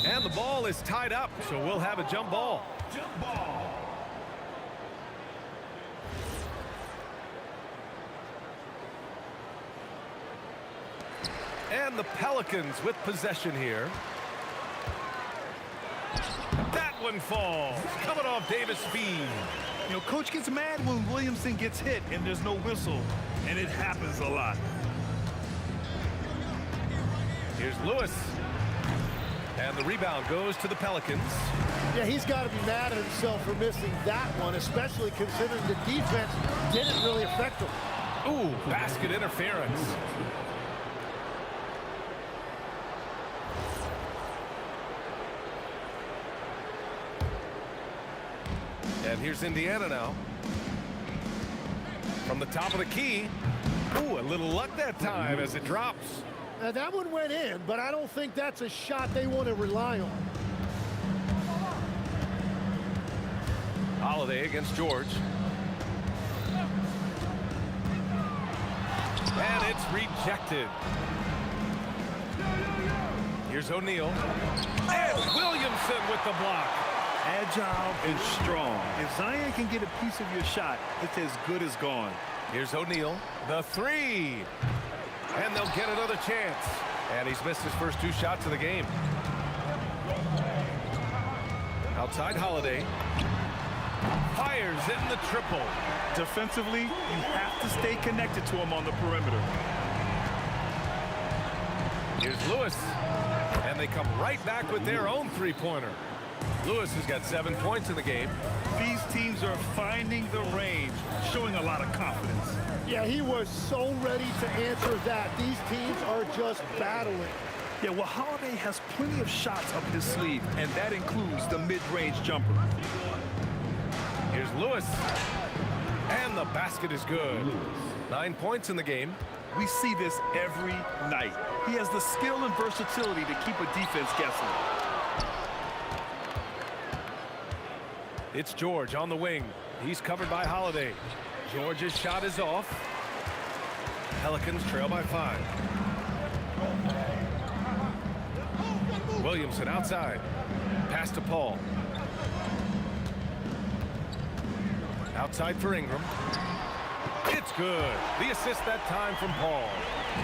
And the ball is tied up, so we'll have a jump ball. Jump ball. And the Pelicans with possession here. That one falls. Coming off Davis' feed. You know, coach gets mad when Williamson gets hit and there's no whistle, and it happens a lot. Here's Lewis. And the rebound goes to the Pelicans. Yeah, he's got to be mad at himself for missing that one, especially considering the defense didn't really affect him. Ooh, basket interference. And here's Indiana now. From the top of the key. Ooh, a little luck that time as it drops. Now that one went in, but I don't think that's a shot they want to rely on. Holiday against George. And it's rejected. Here's O'Neal. And Williamson with the block. Agile and strong. If Zion can get a piece of your shot, it's as good as gone. Here's O'Neal. The three. And they'll get another chance. And he's missed his first two shots of the game. Outside Holiday. Fires in the triple. Defensively, you have to stay connected to him on the perimeter. Here's Lewis. And they come right back with their own three-pointer. Lewis has got 7 points in the game. These teams are finding the range, showing a lot of confidence. Yeah, he was so ready to answer that. These teams are just battling. Yeah, well, Holiday has plenty of shots up his sleeve, and that includes the mid-range jumper. Here's Lewis. And the basket is good. 9 points in the game. We see this every night. He has the skill and versatility to keep a defense guessing. It's George on the wing. He's covered by Holiday. George's shot is off. Pelicans trail by 5. Williamson outside. Pass to Paul. Outside for Ingram. It's good. The assist that time from Paul.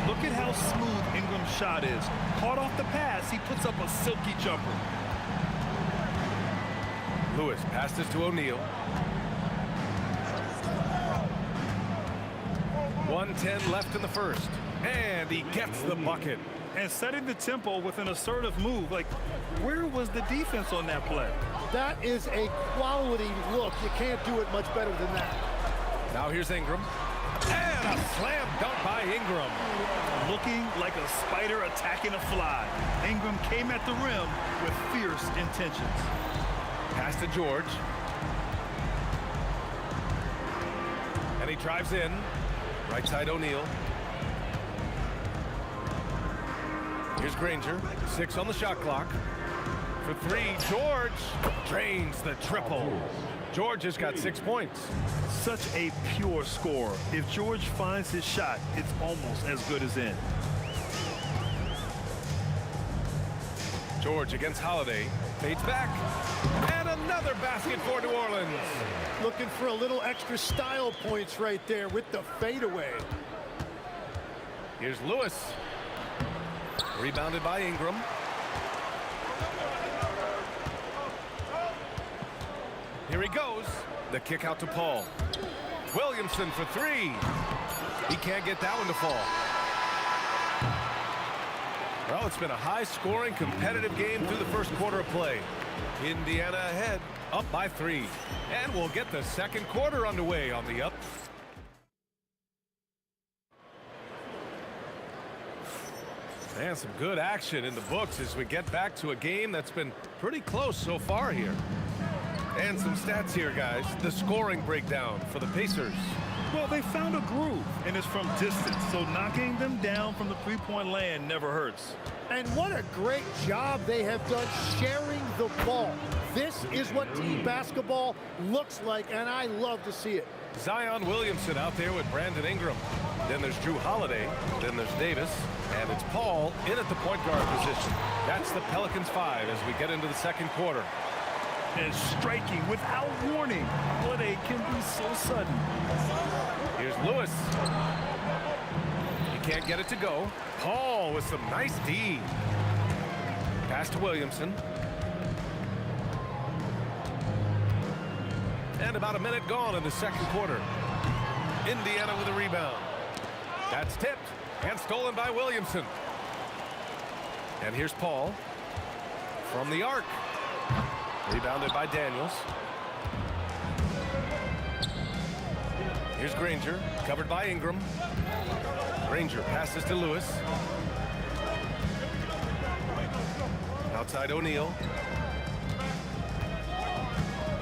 Look at how smooth Ingram's shot is. Caught off the pass, he puts up a silky jumper. Lewis passes to O'Neal. 1:10 left in the first. And he gets the bucket. And setting the tempo with an assertive move. Like, where was the defense on that play? That is a quality look. You can't do it much better than that. Now here's Ingram. And a slam dunk by Ingram. Looking like a spider attacking a fly. Ingram came at the rim with fierce intentions. Pass to George. And he drives in. Right side O'Neal. Here's Granger. 6 on the shot clock. For 3, George drains the triple. George has got 6 points. Such a pure scorer. If George finds his shot, it's almost as good as in. George against Holiday. Fades back. And another basket for New Orleans. Looking for a little extra style points right there with the fadeaway. Here's Lewis. Rebounded by Ingram. Here he goes. The kick out to Paul. Williamson for 3. He can't get that one to fall. Well, it's been a high-scoring, competitive game through the first quarter of play. Indiana ahead, up by 3. And we'll get the second quarter underway on the up. And some good action in the books as we get back to a game that's been pretty close so far here. And some stats here, guys. The scoring breakdown for the Pacers. Well, they found a groove, and it's from distance, so knocking them down from the three-point land never hurts. And what a great job they have done sharing the ball. This is what team basketball looks like, and I love to see it. Zion Williamson out there with Brandon Ingram. Then there's Drew Holiday. Then there's Davis. And it's Paul in at the point guard position. That's the Pelicans 5 as we get into the second quarter. And striking without warning. Holiday can be so sudden. Here's Lewis. He can't get it to go. Paul with some nice D. Pass to Williamson. And about a minute gone in the second quarter. Indiana with a rebound. That's tipped and stolen by Williamson. And here's Paul from the arc. Rebounded by Daniels. Here's Granger, covered by Ingram. Granger passes to Lewis. Outside O'Neal.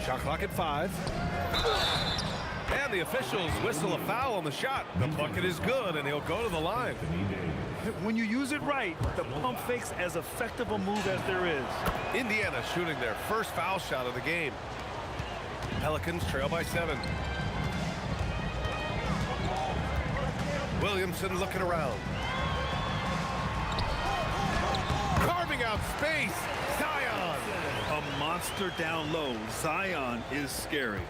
Shot clock at 5. And the officials whistle a foul on the shot. The bucket is good, and he'll go to the line. When you use it right, the pump fake's as effective a move as there is. Indiana shooting their first foul shot of the game. Pelicans trail by 7. Williamson looking around. Carving out space. Zion. A monster down low. Zion is scary.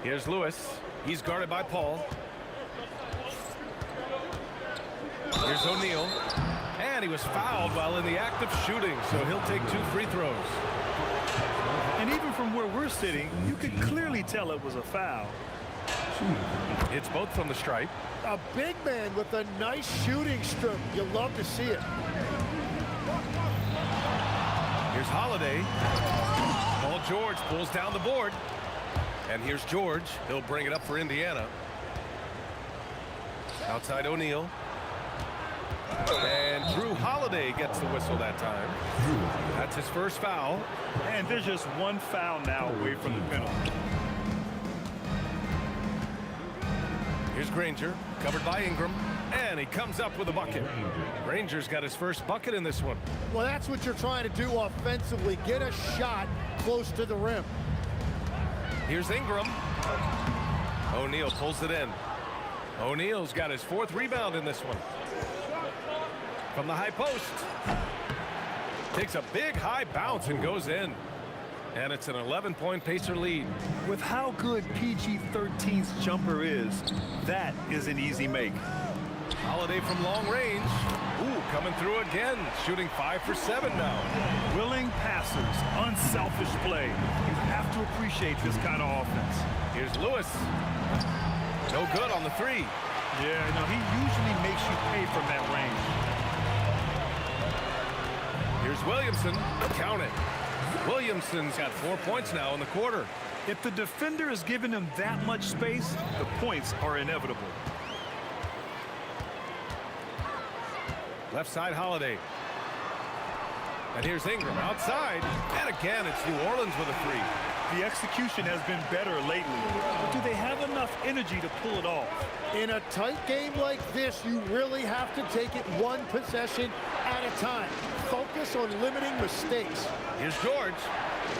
Here's Lewis. He's guarded by Paul. Here's O'Neal. And he was fouled while in the act of shooting, so he'll take 2 free throws. And even from where we're sitting, you could clearly tell it was a foul. It's both from the stripe. A big man with a nice shooting stroke. You love to see it. Here's Holiday. Paul George pulls down the board. And here's George. He'll bring it up for Indiana. Outside O'Neal. And Drew Holiday gets the whistle that time. That's his first foul. And there's just one foul now away from the penalty. Here's Granger, covered by Ingram, and he comes up with a bucket. Granger's got his first bucket in this one. Well, that's what you're trying to do offensively. Get a shot close to the rim. Here's Ingram. O'Neal pulls it in. O'Neal's got his 4th rebound in this one. From the high post. Takes a big high bounce and goes in. And it's an 11-point Pacer lead. With how good PG-13's jumper is, that is an easy make. Holiday from long range. Ooh, coming through again. Shooting 5 for 7 now. Willing passers, unselfish play. You have to appreciate this kind of offense. Here's Lewis. No good on the 3. Yeah, no, he usually makes you pay from that range. Here's Williamson. Count it. Williamson's got 4 points now in the quarter. If the defender is giving him that much space, the points are inevitable. Left side, Holiday. And here's Ingram outside. And again, it's New Orleans with a 3. The execution has been better lately. But do they have enough energy to pull it off? In a tight game like this, you really have to take it one possession at a time. Focus on limiting mistakes. Here's George.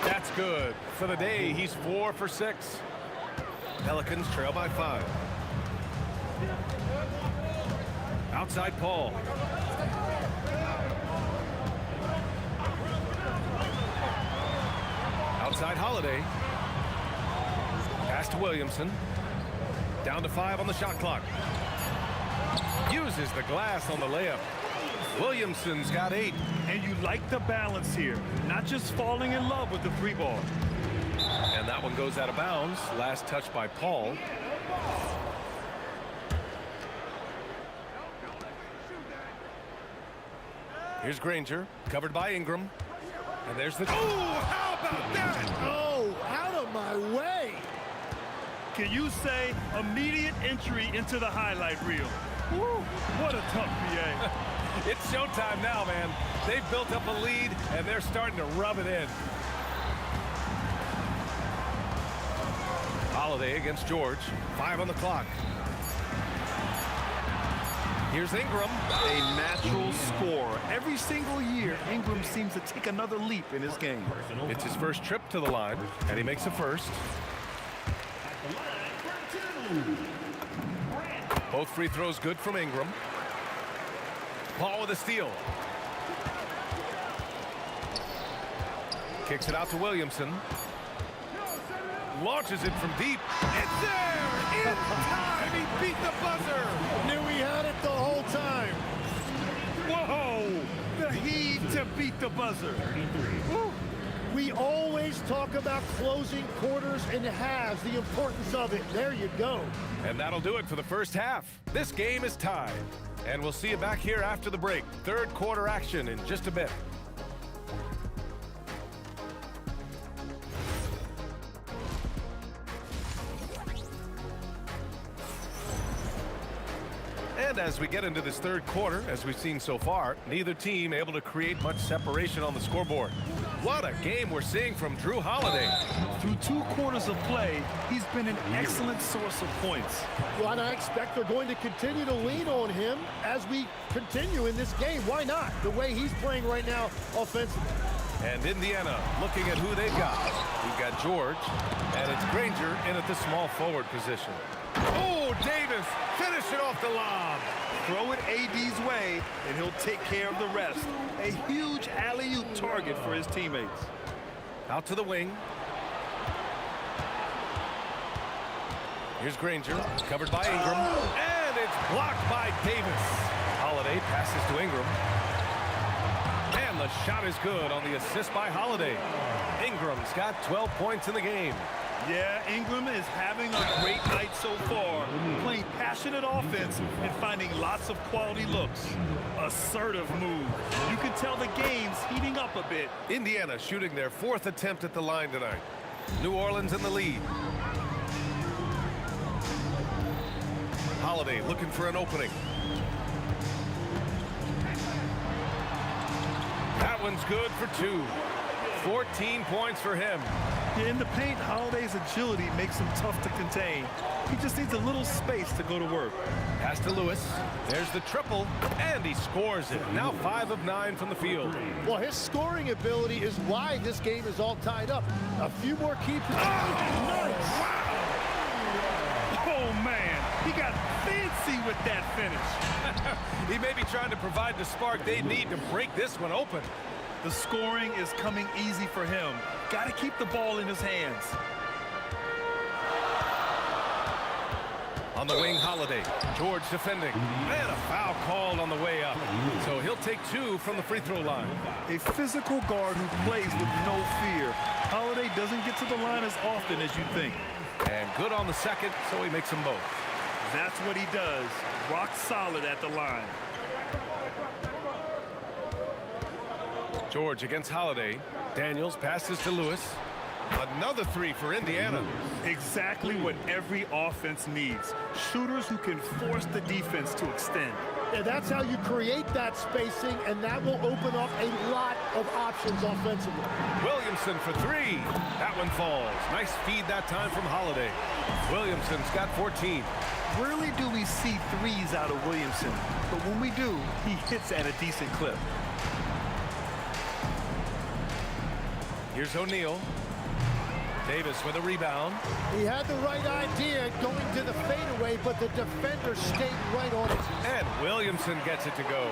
That's good. For the day, he's 4 for 6. Pelicans trail by 5. Outside Paul. Outside Holiday. Pass to Williamson. Down to 5 on the shot clock. Uses the glass on the layup. Williamson's got 8. And you like the balance here. Not just falling in love with the 3 ball. And that one goes out of bounds. Last touch by Paul. Here's Granger, covered by Ingram. And there's the... Oh, how about that? Oh, out of my way. Can you say immediate entry into the highlight reel? Woo, what a tough PA. It's showtime now, man. They've built up a lead, and they're starting to rub it in. Holiday against George. 5 on the clock. Here's Ingram. A natural scorer. Every single year, Ingram seems to take another leap in his game. It's his first trip to the line, and he makes a first. Both free throws good from Ingram. Paul with a steal. Kicks it out to Williamson. Launches it from deep. It's there! In time! He beat the buzzer! Knew he had it the whole time. Whoa! The heave to beat the buzzer. Woo. We always talk about closing quarters and halves, the importance of it. There you go. And that'll do it for the first half. This game is tied. And we'll see you back here after the break. Third quarter action in just a bit. And as we get into this third quarter, as we've seen so far, neither team able to create much separation on the scoreboard. What a game we're seeing from Drew Holiday. Through 2 quarters of play, he's been an excellent source of points. Well, and I expect they're going to continue to lean on him as we continue in this game. Why not? The way he's playing right now offensively. And Indiana looking at who they've got. We've got George, and it's Granger in at the small forward position. Oh, Davis finishing off the lob. Throw it AD's way, and he'll take care of the rest. A huge alley-oop target for his teammates. Out to the wing. Here's Granger, covered by Ingram. And it's blocked by Davis. Holiday passes to Ingram. And the shot is good on the assist by Holiday. Ingram's got 12 points in the game. Yeah, Ingram is having a great night so far, playing passionate offense and finding lots of quality looks. Assertive move. You can tell the game's heating up a bit. Indiana shooting their 4th attempt at the line tonight. New Orleans in the lead. Holiday looking for an opening. That one's good for 2. 14 points for him. Yeah, in the paint, Holiday's agility makes him tough to contain. He just needs a little space to go to work. Pass to Lewis. There's the triple, and he scores it. Now 5 of 9 from the field. Well, his scoring ability is why this game is all tied up. A few more key possessions. Nice. Oh, man. He got fancy with that finish. He may be trying to provide the spark they need to break this one open. The scoring is coming easy for him. Got to keep the ball in his hands. On the wing, Holiday. George defending. And a foul called on the way up. So he'll take 2 from the free throw line. A physical guard who plays with no fear. Holiday doesn't get to the line as often as you think. And good on the second, so he makes them both. That's what he does. Rock solid at the line. George against Holiday. Daniels passes to Lewis. Another 3 for Indiana. Exactly what every offense needs. Shooters who can force the defense to extend. And that's how you create that spacing, and that will open up a lot of options offensively. Williamson for 3. That one falls. Nice feed that time from Holiday. Williamson's got 14. Rarely do we see threes out of Williamson, but when we do, he hits at a decent clip. Here's O'Neal. Davis with a rebound. He had the right idea going to the fadeaway, but the defender stayed right on it. And Williamson gets it to go.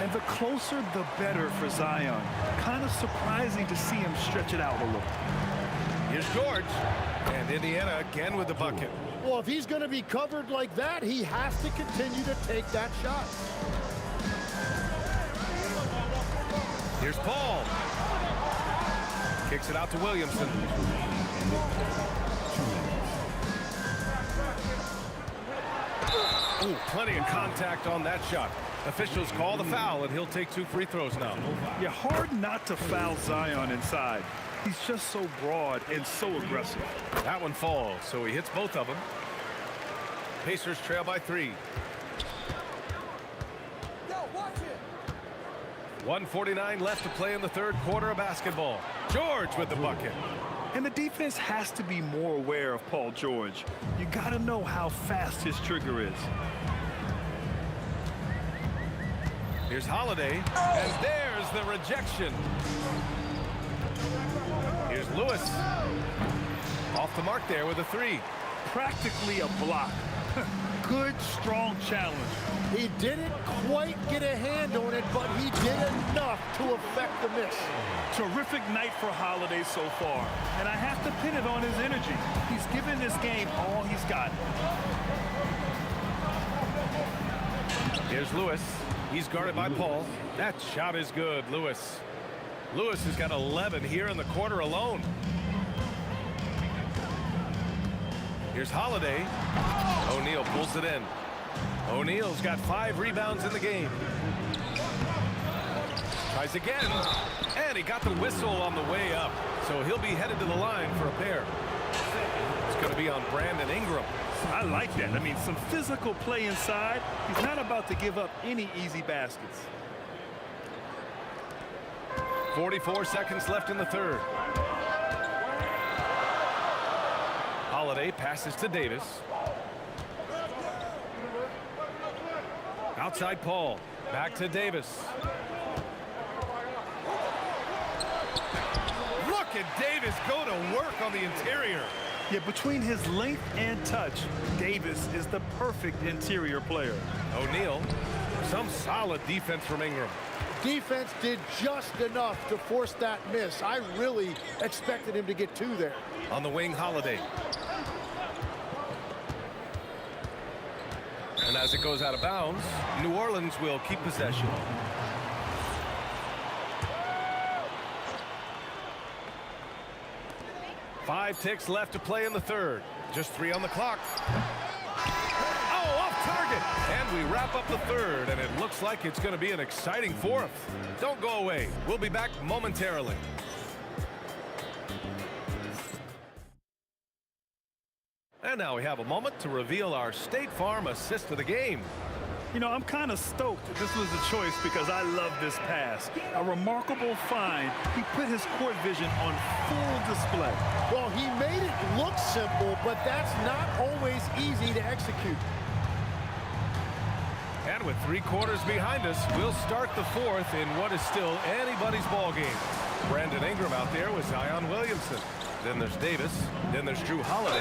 And the closer, the better for Zion. Kind of surprising to see him stretch it out a little. Here's George. And Indiana again with the bucket. Well, if he's going to be covered like that, he has to continue to take that shot. Here's Paul. Kicks it out to Williamson. Ooh, plenty of contact on that shot. Officials call the foul, and he'll take 2 free throws now. Yeah, hard not to foul Zion inside. He's just so broad and so aggressive. That one falls, so he hits both of them. Pacers trail by 3. 1:49 left to play in the third quarter of basketball. George with the bucket. And the defense has to be more aware of Paul George. You got to know how fast his trigger is. Here's Holiday, and there's the rejection. Here's Lewis. Off the mark there with a 3. Practically a block. Good, strong challenge. He didn't quite get a hand on it, but he did enough to affect the miss. Terrific night for Holiday so far, and I have to pin it on his energy. He's given this game all he's got. Here's Lewis. He's guarded by Paul. That shot is good, Lewis. Lewis has got 11 here in the quarter alone. Here's Holiday. O'Neal pulls it in. O'Neal's got 5 rebounds in the game. Tries again, and he got the whistle on the way up, so he'll be headed to the line for a pair. It's going to be on Brandon Ingram. I like that. I mean, some physical play inside. He's not about to give up any easy baskets. 44 seconds left in the third. Holiday passes to Davis. Outside Paul. Back to Davis. Look at Davis go to work on the interior. Yeah, between his length and touch, Davis is the perfect interior player. O'Neal, some solid defense from Ingram. Defense did just enough to force that miss. I really expected him to get 2 there. On the wing, Holiday. And as it goes out of bounds, New Orleans will keep possession. Five ticks left to play in the third. Just 3 on the clock. Oh, off target. And we wrap up the third, and it looks like it's going to be an exciting fourth. Don't go away. We'll be back momentarily. And now we have a moment to reveal our State Farm assist of the game. You know, I'm kind of stoked this was a choice because I love this pass. A remarkable find. He put his court vision on full display. Well, he made it look simple, but that's not always easy to execute. And with 3 quarters behind us, we'll start the 4th in what is still anybody's ball game. Brandon Ingram out there with Zion Williamson. Then there's Davis. Then there's Drew Holiday.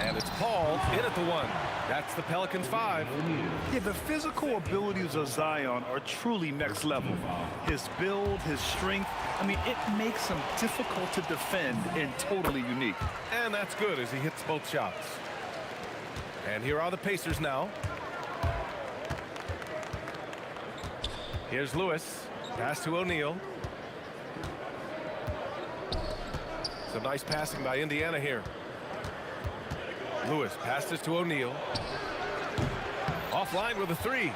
And it's Paul in at the 1. That's the Pelicans 5. Yeah, the physical abilities of Zion are truly next level. His build, his strength, I mean, it makes him difficult to defend and totally unique. And that's good as he hits both shots. And here are the Pacers now. Here's Lewis. Pass to O'Neal. Some nice passing by Indiana here. Lewis passes to O'Neal. Offline with a 3.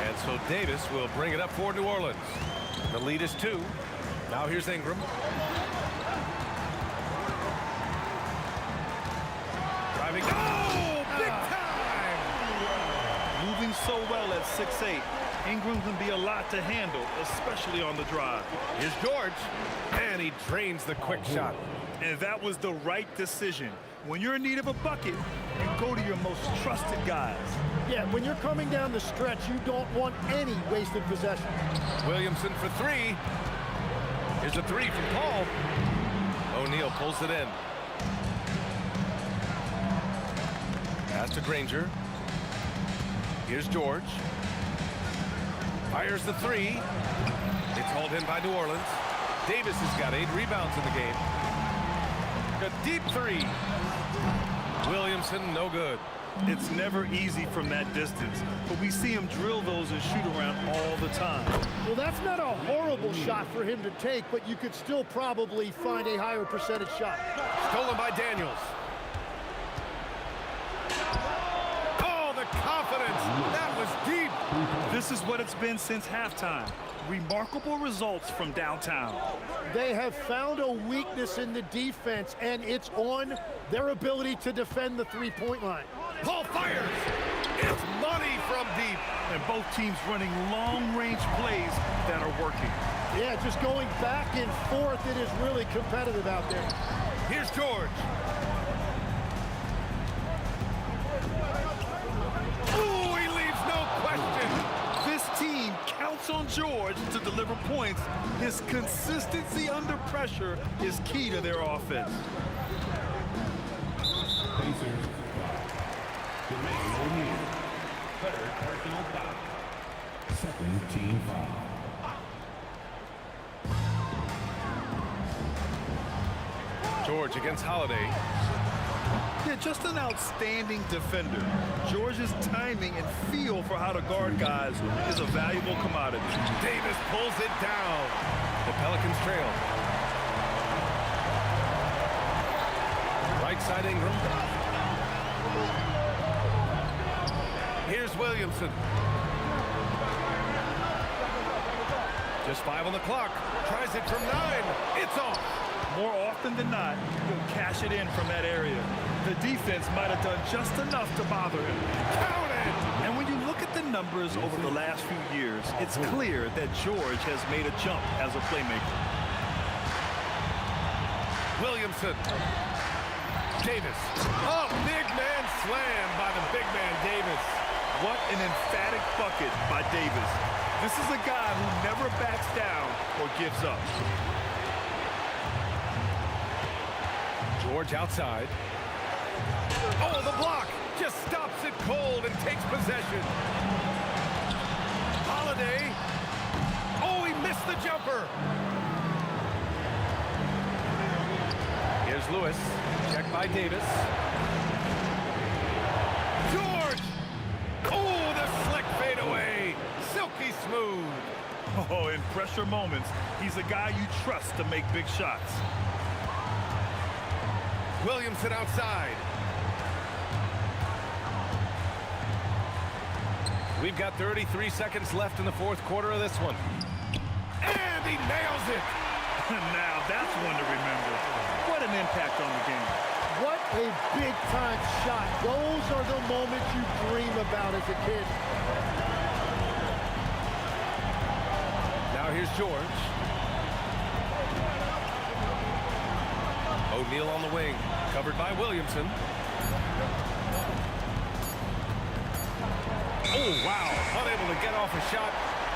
And so Davis will bring it up for New Orleans. The lead is 2. Now here's Ingram. Driving. Oh, big time! Moving so well at 6'8". Ingram can be a lot to handle, especially on the drive. Here's George, and he drains the quick shot. And that was the right decision. When you're in need of a bucket, you go to your most trusted guys. Yeah, when you're coming down the stretch, you don't want any wasted possession. Williamson for 3. Here's a 3 from Paul. O'Neal pulls it in. Pass to Granger. Here's George. Fires the 3. It's hauled in by New Orleans. Davis has got 8 rebounds in the game. A deep 3. Williamson, no good. It's never easy from that distance, but we see him drill those and shoot around all the time. Well, that's not a horrible shot for him to take, but you could still probably find a higher percentage shot. Stolen by Daniels. Oh, the confidence. That was deep. This is what it's been since halftime. Remarkable results from downtown. They have found a weakness in the defense, and it's on their ability to defend the three-point line. Paul fires. It's money from deep. And both teams running long-range plays that are working. Yeah, just going back and forth, it is really competitive out there. Here's George. Ooh, he leaves no question. This team counts on George to deliver points. His consistency under pressure is key to their offense. Third personal foul. Second team foul. George against Holiday. Yeah, just an outstanding defender. George's timing and feel for how to guard guys is a valuable commodity. Davis pulls it down. The Pelicans trail. Right side Ingram. Here's Williamson. Just 5 on the clock. Tries it from 9. It's off. More often than not, he'll cash it in from that area. The defense might have done just enough to bother him. Count it! And when you look at the numbers over the last few years, it's clear that George has made a jump as a playmaker. Williamson. Davis. Oh, big man slam by the big man Davis. What an emphatic bucket by Davis. This is a guy who never backs down or gives up. George outside. Oh, the block just stops it cold and takes possession. Holiday. Oh, he missed the jumper. Here's Lewis. Checked by Davis. George. Oh, the slick fadeaway. Silky smooth. Oh, in pressure moments, he's a guy you trust to make big shots. Williamson outside. We've got 33 seconds left in the 4th quarter of this one. And he nails it. Now that's one to remember. What an impact on the game. What a big-time shot. Those are the moments you dream about as a kid. Now here's George. O'Neal on the wing, covered by Williamson. Oh, wow. Unable to get off a shot.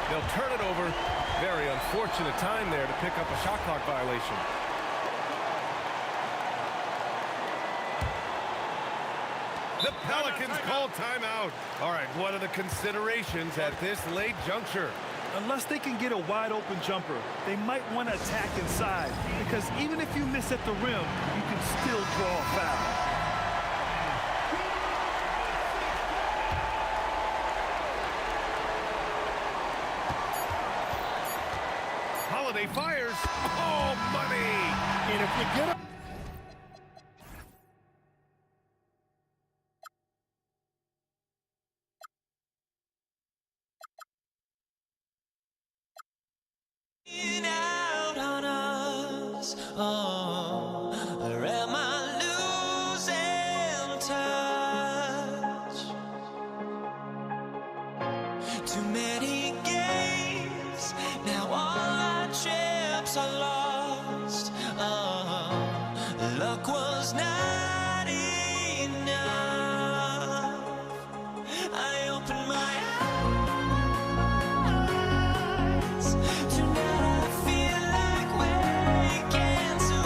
They'll turn it over. Very unfortunate time there to pick up a shot clock violation. The Pelicans call timeout. All right, what are the considerations at this late juncture? Unless they can get a wide-open jumper, they might want to attack inside, because even if you miss at the rim, you can still draw a foul. Holiday fires. Oh, money! And if you get a out on us, or am I losing touch? Too many games, now all our chips are lost. Luck was not enough. I opened my eyes. Tonight I feel like waking to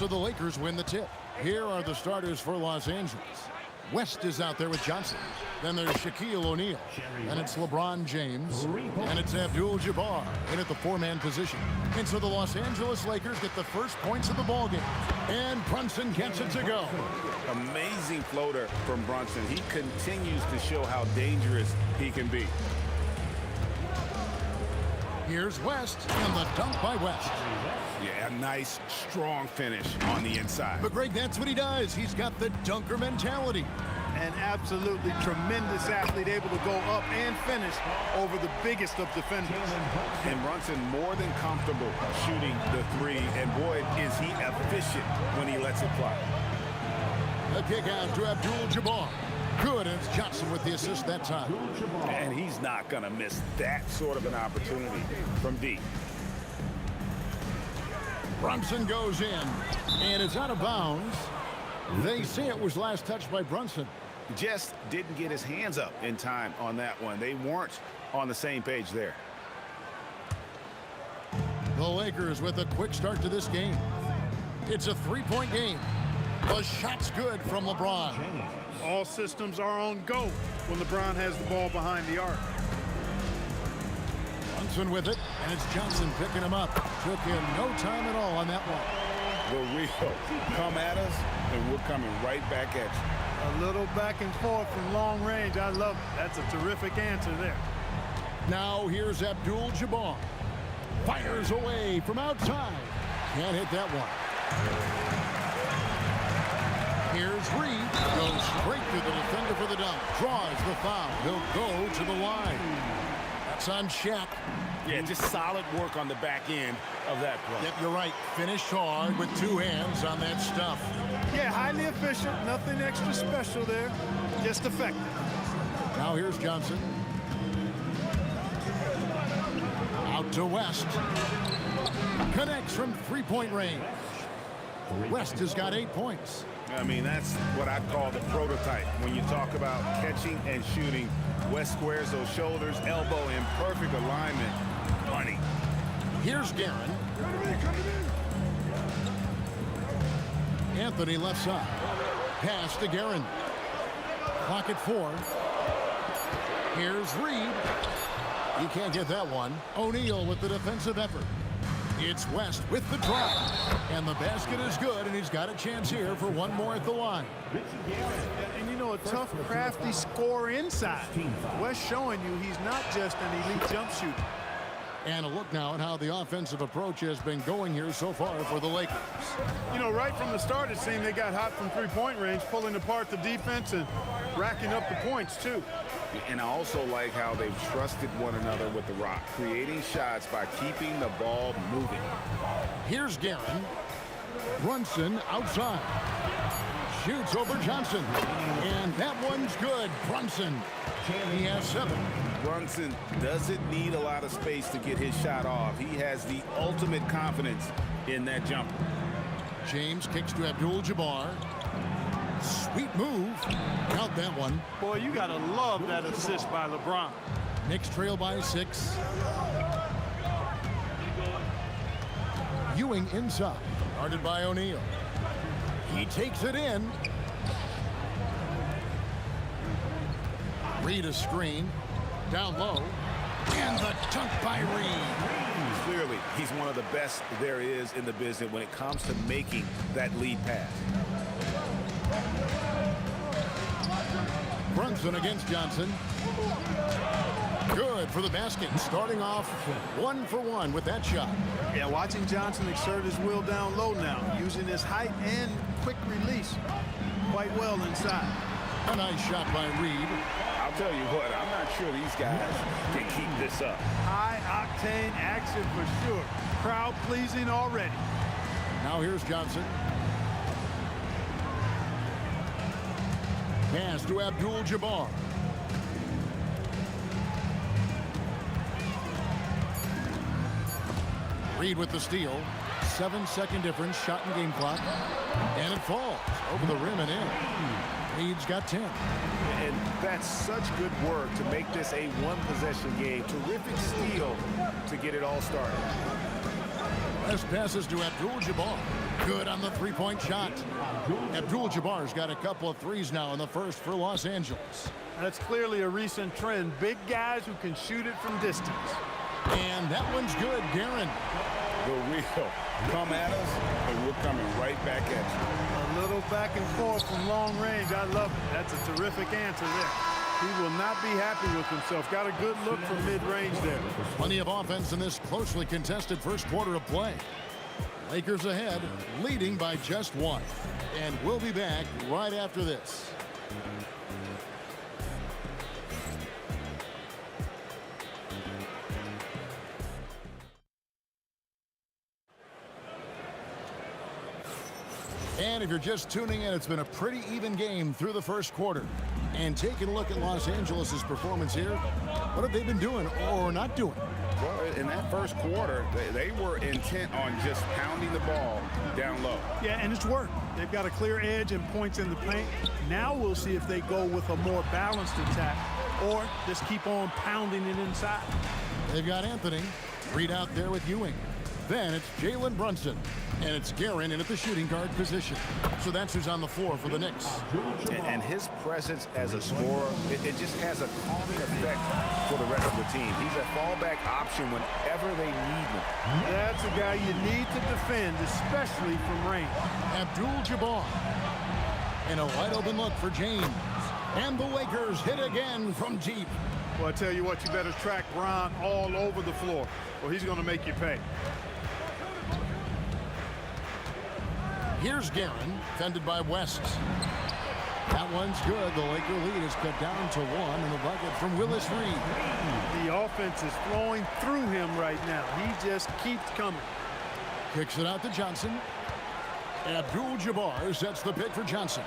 So the Lakers win the tip. Here are the starters for Los Angeles. West is out there with Johnson. Then there's Shaquille O'Neal. And it's LeBron James. And it's Abdul-Jabbar in at the four-man position. And so the Los Angeles Lakers get the first points of the ballgame. And Brunson gets it to go. Amazing floater from Brunson. He continues to show how dangerous he can be. Here's West, and the dunk by West. Yeah, a nice, strong finish on the inside. But Greg, that's what he does. He's got the dunker mentality. An absolutely tremendous athlete, able to go up and finish over the biggest of defenders. And Brunson more than comfortable shooting the three, and boy, is he efficient when he lets it fly. The kick out to Abdul-Jabbar. Good, and it's Johnson with the assist that time. And he's not going to miss that sort of an opportunity from deep. Brunson goes in, and it's out of bounds. They say it was last touched by Brunson. Just didn't get his hands up in time on that one. They weren't on the same page there. The Lakers with a quick start to this game. It's a three-point game. The shot's good from LeBron. All systems are on go when LeBron has the ball behind the arc. Brunson with it, and it's Johnson picking him up. Took him no time at all on that one. The real. Come at us, and we're coming right back at you. A little back and forth from long range. I love it. That's a terrific answer there. Now here's Abdul-Jabbar. Fires away from outside. Can't hit that one. Here's Reed. Goes straight to the defender for the dunk. Draws the foul. He'll go to the line. That's on Shaq. Yeah, just solid work on the back end of that play. Yep, you're right. Finished hard with two hands on that stuff. Yeah, highly efficient. Nothing extra special there. Just effective. Now here's Johnson. Out to West. Connects from three-point range. West has got 8 points. I mean, that's what I call the prototype. When you talk about catching and shooting, West squares those shoulders, elbow in perfect alignment. Money. Here's Guerin. Anthony left side. Pass to Guerin. Clock at 4. Here's Reed. He can't get that one. O'Neal with the defensive effort. It's West with the drive. And the basket is good, and he's got a chance here for one more at the line. And you know, a tough, crafty scorer inside. West showing you he's not just an elite jump shooter. And a look now at how the offensive approach has been going here so far for the Lakers. You know, right from the start, it seemed they got hot from three-point range, pulling apart the defense and racking up the points, too. And I also like how they've trusted one another with the rock, creating shots by keeping the ball moving. Here's Guerin. Brunson outside. Shoots over Johnson. And that one's good. Brunson. He has 7. Brunson doesn't need a lot of space to get his shot off. He has the ultimate confidence in that jumper. James kicks to Abdul-Jabbar. Sweet move. Count that one. Boy, you got to love that assist by LeBron. Knicks trail by 6. Ewing inside. Guarded by O'Neal. He takes it in. Reed a screen. Down low. And the dunk by Reed. Clearly, he's one of the best there is in the business when it comes to making that lead pass. Brunson against Johnson. Good for the basket. Starting off 1 for 1 with that shot. Yeah, watching Johnson exert his will down low now, using his height and quick release quite well inside. A nice shot by Reed. I'll tell you what, I'm not sure these guys can keep this up. High-octane action for sure. Crowd pleasing already. Now here's Johnson. Pass to Abdul-Jabbar. Reed with the steal. 7-second difference, shot and game clock. And it falls over the rim and in. Reed's got 10. And that's such good work to make this a one-possession game. Terrific steal to get it all started. Last passes to Abdul-Jabbar. Good on the three-point shot. Abdul-Jabbar's got a couple of threes now in the first for Los Angeles. That's clearly a recent trend. Big guys who can shoot it from distance. And that one's good, Guerin. The real. Come at us, and we're coming right back at you. A little back and forth from long range. I love it. That's a terrific answer there. He will not be happy with himself. Got a good look from mid-range there. Plenty of offense in this closely contested first quarter of play. Lakers ahead, leading by just 1. And we'll be back right after this. And if you're just tuning in, it's been a pretty even game through the first quarter. And taking a look at Los Angeles' performance here, what have they been doing or not doing? Well, in that first quarter, they were intent on just pounding the ball down low. Yeah, and it's worked. They've got a clear edge and points in the paint. Now we'll see if they go with a more balanced attack or just keep on pounding it inside. They've got Anthony. Reed out there with Ewing. Then it's Jalen Brunson. And it's Guerin in at the shooting guard position. So that's who's on the floor for the Knicks. And his presence as a scorer, it just has a calming effect for the rest of the team. He's a fallback option whenever they need him. That's a guy you need to defend, especially from range. Abdul-Jabbar. And a wide open look for James. And the Lakers hit again from deep. Well, I tell you what, you better track Bron all over the floor, or he's going to make you pay. Here's Guerin, fended by West. That one's good. The Laker lead is cut down to 1 in the bucket from Willis Reed. The offense is flowing through him right now. He just keeps coming. Kicks it out to Johnson. Abdul-Jabbar sets the pick for Johnson.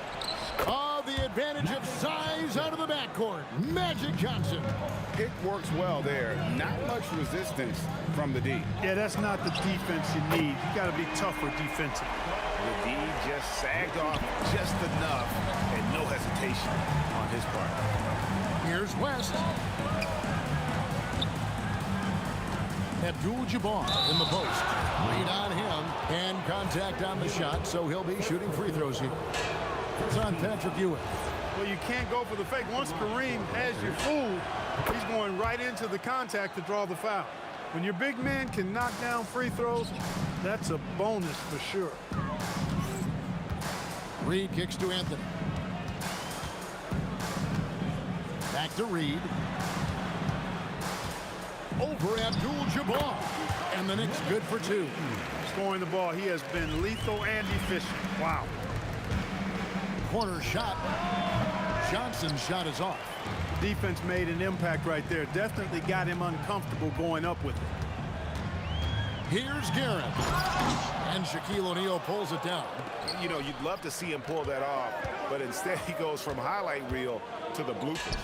The advantage of size out of the backcourt. Magic Johnson. It works well there. Not much resistance from the D. Yeah, that's not the defense you need. You got to be tougher defensively. The D just sagged off just enough and no hesitation on his part. Here's West. Abdul-Jabbar in the post. Lead on him and contact on the shot, so he'll be shooting free throws here. It's on Patrick Ewing. Well, you can't go for the fake. Once Kareem has you fooled, he's going right into the contact to draw the foul. When your big man can knock down free throws, that's a bonus for sure. Reed kicks to Anthony. Back to Reed. Over Abdul-Jabbar. And the Knicks good for 2. Scoring the ball, he has been lethal and efficient. Wow. Corner shot. Johnson's shot is off. Defense made an impact right there. Definitely got him uncomfortable going up with it. Here's Guerin. And Shaquille O'Neal pulls it down. You know, you'd love to see him pull that off, but instead he goes from highlight reel to the bloopers.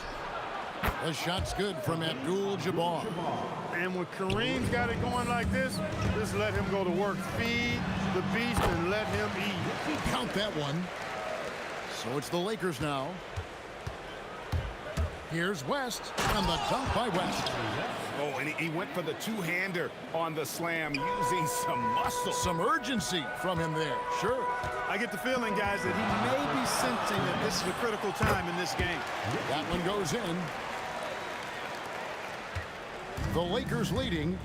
The shot's good from Abdul-Jabbar. And when Kareem's got it going like this, just let him go to work. Feed the beast and let him eat. Count that one. So it's the Lakers now. Here's West, and the dunk by West. Oh, and he went for the two-hander on the slam, using some muscle. Some urgency from him there, sure. I get the feeling, guys, that he may be sensing that this is a critical time in this game. That one goes in. The Lakers leading.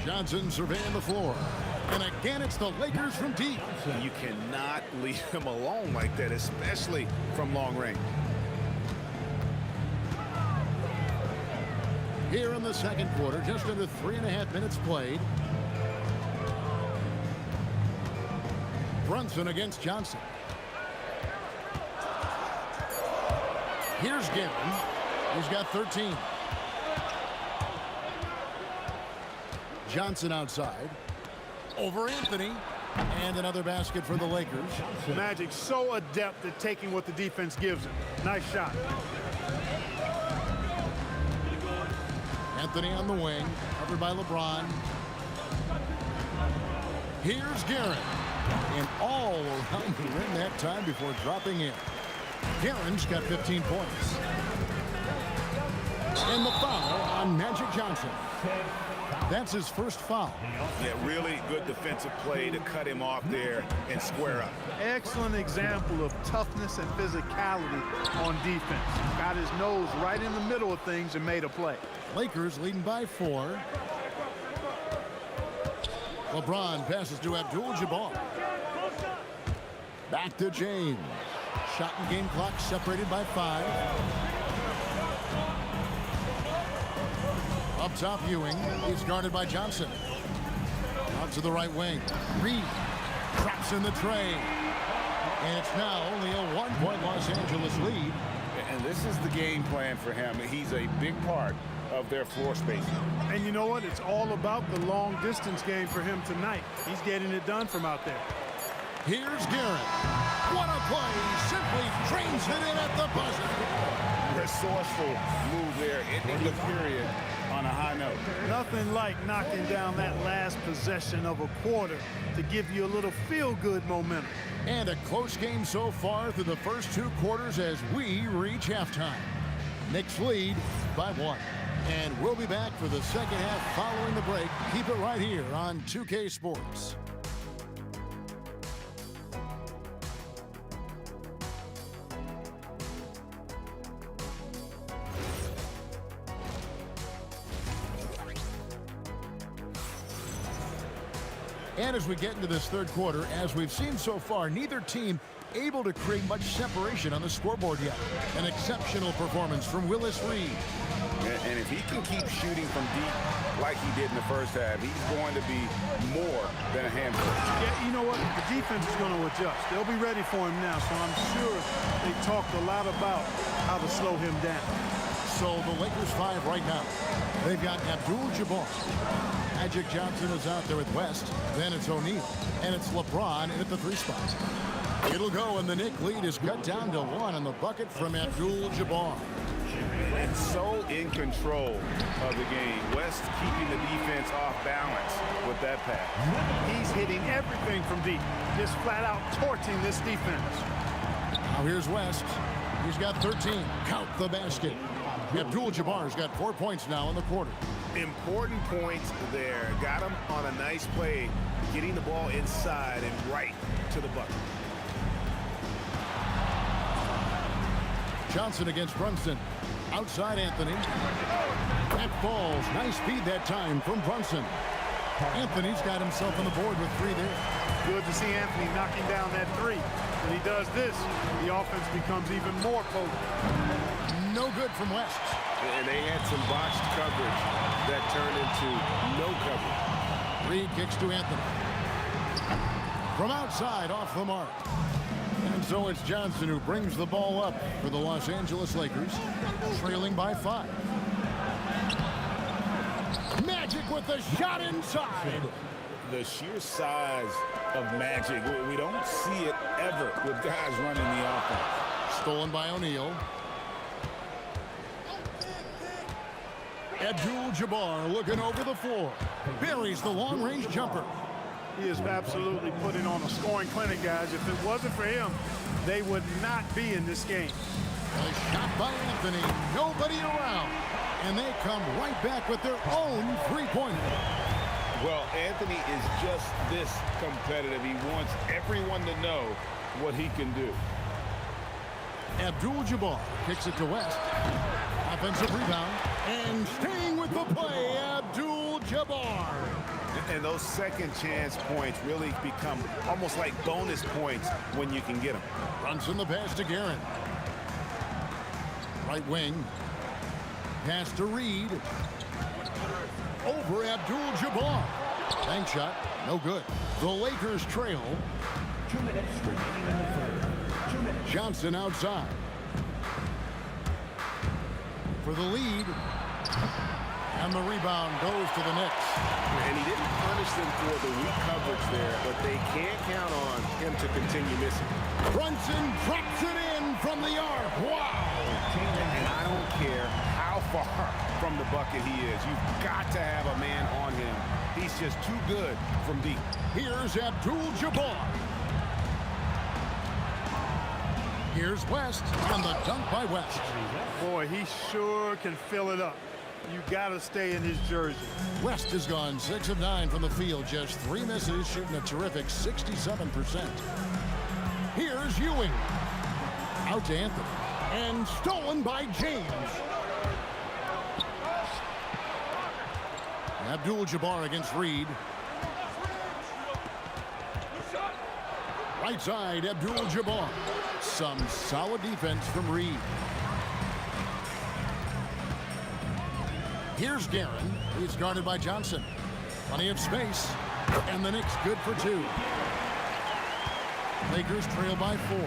Johnson surveying the floor. And again, it's the Lakers from deep. You cannot leave him alone like that, especially from long range. Here in the second quarter, just under 3.5 minutes played. Brunson against Johnson. Here's Guerin. He's got 13. Johnson outside. Over Anthony. And another basket for the Lakers. Magic so adept at taking what the defense gives him. Nice shot. Anthony on the wing. Covered by LeBron. Here's Guerin. And all around the rim that time before dropping in. Guerin's got 15 points. And the foul on Magic Johnson. That's his first foul. Yeah, really good defensive play to cut him off there and square up. Excellent example of toughness and physicality on defense. Got his nose right in the middle of things and made a play. Lakers leading by 4. LeBron passes to Abdul-Jabbar. Back to James. Shot and game clock separated by 5. Up top, Ewing. He's guarded by Johnson. Out to the right wing. Reed drops in the tray. And it's now only a 1-point Los Angeles lead. And this is the game plan for him. He's a big part of their floor spacing. And you know what? It's all about the long distance game for him tonight. He's getting it done from out there. Here's Guerin. What a play. Simply trains it in at the buzzer. Resourceful move there, ending the period on a high note. Nothing like knocking down that last possession of a quarter to give you a little feel-good momentum. And a close game so far through the first 2 quarters as we reach halftime. Knicks lead by 1. And we'll be back for the second half following the break. Keep it right here on 2K Sports. And as we get into this third quarter, as we've seen so far, neither team able to create much separation on the scoreboard yet. An exceptional performance from Willis Reed. And if he can keep shooting from deep like he did in the first half, he's going to be more than a handful. Yeah, you know what? The defense is going to adjust. They'll be ready for him now, so I'm sure they talked a lot about how to slow him down. So the Lakers 5 right now. They've got Abdul-Jabbar. Magic Johnson is out there with West. Then it's O'Neal. And it's LeBron in at the 3 spot. It'll go, and the Knicks lead is cut down to 1 on the bucket from Abdul-Jabbar. And so in control of the game. West keeping the defense off balance with that pass. He's hitting everything from deep. Just flat out torching this defense. Now here's West. He's got 13. Count the basket. Abdul-Jabbar's got 4 points now in the quarter. Important points there. Got him on a nice play, getting the ball inside and right to the bucket. Johnson against Brunson. Outside Anthony. That falls. Nice feed that time from Brunson. Anthony's got himself on the board with 3 there. Good to see Anthony knocking down that 3. When he does this, the offense becomes even more potent. No good from West. And they had some botched coverage that turned into no coverage. Reed kicks to Anthony. From outside, off the mark. And so it's Johnson who brings the ball up for the Los Angeles Lakers, trailing by 5. Magic with the shot inside. The sheer size of Magic, we don't see it ever with guys running the offense. Stolen by O'Neal. Abdul-Jabbar looking over the floor. Buries the long-range jumper. He is absolutely putting on a scoring clinic, guys. If it wasn't for him, they would not be in this game. A shot by Anthony. Nobody around. And they come right back with their own three-pointer. Well, Anthony is just this competitive. He wants everyone to know what he can do. Abdul-Jabbar kicks it to West. Offensive rebound. And staying with the play, Abdul-Jabbar. And those second chance points really become almost like bonus points when you can get them. Brunson the pass to Guerin. Right wing. Pass to Reed. Over Abdul-Jabbar. Bank shot, no good. The Lakers trail. 2 minutes remaining in the third. 2 minutes. Johnson outside. For the lead. And the rebound goes to the Knicks. And he didn't punish them for the weak coverage there, but they can't count on him to continue missing. Brunson drops it in from the arc. Wow! And I don't care how far from the bucket he is. You've got to have a man on him. He's just too good from deep. Here's Abdul-Jabbar. Here's West, and the dunk by West. Boy, he sure can fill it up. You got to stay in his jersey. West has gone 6 of 9 from the field, just 3 misses, shooting a terrific 67%. Here's Ewing. Out to Anthony. And stolen by James. Abdul-Jabbar against Reed. Right side, Abdul-Jabbar. Some solid defense from Reed. Here's Guerin. He's guarded by Johnson. Plenty of space. And the Knicks good for 2. Lakers trail by 4.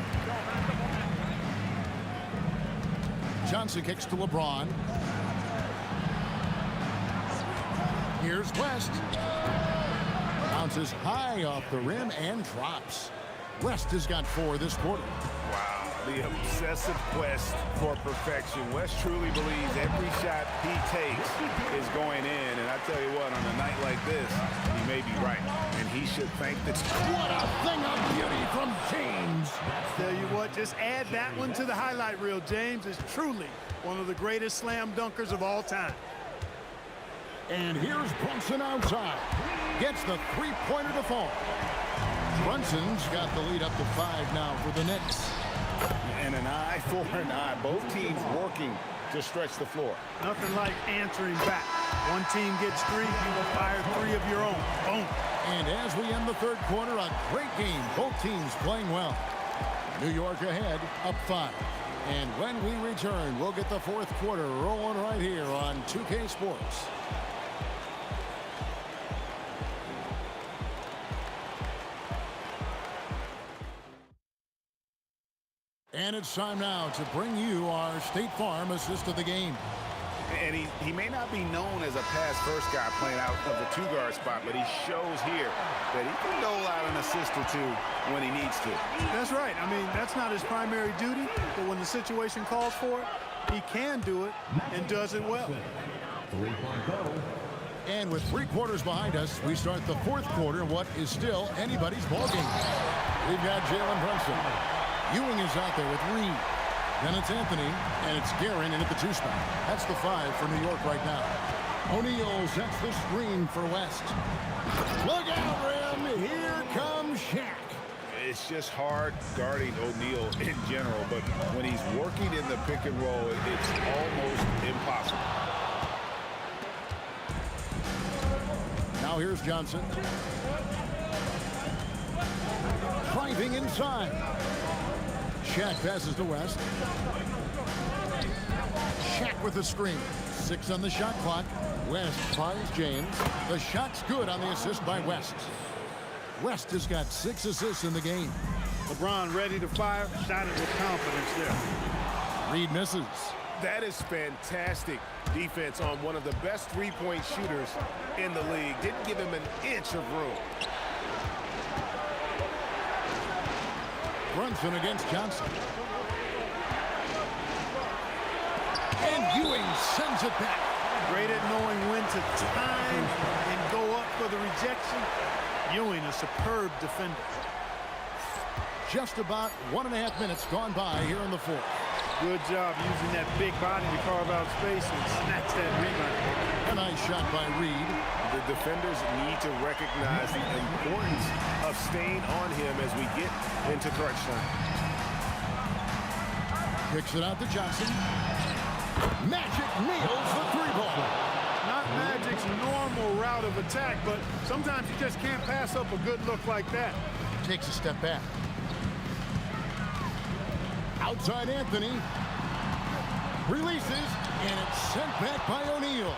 Johnson kicks to LeBron. Here's West. Bounces high off the rim and drops. West has got 4 this quarter. Wow, the obsessive quest for perfection. West truly believes every shot he takes is going in. And I tell you what, on a night like this, he may be right. And he should thank the team. What a thing of beauty from James. Tell you what, just add that one to the highlight reel. James is truly one of the greatest slam dunkers of all time. And here's Brunson outside. Gets the three-pointer to fall. Brunson's got the lead up to 5 now for the Knicks. And an eye for an eye. Both teams working to stretch the floor. Nothing like answering back. One team gets 3, you will fire 3 of your own. Boom. And as we end the third quarter, a great game. Both teams playing well. New York ahead, up 5. And when we return, we'll get the fourth quarter rolling right here on 2K Sports. And it's time now to bring you our State Farm assist of the game. And he may not be known as a pass-first guy playing out of the 2-guard spot, but he shows here that he can dole out an assist or 2 when he needs to. That's right. I mean, that's not his primary duty, but when the situation calls for it, he can do it and does it well. And with 3 quarters behind us, we start the fourth quarter, what is still anybody's ballgame. We've got Jalen Brunson. Ewing is out there with Reed. Then it's Anthony, and it's Guerin in at the 2 spot. That's the 5 for New York right now. O'Neal sets the screen for West. Look out, Rim! Here comes Shaq. It's just hard guarding O'Neal in general, but when he's working in the pick and roll, it's almost impossible. Now here's Johnson. Driving inside. Shaq passes to West. Shaq with the screen. 6 on the shot clock. West finds James. The shot's good on the assist by West. West has got 6 assists in the game. LeBron ready to fire. Shot it with confidence there. Reed misses. That is fantastic defense on one of the best three-point shooters in the league. Didn't give him an inch of room. Brunson against Johnson. And Ewing sends it back. Great at knowing when to time and go up for the rejection. Ewing, a superb defender. Just about 1.5 minutes gone by here in the fourth. Good job using that big body to carve out space and snatch that rebound. A nice shot by Reed. The defenders need to recognize the importance of staying on him as we get into crunch time. Kicks it out to Johnson. Magic nails the 3-ball. Not Magic's normal route of attack, but sometimes you just can't pass up a good look like that. Takes a step back. Outside Anthony. Releases, and it's sent back by O'Neal.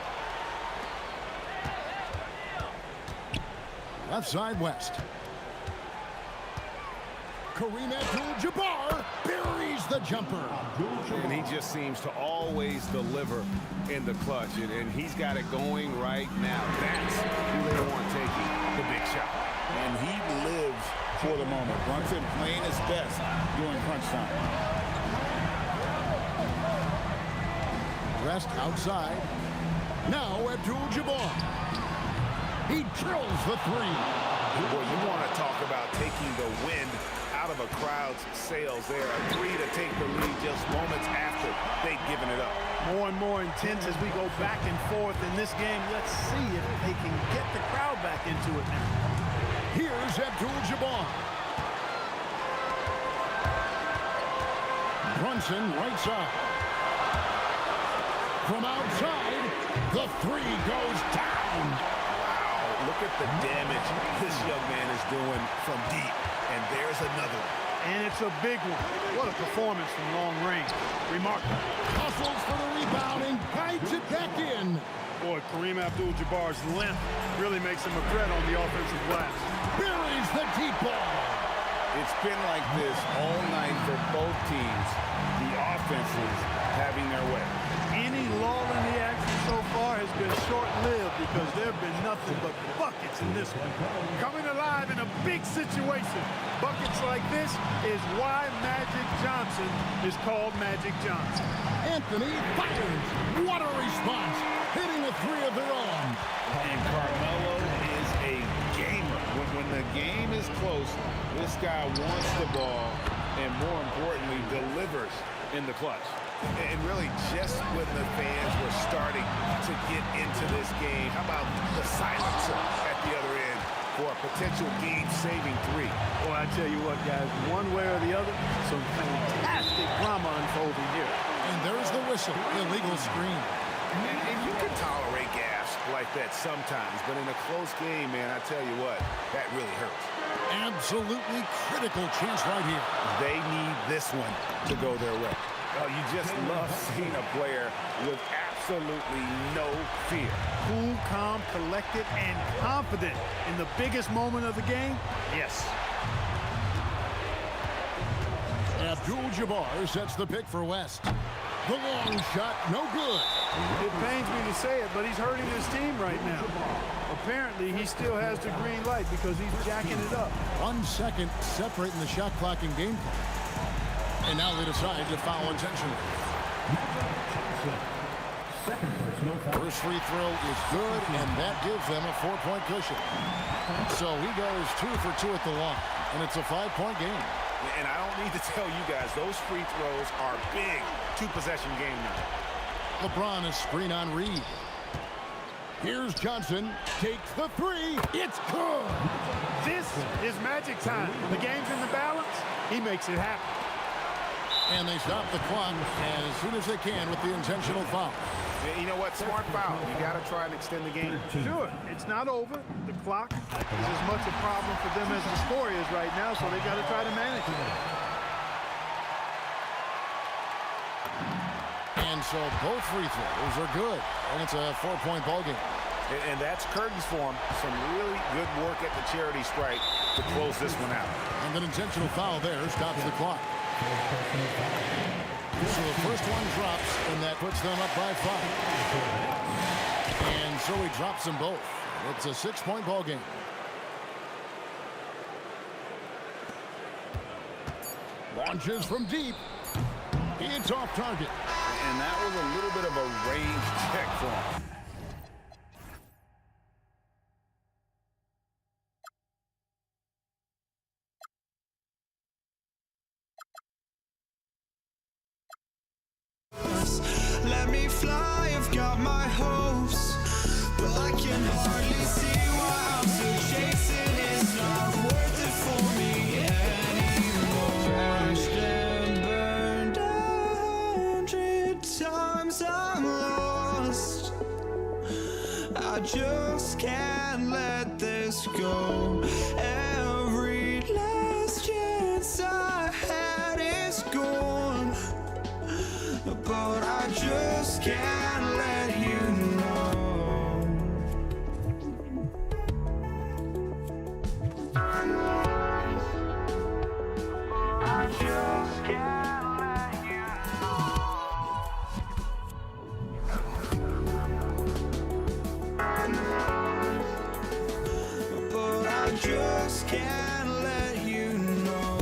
Left side West. Kareem Abdul-Jabbar buries the jumper. And he just seems to always deliver in the clutch, and he's got it going right now. That's who they want taking the big shot. And he lives for the moment. Brunson playing his best during crunch time. Rest outside. Now Abdul-Jabbar. He drills the 3. Boy, you want to talk about taking the wind out of a crowd's sails there. A 3 to take the lead just moments after they've given it up. More and more intense as we go back and forth in this game. Let's see if they can get the crowd back into it now. Here's Abdul-Jabbar. Brunson right side. From outside, the 3 goes down. Wow, look at the damage this young man is doing from deep. And there's another one. And it's a big one. What a performance from long range. Remarkable. Hustles for the rebound and guides it back in. Boy, Kareem Abdul-Jabbar's length really makes him a threat on the offensive glass. Buries the deep ball. It's been like this all night for both teams. The offenses having their way. Any lull in the action so far has been short-lived because there have been nothing but buckets in this one. Coming alive in a big situation. Buckets like this is why Magic Johnson is called Magic Johnson. Anthony fires. What a response. Hitting a 3 of their own. And Carmelo is a gamer. When the game is close, this guy wants the ball and, more importantly, delivers in the clutch. And really, just when the fans were starting to get into this game. How about the silencer at the other end for a potential game-saving three? Boy, I tell you what, guys, one way or the other, some fantastic drama unfolding here. And there's the whistle. Illegal screen. And you can tolerate gas like that sometimes, but in a close game, man, I tell you what, that really hurts. Absolutely critical chance right here. They need this one to go their way. Oh, you just love seeing a player with absolutely no fear. Cool, calm, collected, and confident in the biggest moment of the game? Yes. Abdul-Jabbar sets the pick for West. The long shot, no good. It pains me to say it, but he's hurting his team right now. Apparently, he still has the green light because he's jacking it up. 1 second separating the shot clock and game clock. And now they decide to foul intentionally. First free throw is good, and that gives them a 4-point cushion. So he goes 2 for 2 at the line, and it's a 5-point game. And I don't need to tell you guys, those free throws are big 2-possession game now. LeBron is screen on Reed. Here's Johnson, takes the three, it's good! This is magic time. The game's in the balance, he makes it happen. And they stop the clock as soon as they can with the intentional foul. You know what? Smart foul. You got to try and extend the game. Sure, it's not over. The clock is as much a problem for them as the score is right now, so they got to try to manage it. And so both free throws are good, and it's a 4-point ball game. And that's curtains for him. Some really good work at the charity strike to close this one out. And an intentional foul there stops the clock. So the first one drops, and that puts them up by 5. And so he drops them both. It's a 6-point ball game. Launches from deep. It's off target. And that was a little bit of a range check for him. Let me fly, I've got my hopes, but I can hardly see why I'm still chasing. It's not worth it for me anymore. Crashed and burned 100 times, I'm lost. I just can't let this go. Every last chance I had is gone, but I just can't let you know. I just can't let you know. But I just can't let you know.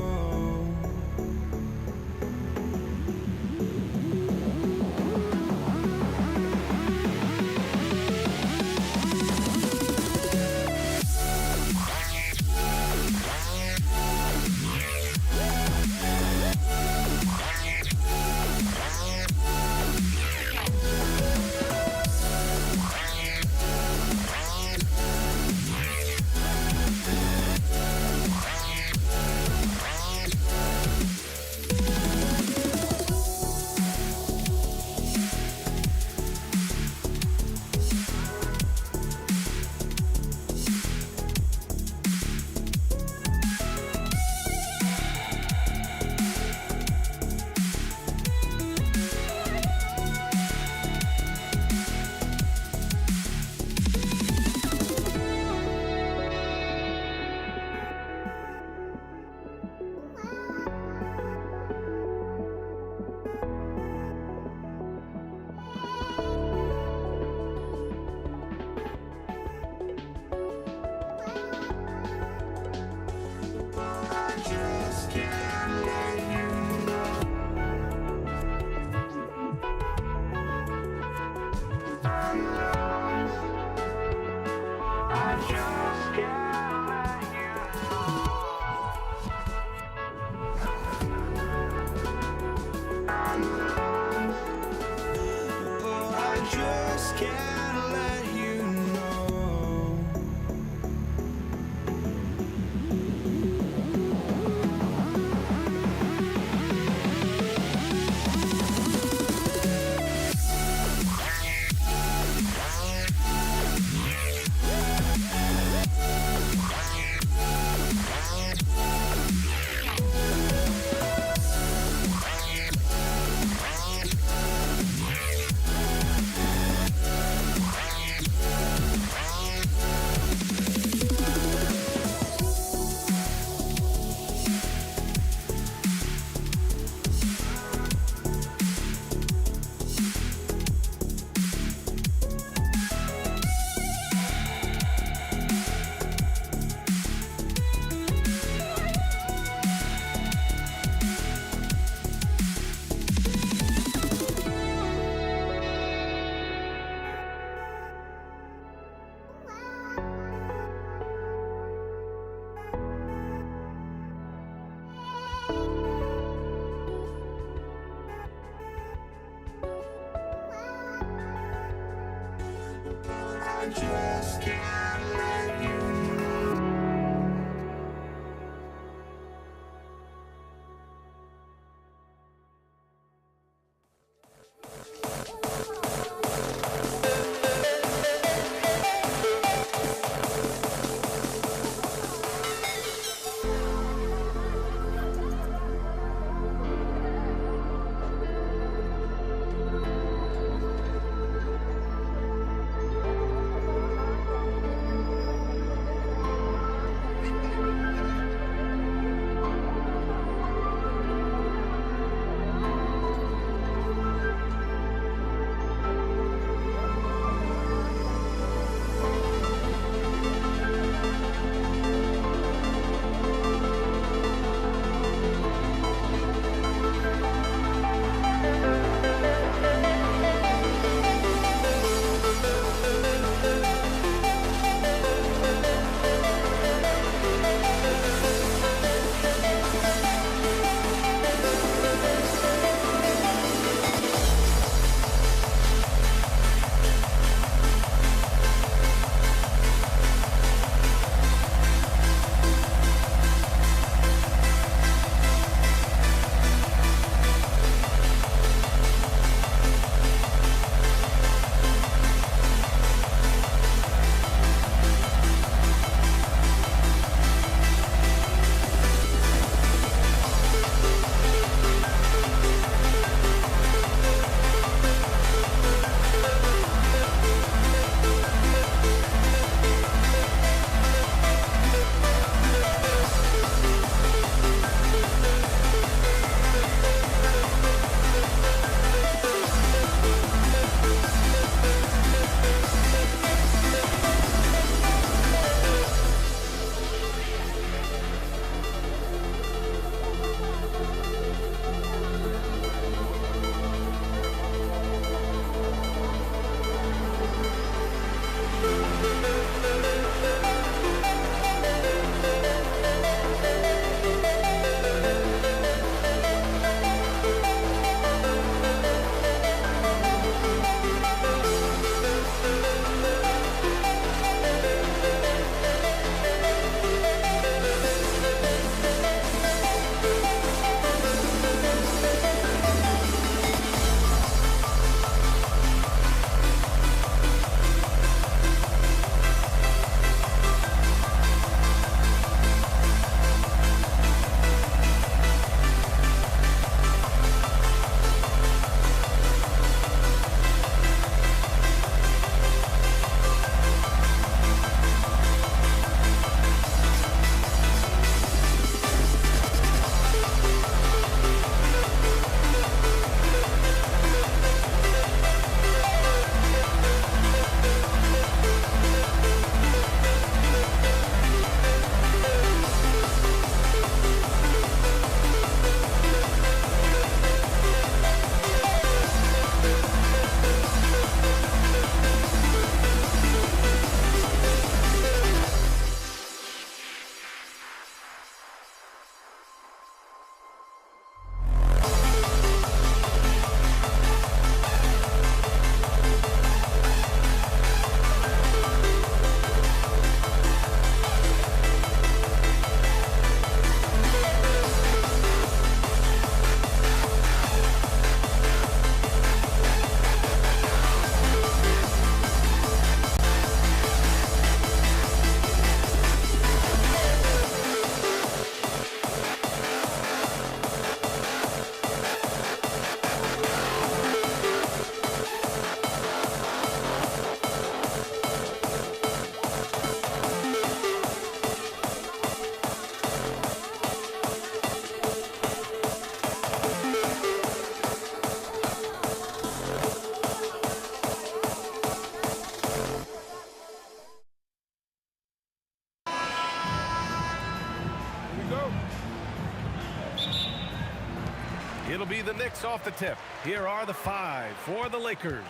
It'll be the Knicks off the tip. Here are the 5 for the Lakers.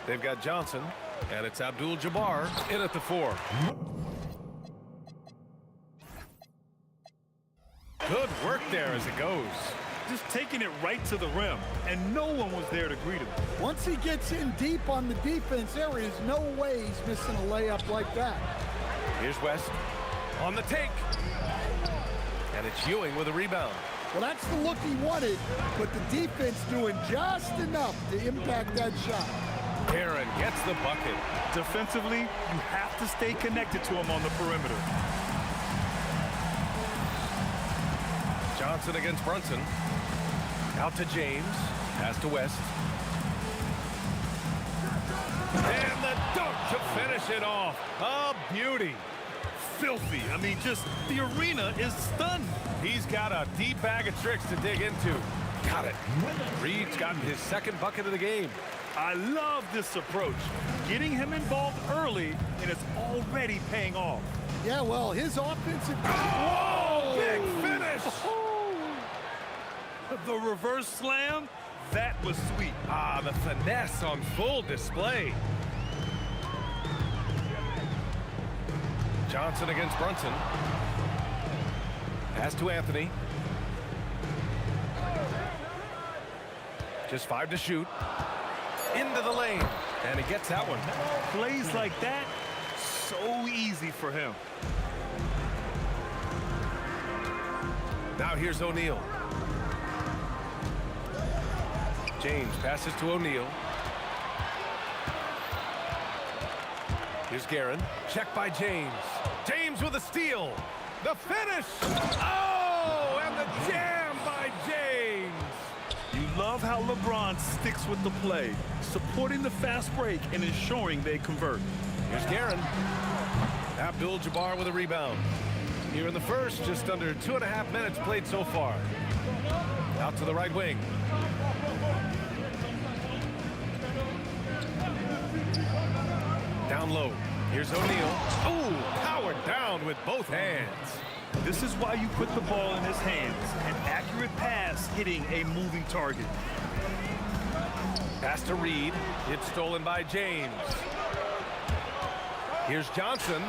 They've got Johnson, and it's Abdul-Jabbar in at the 4. Good work there as it goes. just taking it right to the rim, and no one was there to greet him. Once he gets in deep on the defense, there is no way he's missing a layup like that. Here's West on the take. And it's Ewing with a rebound. Well, that's the look he wanted, but the defense doing just enough to impact that shot. Aaron gets the bucket. Defensively, you have to stay connected to him on the perimeter. Johnson against Brunson. Out to James. Pass to West. And the dunk to finish it off. A beauty. Filthy. I mean, just the arena is stunned. He's got a deep bag of tricks to dig into. Got it. Reed's gotten his second bucket of the game. I love this approach. Getting him involved early, and it's already paying off. Yeah, well, his offensive... Whoa! Big finish! The reverse slam, that was sweet. Ah, the finesse on full display. Johnson against Brunson. Pass to Anthony. Just 5 to shoot. Into the lane. And he gets that one. Plays like that, so easy for him. Now here's O'Neal. James passes to O'Neal. Here's Guerin. Check by James. James with a steal. The finish. Oh, and the jam by James. You love how LeBron sticks with the play, supporting the fast break and ensuring they convert. Here's Guerin. Abdul-Jabbar with a rebound. Here in the first, just under 2.5 minutes played so far. Out to the right wing. Down low. Here's O'Neal. Oh, powered down with both hands. This is why you put the ball in his hands. An accurate pass hitting a moving target. Pass to Reed. It's stolen by James. Here's Johnson.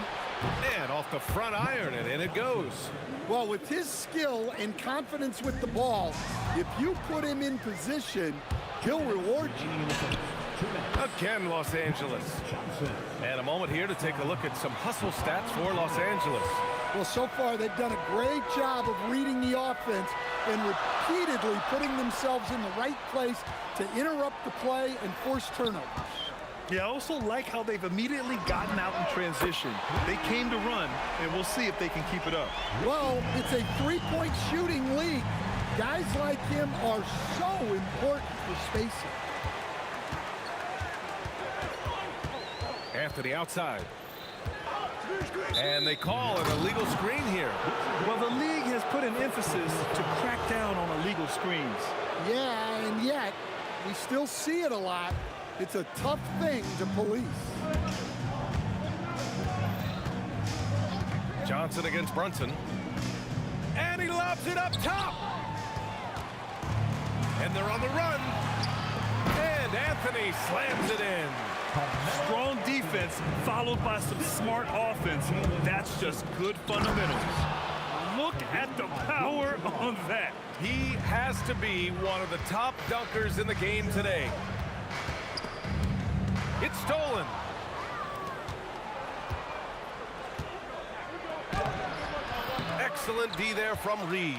And off the front iron, and in it goes. Well, with his skill and confidence with the ball, if you put him in position, he'll reward you. Again, Los Angeles. And a moment here to take a look at some hustle stats for Los Angeles. Well, so far they've done a great job of reading the offense and repeatedly putting themselves in the right place to interrupt the play and force turnovers. Yeah, I also like how they've immediately gotten out in transition. They came to run, and we'll see if they can keep it up. Well, it's a three-point shooting league. Guys like him are so important for spacing. Anthony outside. And they call an illegal screen here. Well, the league has put an emphasis to crack down on illegal screens. Yeah, and yet we still see it a lot. It's a tough thing to police. Johnson against Brunson. And he lobs it up top. And they're on the run. And Anthony slams it in. Strong defense followed by some smart offense. That's just good fundamentals. Look at the power on that. He has to be one of the top dunkers in the game today. It's stolen. Excellent D there from Reed.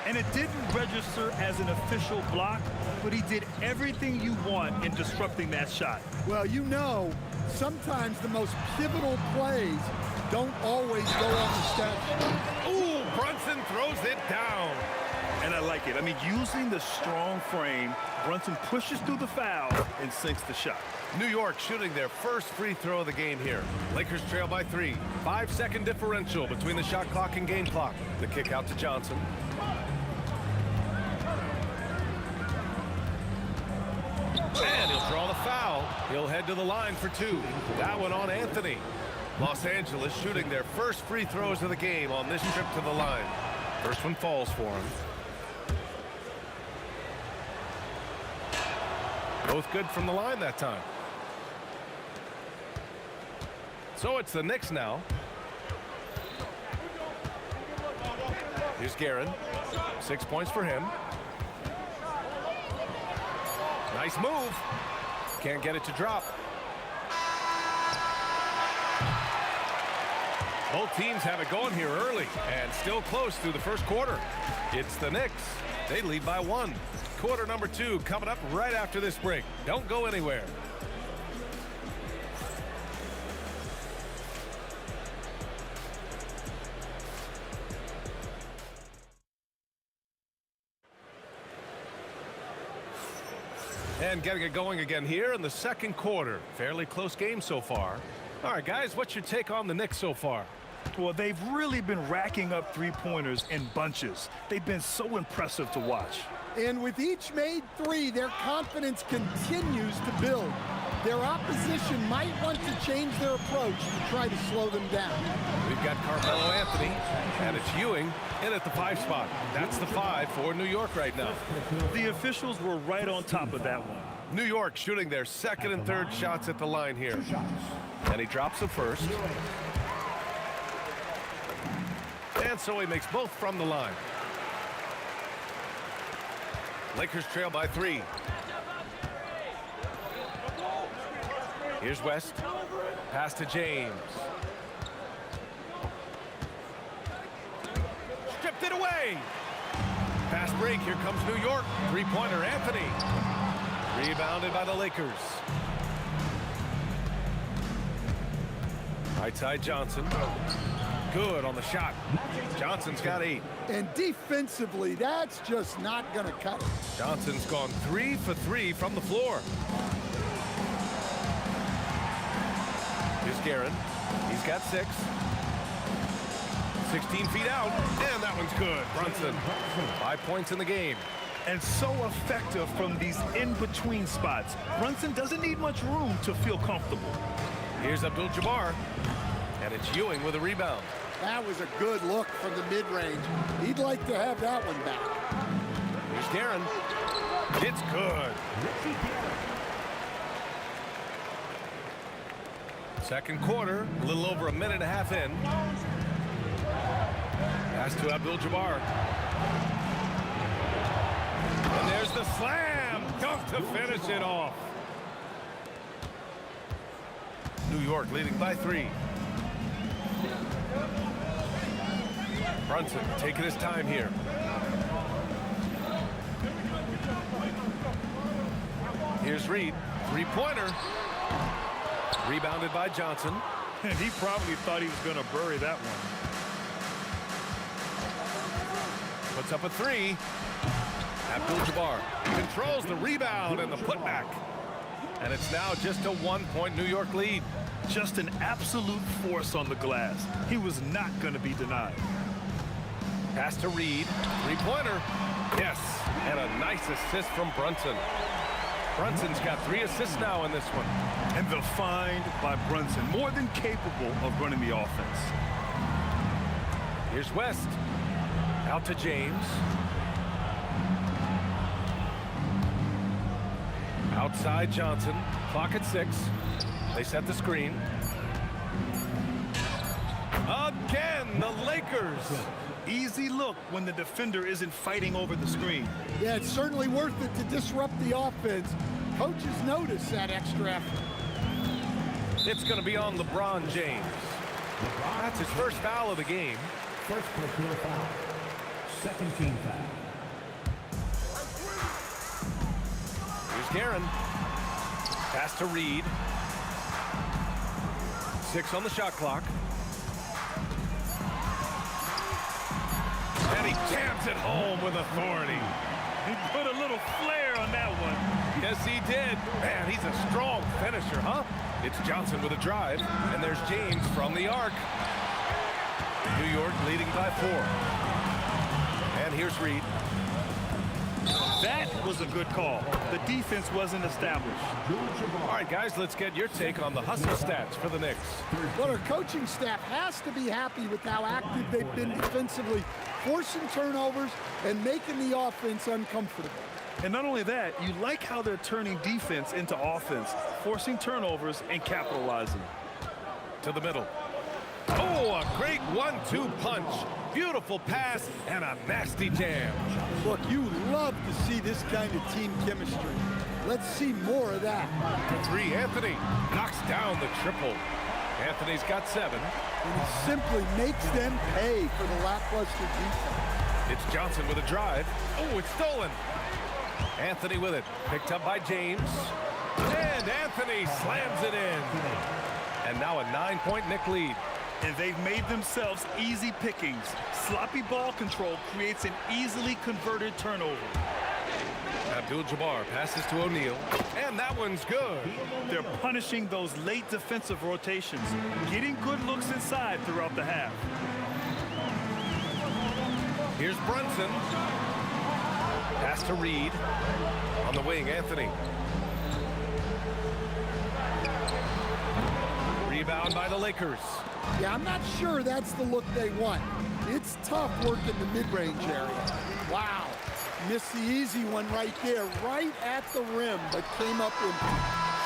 And it didn't register as an official block, but he did everything you want in disrupting that shot. Well, you know, sometimes the most pivotal plays don't always go on the stat sheet. Ooh, Brunson throws it down. And I like it. I mean, using the strong frame, Brunson pushes through the foul and sinks the shot. New York shooting their first free throw of the game here. Lakers trail by 3. 5-second differential between the shot clock and game clock. The kick out to Johnson. And he'll draw the foul. He'll head to the line for 2. That one on Anthony. Los Angeles shooting their first free throws of the game on this trip to the line. First one falls for him. Both good from the line that time. So it's the Knicks now. Here's Guerin. 6 points for him. Nice move. Can't get it to drop. Both teams have it going here early and still close through the first quarter. It's the Knicks. They lead by 1. Quarter number 2 coming up right after this break. Don't go anywhere. And getting it going again here in the second quarter. Fairly close game so far. All right, guys, what's your take on the Knicks so far? Well, they've really been racking up three-pointers in bunches. They've been so impressive to watch. And with each made three, their confidence continues to build. Their opposition might want to change their approach to try to slow them down. We've got Carmelo Anthony, and it's Ewing in at the 5 spot. That's the 5 for New York right now. The officials were right on top of that one. New York shooting their second and third shots at the line here. And he drops the first. And so he makes both from the line. Lakers trail by 3. Here's West. Pass to James. Stripped it away. Fast break. Here comes New York. Three-pointer Anthony. Rebounded by the Lakers. Right side Johnson. Good on the shot. Johnson's got 8. And defensively, that's just not going to cut it. Johnson's gone 3 for 3 from the floor. Here's Guerin. He's got 6. 16 feet out, and that one's good. Brunson, 5 points in the game. And so effective from these in-between spots. Brunson doesn't need much room to feel comfortable. Here's Abdul-Jabbar, and it's Ewing with a rebound. That was a good look from the mid-range. He'd like to have that one back. Here's Guerin. It's good. Second quarter, a little over a minute and a half in. Pass to Abdul-Jabbar. And there's the slam dunk to finish it off. New York leading by 3. Brunson taking his time here. Here's Reed. Three-pointer. Rebounded by Johnson. And he probably thought he was going to bury that one. Puts up a 3. Abdul-Jabbar controls the rebound and the putback. And it's now just a 1-point New York lead. Just an absolute force on the glass. He was not going to be denied. Pass to Reed. Three-pointer. Yes. And a nice assist from Brunson. Brunson's got 3 assists now in this one. And the find by Brunson, more than capable of running the offense. Here's West. Out to James. Outside Johnson. Clock at 6. They set the screen. Again, the Lakers. Easy look when the defender isn't fighting over the screen. Yeah, it's certainly worth it to disrupt the offense. Coaches notice that extra effort. It's going to be on LeBron James. That's his first foul of the game. First personal foul. Second team foul. Here's Guerin. Pass to Reed. 6 on the shot clock. And he jams it home with authority. He put a little flair on that one. Yes, he did. Man, he's a strong finisher, huh? It's Johnson with a drive, and there's James from the arc. New York leading by 4. And here's Reed. That was a good call. The defense wasn't established. All right, guys, let's get your take on the hustle stats for the Knicks. Well, our coaching staff has to be happy with how active they've been defensively, forcing turnovers and making the offense uncomfortable. And not only that, you like how they're turning defense into offense, forcing turnovers and capitalizing. To the middle. Oh, a great 1-2 punch. Beautiful pass and a nasty jam. Look, you love to see this kind of team chemistry. Let's see more of that. For three, Anthony knocks down the triple. Anthony's got 7. And he simply makes them pay for the lackluster defense. It's Johnson with a drive. Oh, it's stolen. Anthony with it. Picked up by James. And Anthony slams it in. And now a 9-point Knick lead. And they've made themselves easy pickings. Sloppy ball control creates an easily converted turnover. Abdul-Jabbar passes to O'Neal, and that one's good. They're punishing those late defensive rotations, getting good looks inside throughout the half. Here's Brunson. Pass to Reed. On the wing, Anthony. Rebound by the Lakers. Yeah, I'm not sure that's the look they want. It's tough work in the mid-range area. Wow. Missed the easy one right there, right at the rim, but came up empty.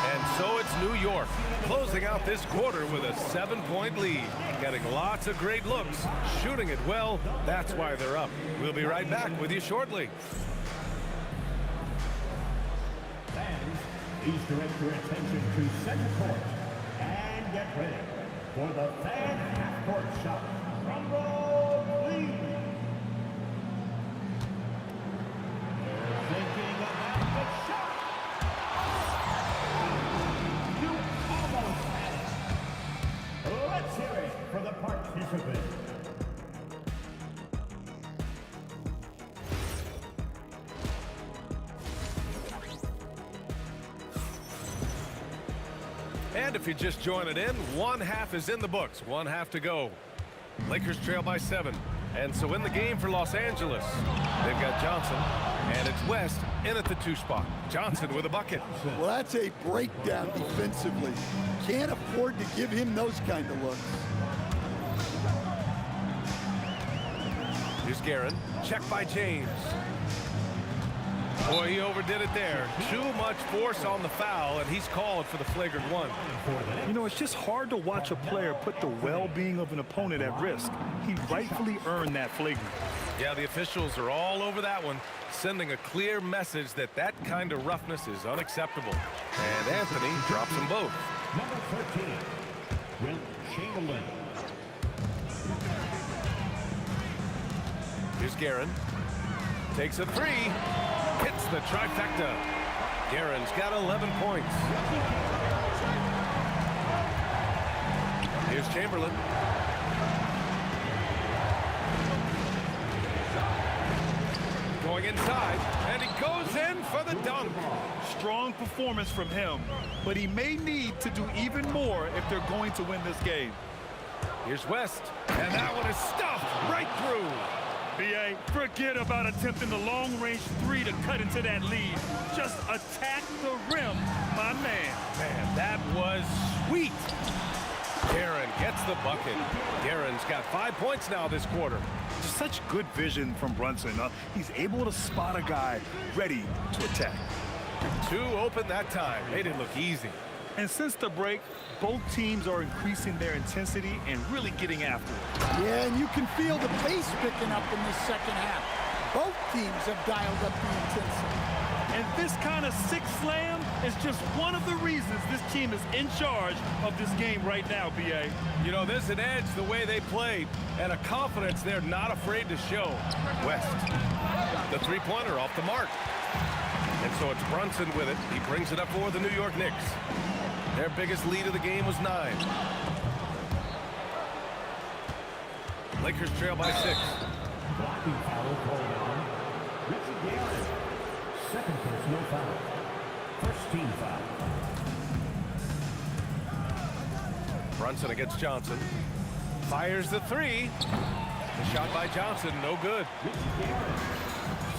And so it's New York, closing out this quarter with a 7-point lead. Getting lots of great looks, shooting it well. That's why they're up. We'll be right back with you shortly. Fans, please direct your attention to center court and get ready for the fan half-court shot. Drum roll, please. Thinking about the shot. You almost had it. Let's hear it for the participants. And if you're just joining in, one half is in the books, one half to go. Lakers trail by 7. And so in the game for Los Angeles, they've got Johnson, and it's West in at the 2 spot. Johnson with a bucket. Well, that's a breakdown defensively. Can't afford to give him those kind of looks. Here's Guerin. Check by James. Boy, he overdid it there. Too much force on the foul, and he's called for the flagrant 1. You know, it's just hard to watch a player put the well-being of an opponent at risk. He rightfully earned that flagrant. Yeah, the officials are all over that one, sending a clear message that that kind of roughness is unacceptable. And Anthony drops them both. Number 13, Will Chamberlain. Here's Guerin. Takes a 3. Hits the trifecta. Guerin's got 11 points. Here's Chamberlain. Going inside, and he goes in for the dunk. Strong performance from him, but he may need to do even more if they're going to win this game. Here's West, and that one is stuffed right through. B.A., forget about attempting the long-range 3 to cut into that lead. Just attack the rim, my man. Man, that was sweet. Guerin gets the bucket. Guerin's got 5 points now this quarter. Such good vision from Brunson. He's able to spot a guy ready to attack. 2 open that time. Made it look easy. And since the break, both teams are increasing their intensity and really getting after it. Yeah, and you can feel the pace picking up in the second half. Both teams have dialed up the intensity. And this kind of six slam is just one of the reasons this team is in charge of this game right now, B.A. You know, there's an edge the way they played and a confidence they're not afraid to show. West, the three-pointer off the mark. And so it's Brunson with it. He brings it up for the New York Knicks. Their biggest lead of the game was 9. Lakers trail by 6. Blocking foul called on Richard Guerin. Second personal foul. First team foul. Brunson against Johnson. Fires the 3. The shot by Johnson, no good.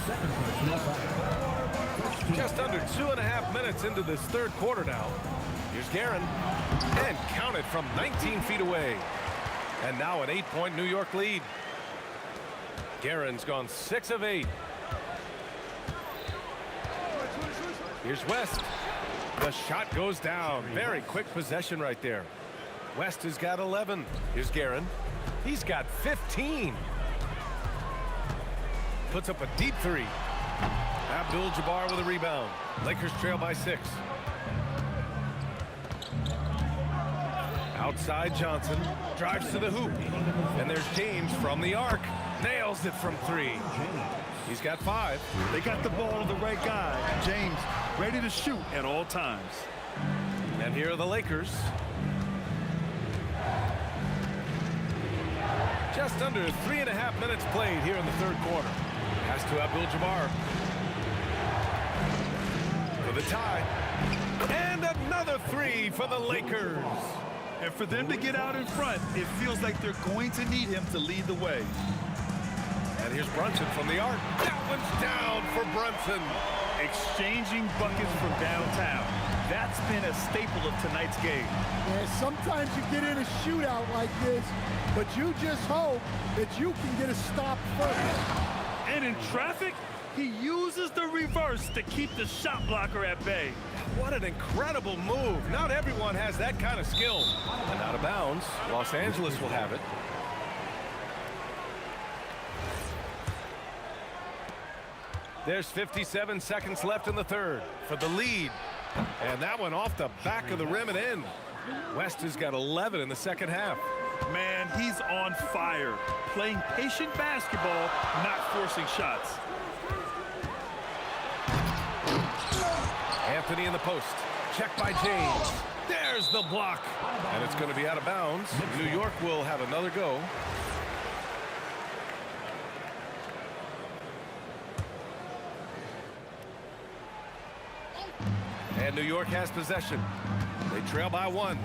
Second personal foul. Just under 2.5 minutes into this third quarter now. Here's Guerin. And counted from 19 feet away. And now an 8-point New York lead. Guerin's gone 6 of 8. Here's West. The shot goes down. Very quick possession right there. West has got 11. Here's Guerin. He's got 15. Puts up a deep 3. Abdul-Jabbar with a rebound. Lakers trail by 6. Outside Johnson. Drives to the hoop. And there's James from the arc. Nails it from 3. He's got 5. They got the ball to the right guy. James ready to shoot at all times. And here are the Lakers. Just under 3.5 minutes played here in the third quarter. Pass to Abdul-Jabbar. For the tie. And another 3 for the Lakers. And for them to get out in front, it feels like they're going to need him to lead the way. And here's Brunson from the arc. That one's down for Brunson. Exchanging buckets from downtown. That's been a staple of tonight's game. Yeah, sometimes you get in a shootout like this, but you just hope that you can get a stop first. And in traffic, he uses the reverse to keep the shot blocker at bay. What an incredible move. Not everyone has that kind of skill. And out of bounds, Los Angeles will have it. There's 57 seconds left in the third for the lead. And that one off the back of the rim and in. West has got 11 in the second half. Man, he's on fire. Playing patient basketball, not forcing shots. Anthony in the post. Check by James. There's the block. And it's going to be out of bounds. New York will have another go. And New York has possession. They trail by 1.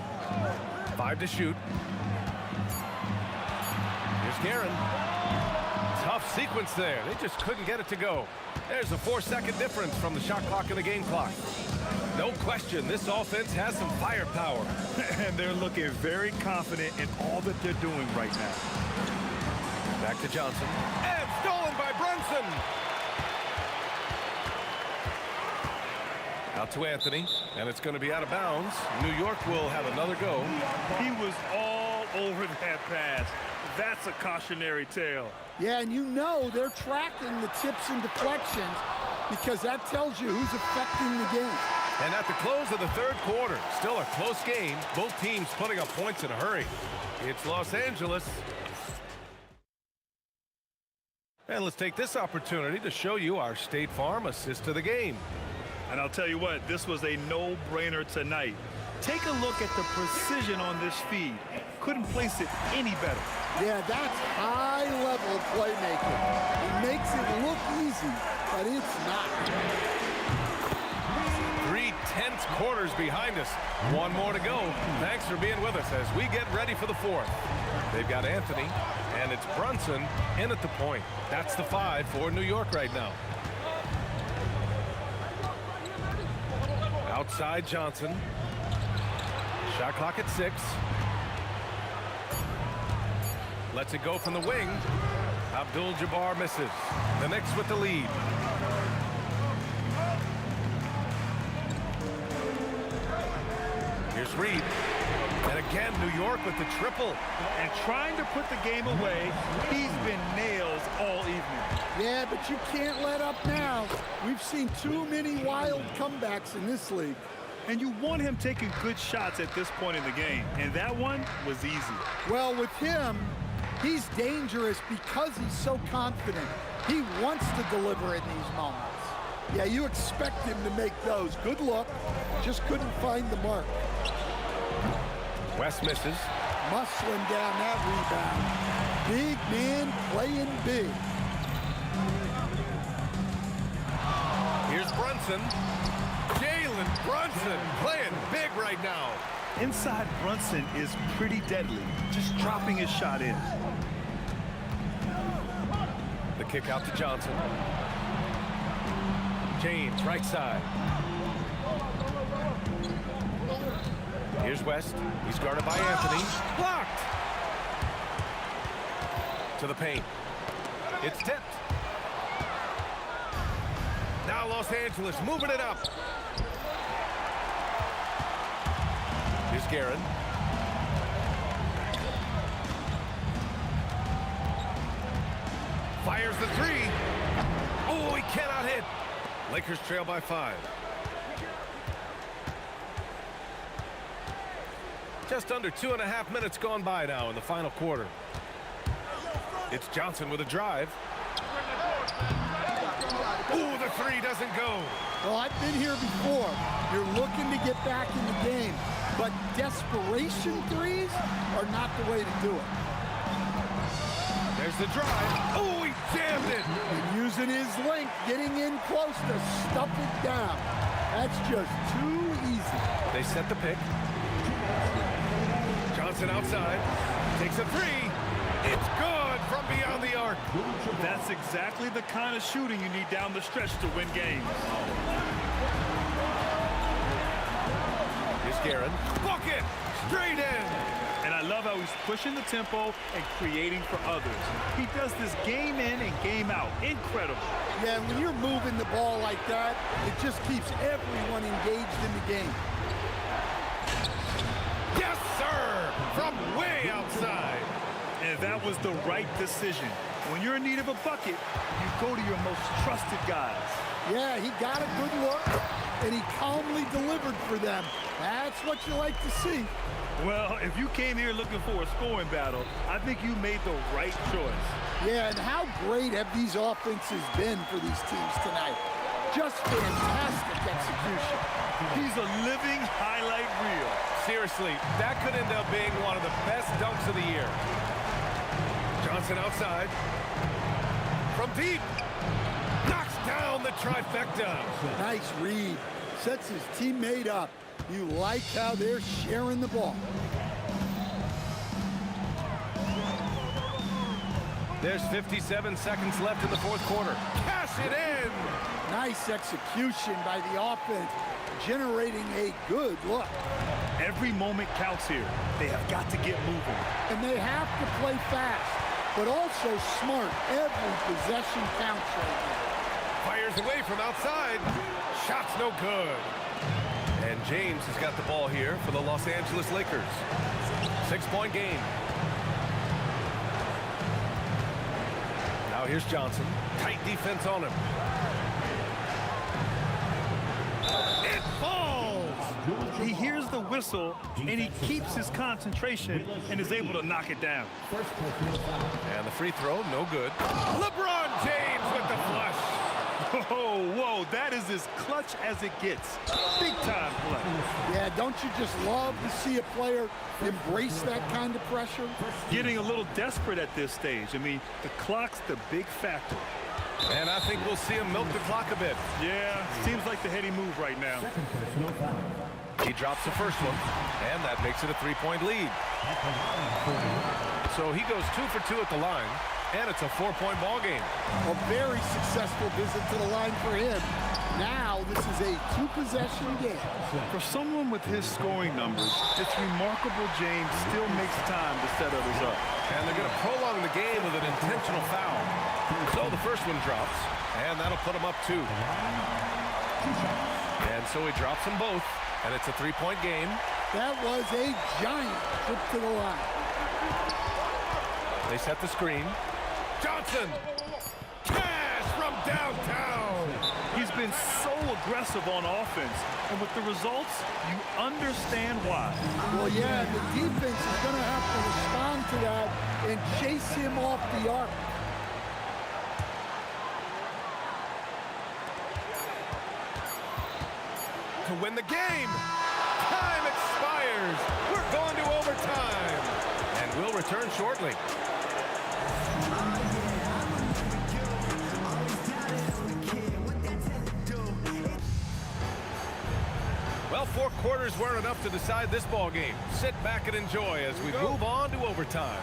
5 to shoot. Here's Guerin. Tough sequence there. They just couldn't get it to go. There's a 4-second difference from the shot clock and the game clock. No question, this offense has some firepower. And they're looking very confident in all that they're doing right now. Back to Johnson. And stolen by Brunson. Out to Anthony, and it's going to be out of bounds. New York will have another go. He was all over that pass. That's a cautionary tale. Yeah, and you know they're tracking the tips and deflections because that tells you who's affecting the game. And at the close of the third quarter, still a close game. Both teams putting up points in a hurry. It's Los Angeles. And let's take this opportunity to show you our State Farm assist to the game. And I'll tell you what, this was a no-brainer tonight. Take a look at the precision on this feed. Couldn't place it any better. Yeah, that's high-level playmaking. It makes it look easy, but it's not. 3 tense quarters behind us. 1 more to go. Thanks for being with us as we get ready for the fourth. They've got Anthony, and it's Brunson in at the point. That's the 5 for New York right now. Outside Johnson. Shot clock at 6. Lets it go from the wing. Abdul-Jabbar misses. The Knicks with the lead. Here's Reed. And again, New York with the triple. And trying to put the game away, he's been nails all evening. Yeah, but you can't let up now. We've seen too many wild comebacks in this league. And you want him taking good shots at this point in the game. And that one was easy. Well, with him, he's dangerous because he's so confident. He wants to deliver in these moments. Yeah, you expect him to make those. Good luck. Just couldn't find the mark. West misses. Muscling down that rebound. Big man playing big. Here's Brunson. Jalen Brunson playing big right now. Inside Brunson is pretty deadly, just dropping his shot in. The kick out to Johnson. James, right side. Here's West. He's guarded by Anthony. Blocked! To the paint. It's tipped. Now Los Angeles moving it up. Here's Guerin. Fires the 3. Oh, he Cannot hit. Lakers trail by 5. Just under 2.5 minutes gone by now in the final quarter. It's Johnson with a drive. Ooh, the three doesn't go. Well, I've been here before. You're looking to get back in the game, but desperation threes are not the way to do it. There's the drive. Oh, he jammed it. And using his length, getting in close to stuff it down. That's just too easy. They set the pick. Johnson outside. Takes a three. It's good from beyond the arc. That's exactly the kind of shooting you need down the stretch to win games. Here's Guerin. Bucket! Straight in! And I love how he's pushing the tempo and creating for others. He does this game in and game out. Incredible. Yeah, when you're moving the ball like that, it just keeps everyone engaged in the game. Yes, sir! From way outside. And that was the right decision. When you're in need of a bucket, you go to your most trusted guys. Yeah, he got a good look, and he calmly delivered for them. That's what you like to see. Well, if you came here looking for a scoring battle, I think you made the right choice. Yeah, and how great have these offenses been for these teams tonight? Just fantastic execution. He's a living highlight reel. Seriously, that could end up being one of the best dunks of the year. Johnson outside. From deep. Knocks down the trifecta. Nice read. Sets his teammate up. You like how they're sharing the ball. There's 57 seconds left in the fourth quarter. Cash it in. Nice execution by the offense, generating a good look. Every moment counts here. They have got to get moving. And they have to play fast, but also smart. Every possession counts right now. Fires away from outside. Shot's no good. And James has got the ball here for the Los Angeles Lakers. 6-point game. Now here's Johnson. Tight defense on him. It falls! He hears the whistle, and he keeps his concentration and is able to knock it down. And the free throw, no good. LeBron James with the flush. Oh, whoa, that is as clutch as it gets. Big time play. Yeah, don't you just love to see a player embrace that kind of pressure? Getting a little desperate at this stage. I mean, the clock's the big factor. And I think we'll see him milk the clock a bit. Yeah, seems like the heady move right now. He drops the first one, and that makes it a 3-point lead. So he goes 2 for 2 at the line, and it's a 4-point ball game. A very successful visit to the line for him. Now this is a 2-possession game. For someone with his scoring numbers, it's remarkable James still makes time to set others up. And they're going to prolong the game with an intentional foul. So the first one drops, and that'll put him up 2. And so he drops them both, and it's a 3-point game. That was a giant trip to the line. They set the screen. Johnson! Cash from downtown! He's been so aggressive on offense, and with the results, you understand why. Well, yeah, the defense is going to have to respond to that and chase him off the arc. To win the game! Time expires! We're going to overtime! And we'll return shortly. Well, 4 quarters weren't enough to decide this ball game. Sit back and enjoy as we move on to overtime.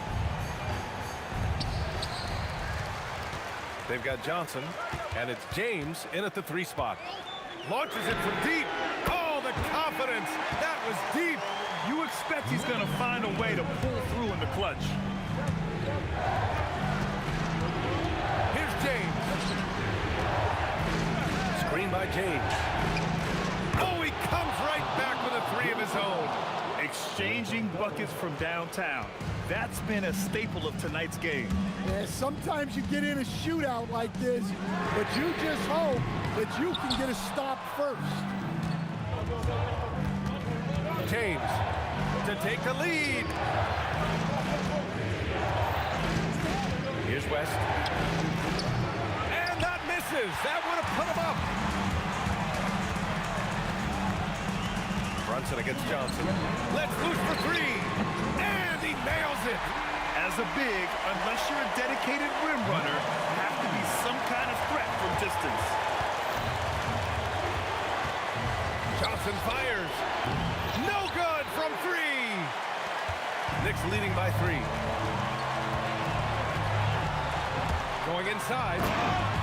They've got Johnson, and it's James in at the 3 spot. Launches it from deep. Oh, the confidence. That was deep. You expect he's going to find a way to pull through in the clutch. Here's James. Screen by James. Oh, he comes right back with a 3 of his own. Exchanging buckets from downtown. That's been a staple of tonight's game. Yeah, sometimes you get in a shootout like this, but you just hope that you can get a stop first. James to take the lead. Here's West. And that misses. That would have put him up. Brunson against Johnson. Let's loose for three. And he nails it. As a big, unless you're a dedicated rim runner, have to be some kind of threat from distance. Johnson fires. No good from three. Knicks leading by 3. Going inside.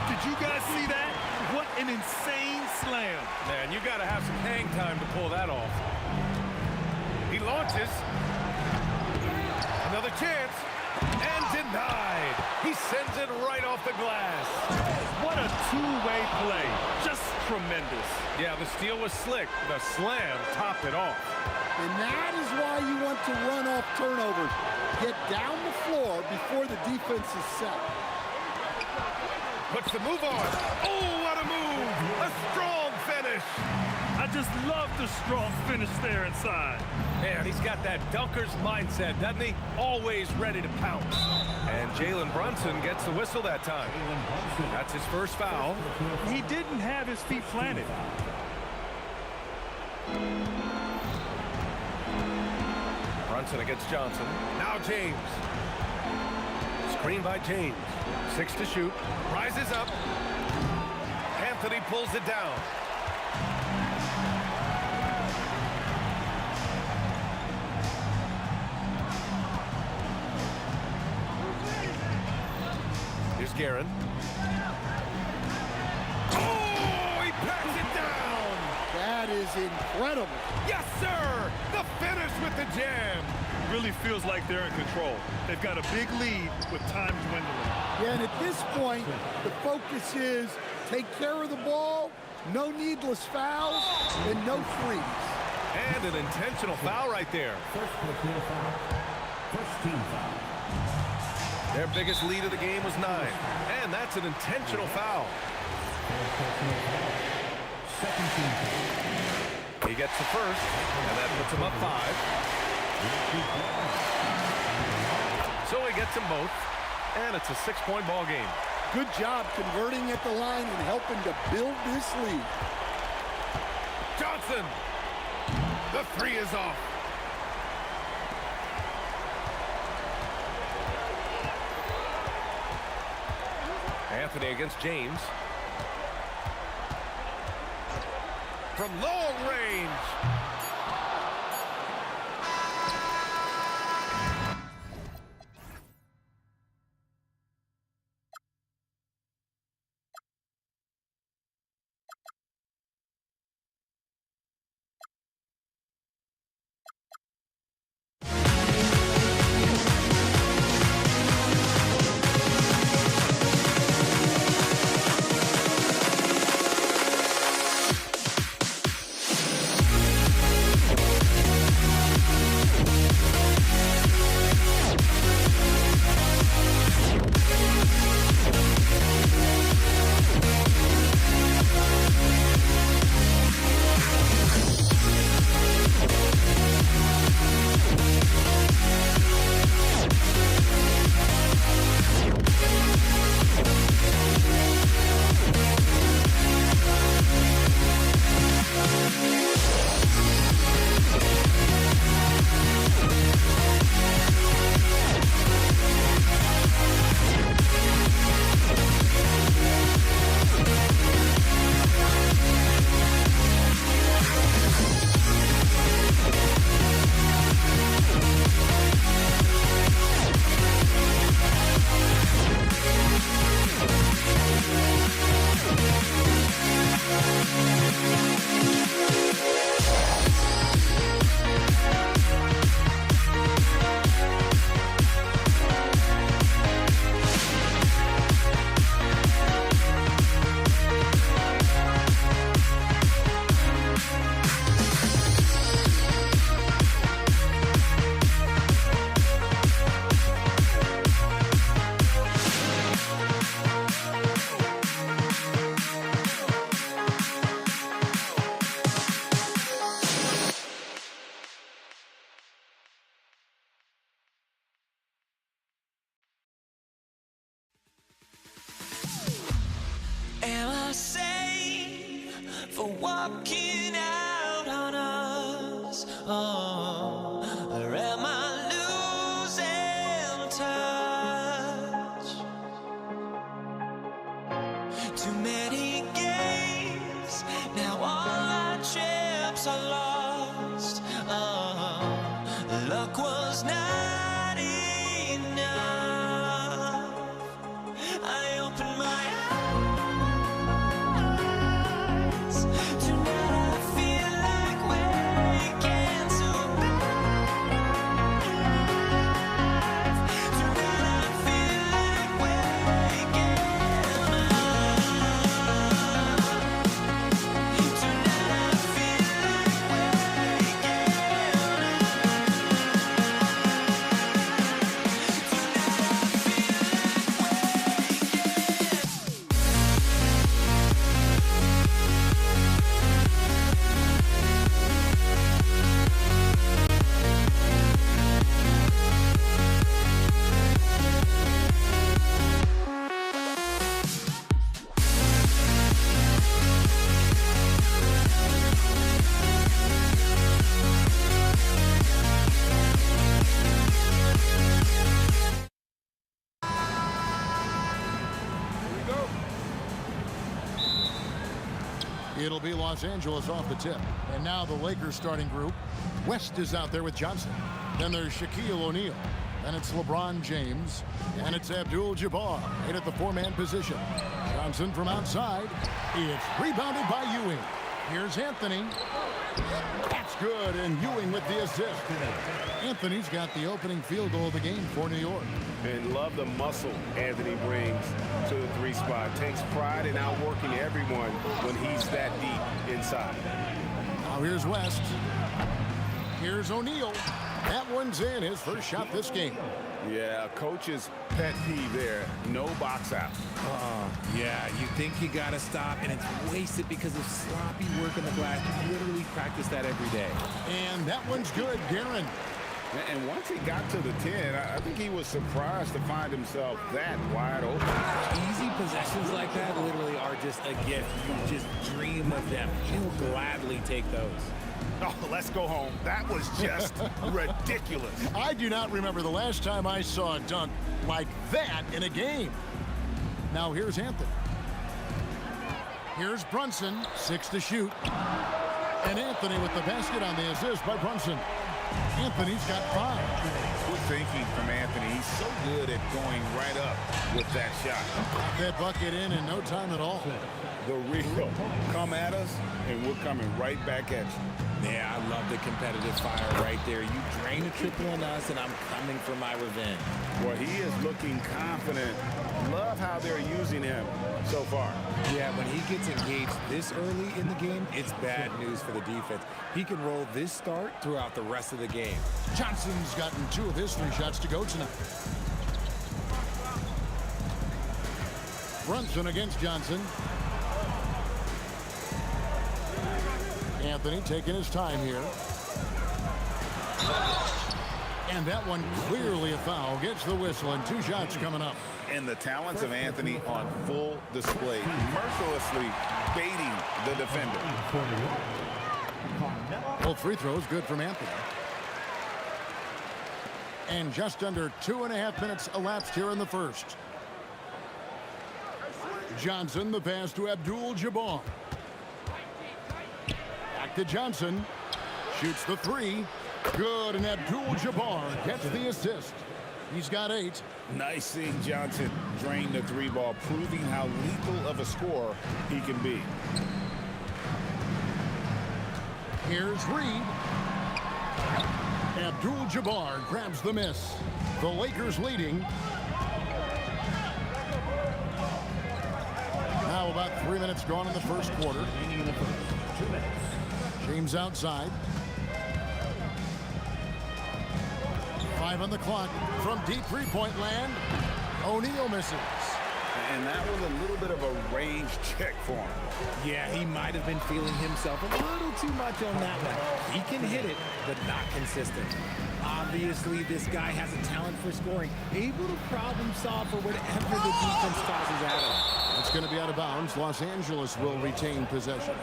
Did you guys see that? What an insane slam. Man, you got to have some hang time to pull that off. He launches. Another chance. And denied. He sends it right off the glass. What a two-way play. Just tremendous. Yeah, the steal was slick. The slam topped it off. And that is why you want to run off turnovers. Get down the floor before the defense is set. Puts the move on. Oh, what a move. A strong finish. I just love the strong finish there inside. Man, he's got that dunker's mindset, doesn't he? Always ready to pounce. And Jalen Brunson gets the whistle that time. That's his first foul. He didn't have his feet planted. Brunson against Johnson. Now James. Screen by James. 6 to shoot. Rises up. Anthony pulls it down. Here's Guerin. Oh, he packs it down. That is incredible. Yes, sir. The finish with the jam. Really feels like they're in control. They've got a big lead with time dwindling. Yeah, and at this point, the focus is take care of the ball, no needless fouls, and no threes. And an intentional foul right there. First team foul. Their biggest lead of the game was 9. And that's an intentional foul. Second team foul. He gets the first, and that puts him up 5. So he gets them both, and it's a 6-point ball game. Good job converting at the line and helping to build this lead. Johnson! The 3 is off. Anthony against James. From long range. for walking out on us? Oh, or am I losing touch? Too many games, now all our chips are lost. Oh, luck was not enough. I opened my eyes. Tonight I feel like waking to life. Tonight I feel like waking up. Tonight I feel like waking It'll be Los Angeles off the tip. And now the Lakers starting group. West is out there with Johnson. Then there's Shaquille O'Neal. Then it's LeBron James. And it's Abdul-Jabbar in at the four-man position. Johnson from outside. It's rebounded by Ewing. Here's Anthony. That's good, and Ewing with the assist. Anthony's got the opening field goal of the game for New York. And love the muscle Anthony brings to the three spot. Takes pride in outworking everyone when he's that deep inside. Now here's West. Here's O'Neal. That one's in, his first shot this game. Yeah, coach's pet peeve there. No box out. Yeah, you think you got to stop, and it's wasted because of sloppy work on the glass. You literally practice that every day. And that one's good, Guerin. And once he got to the 10, I think he was surprised to find himself that wide open. Easy possessions like that literally are just a gift. You just dream of them. He'll gladly take those. Oh, let's go home. That was just ridiculous. I do not remember the last time I saw a dunk like that in a game. Now here's Anthony. Here's Brunson, 6 to shoot. And Anthony with the basket on the assist by Brunson. Anthony's got 5. Good thinking from Anthony. He's so good at going right up with that shot. Got that bucket in no time at all. The real. Come at us, and we're coming right back at you. Yeah, I love the competitive fire right there. You drain a triple on us, and I'm coming for my revenge. Well, he is looking confident. Love how they're using him so far. Yeah, when he gets engaged this early in the game, it's bad news for the defense. He can roll this start throughout the rest of the game. Johnson's gotten 2 of his 3 shots to go tonight. Brunson against Johnson. Anthony taking his time here. And that one clearly a foul. Gets the whistle, and 2 shots coming up. And the talents of Anthony on full display, mercilessly baiting the defender. Both free throws good from Anthony. And just under 2.5 minutes elapsed here in the first. Johnson, the pass to Abdul-Jabbar. Back to Johnson. Shoots the 3. Good, and Abdul-Jabbar gets the assist. He's got 8. Nice seeing Johnson drain the 3 ball, proving how lethal of a scorer he can be. Here's Reed. Abdul-Jabbar grabs the miss. The Lakers leading. Now about 3 minutes gone in the first quarter. James outside. 5 on the clock from deep three-point land. O'Neal misses. And that was a little bit of a range check for him. Yeah, he might have been feeling himself a little too much on that one. He can hit it, but not consistent. Obviously, this guy has a talent for scoring, able to problem solve for whatever the defense tosses at him. It's going to be out of bounds. Los Angeles will retain possession.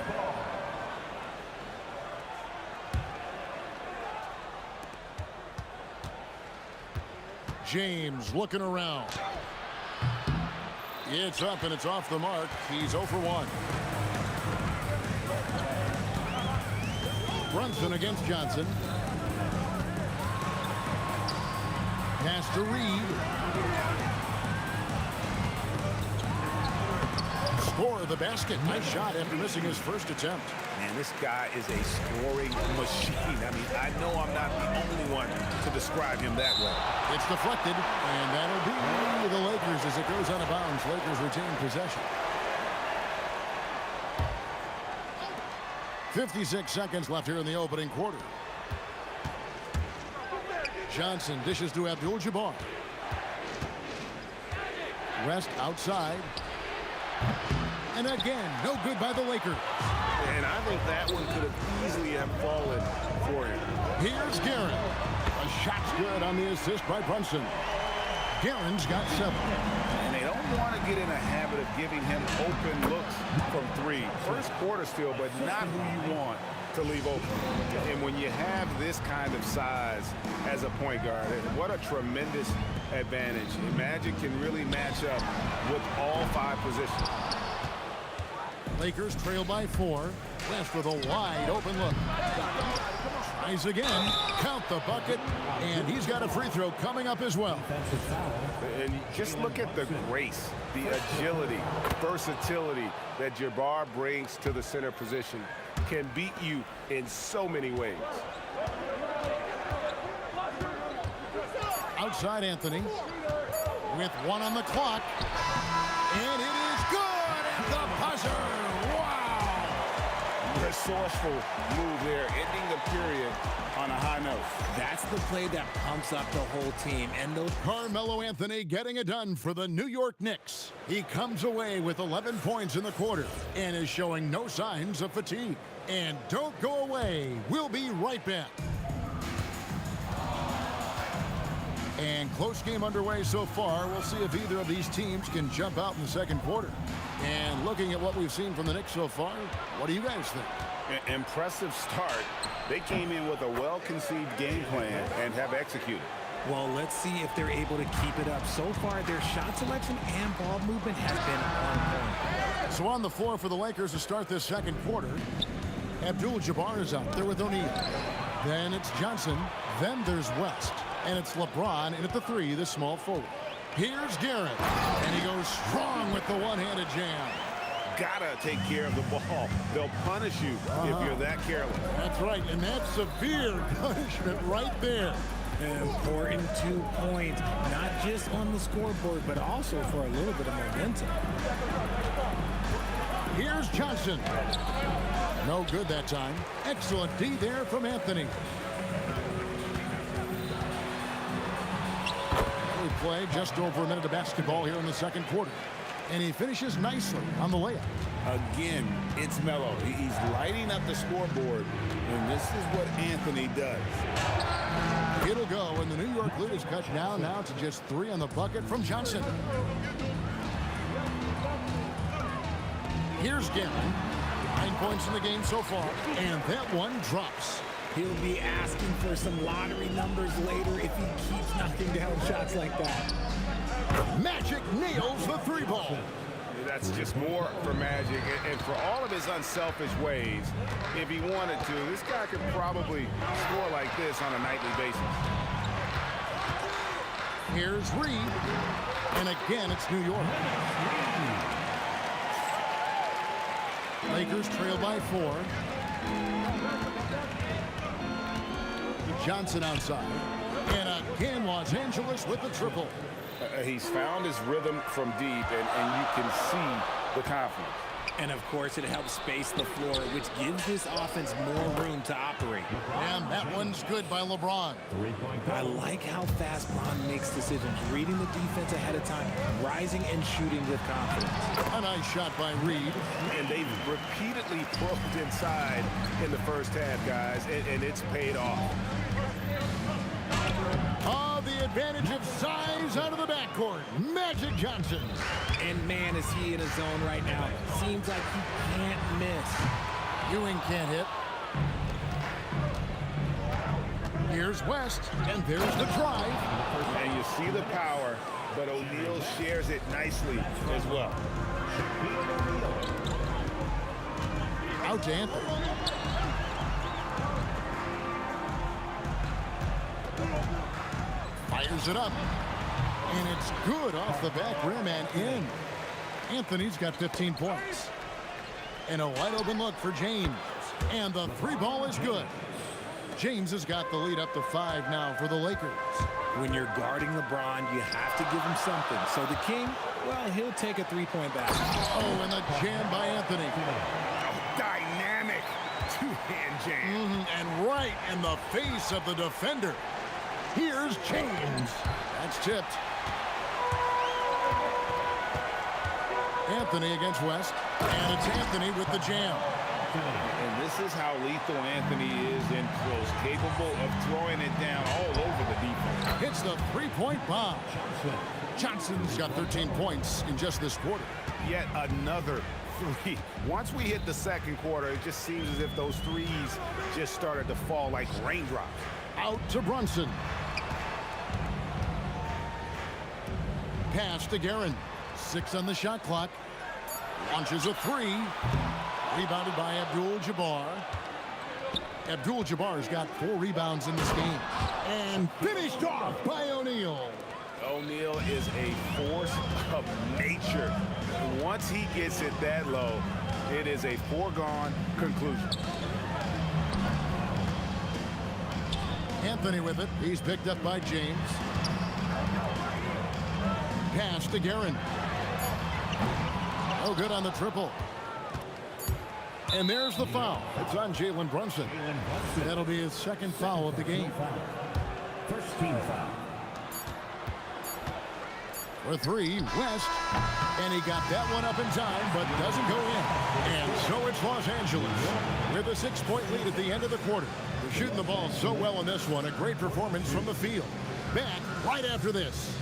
James looking around. It's up and it's off the mark. He's 0 for 1. Brunson against Johnson. Pass to Reed. Score the basket. Nice shot after missing his first attempt. Man, this guy is a scoring machine. I mean, I know I'm not the only one to describe him that way. It's deflected, and that'll be the Lakers as it goes out of bounds. Lakers retain possession. 56 seconds left here in the opening quarter. Johnson dishes to Abdul-Jabbar. West outside. And again, no good by the Lakers. And I think that one could have easily have fallen for him. Here's Guerin. A shot's good on the assist by Brunson. Guerin's got 7. And they don't want to get in a habit of giving him open looks from 3. First quarter still, but not who you want to leave open. And when you have this kind of size as a point guard, what a tremendous advantage. Magic can really match up with all 5 positions. Lakers trail by 4. West with a wide open look. Tries again. Count the bucket. And he's got a free throw coming up as well. And just look at the grace, the agility, versatility that Jabbar brings to the center position. Can beat you in so many ways. Outside Anthony with 1 on the clock. And it is good at the buzzer. Resourceful move there, ending the period on a high note. That's the play that pumps up the whole team. And those Carmelo Anthony getting it done for the New York Knicks. He comes away with 11 points in the quarter and is showing no signs of fatigue. And don't go away. We'll be right back. And close game underway so far. We'll see if either of these teams can jump out in the second quarter. And looking at what we've seen from the Knicks so far, what do you guys think? Impressive start. They came in with a well-conceived game plan and have executed. Well, let's see if they're able to keep it up. So far, their shot selection and ball movement has been on point. So on the floor for the Lakers to start this second quarter, Abdul-Jabbar is out there with O'Neal. Then it's Johnson. Then there's West. And it's LeBron in at the 3, the small forward. Here's Guerin. And he goes strong with the one-handed jam. Gotta take care of the ball. They'll punish you if you're that careless. That's right, and that's severe punishment right there. An important 2 points, not just on the scoreboard, but also for a little bit of momentum. Here's Johnson. No good that time. Excellent D there from Anthony. We play just over a minute of basketball here in the second quarter. And he finishes nicely on the layup. Again, it's Melo. He's lighting up the scoreboard, and this is what Anthony does. It'll go, and the New York lead is cut down now to just 3 on the bucket from Johnson. Here's Guerin. 9 points in the game so far, and that one drops. He'll be asking for some lottery numbers later if he keeps knocking down shots like that. Magic nails the 3-ball. That's just more for Magic, and for all of his unselfish ways, if he wanted to, this guy could probably score like this on a nightly basis. Here's Reed, and again it's New York. Lakers trail by 4. Johnson outside, and again Los Angeles with the triple. He's found his rhythm from deep, and you can see the confidence. And, of course, it helps space the floor, which gives this offense more room to operate. And that one's good by LeBron. I like how fast Bron makes decisions, reading the defense ahead of time, rising and shooting with confidence. A nice shot by Reed. And they've repeatedly probed inside in the first half, guys, and it's paid off. The advantage of size out of the backcourt. Magic Johnson. And man, is he in a zone right now. Seems like he can't miss. Ewing can't hit. Here's West, and there's the drive. And you see the power, but O'Neal shares it nicely as well. Out to Anthony. Fires it up. And it's good off the back rim and in. Anthony's got 15 points. And a wide open look for James. And the three ball is good. James has got the lead up to 5 now for the Lakers. When you're guarding LeBron, you have to give him something. So the King, well, he'll take a three-point basket. Oh, and the jam by Anthony. Dynamic two-hand jam. And right in the face of the defender. Here's James. That's tipped. Anthony against West. And it's Anthony with the jam. And this is how lethal Anthony is in close, capable of throwing it down all over the defense. Hits the three-point bomb. Johnson's got 13 points in just this quarter. Yet another three. Once we hit the second quarter, it just seems as if those threes just started to fall like raindrops. Out to Brunson. Pass to Guerin. 6 on the shot clock. Launches a three. Rebounded by Abdul-Jabbar. Abdul-Jabbar's got 4 rebounds in this game. And finished off by O'Neal. O'Neal is a force of nature. Once he gets it that low, it is a foregone conclusion. Anthony with it. He's picked up by James. Pass to Guerin. Oh, good on the triple. And there's the foul. It's on Jalen Brunson. That'll be his second foul of the game. First team foul. For 3, West. And he got that one up in time, but doesn't go in. And so it's Los Angeles with a 6-point lead at the end of the quarter. They're shooting the ball so well in this one. A great performance from the field. Back right after this.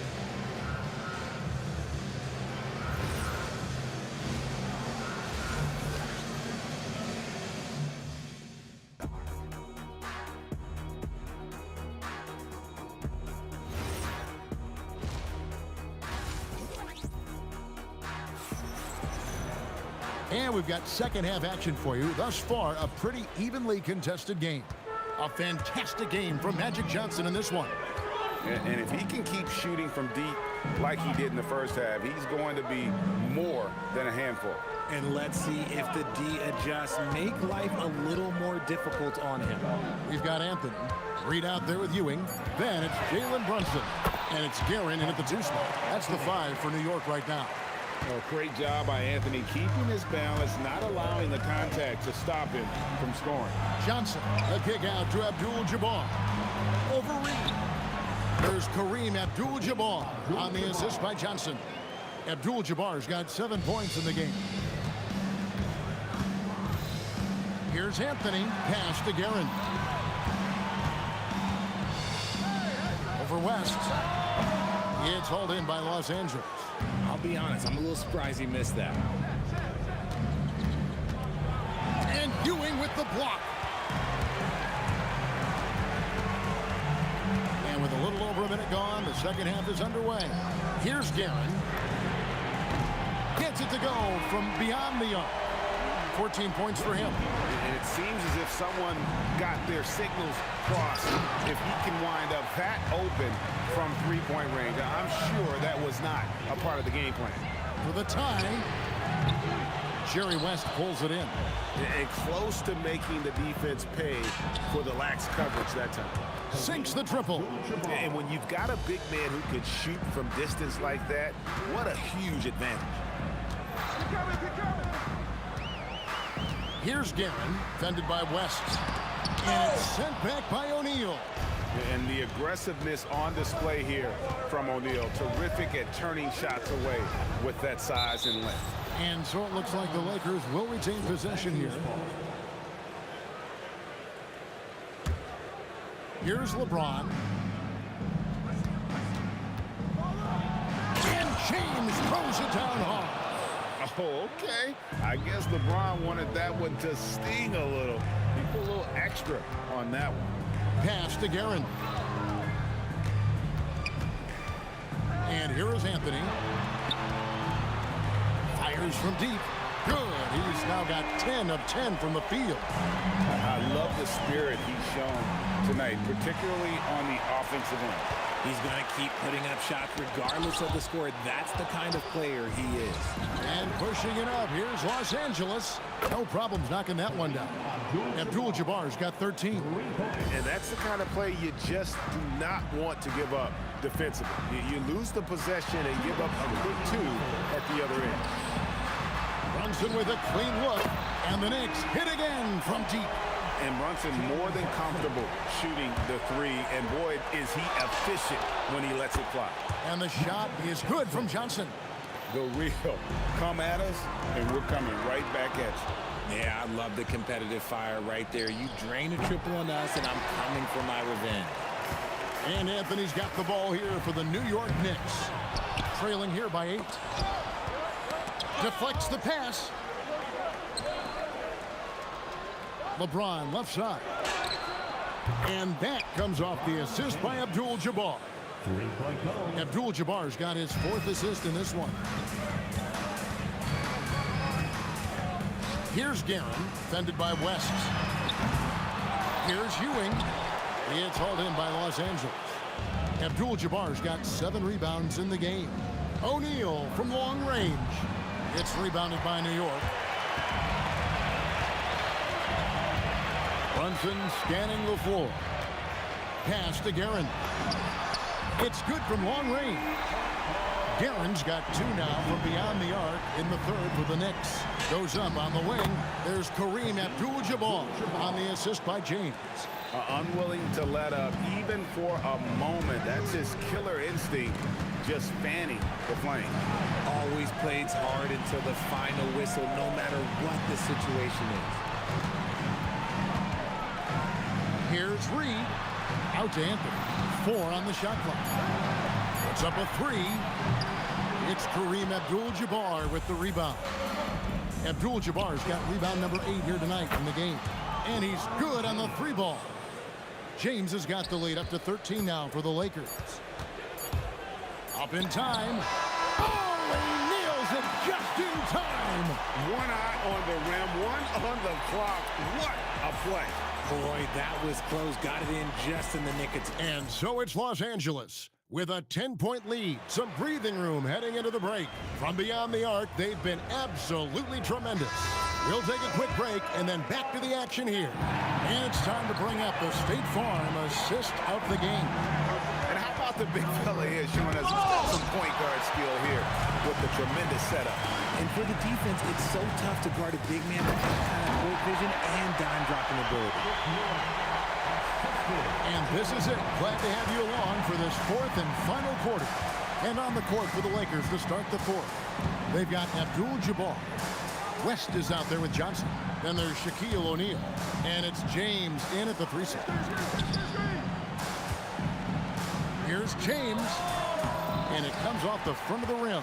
And we've got second half action for you. Thus far, a pretty evenly contested game. A fantastic game from Magic Johnson in this one. And if he can keep shooting from deep like he did in the first half, he's going to be more than a handful. And let's see if the D adjusts, make life a little more difficult on him. We've got Anthony. Reed out there with Ewing. Then it's Jalen Brunson. And it's Guerin in at the 2 spot. That's the 5 for New York right now. Oh, great job by Anthony keeping his balance, not allowing the contact to stop him from scoring. Johnson, the kick out to Abdul-Jabbar. Over Reed. There's Kareem Abdul-Jabbar on the assist by Johnson. Abdul-Jabbar's got 7 points in the game. Here's Anthony. Pass to Guerin. Over West. It's hauled in by Los Angeles. I'll be honest, I'm a little surprised he missed that. And Ewing with the block. And with a little over a minute gone, the second half is underway. Here's Guerin. Gets it to go from beyond the arc. 14 points for him. And it seems as if someone got their signals crossed. If he can wind up that open from three-point range, I'm sure that was not a part of the game plan. For the tie, Jerry West pulls it in. And close to making the defense pay for the lax coverage that time. Sinks the triple. And when you've got a big man who can shoot from distance like that, what a huge advantage. Here's Guerin, fended by West. And it's sent back by O'Neal. And the aggressiveness on display here from O'Neal. Terrific at turning shots away with that size and length. And so it looks like the Lakers will retain possession here. Here's LeBron. And James throws it down hard. Oh, okay. I guess LeBron wanted that one to sting a little. He put a little extra on that one. Pass to Guerin. And here is Anthony. Fires from deep. Good. He's now got 10 of 10 from the field. I love the spirit he's shown tonight, particularly on the offensive end. He's going to keep putting up shots regardless of the score. That's the kind of player he is. And pushing it up. Here's Los Angeles. No problems knocking that one down. Abdul-Jabbar's got 13. And that's the kind of play you just do not want to give up defensively. You lose the possession and give up a quick 2 at the other end. Brunson with a clean look. And the Knicks hit again from deep. And Brunson more than comfortable shooting the 3. And boy, is he efficient when he lets it fly. And the shot is good from Johnson. Go real. Come at us, and we're coming right back at you. Yeah, I love the competitive fire right there. You drain a triple on us, and I'm coming for my revenge. And Anthony's got the ball here for the New York Knicks. Trailing here by 8. Deflects the pass. LeBron left side. And that comes off the assist by Abdul-Jabbar. Abdul-Jabbar's got his 4th assist in this one. Here's Guerin, fended by West. Here's Ewing. It's hauled in by Los Angeles. Abdul-Jabbar's got 7 rebounds in the game. O'Neal from long range. It's rebounded by New York. Brunson scanning the floor. Pass to Guerin. It's good from long range. Guerin's got 2 now from beyond the arc in the 3rd for the Knicks. Goes up on the wing. There's Kareem Abdul-Jabbar on the assist by James. Unwilling to let up even for a moment. That's his killer instinct, just fanning the flame. Always plays hard until the final whistle, no matter what the situation is. Here's Reed. Out to Anthony. 4 on the shot clock. Puts up a 3. It's Kareem Abdul-Jabbar with the rebound. Abdul-Jabbar's got rebound number 8 here tonight in the game. And he's good on the 3 ball. James has got the lead up to 13 now for the Lakers. Up in time. Oh, he nails it just in time. 1 eye on the rim, 1 on the clock. What a play. Boy, that was close. Got it in just in the nick of time. And so it's Los Angeles with a 10-point lead. Some breathing room heading into the break. From beyond the arc, they've been absolutely tremendous. We'll take a quick break and then back to the action here. And it's time to bring up the State Farm assist of the game. And how about the big fella here showing us he's got some point guard skill here with the tremendous setup. And for the defense, it's so tough to guard a big man with that kind of court vision and dime dropping ability. And this is it. Glad to have you along for this 4th and final quarter. And on the court for the Lakers to start the 4th. They've got Abdul-Jabbar. West is out there with Johnson. Then there's Shaquille O'Neal. And it's James in at the 3 set. Here's James. And it comes off the front of the rim.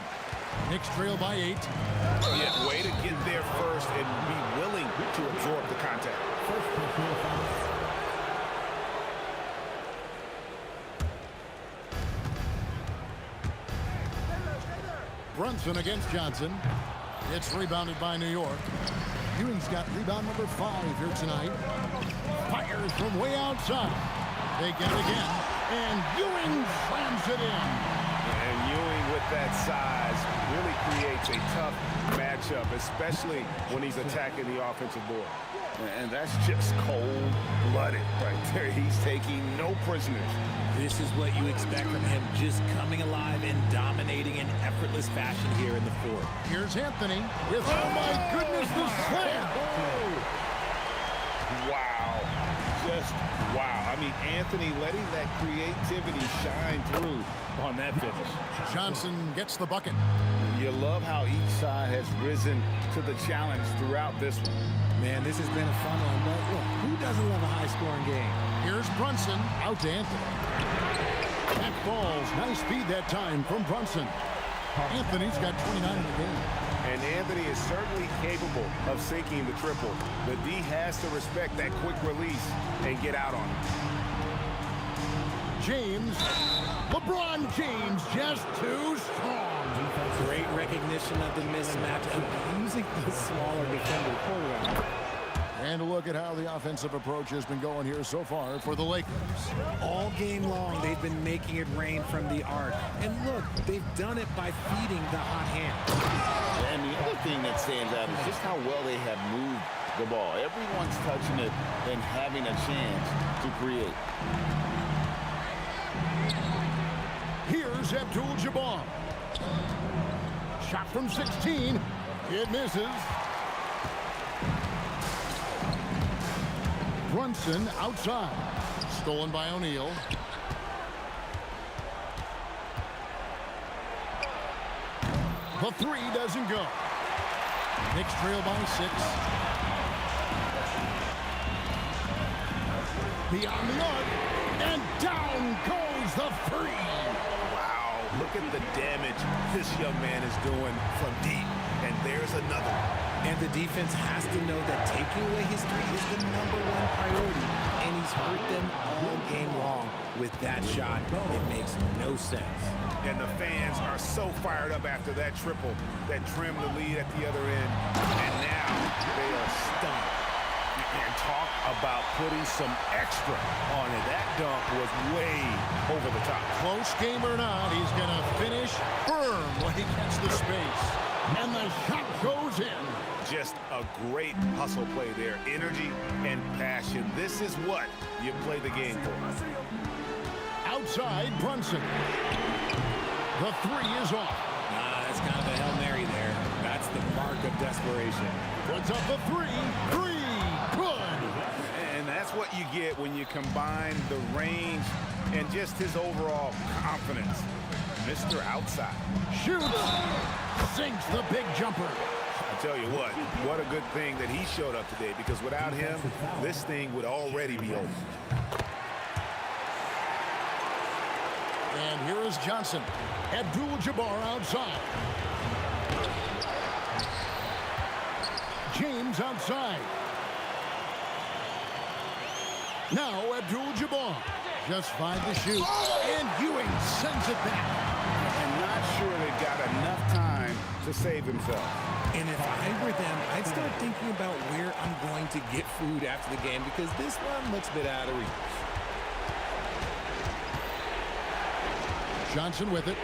Knicks trail by 8. Yeah, way to get there first and be willing to absorb the contact. Brunson against Johnson. It's rebounded by New York. Ewing's got rebound number 5 here tonight. Fires from way outside. They get it again. And Ewing slams it in. And Ewing with that size really creates a tough matchup, especially when he's attacking the offensive board. And that's just cold-blooded right there. He's taking no prisoners. This is what you expect from him, just coming alive and dominating in effortless fashion here in the 4th. Here's Anthony with, oh my goodness, the slam. Wow. Just wow. I mean, Anthony letting that creativity shine through on that finish. Johnson gets the bucket. You love how each side has risen to the challenge throughout this one. Man, this has been a fun one, but look, who doesn't love a high-scoring game? Here's Brunson out to Anthony. That falls. Nice feed that time from Brunson. Anthony's got 29 in the game. And Anthony is certainly capable of sinking the triple. The D has to respect that quick release and get out on it. James. LeBron James just too strong. Great recognition of the mismatch and using the smaller defender pull. And a look at how the offensive approach has been going here so far for the Lakers. All game long, they've been making it rain from the arc. And look, they've done it by feeding the hot hand. And the other thing that stands out is just how well they have moved the ball. Everyone's touching it and having a chance to create. Here's Abdul-Jabbar. Shot from 16. It misses. Brunson outside. Stolen by O'Neal. The three doesn't go. Knicks trail by 6. Beyond the arc. And down goes the three. Wow, look at the damage this young man is doing from deep. And there's another. And the defense has to know that taking away his three is the #1 priority. And he's hurt them all game long with that shot. It makes no sense. And the fans are so fired up after that triple that trimmed the lead at the other end. And now they are stunned. And talk about putting some extra on it. That dunk was way over the top. Close game or not, he's going to finish firm when he gets the space. And the shot goes in. Just a great hustle play there. Energy and passion. This is what you play the game for. Outside, Brunson. The three is off. That's kind of a Hail Mary there. That's the mark of desperation. Puts up the three. Three. Good. And that's what you get when you combine the range and just his overall confidence. Mr. Outside. Shoots. Sinks the big jumper. I tell you what a good thing that he showed up today, because without him, this thing would already be over. And here is Johnson. Abdul-Jabbar outside. James outside. Now Abdul-Jabbar. Just 5 to shoot. And Ewing sends it back. And not sure they've got enough time to save themselves. And if I were them, I'd start thinking about where I'm going to get food after the game, because this one looks a bit out of reach. Johnson with it.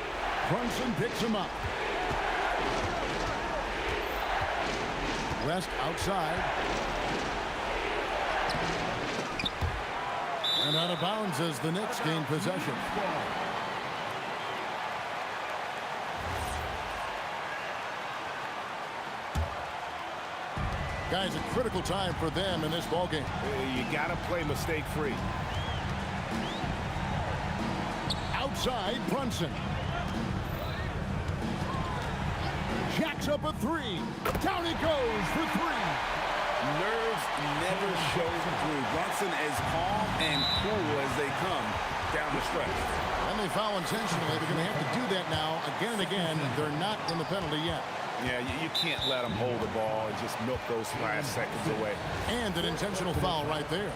Brunson picks him up. West outside. And out of bounds as the Knicks gain possession. Guys, a critical time for them in this ballgame. You got to play mistake-free. Outside, Brunson. Jacks up a three. Down he goes for three. Nerves never show through. Brunson as calm and cool as they come down the stretch. And they foul intentionally. They're going to have to do that now again and again. They're not in the penalty yet. Yeah, you can't let them hold the ball and just milk those last seconds away. And an intentional foul right there.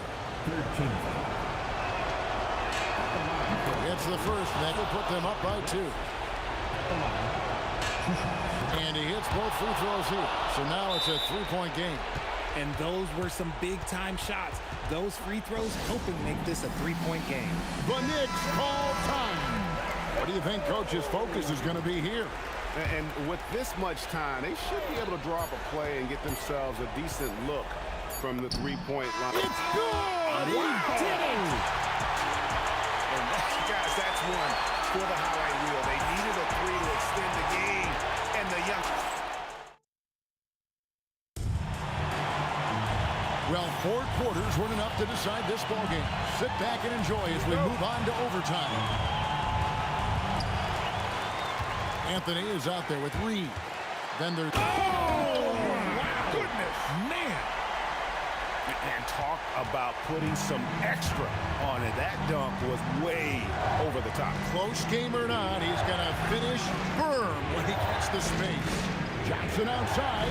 It's the first, and that will put them up by 2. And he hits both free throws here. So now it's a 3-point game. And those were some big-time shots. Those free throws helping make this a 3-point game. The Knicks call time. What do you think Coach's focus is going to be here? And with this much time, they should be able to draw up a play and get themselves a decent look from the 3-point line. It's good! He did it! And guys, that's one for the highlight reel. They needed a 3 to extend the game. And the young... Well, 4 quarters weren't enough to decide this ballgame. Sit back and enjoy as we move on to overtime. Anthony is out there with Reed. Then there's... Oh, my goodness, man. And talk about putting some extra on it. That dunk was way over the top. Close game or not, he's going to finish firm when he gets the space. Johnson outside.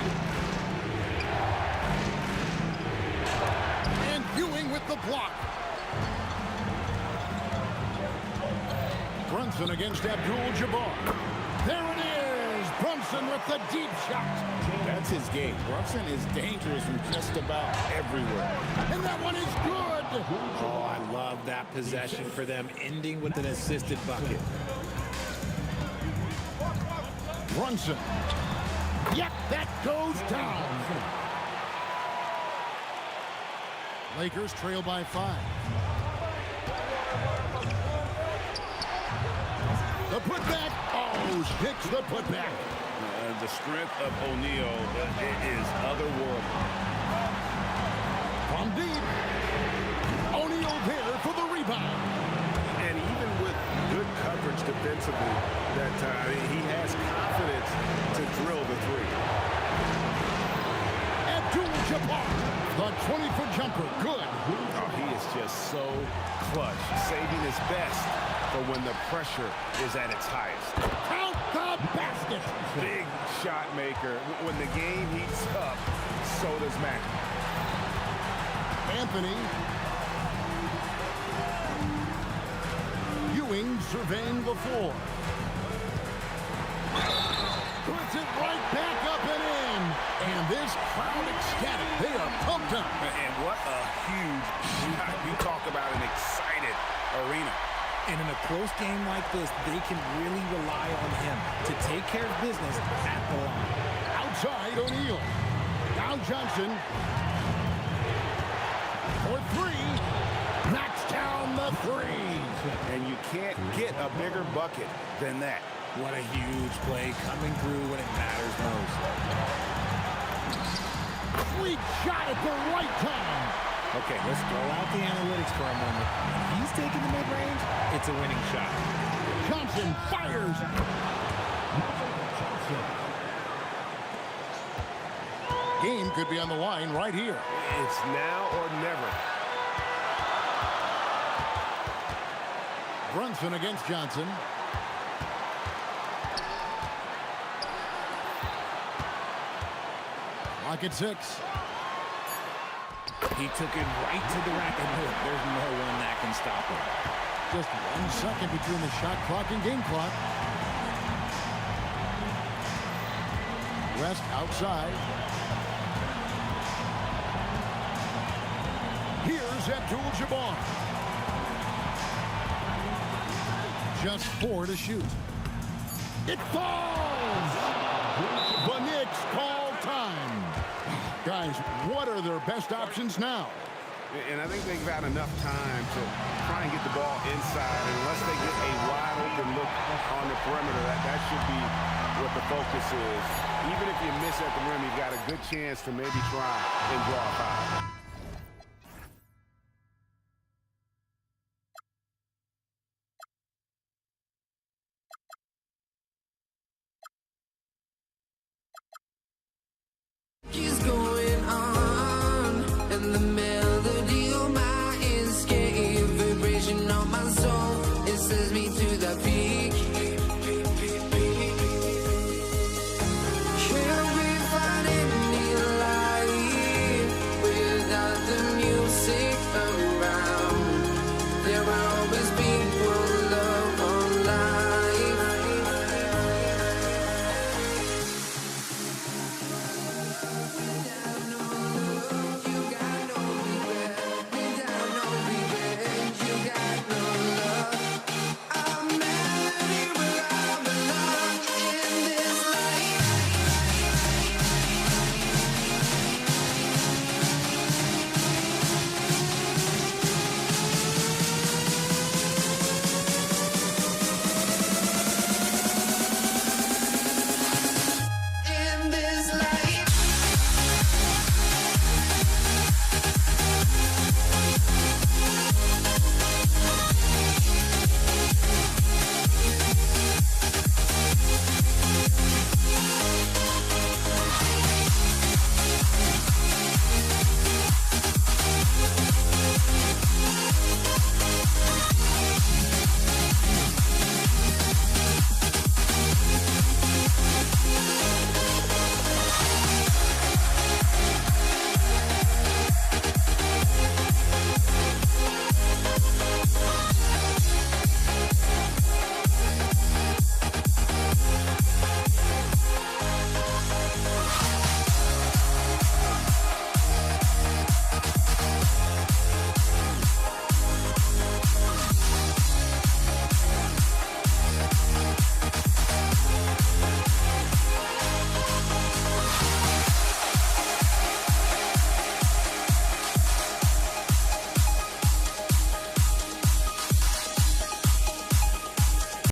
And Ewing with the block. Brunson against Abdul-Jabbar. There it is! Brunson with the deep shot. That's his game. Brunson is dangerous from just about everywhere. And that one is good! Oh, I love that possession for them, ending with an assisted bucket. Brunson. Yep, that goes down. Lakers trail by 5. The putback. Oh, hits the putback. The strength of O'Neal is otherworldly. From deep. O'Neal there for the rebound. And even with good coverage defensively that time, he has confidence to drill the three. Abdul-Jabbar, the 20-foot jumper, good. Oh, he is just so clutch, saving his best for when the pressure is at its highest. Count the basket. Big shot maker. When the game heats up, so does Magic. Anthony. Ewing surveying the floor. Puts it right back up and in. And this crowd ecstatic. They are pumped up. And what a huge shot. You talk about an excited arena. And in a close game like this, they can really rely on him to take care of business at the line. Outside O'Neal. Now Johnson. For 3. Knocks down the 3. And you can't get a bigger bucket than that. What a huge play coming through when it matters most. Sweet shot at the right time. Okay, let's throw out the analytics for a moment. When he's taking the mid-range, it's a winning shot. Johnson fires. Game could be on the line right here. It's now or never. Brunson against Johnson. Clock at 6. He took it right to the rack, and look, there's no one that can stop him. Just 1 second between the shot clock and game clock. West outside. Here's Abdul-Jabbar. Just 4 to shoot. It falls! The Knicks call time. Guys, what are their best options now? And I think they've had enough time to try and get the ball inside. And unless they get a wide open look on the perimeter, that should be what the focus is. Even if you miss at the rim, you've got a good chance to maybe try and draw a foul.